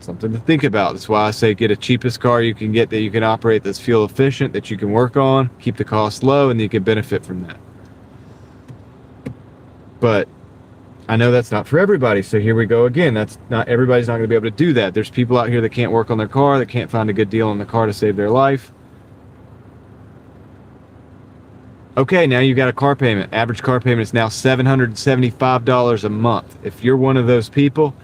That's why I say get a cheapest car you can get that you can operate, that's fuel efficient, that you can work on, keep the cost low, and you can benefit from that. But I know that's not for everybody, so here we go again. Everybody's not going to be able to do that. There's people out here that can't work on their car, that can't find a good deal on the car to save their life. Okay, now you've got a car payment. Average car payment is now $775 a month. If you're one of those people,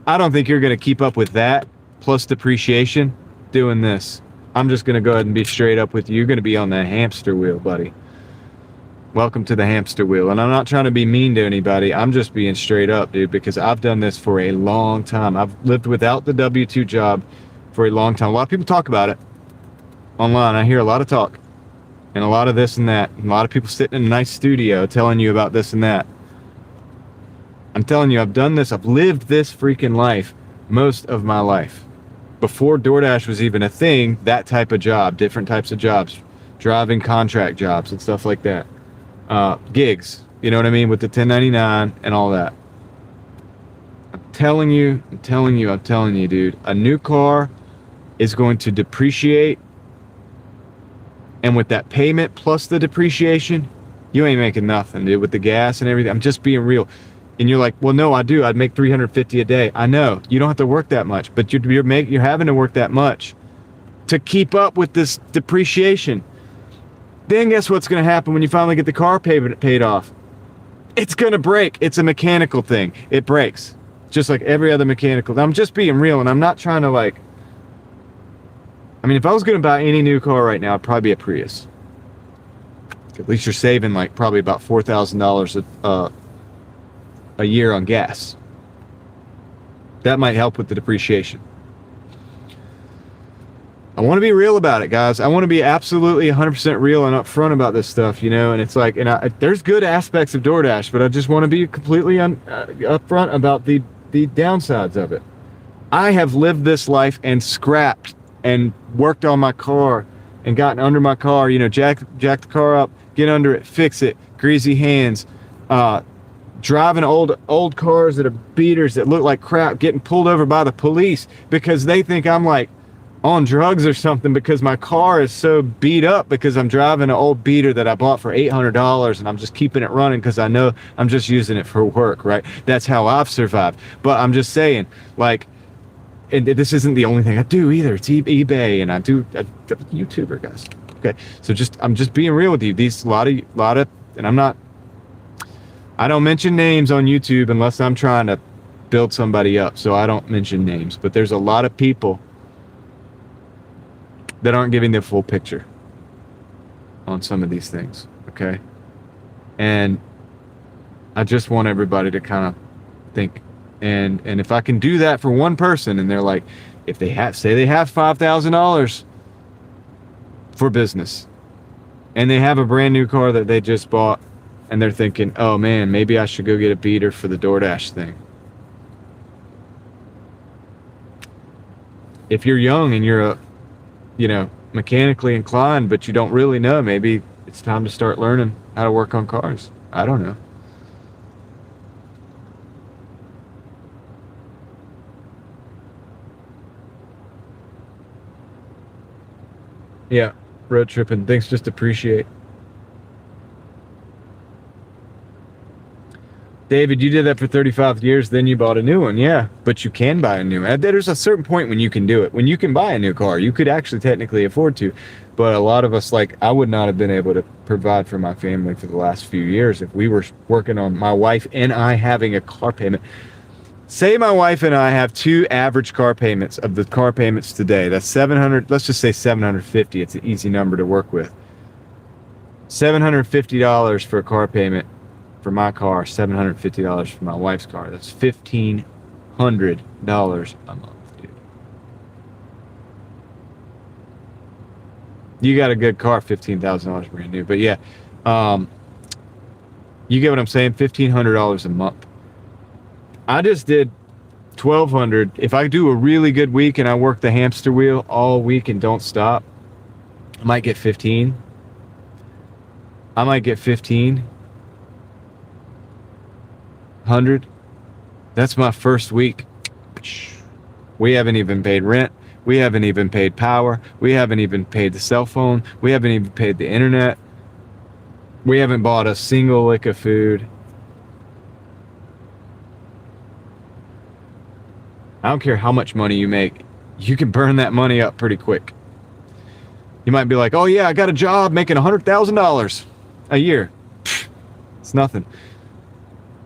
I don't think you're going to keep up with that, plus depreciation, doing this. I'm just going to go ahead and be straight up with you. You're going to be on the hamster wheel, buddy. Welcome to the hamster wheel. And I'm not trying to be mean to anybody. I'm just being straight up, dude, because I've done this for a long time. I've lived without the W-2 job for a long time. A lot of people talk about it online. I hear a lot of talk and a lot of this and that. And a lot of people sitting in a nice studio telling you about this and that. I'm telling you, I've done this. I've lived this freaking life most of my life. Before DoorDash was even a thing, that type of job, different types of jobs, driving contract jobs and stuff like that. Gigs, you know what I mean, with the 1099 and all that. I'm telling you, dude, a new car is going to depreciate, and with that payment plus the depreciation, you ain't making nothing, dude, with the gas and everything. I'm just being real. And you're like, well, no, I do. I'd make $350 a day. I know you don't have to work that much, but you're having to work that much to keep up with this depreciation. Then guess what's going to happen when you finally get the car payment paid off? It's going to break. It's a mechanical thing. It breaks. Just like every other mechanical. I'm just being real, and I'm not trying to if I was going to buy any new car right now, it'd probably be a Prius. At least you're saving probably about $4,000 a year on gas. That might help with the depreciation. I want to be real about it, guys. I want to be absolutely 100% real and upfront about this stuff, and it's there's good aspects of DoorDash, but I just want to be completely upfront about the downsides of it. I have lived this life and scrapped and worked on my car and gotten under my car, jack the car up, get under it, fix it, greasy hands, driving old cars that are beaters that look like crap, getting pulled over by the police because they think I'm on drugs or something because my car is so beat up because I'm driving an old beater that I bought for $800 and I'm just keeping it running because I know I'm just using it for work, right? That's how I've survived. But I'm just saying, and this isn't the only thing I do either. It's eBay, and I'm a YouTuber, guys. Okay, so I'm just being real with you. These a lot of, and I don't mention names on YouTube unless I'm trying to build somebody up. So I don't mention names, but there's a lot of people that aren't giving the full picture on some of these things, okay? And I just want everybody to kind of think, and if I can do that for one person, and they're like, if they have $5,000 for business, and they have a brand new car that they just bought, and they're thinking, oh man, maybe I should go get a beater for the DoorDash thing. If you're young and you're mechanically inclined, but you don't really know, maybe it's time to start learning how to work on cars. I don't know. Yeah, road tripping. Things just appreciate. David, you did that for 35 years, then you bought a new one. Yeah, but you can buy a new one. There's a certain point when you can do it. When you can buy a new car, you could actually technically afford to. But a lot of us, like, I would not have been able to provide for my family for the last few years if we were working on my wife and I having a car payment. Say my wife and I have 2 average car payments of the car payments today. That's 700, let's just say 750. It's an easy number to work with. $750 for a car payment for my car, $750 for my wife's car. That's $1,500 a month, dude. You got a good car, $15,000 brand new. But yeah, you get what I'm saying? $1,500 a month. I just did $1,200. If I do a really good week and I work the hamster wheel all week and don't stop, I might get 15. I might get 1,500. That's my first week. We haven't even paid rent. We haven't even paid power. We haven't even paid the cell phone. We haven't even paid the internet. We haven't bought a single lick of food. I don't care how much money you make. You can burn that money up pretty quick. You might be like, oh yeah, I got a job making $100,000 a year. It's nothing.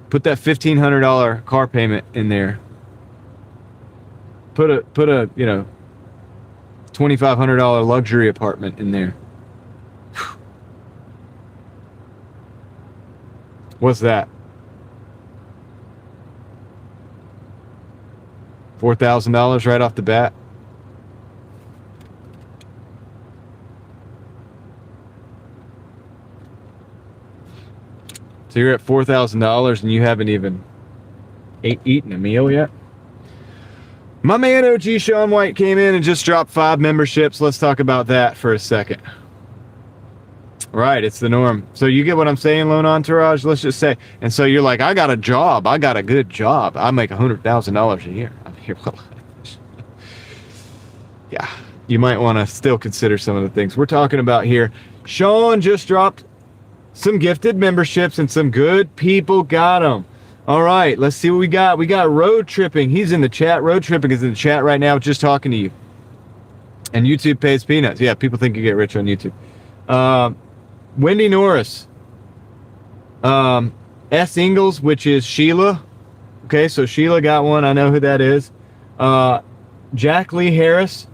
Put that $1,500 car payment in there. Put a $2,500 luxury apartment in there. What's that? $4,000 right off the bat. So you're at $4,000 and you haven't even eaten a meal yet? My man OG Sean White came in and just dropped 5 memberships. Let's talk about that for a second. Right, it's the norm. So you get what I'm saying, Lone Entourage? Let's just say. And so you're like, I got a job. I got a good job. I make $100,000 a year. I'm here. Yeah, you might want to still consider some of the things we're talking about here. Sean just dropped some gifted memberships and some good people got them. All right, let's see what we got. We got Road Tripping. He's in the chat. Road Tripping is in the chat right now just talking to you. And YouTube pays peanuts. Yeah, people think you get rich on YouTube. Wendy Norris. S. Ingalls, which is Sheila. Okay, so Sheila got one. I know who that is. Jack Lee Harris,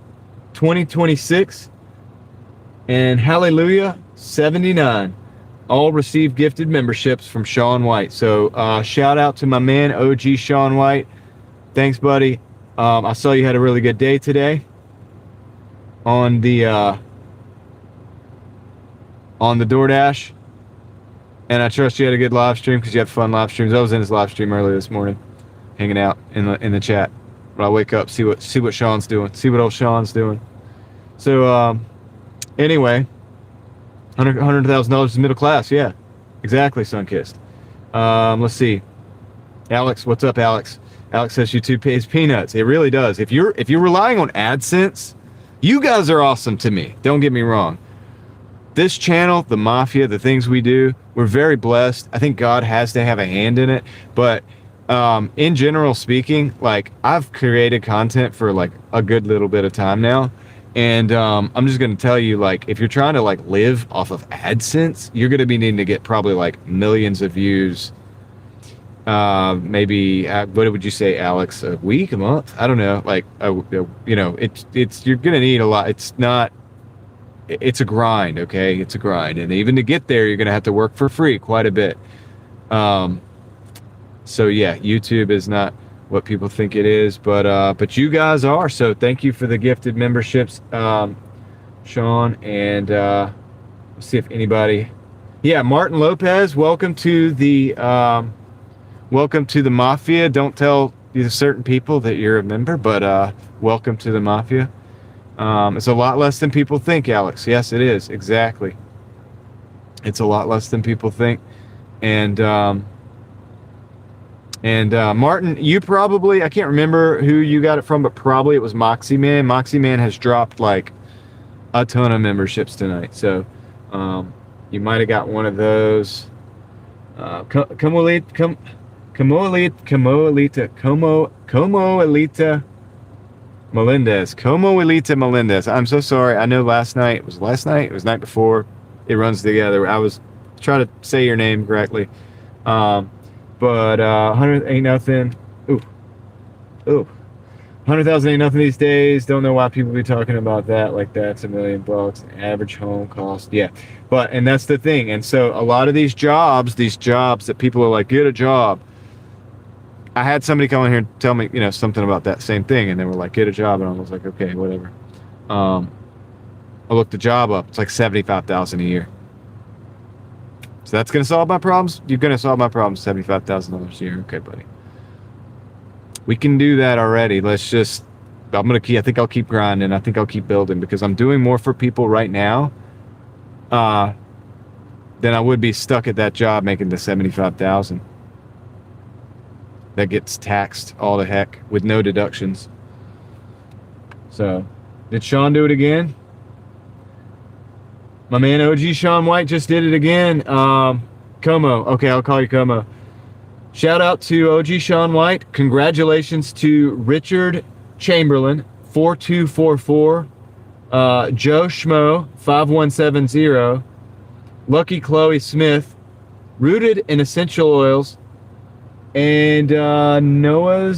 2026. And Hallelujah, 79. All received gifted memberships from Sean White. So shout out to my man, OG Sean White. Thanks, buddy. I saw you had a really good day today on the Doordash. And I trust you had a good live stream because you have fun live streams. I was in his live stream earlier this morning, hanging out in the chat. But I wake up, see what Sean's doing, see what old Sean's doing. So anyway, $100,000 is middle class. Yeah, exactly, Sunkissed. Let's see. Alex, what's up, Alex? Alex says YouTube pays peanuts. It really does. If you're relying on AdSense, you guys are awesome to me. Don't get me wrong. This channel, the Mafia, the things we do, we're very blessed. I think God has to have a hand in it. But in general speaking, like, I've created content for like a good little bit of time now. And I'm just going to tell you, like, if you're trying to like live off of AdSense, you're going to be needing to get probably like millions of views. Maybe what would you say, Alex? A week, a month? I don't know. Like, it's you're going to need a lot. It's a grind, okay? It's a grind. And even to get there, you're going to have to work for free quite a bit. So yeah, YouTube is not what people think it is, but you guys are. So thank you for the gifted memberships, Sean. And let's see if anybody. Yeah, Martin Lopez, welcome to the Mafia. Don't tell these certain people that you're a member, but welcome to the Mafia. It's a lot less than people think, Alex. Yes, it is. Exactly. It's a lot less than people think. And Martin, you probably, I can't remember who you got it from, but probably it was Moxie Man. Moxie Man has dropped like a ton of memberships tonight. So you might have got one of those. Come Como Elita Melendez. I'm so sorry. I know last night, it was night before. It runs together. I was trying to say your name correctly. But 100 ain't nothing. Ooh. 100,000 ain't nothing these days. Don't know why people be talking about that like that's $1 million. Average home cost. Yeah. And that's the thing. And so a lot of these jobs that people are like, get a job. I had somebody come in here and tell me, something about that same thing. And they were like, get a job. And I was like, okay, whatever. I looked the job up. It's like $75,000 a year. So that's going to solve my problems? You're going to solve my problems, $75,000 a year. Okay, buddy. We can do that already. I think I'll keep grinding. I think I'll keep building because I'm doing more for people right now than I would be stuck at that job making the $75,000. That gets taxed all the heck with no deductions. So, did Sean do it again? My man OG Sean White just did it again. Como. Okay, I'll call you Como. Shout out to OG Sean White. Congratulations to Richard Chamberlain, 4244. Joe Schmo, 5170. Lucky Chloe Smith, Rooted in Essential Oils. And Noah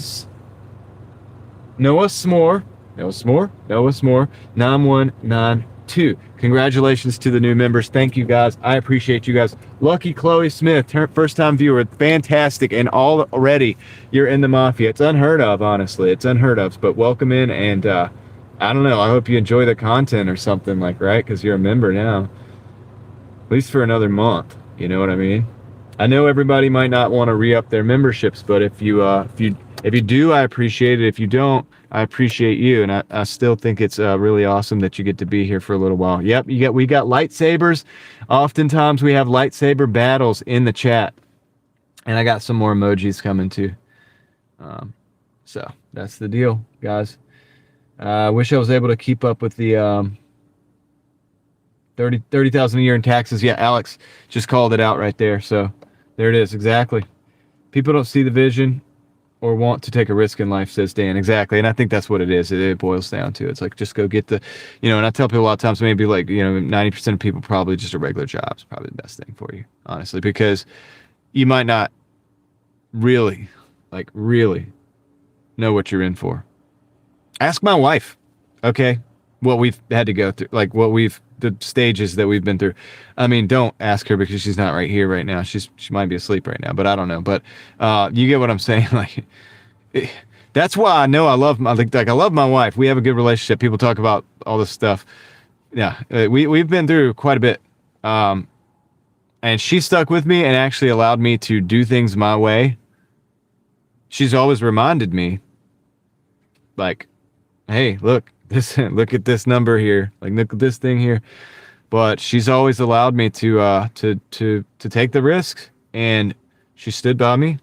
Smore, 9192. Congratulations to the new members. Thank you guys. I appreciate you guys. Lucky Chloe Smith, first time viewer. Fantastic. And already you're in the mafia. It's unheard of, honestly. It's unheard of. But welcome in. And I don't know. I hope you enjoy the content or something right? Because you're a member now. At least for another month. You know what I mean? I know everybody might not want to re-up their memberships, but if you do, I appreciate it. If you don't, I appreciate you, and I still think it's really awesome that you get to be here for a little while. Yep, we got lightsabers. Oftentimes we have lightsaber battles in the chat, and I got some more emojis coming too. So that's the deal, guys. I wish I was able to keep up with the 30,000 a year in taxes. Yeah, Alex just called it out right there. So there it is. Exactly. People don't see the vision or want to take a risk in life, says Dan. Exactly. And I think that's what it is. It boils down to. It's like, just go get the, and I tell people a lot of times, maybe 90% of people probably just a regular job is probably the best thing for you, honestly, because you might not really know what you're in for. Ask my wife. Okay. What we've had to go through, the stages that we've been through. I mean, don't ask her because she's not right here right now. She might be asleep right now, but I don't know. But you get what I'm saying. That's why I know I love my wife. We have a good relationship. People talk about all this stuff. Yeah, we've been through quite a bit. And she stuck with me and actually allowed me to do things my way. She's always reminded me, hey, look at this number here, look at this thing here. But she's always allowed me to take the risks, and she stood by me.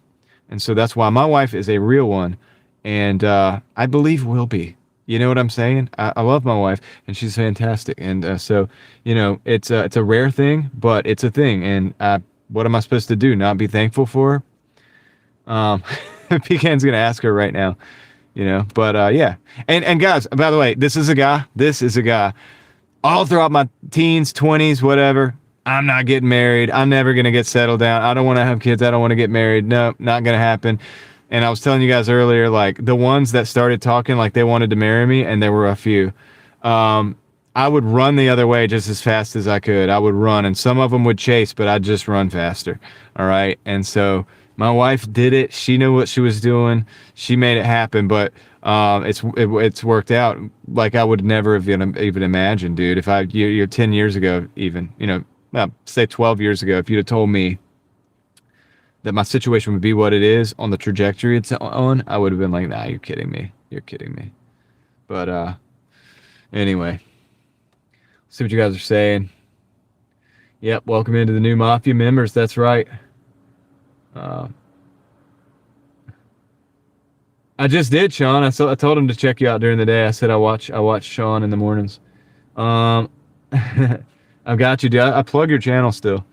And so that's why my wife is a real one, and I believe will be. You know what I'm saying? I love my wife, and she's fantastic. And so it's a rare thing, but it's a thing. And what am I supposed to do? Not be thankful for her? Pecan's gonna ask her right now. But yeah. And guys, by the way, this is a guy all throughout my teens, 20s, whatever. I'm not getting married. I'm never going to get settled down. I don't want to have kids. I don't want to get married. No, not going to happen. And I was telling you guys earlier, the ones that started talking like they wanted to marry me, and there were a few, I would run the other way just as fast as I could. I would run, and some of them would chase, but I'd just run faster. All right. And so my wife did it. She knew what she was doing. She made it happen, but it's worked out like I would never have even imagined, dude. If you're 10 years ago, even, say 12 years ago, if you'd have told me that my situation would be what it is on the trajectory it's on, I would have been like, nah, you're kidding me. You're kidding me. But anyway, see what you guys are saying. Yep, welcome into the new Mafia members. That's right. I just did, Sean. I told him to check you out during the day. I said I watch Sean in the mornings. I've got you, dude. I plug your channel still.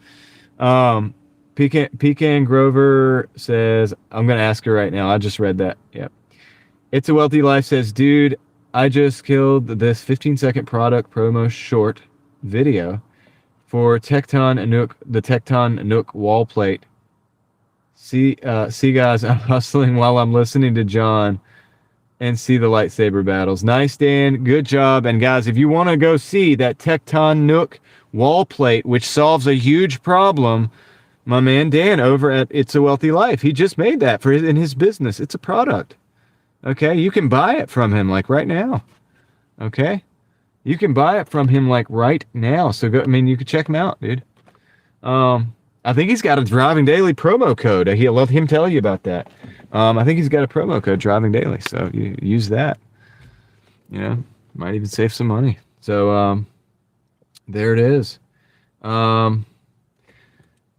Pecan Grover says, I'm going to ask her right now. I just read that. Yep. It's a Wealthy Life says, dude, I just killed this 15-second product promo short video for Tecton Nook, the Tecton Nook wall plate. See guys, I'm hustling while I'm listening to John and see the lightsaber battles. Nice, Dan. Good job. And guys, if you want to go see that Tecton Nook wall plate, which solves a huge problem, my man Dan over at It's a Wealthy Life, he just made that in his business. It's a product. Okay, you can buy it from him like right now. Okay, you can buy it from him like right now. So go. I mean, you can check him out, dude. I think he's got a Driving Daily promo code. He'll let him tell you about that. I think he's got a promo code, Driving Daily. So you use that. You know, might even save some money. So there it is. Well,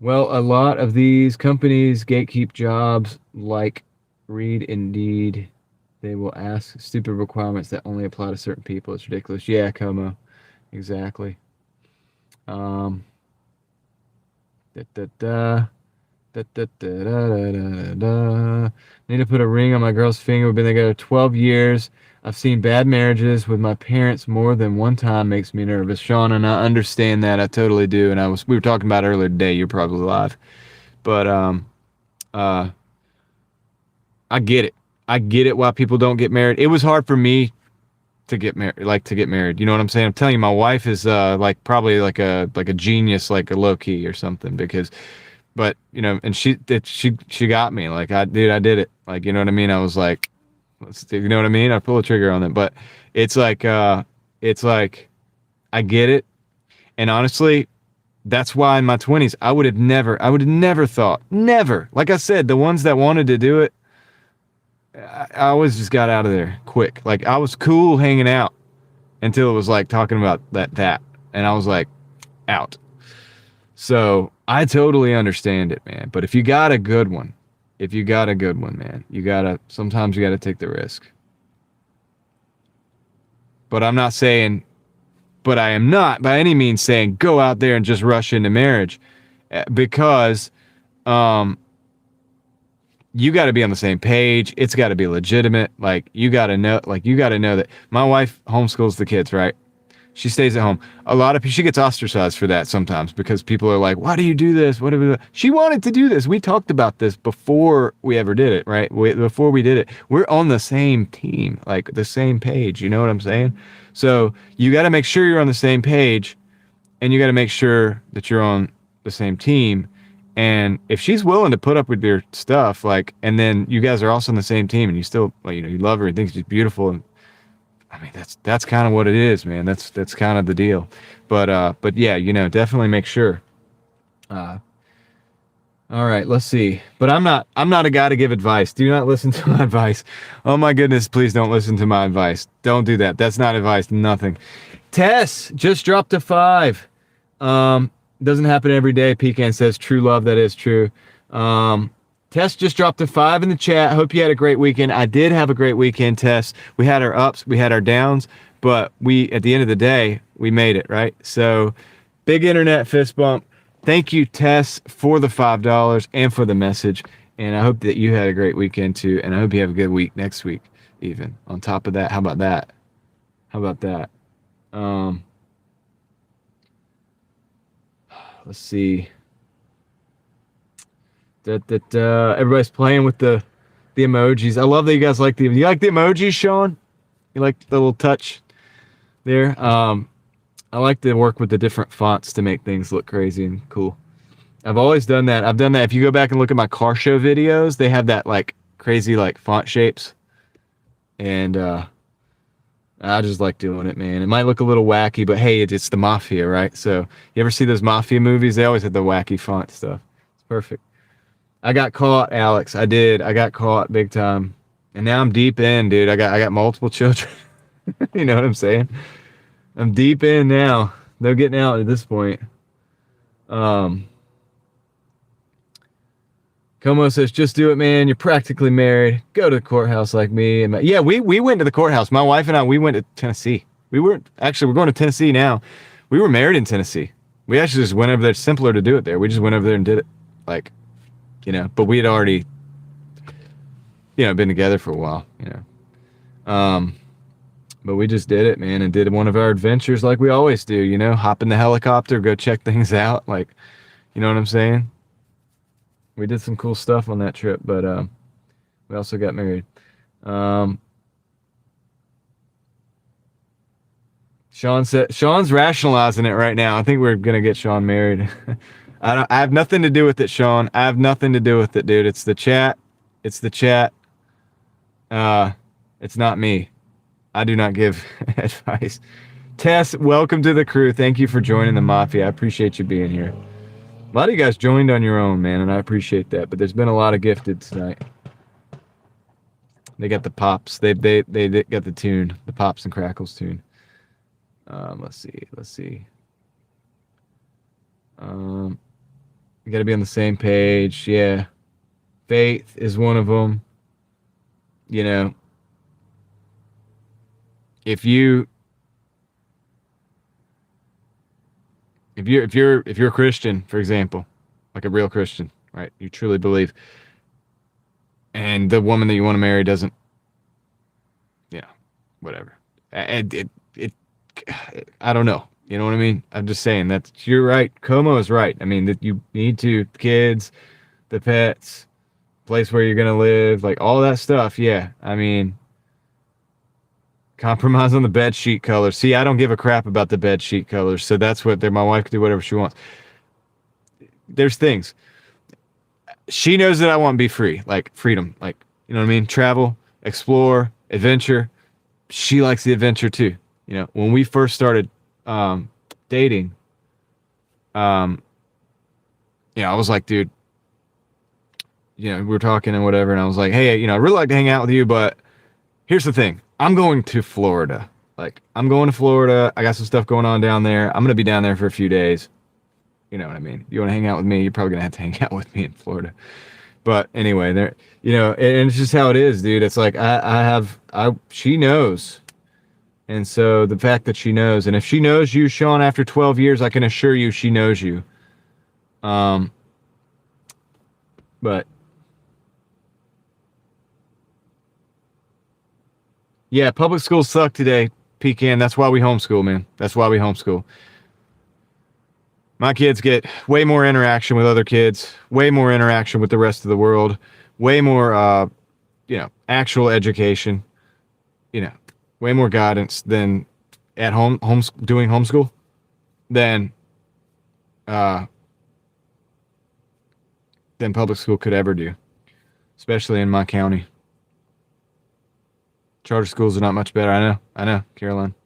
a lot of these companies gatekeep jobs like Read Indeed. They will ask stupid requirements that only apply to certain people. It's ridiculous. Yeah, Como. Exactly. Need to put a ring on my girl's finger. We've been together 12 years. I've seen bad marriages with my parents more than one time. Makes me nervous. Sean, and I understand that. I totally do. And we were talking about it earlier today. You're probably live. But I get it. I get it why people don't get married. It was hard for me to get married, You know what I'm saying? I'm telling you, my wife is probably like a genius, like a low key or something, but you know, and she got me. Like I did it. Like, you know what I mean? I was like, you know what I mean? I pull the trigger on it, but it's like I get it. And honestly, that's why in my 20s, I would have never thought, like I said, the ones that wanted to do it, I always just got out of there quick. Like I was cool hanging out until it was like talking about that. And I was like out. So I totally understand it, man. But if you got a good one, man, sometimes you gotta take the risk. But I am not by any means saying go out there and just rush into marriage, because, you got to be on the same page. It's got to be legitimate. Like you got to know that my wife homeschools the kids, right? She stays at home. A lot of people, she gets ostracized for that sometimes because people are like, why do you do this? She wanted to do this. We talked about this before we ever did it, right? Before we did it, we're on the same team, like the same page. You know what I'm saying? So you got to make sure you're on the same page, and you got to make sure that you're on the same team. And if she's willing to put up with your stuff, like, and then you guys are also on the same team and you still, you know, you love her and think she's beautiful. And I mean, that's kind of what it is, man. That's kind of the deal. But yeah, you know, definitely make sure. All right, let's see. But I'm not a guy to give advice. Do not listen to my advice. Oh my goodness, please don't listen to my advice. Don't do that. That's not advice. Nothing. Tess just dropped a 5. Doesn't happen every day. Pecan says true love. That is true. Tess just dropped a 5 in the chat. Hope you had a great weekend. I did have a great weekend, Tess. We had our ups, we had our downs, but at the end of the day, we made it, right? So big internet fist bump. Thank you, Tess, for the $5 and for the message. And I hope that you had a great weekend too. And I hope you have a good week next week, even on top of that. How about that? Let's see. Everybody's playing with the emojis. I love that you guys like you like the emojis, Sean? You like the little touch there? I like to work with the different fonts to make things look crazy and cool. I've always done that. If you go back and look at my car show videos, they have that like crazy like font shapes. And I just like doing it, man. It might look a little wacky, but hey, it's the mafia, right? So you ever see those mafia movies? They always have the wacky font stuff. It's perfect. I got caught, Alex. I did. I got caught big time. And now I'm deep in, dude. I got multiple children. You know what I'm saying? I'm deep in now. They're getting out at this point. Como says, just do it, man. You're practically married. Go to the courthouse like me. And yeah, we went to the courthouse. My wife and I, we went to Tennessee. We're going to Tennessee now. We were married in Tennessee. We actually just went over there. It's simpler to do it there. We just went over there and did it. like, but we had already, been together for a while, but we just did it, man, and did one of our adventures like we always do, hop in the helicopter, go check things out, like, you know what I'm saying? We did some cool stuff on that trip, but we also got married. Sean's rationalizing it right now. I think we're gonna get Sean married. I have nothing to do with it, Sean. I have nothing to do with it, dude. It's the chat. It's the chat. It's not me. I do not give advice. Tess, welcome to the crew. Thank you for joining the Mafia. I appreciate you being here. A lot of you guys joined on your own, man, and I appreciate that. But there's been a lot of gifted tonight. They got the pops. They got the tune, the pops and crackles tune. Let's see. You got to be on the same page. Yeah. Faith is one of them. If you're a Christian, for example, like a real Christian, right? You truly believe, and the woman that you want to marry doesn't, whatever. I don't know. You know what I mean? I'm just saying that you're right. Como is right. I mean, that you need to, kids, the pets, place where you're gonna live, like all that stuff. Yeah, I mean, compromise on the bed sheet color. See, I don't give a crap about the bed sheet colors, so that's what my wife can do whatever she wants. There's things. She knows that I want to be free, like freedom, like, you know what I mean? Travel, explore, adventure. She likes the adventure too. When we first started dating, I was like, dude, we were talking and whatever, and I was like, hey, I really like to hang out with you, but here's the thing. I'm going to Florida. Like, I'm going to Florida. I got some stuff going on down there. I'm going to be down there for a few days. You know what I mean? You want to hang out with me, you're probably going to have to hang out with me in Florida. But anyway, there, and it's just how it is, dude. It's like, she knows. And so the fact that she knows, and if she knows you, Sean, after 12 years, I can assure you she knows you. But yeah, public schools suck today, Pecan. That's why we homeschool, man. That's why we homeschool. My kids get way more interaction with other kids, way more interaction with the rest of the world, way more, actual education, way more guidance than at home, doing homeschool than public school could ever do, especially in my county. Charter schools are not much better. I know, Caroline.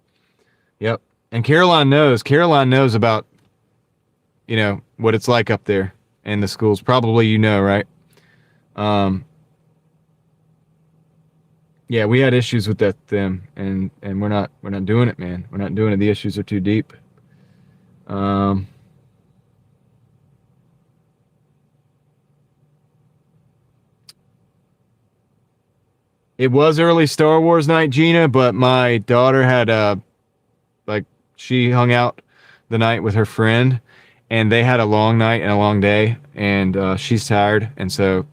Yep. And Caroline knows about, what it's like up there in the schools. Probably, right? Yeah, we had issues with them, and we're not doing it, man. We're not doing it. The issues are too deep. It was early Star Wars night, Gina, but my daughter had she hung out the night with her friend, and they had a long night and a long day, and she's tired, and so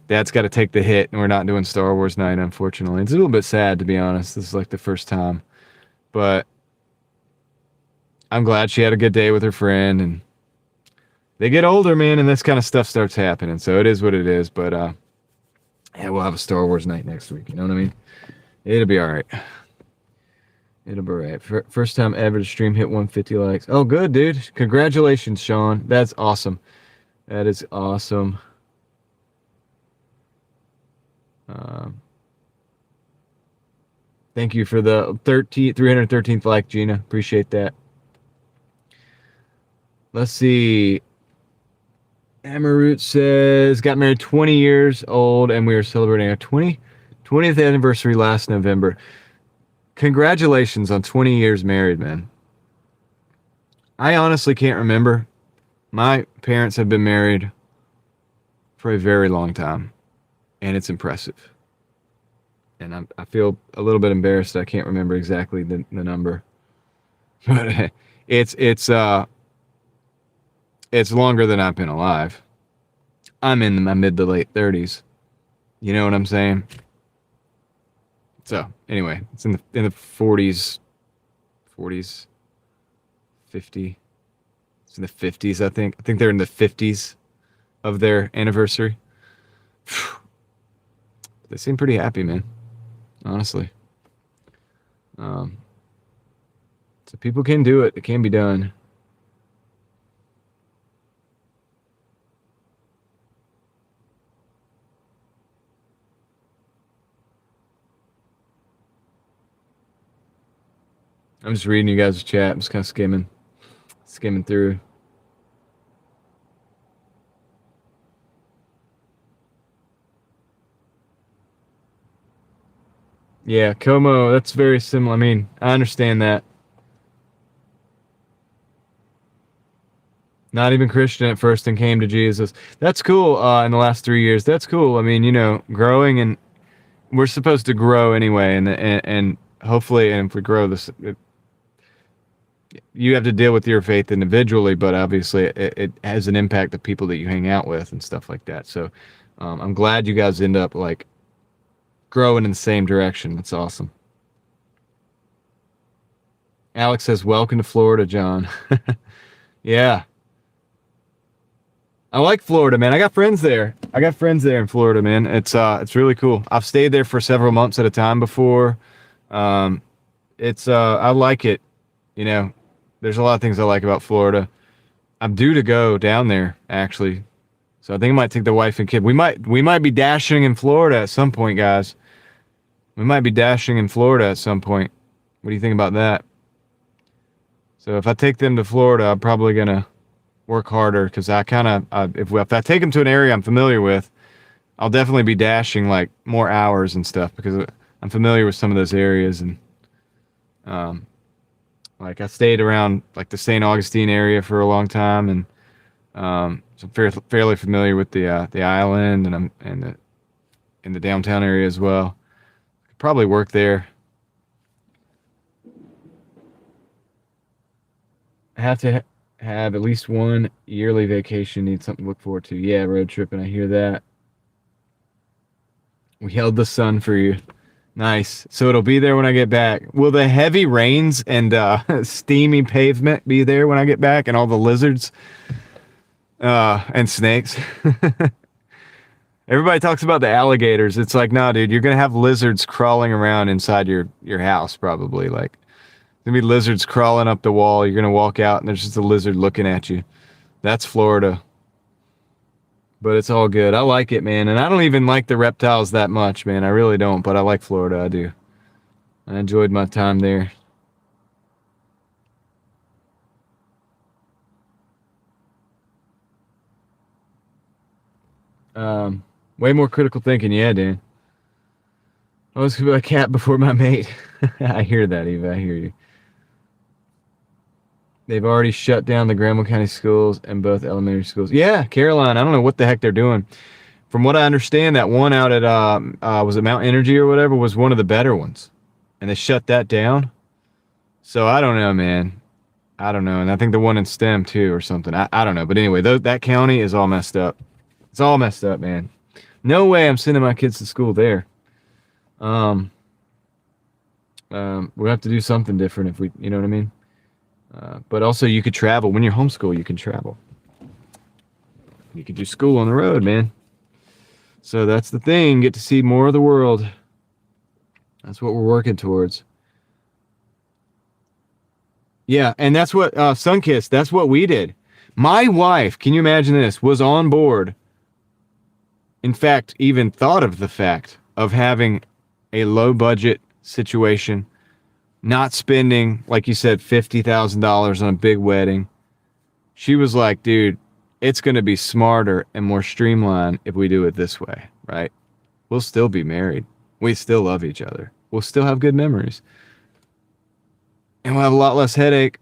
Dad's got to take the hit, and we're not doing Star Wars night, unfortunately. It's a little bit sad, to be honest. This is like the first time, but I'm glad she had a good day with her friend, and they get older, man, and this kind of stuff starts happening, so it is what it is, but yeah, we'll have a Star Wars night next week, you know what I mean? It'll be all right. It'll be all right. First time ever to stream hit 150 likes. Oh, good, dude. Congratulations, Sean. That's awesome. That is awesome. Thank you for the 313th like, Gina. Appreciate that. Let's see. Amaroot says, got married 20 years old, and we are celebrating our 20th anniversary last November. Congratulations on 20 years married, man. I honestly can't remember. My parents have been married for a very long time, and it's impressive. And I feel a little bit embarrassed that I can't remember exactly the number. But it's longer than I've been alive. I'm in my mid to late 30s. You know what I'm saying? So anyway, it's in the 40s, 50. It's in the 50s, I think. I think they're in the 50s of their anniversary. They seem pretty happy, man. Honestly. Um, so people can do it. It can be done. I'm just reading you guys' chat. I'm just kind of skimming through. Yeah, Como, that's very similar. I mean, I understand that. Not even Christian at first and came to Jesus. That's cool. In the last 3 years, that's cool. I mean, growing, and we're supposed to grow anyway, and hopefully, and if we grow this, you have to deal with your faith individually, but obviously, it has an impact to people that you hang out with and stuff like that. So, I'm glad you guys end up like growing in the same direction. That's awesome. Alex says, "Welcome to Florida, John." Yeah. I like Florida, man. I got friends there. In Florida, man. It's really cool. I've stayed there for several months at a time before. I like it. There's a lot of things I like about Florida. I'm due to go down there actually, so I think I might take the wife and kid. We might be dashing in Florida at some point, guys. We might be dashing in Florida at some point. What do you think about that? So if I take them to Florida, I'm probably gonna work harder because if I take them to an area I'm familiar with, I'll definitely be dashing like more hours and stuff because I'm familiar with some of those areas, and like I stayed around like the St. Augustine area for a long time, and so I'm fairly familiar with the island, and I'm in the downtown area as well. Could probably work there. I have to have at least one yearly vacation. Need something to look forward to. Yeah, road trip, and I hear that. We held the sun for you. Nice. So it'll be there when I get back. Will the heavy rains and steamy pavement be there when I get back, and all the lizards and snakes? Everybody talks about the alligators. It's like, nah, dude, you're gonna have lizards crawling around inside your house probably. Like, there's gonna be lizards crawling up the wall. You're gonna walk out and there's just a lizard looking at you. That's Florida. But it's all good. I like it, man. And I don't even like the reptiles that much, man. I really don't. But I like Florida. I do. I enjoyed my time there. Way more critical thinking. Yeah, Dan. I was gonna be a cat before my mate. I hear that, Eva. I hear you. They've already shut down the Granville County schools and both elementary schools. Yeah, Caroline. I don't know what the heck they're doing. From what I understand, that one out at was it Mount Energy or whatever was one of the better ones, and they shut that down. So I don't know, man. I don't know, and I think the one in STEM too or something. I don't know, but anyway, that county is all messed up. It's all messed up, man. No way I'm sending my kids to school there. We'll have to do something different if we, you know what I mean. But also, you could travel when you're homeschool. You can travel. You could do school on the road, man. So that's the thing. Get to see more of the world. That's what we're working towards. Yeah, and that's what Sunkist. That's what we did. My wife, can you imagine this? Was on board. In fact, even thought of the fact of having a low budget situation, not spending, like you said, $50,000 on a big wedding. She was like, dude, it's going to be smarter and more streamlined if we do it this way, right? We'll still be married. We still love each other. We'll still have good memories. And we'll have a lot less headache.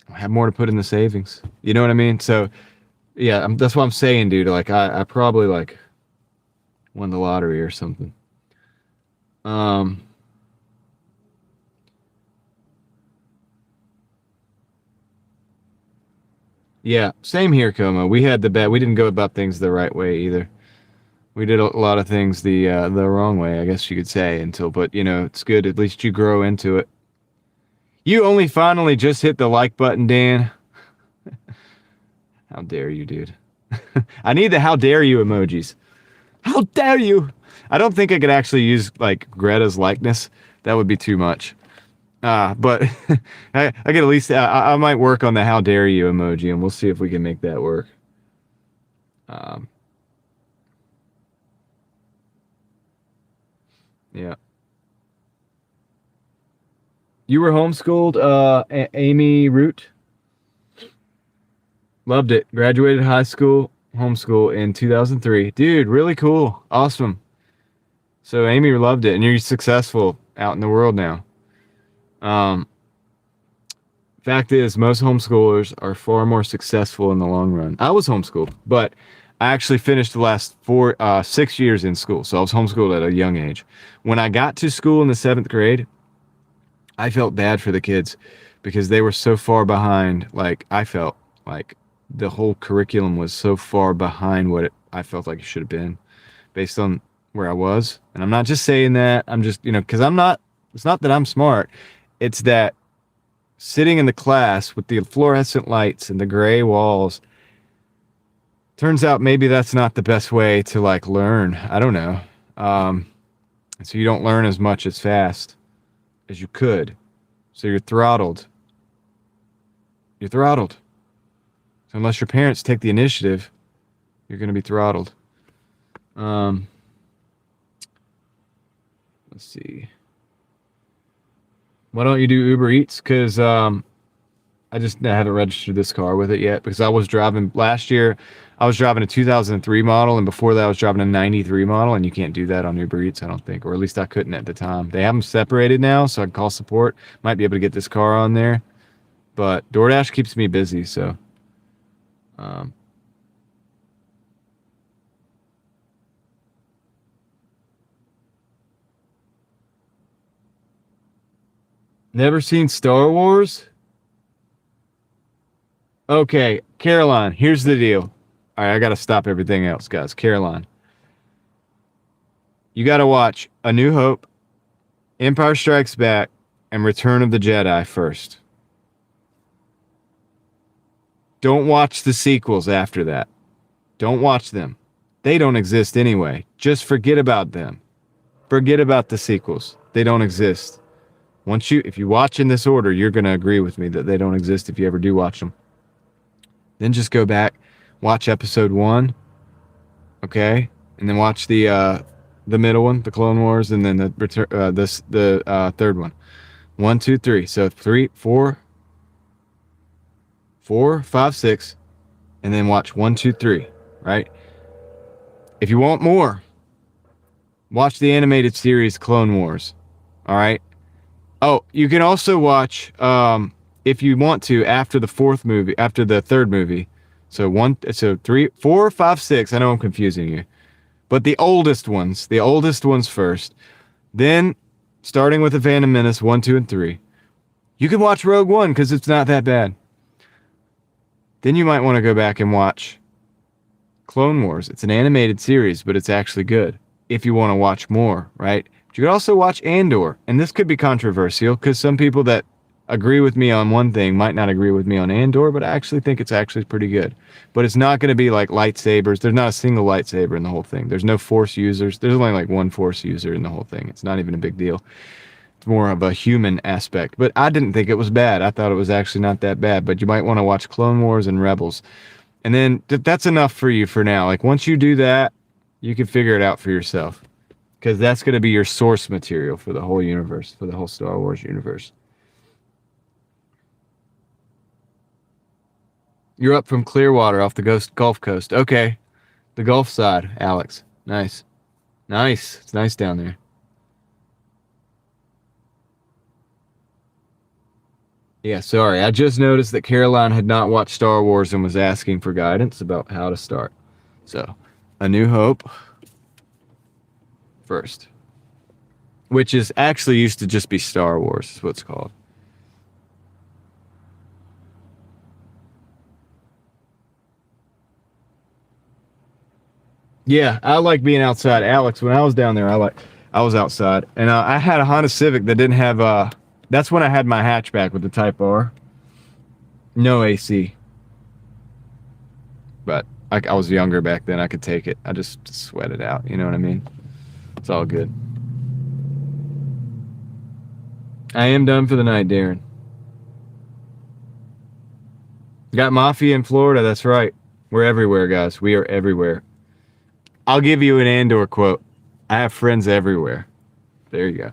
We'll have more to put in the savings. You know what I mean? So, yeah, that's what I'm saying, dude. Like, I probably, like, won the lottery or something. Yeah, same here, Como. We had the bad. We didn't go about things the right way either. We did a lot of things the wrong way, I guess you could say. But it's good. At least you grow into it. You only finally just hit the like button, Dan. How dare you, dude? I need the how dare you emojis. How dare you? I don't think I could actually use like Greta's likeness. That would be too much. But I could at least I might work on the how dare you emoji, and we'll see if we can make that work. Yeah. You were homeschooled, Amy Root? Loved it. Graduated high school, homeschool in 2003. Dude, really cool. Awesome. So Amy loved it, and you're successful out in the world now. Fact is, most homeschoolers are far more successful in the long run. I was homeschooled, but I actually finished the last 6 years in school. So I was homeschooled at a young age. When I got to school in the 7th grade, I felt bad for the kids because they were so far behind. Like, I felt like the whole curriculum was so far behind what I felt like it should have been based on where I was. And I'm not just saying that. I'm just, because it's not that I'm smart. It's that sitting in the class with the fluorescent lights and the gray walls, turns out maybe that's not the best way to like learn. I don't know. So you don't learn as much as fast as you could. So you're throttled. You're throttled. So unless your parents take the initiative, you're going to be throttled. Let's see. Why don't you do Uber Eats? Because I haven't registered this car with it yet. Because I was driving last year. I was driving a 2003 model, and before that I was driving a 93 model, and you can't do that on Uber Eats, I don't think. Or at least I couldn't at the time. They have them separated now, so I can call support. Might be able to get this car on there. But DoorDash keeps me busy, so... Never seen Star Wars? Okay, Caroline, here's the deal. All right, I got to stop everything else, guys. Caroline, you got to watch A New Hope, Empire Strikes Back, and Return of the Jedi first. Don't watch the sequels after that. Don't watch them. They don't exist anyway. Just forget about them. Forget about the sequels. They don't exist. If you watch in this order, you're going to agree with me that they don't exist if you ever do watch them. Then just go back, watch episode 1, okay? And then watch the middle one, the Clone Wars, and then the third one. 1, 2, 3. So 3, 4, 5, 6, and then watch 1, 2, 3, right? If you want more, watch the animated series Clone Wars, all right? Oh, you can also watch, if you want to, after the third movie. So 3, 4, 5, 6. I know I'm confusing you, but the oldest ones first. Then, starting with the Phantom Menace 1, 2, and 3. You can watch Rogue One because it's not that bad. Then you might want to go back and watch Clone Wars. It's an animated series, but it's actually good if you want to watch more, right? But you could also watch Andor, and this could be controversial because some people that agree with me on one thing might not agree with me on Andor, but I actually think it's actually pretty good. But it's not going to be like lightsabers. There's not a single lightsaber in the whole thing. There's no Force users. There's only like one Force user in the whole thing. It's not even a big deal. It's more of a human aspect. But I didn't think it was bad. I thought it was actually not that bad. But you might want to watch Clone Wars and Rebels. And then that's enough for you for now. Like once you do that, you can figure it out for yourself. Because that's going to be your source material for the whole universe, for the whole Star Wars universe. You're up from Clearwater off the Gulf Coast. Okay. The Gulf side, Alex. Nice. Nice. It's nice down there. Yeah, sorry. I just noticed that Caroline had not watched Star Wars and was asking for guidance about how to start. So, A New Hope first. Which is actually used to just be Star Wars, is what it's called. Yeah, I like being outside. Alex, when I was down there, I was outside, and I had a Honda Civic that didn't have. That's when I had my hatchback with the Type R, no AC. But I was younger back then. I could take it. I just sweat it out. You know what I mean? It's all good. I am done for the night, Darren. Got Mafia in Florida. That's right. We're everywhere, guys. We are everywhere. I'll give you an Andor quote. I have friends everywhere. There you go.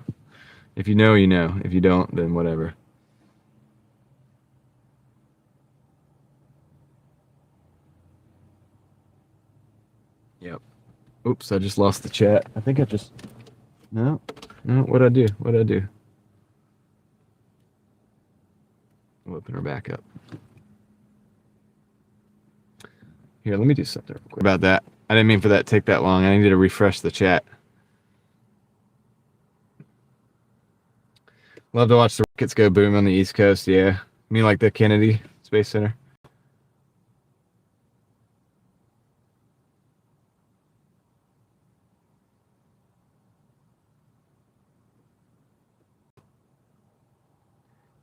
If you know, you know. If you don't, then whatever. Yep. Oops, I just lost the chat. I think I just... No. What'd I do? What'd I do? I'll open her back up. Here, let me do something real quick about that. I didn't mean for that to take that long. I needed to refresh the chat. Love to watch the rockets go boom on the East Coast, yeah. You mean like the Kennedy Space Center?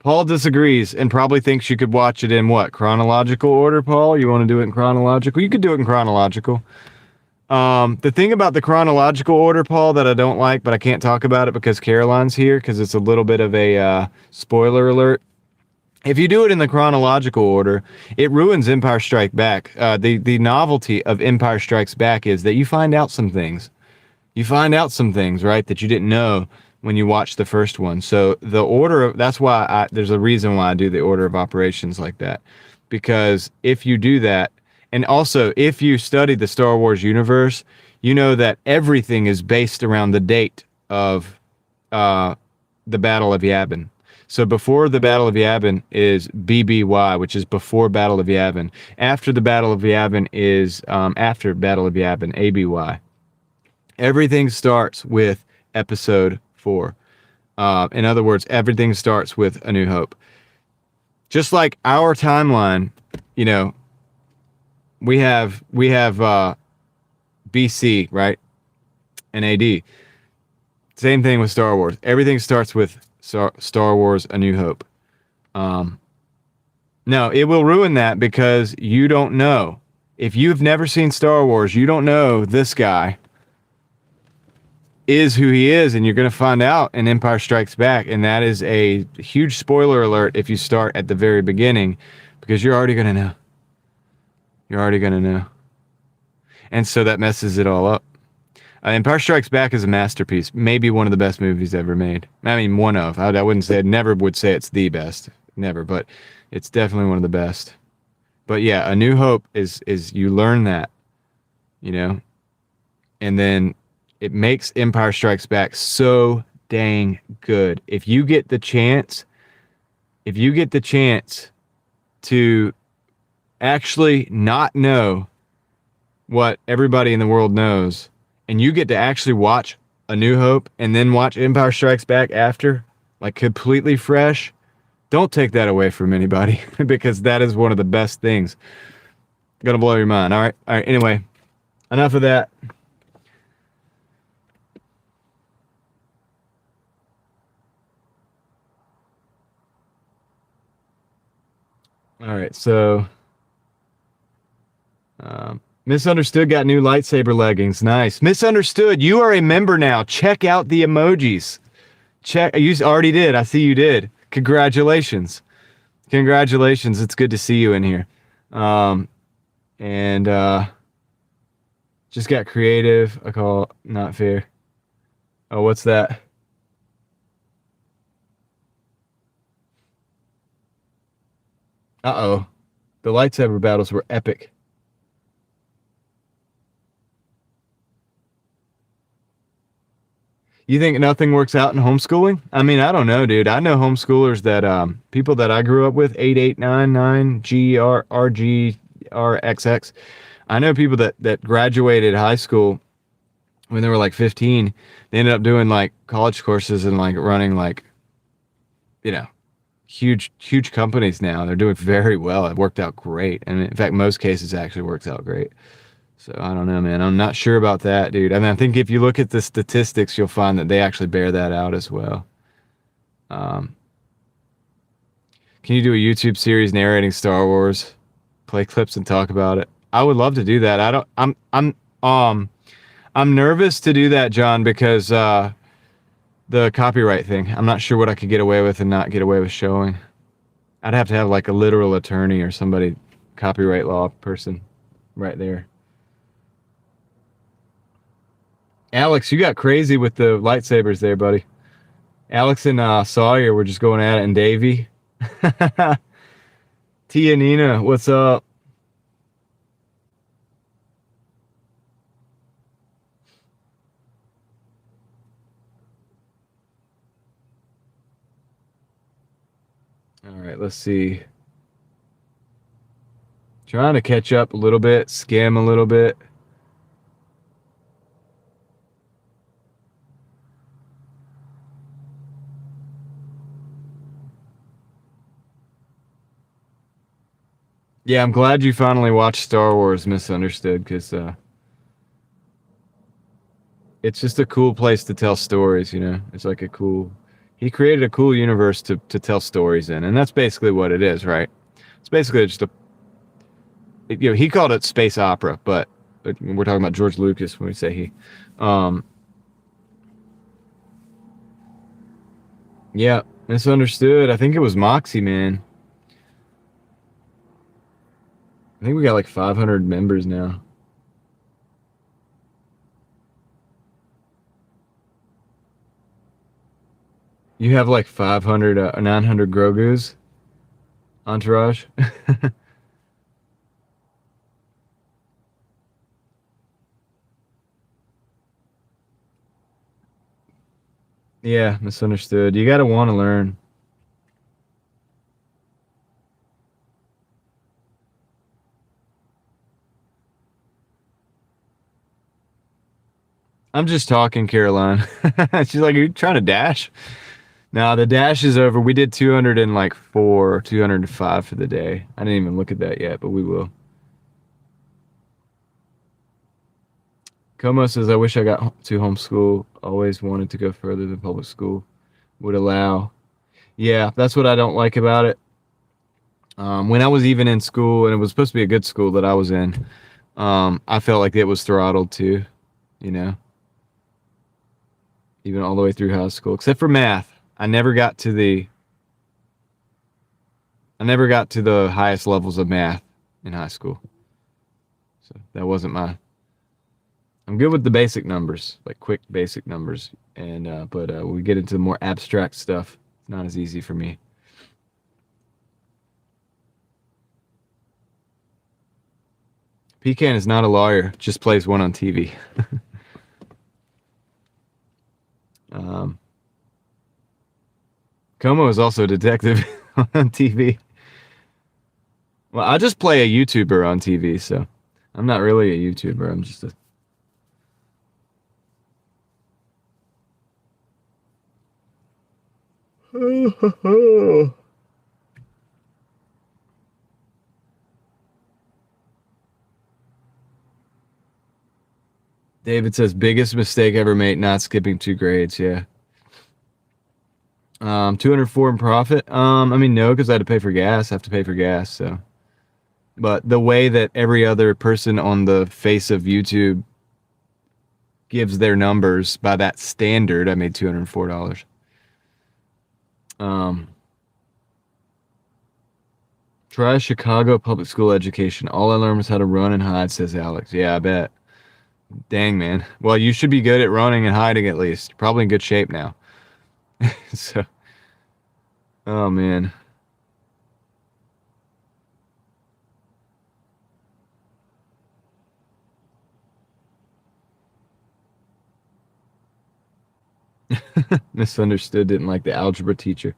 Paul disagrees and probably thinks you could watch it in what? Chronological order, Paul? You want to do it in chronological? You could do it in chronological. The thing about the chronological order, Paul, that I don't like, but I can't talk about it because Caroline's here, because it's a little bit of a spoiler alert. If you do it in the chronological order, it ruins Empire Strikes Back. The novelty of Empire Strikes Back is that you find out some things. You find out some things, right, that you didn't know when you watched the first one. So the order of, that's why there's a reason why I do the order of operations like that. Because if you do that, and also if you study the Star Wars universe, you know that everything is based around the date of the Battle of Yavin. So before the Battle of Yavin is BBY, which is before Battle of Yavin. After the Battle of Yavin is after Battle of Yavin, ABY. Everything starts with Episode 4. In other words, everything starts with A New Hope. Just like our timeline, you know, we have BC, right? And AD. Same thing with Star Wars. Everything starts with Star Wars A New Hope. No, it will ruin that because you don't know. If you've never seen Star Wars, you don't know this guy is who he is, and you're going to find out in Empire Strikes Back, and that is a huge spoiler alert if you start at the very beginning, because you're already going to know. You're already going to know. And so that messes it all up. Empire Strikes Back is a masterpiece, maybe one of the best movies ever made. I mean, one of. I wouldn't say, I never would say it's the best, never, but it's definitely one of the best. But yeah, A New Hope is you learn that, you know, and then it makes Empire Strikes Back so dang good. If you get the chance to actually not know what everybody in the world knows, and you get to actually watch A New Hope and then watch Empire Strikes Back after, like completely fresh, don't take that away from anybody because that is one of the best things. Gonna blow your mind. All right. Anyway, enough of that. All right, so Misunderstood got new lightsaber leggings. Nice. Misunderstood, you are a member now. Check out the emojis. You already did. I see you did. Congratulations. Congratulations. It's good to see you in here. And just got creative. I call not fair. Oh, what's that? Uh-oh. The lightsaber battles were epic. You think nothing works out in homeschooling? I mean, I don't know, dude. I know homeschoolers that, people that I grew up with, 8899, GRGRXX. I know people that graduated high school when they were like 15. They ended up doing like college courses and like running like, you know, huge companies now. They're doing very well. It worked out great. And in fact, most cases actually works out great. So I don't know, man. I'm not sure about that, dude. I mean, I think if you look at the statistics, you'll find that they actually bear that out as well. Um, can you do a YouTube series narrating Star Wars, play clips and talk about it? I would love to do that. I don't. I'm nervous to do that, John, because the copyright thing. I'm not sure what I could get away with and not get away with showing. I'd have to have like a literal attorney or somebody, copyright law person, right there. Alex, you got crazy with the lightsabers there, buddy. Alex and Sawyer were just going at it, and Davey. Tia Nina, what's up? All right, let's see. Trying to catch up a little bit, skim a little bit. Yeah, I'm glad you finally watched Star Wars Misunderstood, because it's just a cool place to tell stories, you know? It's like a cool... He created a cool universe to tell stories in, and that's basically what it is, right? It's basically just a... You know, he called it space opera, but we're talking about George Lucas when we say he. Yeah, Misunderstood. I think it was Moxie, man. I think we got like 500 members now. You have like 500, 900 Grogu's entourage. Yeah, Misunderstood. You gotta want to learn. I'm just talking, Caroline. She's like, "Are you trying to dash?" No, the dash is over. We did 204, 205 for the day. I didn't even look at that yet, but we will. Como says, I wish I got to homeschool. Always wanted to go further than public school would allow. Yeah, that's what I don't like about it. When I was even in school, and it was supposed to be a good school that I was in, I felt like it was throttled too, you know, even all the way through high school, except for math. I never got to the highest levels of math in high school. So that wasn't my... I'm good with the basic numbers, like quick basic numbers, and but when we get into the more abstract stuff, it's not as easy for me. Pecan is not a lawyer, just plays one on TV. Como is also a detective on TV. Well, I just play a YouTuber on TV, so I'm not really a YouTuber. I'm just a... David says, biggest mistake ever made, not skipping 2 grades. Yeah. 204 in profit. I mean, no, because I had to pay for gas. I have to pay for gas, so. But the way that every other person on the face of YouTube gives their numbers by that standard, I made $204. Try Chicago public school education. All I learned was how to run and hide, says Alex. Yeah, I bet. Dang, man. Well, you should be good at running and hiding at least. Probably in good shape now. So, oh, man. Misunderstood, didn't like the algebra teacher.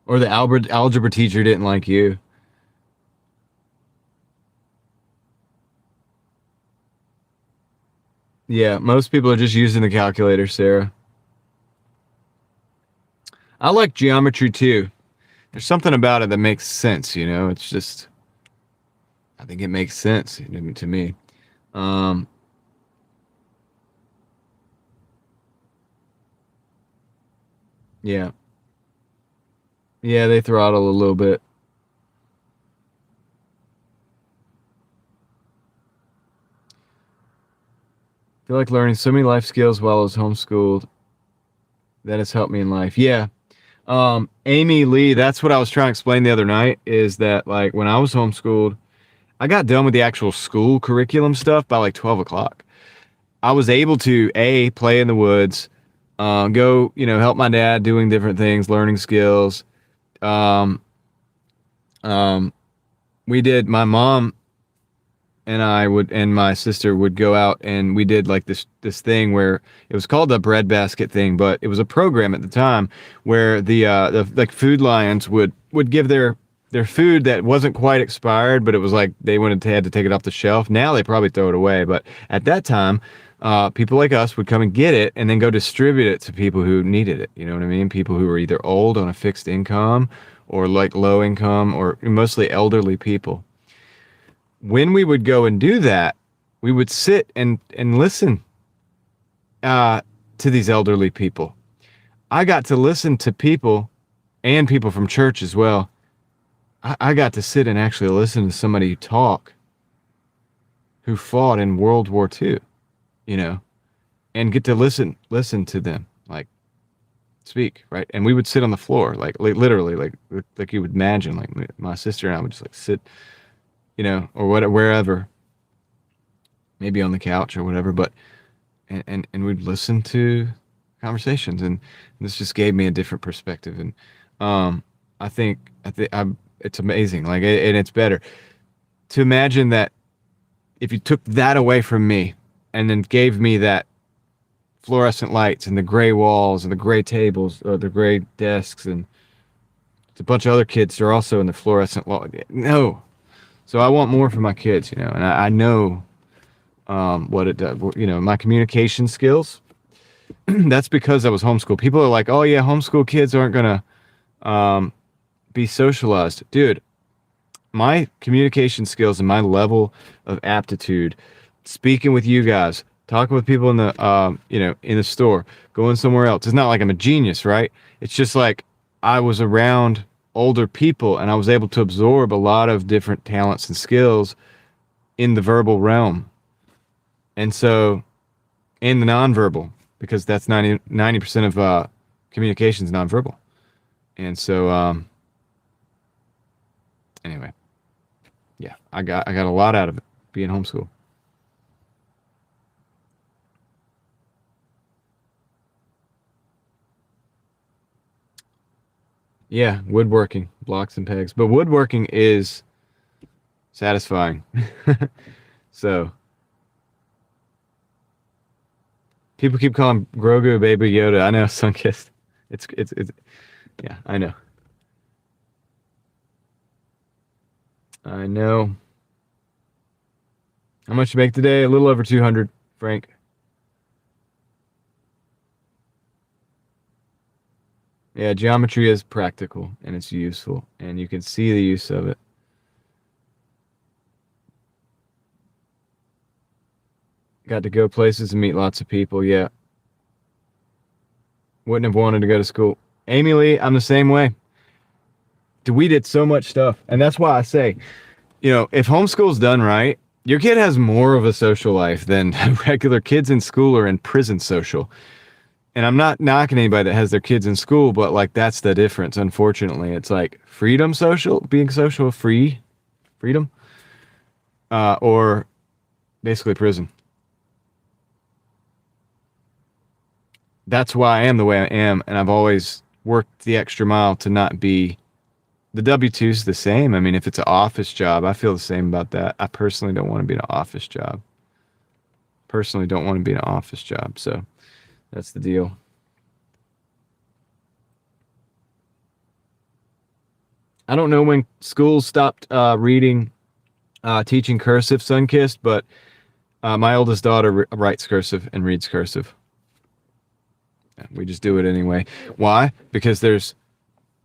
Or the algebra teacher didn't like you. Yeah, most people are just using the calculator, Sarah. I like geometry too. There's something about it that makes sense, you know? It's just, I think it makes sense to me. Um, yeah. Yeah, they throttle a little bit. I feel like learning so many life skills while I was homeschooled. That has helped me in life. Yeah. Amy Lee, that's what I was trying to explain the other night, is that like when I was homeschooled, I got done with the actual school curriculum stuff by like 12 o'clock. I was able to play in the woods, go, help my dad doing different things, learning skills. Um, um, we did, my mom and and my sister would go out and we did like this thing where it was called the breadbasket thing, but it was a program at the time where the like Food Lions would give their food that wasn't quite expired, but it was like they had to take it off the shelf. Now they probably throw it away, but at that time, people like us would come and get it and then go distribute it to people who needed it. You know what I mean? People who were either old on a fixed income or like low income or mostly elderly people. When we would go and do that, we would sit and listen to these elderly people. I got to listen to people and people from church as well. I got to sit and actually listen to somebody talk who fought in World War II, and get to listen to them, like speak, right? And we would sit on the floor, like literally, like you would imagine, like my sister and I would just like sit, or whatever, wherever, maybe on the couch or whatever, but, and we'd listen to conversations, and this just gave me a different perspective. And, I think it's amazing. Like, and it's better to imagine that if you took that away from me and then gave me that fluorescent lights and the gray walls and the gray tables or the gray desks, and it's a bunch of other kids that are also in the fluorescent wall. No. So I want more for my kids, and I know what it does. My communication skills, that's because I was homeschooled. People are like, oh yeah, homeschool kids aren't going to be socialized. Dude, my communication skills and my level of aptitude, speaking with you guys, talking with people in the, in the store, going somewhere else. It's not like I'm a genius, right? It's just like I was around older people and I was able to absorb a lot of different talents and skills in the verbal realm. And so, in the nonverbal, because that's 90% of communication is nonverbal. And so, anyway, yeah, I got a lot out of it being homeschooled. Yeah, woodworking, blocks and pegs. But woodworking is satisfying. So, people keep calling Grogu Baby Yoda. I know, Sunkissed. It's yeah, I know. I know. How much you make today? A little over 200, Frank. Yeah, geometry is practical and it's useful, and you can see the use of it. Got to go places and meet lots of people. Yeah. Wouldn't have wanted to go to school. Amy Lee, I'm the same way. We did so much stuff. And that's why I say, if homeschool's done right, your kid has more of a social life than regular kids in school or in prison social. And I'm not knocking anybody that has their kids in school, but like that's the difference. Unfortunately, it's like freedom social, being social, freedom, or basically prison. That's why I am the way I am, and I've always worked the extra mile to not be. The W-2 is the same. I mean, if it's an office job, I feel the same about that. I personally don't want to be in an office job. So that's the deal. I don't know when schools stopped teaching cursive, Sunkissed, but my oldest daughter writes cursive and reads cursive. We just do it anyway. Why? Because there's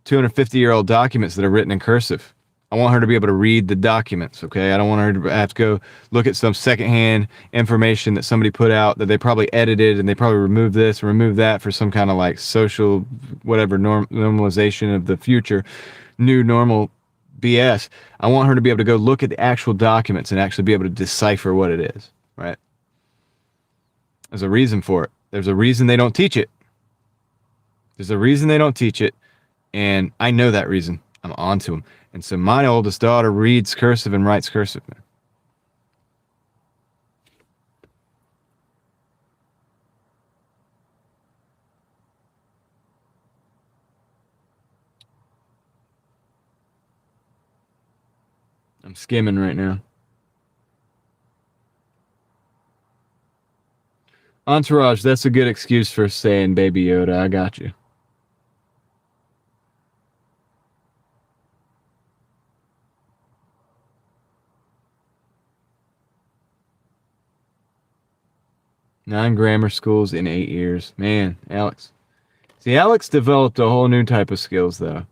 250-year-old documents that are written in cursive I want her to be able to read the documents, okay? I don't want her to have to go look at some secondhand information that somebody put out that they probably edited and they probably removed this or removed that for some kind of like social, whatever, normalization of the future, new normal BS. I want her to be able to go look at the actual documents and actually be able to decipher what it is, right? There's a reason for it. There's a reason they don't teach it. There's a reason they don't teach it, and I know that reason. I'm on to them. And so my oldest daughter reads cursive and writes cursive. I'm skimming right now. Entourage, that's a good excuse for saying Baby Yoda. I got you. Nine grammar schools in 8 years. Man, Alex. See, Alex developed a whole new type of skills, though.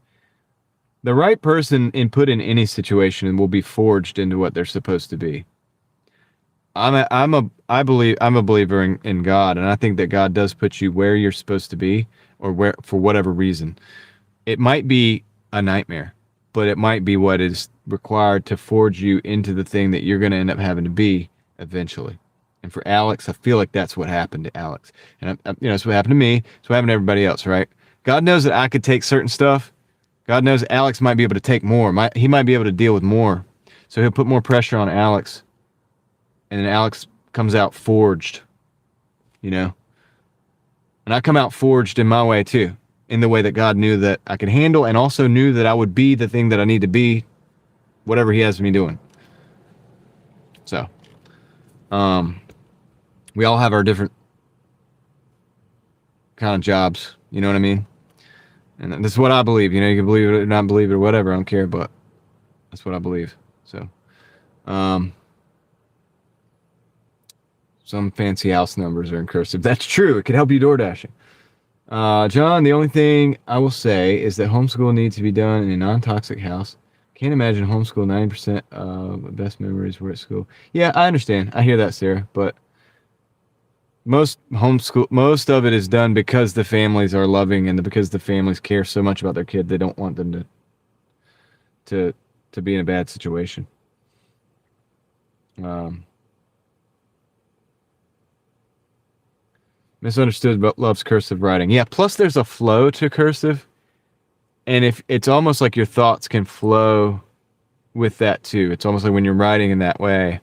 The right person in put in any situation will be forged into what they're supposed to be. I'm a believer in God, and I think that God does put you where you're supposed to be, or where for whatever reason. It might be a nightmare, but it might be what is required to forge you into the thing that you're going to end up having to be eventually. And for Alex, I feel like that's what happened to Alex. And it's what happened to me. It's what happened to everybody else, right? God knows that I could take certain stuff. God knows Alex might be able to take more. He might be able to deal with more. So he'll put more pressure on Alex. And then Alex comes out forged, And I come out forged in my way too, in the way that God knew that I could handle, and also knew that I would be the thing that I need to be, whatever he has me doing. So, we all have our different kind of jobs, you know what I mean? And this is what I believe, you can believe it or not believe it or whatever, I don't care, but that's what I believe. So, some fancy house numbers are in cursive. That's true. It could help you Doordashing. John, the only thing I will say is that homeschool needs to be done in a non-toxic house. Can't imagine homeschool. 90% of best memories were at school. Yeah, I understand. I hear that, Sarah. But most of it is done because the families are loving and because the families care so much about their kid. They don't want them to be in a bad situation. Misunderstood but loves cursive writing. Yeah, plus there's a flow to cursive. And if it's almost like your thoughts can flow with that too. It's almost like when you're writing in that way,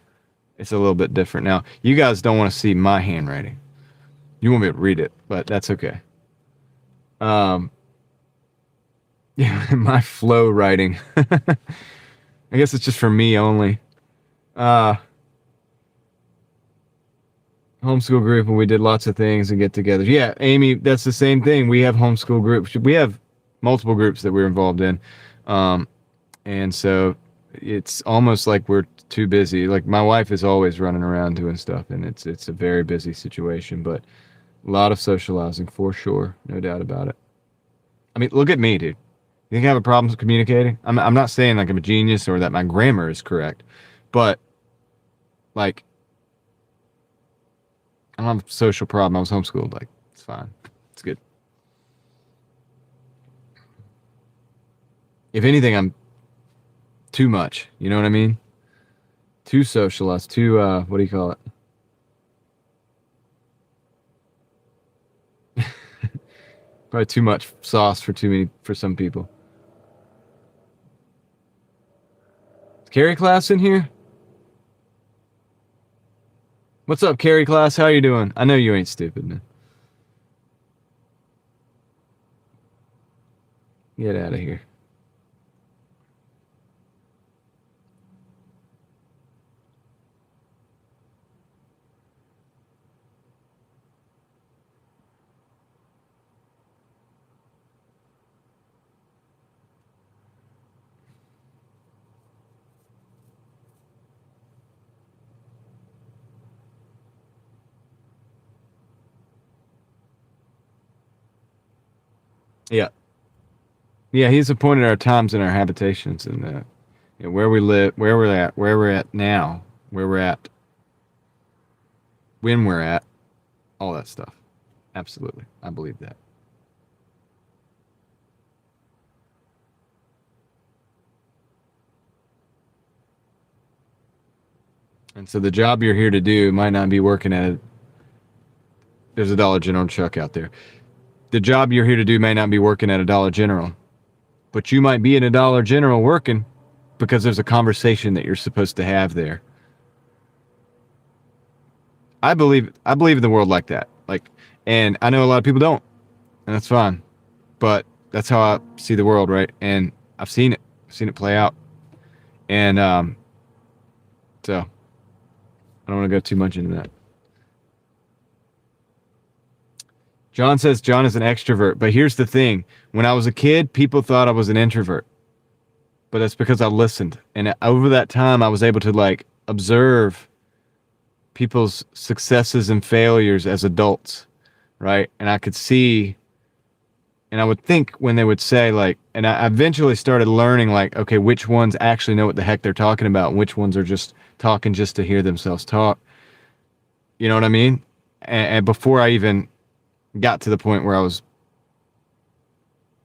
it's a little bit different. Now, you guys don't want to see my handwriting. You won't be able to read it, but that's okay. Yeah, my flow writing. I guess it's just for me only. Homeschool group, and we did lots of things and get-togethers. Yeah, Amy, that's the same thing. We have homeschool groups. We have multiple groups that we're involved in, and so it's almost like we're too busy. Like my wife is always running around doing stuff, and it's a very busy situation. But a lot of socializing for sure, no doubt about it. I mean, look at me, dude. You think I have a problem communicating? I'm not saying like I'm a genius or that my grammar is correct, but like, I don't have a social problem. I was homeschooled. Like, it's fine. It's good. If anything, I'm too much. You know what I mean? Too socialized. Too, what do you call it? Probably too much sauce for some people. Is Carrie class in here? What's up, Carrie class? How you doing? I know you ain't stupid, man. Get out of here. Yeah. Yeah, he's appointed our times and our habitations, and you know, where we live, where we're at now, where we're at, when we're at, all that stuff. Absolutely. I believe that. And so the job you're here to do might not be working at a, there's a Dollar General truck out there. The job you're here to do may not be working at a Dollar General, but you might be in a Dollar General working because there's a conversation that you're supposed to have there. I believe in the world like that. Like, and I know a lot of people don't, and that's fine. But that's how I see the world, right? And I've seen it play out. And so I don't want to go too much into that. John says John is an extrovert, but here's the thing. When I was a kid, people thought I was an introvert. But that's because I listened. And over that time, I was able to like observe people's successes and failures as adults, right? And I could see, and I would think when they would say like, and I eventually started learning like, okay, which ones actually know what the heck they're talking about and which ones are just talking just to hear themselves talk. You know what I mean? And before I even got to the point where I was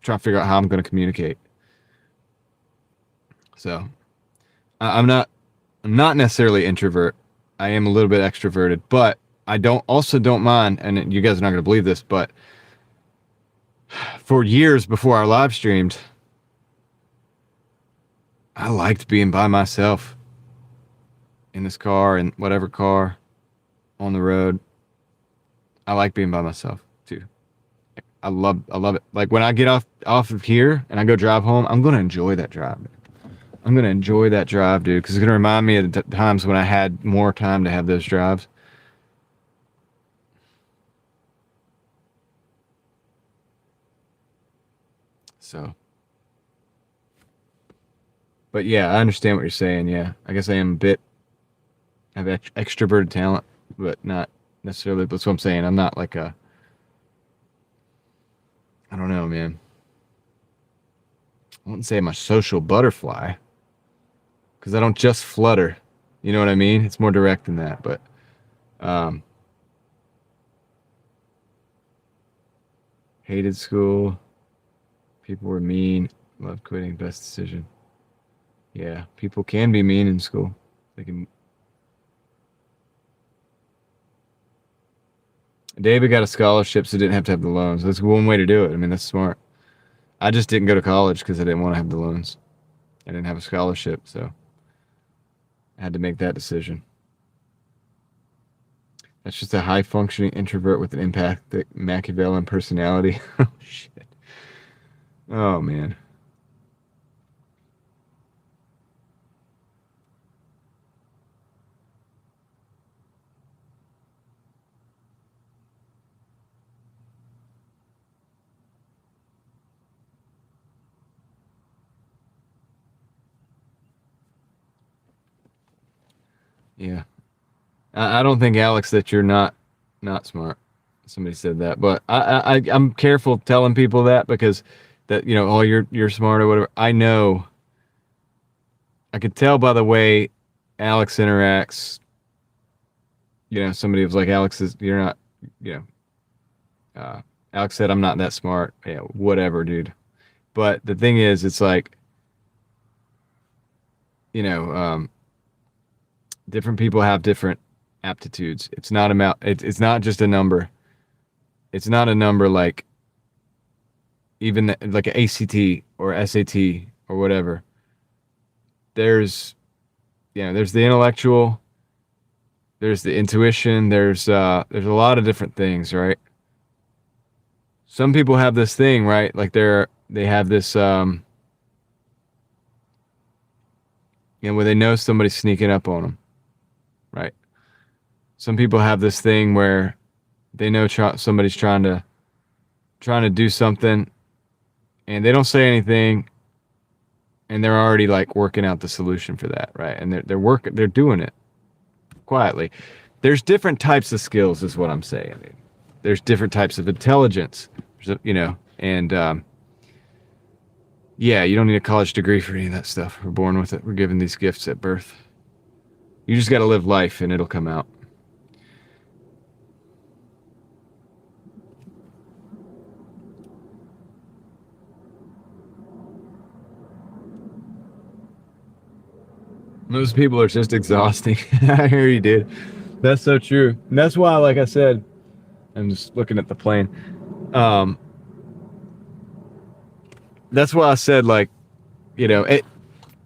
trying to figure out how I'm going to communicate. So I'm not necessarily introvert. I am a little bit extroverted, but I don't mind, and you guys are not going to believe this, but for years before I live streamed, I liked being by myself in this car, in whatever car, on the road. I like being by myself too. I love it. Like when I get off of here and I go drive home, I'm going to enjoy that drive. I'm going to enjoy that drive, dude, because it's going to remind me of the times when I had more time to have those drives. So, but yeah, I understand what you're saying. Yeah, I guess I am a bit, I have extroverted talent, but not necessarily. That's what I'm saying. I'm not like a, I don't know, man. I wouldn't say I'm a social butterfly because I don't just flutter. You know what I mean? It's more direct than that. But hated school. People were mean. Love quitting. Best decision. Yeah, people can be mean in school. They can. David got a scholarship, so didn't have to have the loans. That's one way to do it. I mean, that's smart. I just didn't go to college because I didn't want to have the loans. I didn't have a scholarship, so I had to make that decision. That's just a high-functioning introvert with an empathic Machiavellian personality. Oh, shit. Oh, man. Yeah. I don't think, Alex, that you're not smart. Somebody said that, but I'm careful telling people that because that, you know, oh, you're smart or whatever. I know. I could tell by the way Alex interacts. You know, somebody was like, Alex is, you're not, you know, Alex said, I'm not that smart. Yeah, whatever, dude. But the thing is, it's like, you know, different people have different aptitudes. It's not about, it's not just a number. It's not a number like even like an ACT or SAT or whatever. There's, you know, there's the intellectual, there's the intuition, there's a lot of different things, right? Some people have this thing, right? Like they have this, you know, where they know somebody's sneaking up on them, right? Some people have this thing where they know somebody's trying to do something, and they don't say anything, and they're already like working out the solution for that, right? And they're doing it quietly. There's different types of skills, is what I'm saying. I mean, there's different types of intelligence, you know, and Yeah, you don't need a college degree for any of that stuff. We're born with it. We're given these gifts at birth. You just got to live life and it'll come out. Most people are just exhausting. I hear you, dude. That's so true. And that's why, like I said, I'm just looking at the plane. That's why I said, like, you know,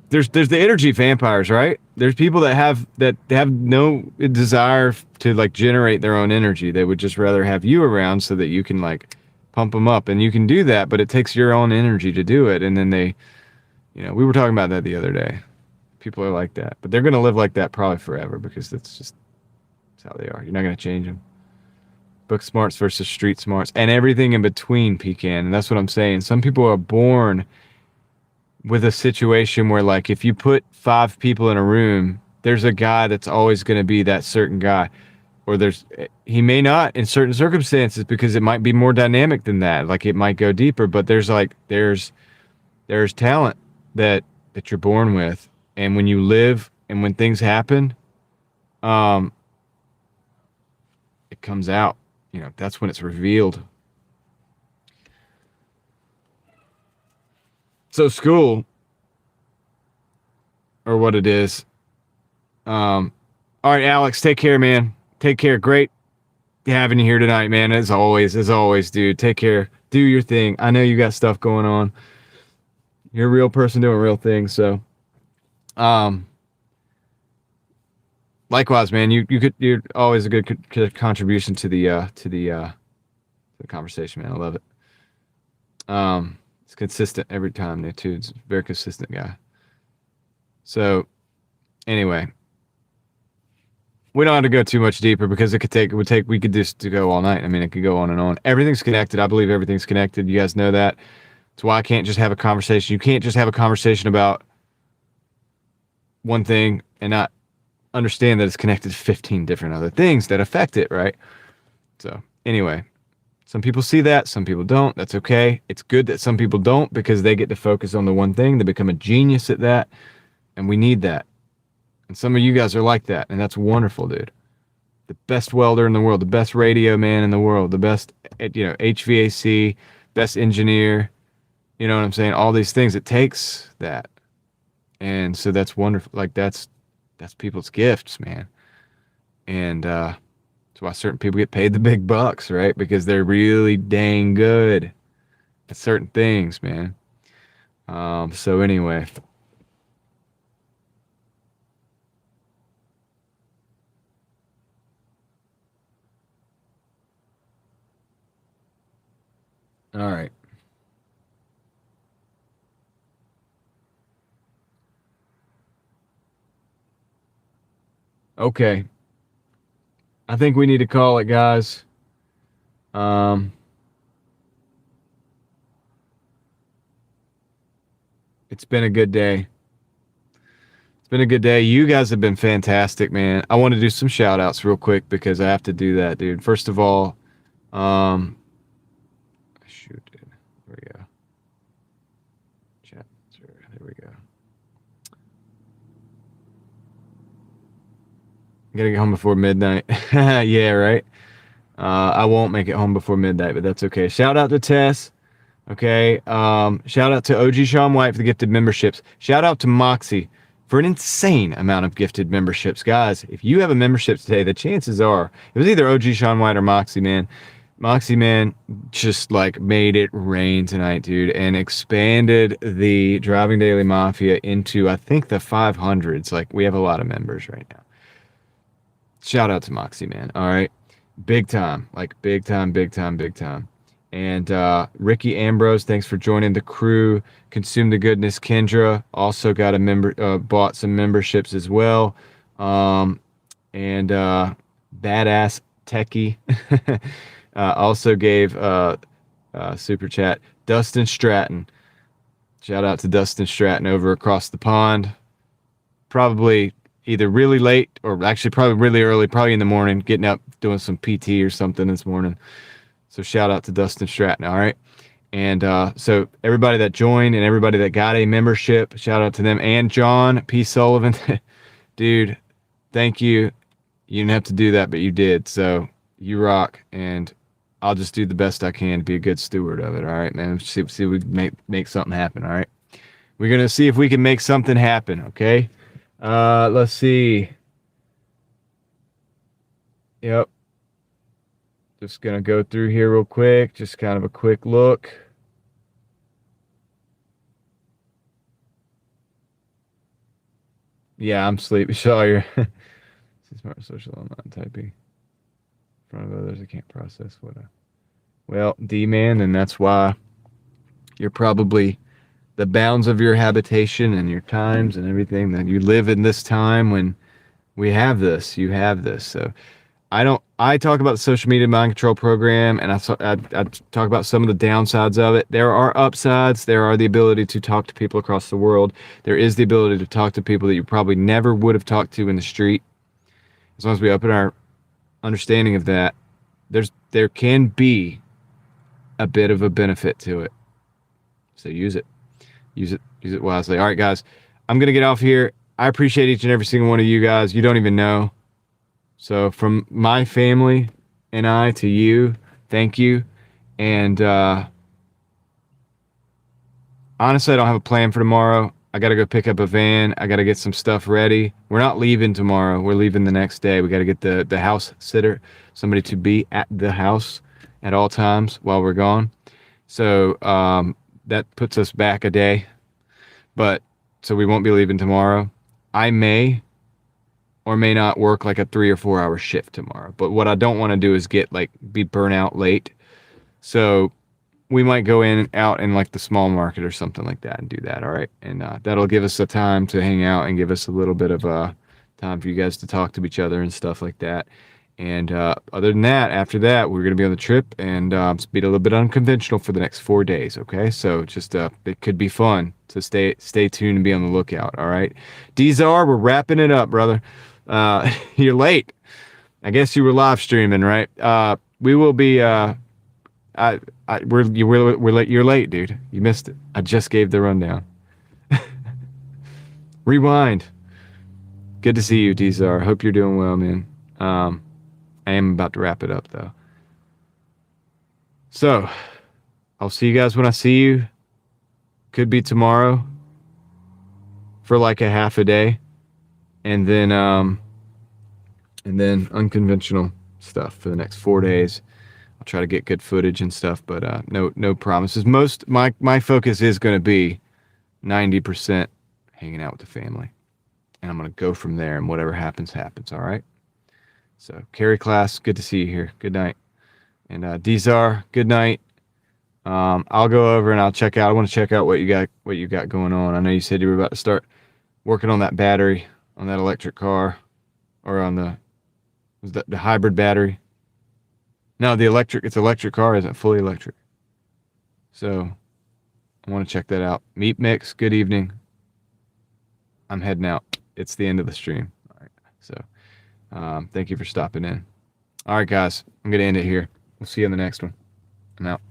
there's the energy vampires, right? There's people that have no desire to like generate their own energy. They would just rather have you around so that you can like pump them up, and you can do that, but it takes your own energy to do it. And then they, you know, we were talking about that the other day. People are like that, but they're gonna live like that probably forever because that's how they are. You're not gonna change them. Book smarts versus street smarts, and everything in between, pecan. And that's what I'm saying. Some people are born with a situation where, like, if you put 5 people in a room, there's a guy that's always going to be that certain guy, or he may not in certain circumstances because it might be more dynamic than that. Like, it might go deeper, but there's talent that you're born with, and when you live and when things happen, it comes out. You know, that's when it's revealed. So school, or what it is. All right, Alex, take care, man. Take care. Great having you here tonight, man. As always, dude. Take care. Do your thing. I know you got stuff going on. You're a real person doing real things. So, likewise, man. You're always a good contribution to the conversation, man. I love it. It's consistent every time, too. It's a very consistent guy. So, anyway, we don't have to go too much deeper because we could just go all night. I mean, it could go on and on. Everything's connected. I believe everything's connected. You guys know that. That's why I can't just have a conversation. You can't just have a conversation about one thing and not understand that it's connected to 15 different other things that affect it, right? So, anyway. Some people see that, some people don't. That's okay. It's good that some people don't because they get to focus on the one thing. They become a genius at that, and we need that. And some of you guys are like that, and that's wonderful, dude. The best welder in the world, the best radio man in the world, the best, HVAC, best engineer. You know what I'm saying? All these things, it takes that. And so that's wonderful. Like, that's people's gifts, man. And, that's why certain people get paid the big bucks, right? Because they're really dang good at certain things, man. So anyway. All right. Okay. I think we need to call it, guys. It's been a good day. It's been a good day. You guys have been fantastic, man. I want to do some shout outs real quick because I have to do that, dude. First of all, shoot, dude. There we go. Chat. There we go. I gotta get home before midnight. Yeah, right. I won't make it home before midnight, but that's okay. Shout out to Tess. Okay. Shout out to OG Sean White for the gifted memberships. Shout out to Moxie for an insane amount of gifted memberships. Guys, if you have a membership today, the chances are it was either OG Sean White or Moxie, man. Moxie, man, just like made it rain tonight, dude, and expanded the Driving Daily Mafia into, I think, the 500s. Like, we have a lot of members right now. Shout out to Moxie, man. All right. Big time. Like, big time, big time, big time. And Ricky Ambrose, thanks for joining the crew. Consume the Goodness Kendra also got a bought some memberships as well. And Badass Techie also gave super chat. Dustin Stratton. Shout out to Dustin Stratton over across the pond. Probably either really late or actually probably really early, probably in the morning, getting up, doing some PT or something this morning. So shout out to Dustin Stratton, all right? And so everybody that joined and everybody that got a membership, shout out to them. And John P. Sullivan, dude, thank you. You didn't have to do that, but you did. So you rock. And I'll just do the best I can to be a good steward of it. All right, man. See if we can make something happen. All right. We're going to see if we can make something happen. Okay. Let's see. Yep. Just going to go through here real quick. Just kind of a quick look. Yeah, I'm sleepy. Saw your smart social online typing in front of others. I can't process what I. Well, D-man, and that's why you're probably the bounds of your habitation and your times and everything that you live in this time when we have this. You have this. So I talk about the social media mind control program, and I talk about some of the downsides of it. There are upsides. There are the ability to talk to people across the world. There is the ability to talk to people that you probably never would have talked to in the street. As long as we open our understanding of that, there can be a bit of a benefit to it. So use it wisely. All right, guys, I'm gonna get off here. I appreciate each and every single one of you guys. You don't even know. So from my family and I to you, thank you. And honestly, I don't have a plan for tomorrow. I got to go pick up a van. I got to get some stuff ready. We're not leaving tomorrow. We're leaving the next day. We got to get the house sitter, somebody to be at the house at all times while we're gone. So that puts us back a day. But so we won't be leaving tomorrow. I may or may not work like a 3 or 4 hour shift tomorrow. But what I don't want to do is be burnt out late. So we might go out in like the small market or something like that and do that. All right. And that'll give us a time to hang out and give us a little bit of time for you guys to talk to each other and stuff like that. And other than that, after that, we're going to be on the trip and be a little bit unconventional for the next 4 days. Okay. So just it could be fun. So stay tuned and be on the lookout. All right. Dzar, we're wrapping it up, brother. You're late. I guess you were live streaming, right? We will be. We're late. You're late, dude. You missed it. I just gave the rundown. Rewind. Good to see you, Dzar. Hope you're doing well, man. I am about to wrap it up though. So, I'll see you guys when I see you. Could be tomorrow for like a half a day. And then unconventional stuff for the next 4 days. I'll try to get good footage and stuff, but no promises. My focus is going to be 90% hanging out with the family, and I'm going to go from there. And whatever happens, happens. All right. So, Carrie class, good to see you here. Good night. And Dzar, good night. I'll go over and I'll check out. I want to check out what you got going on. I know you said you were about to start working on that battery on that electric car, or on the hybrid battery. No, it's electric car, isn't it? Fully electric. So I want to check that out. Meat Mix, good evening. I'm heading out. It's the end of the stream. All right. So thank you for stopping in. All right, guys, I'm going to end it here. We'll see you in the next one. I'm out.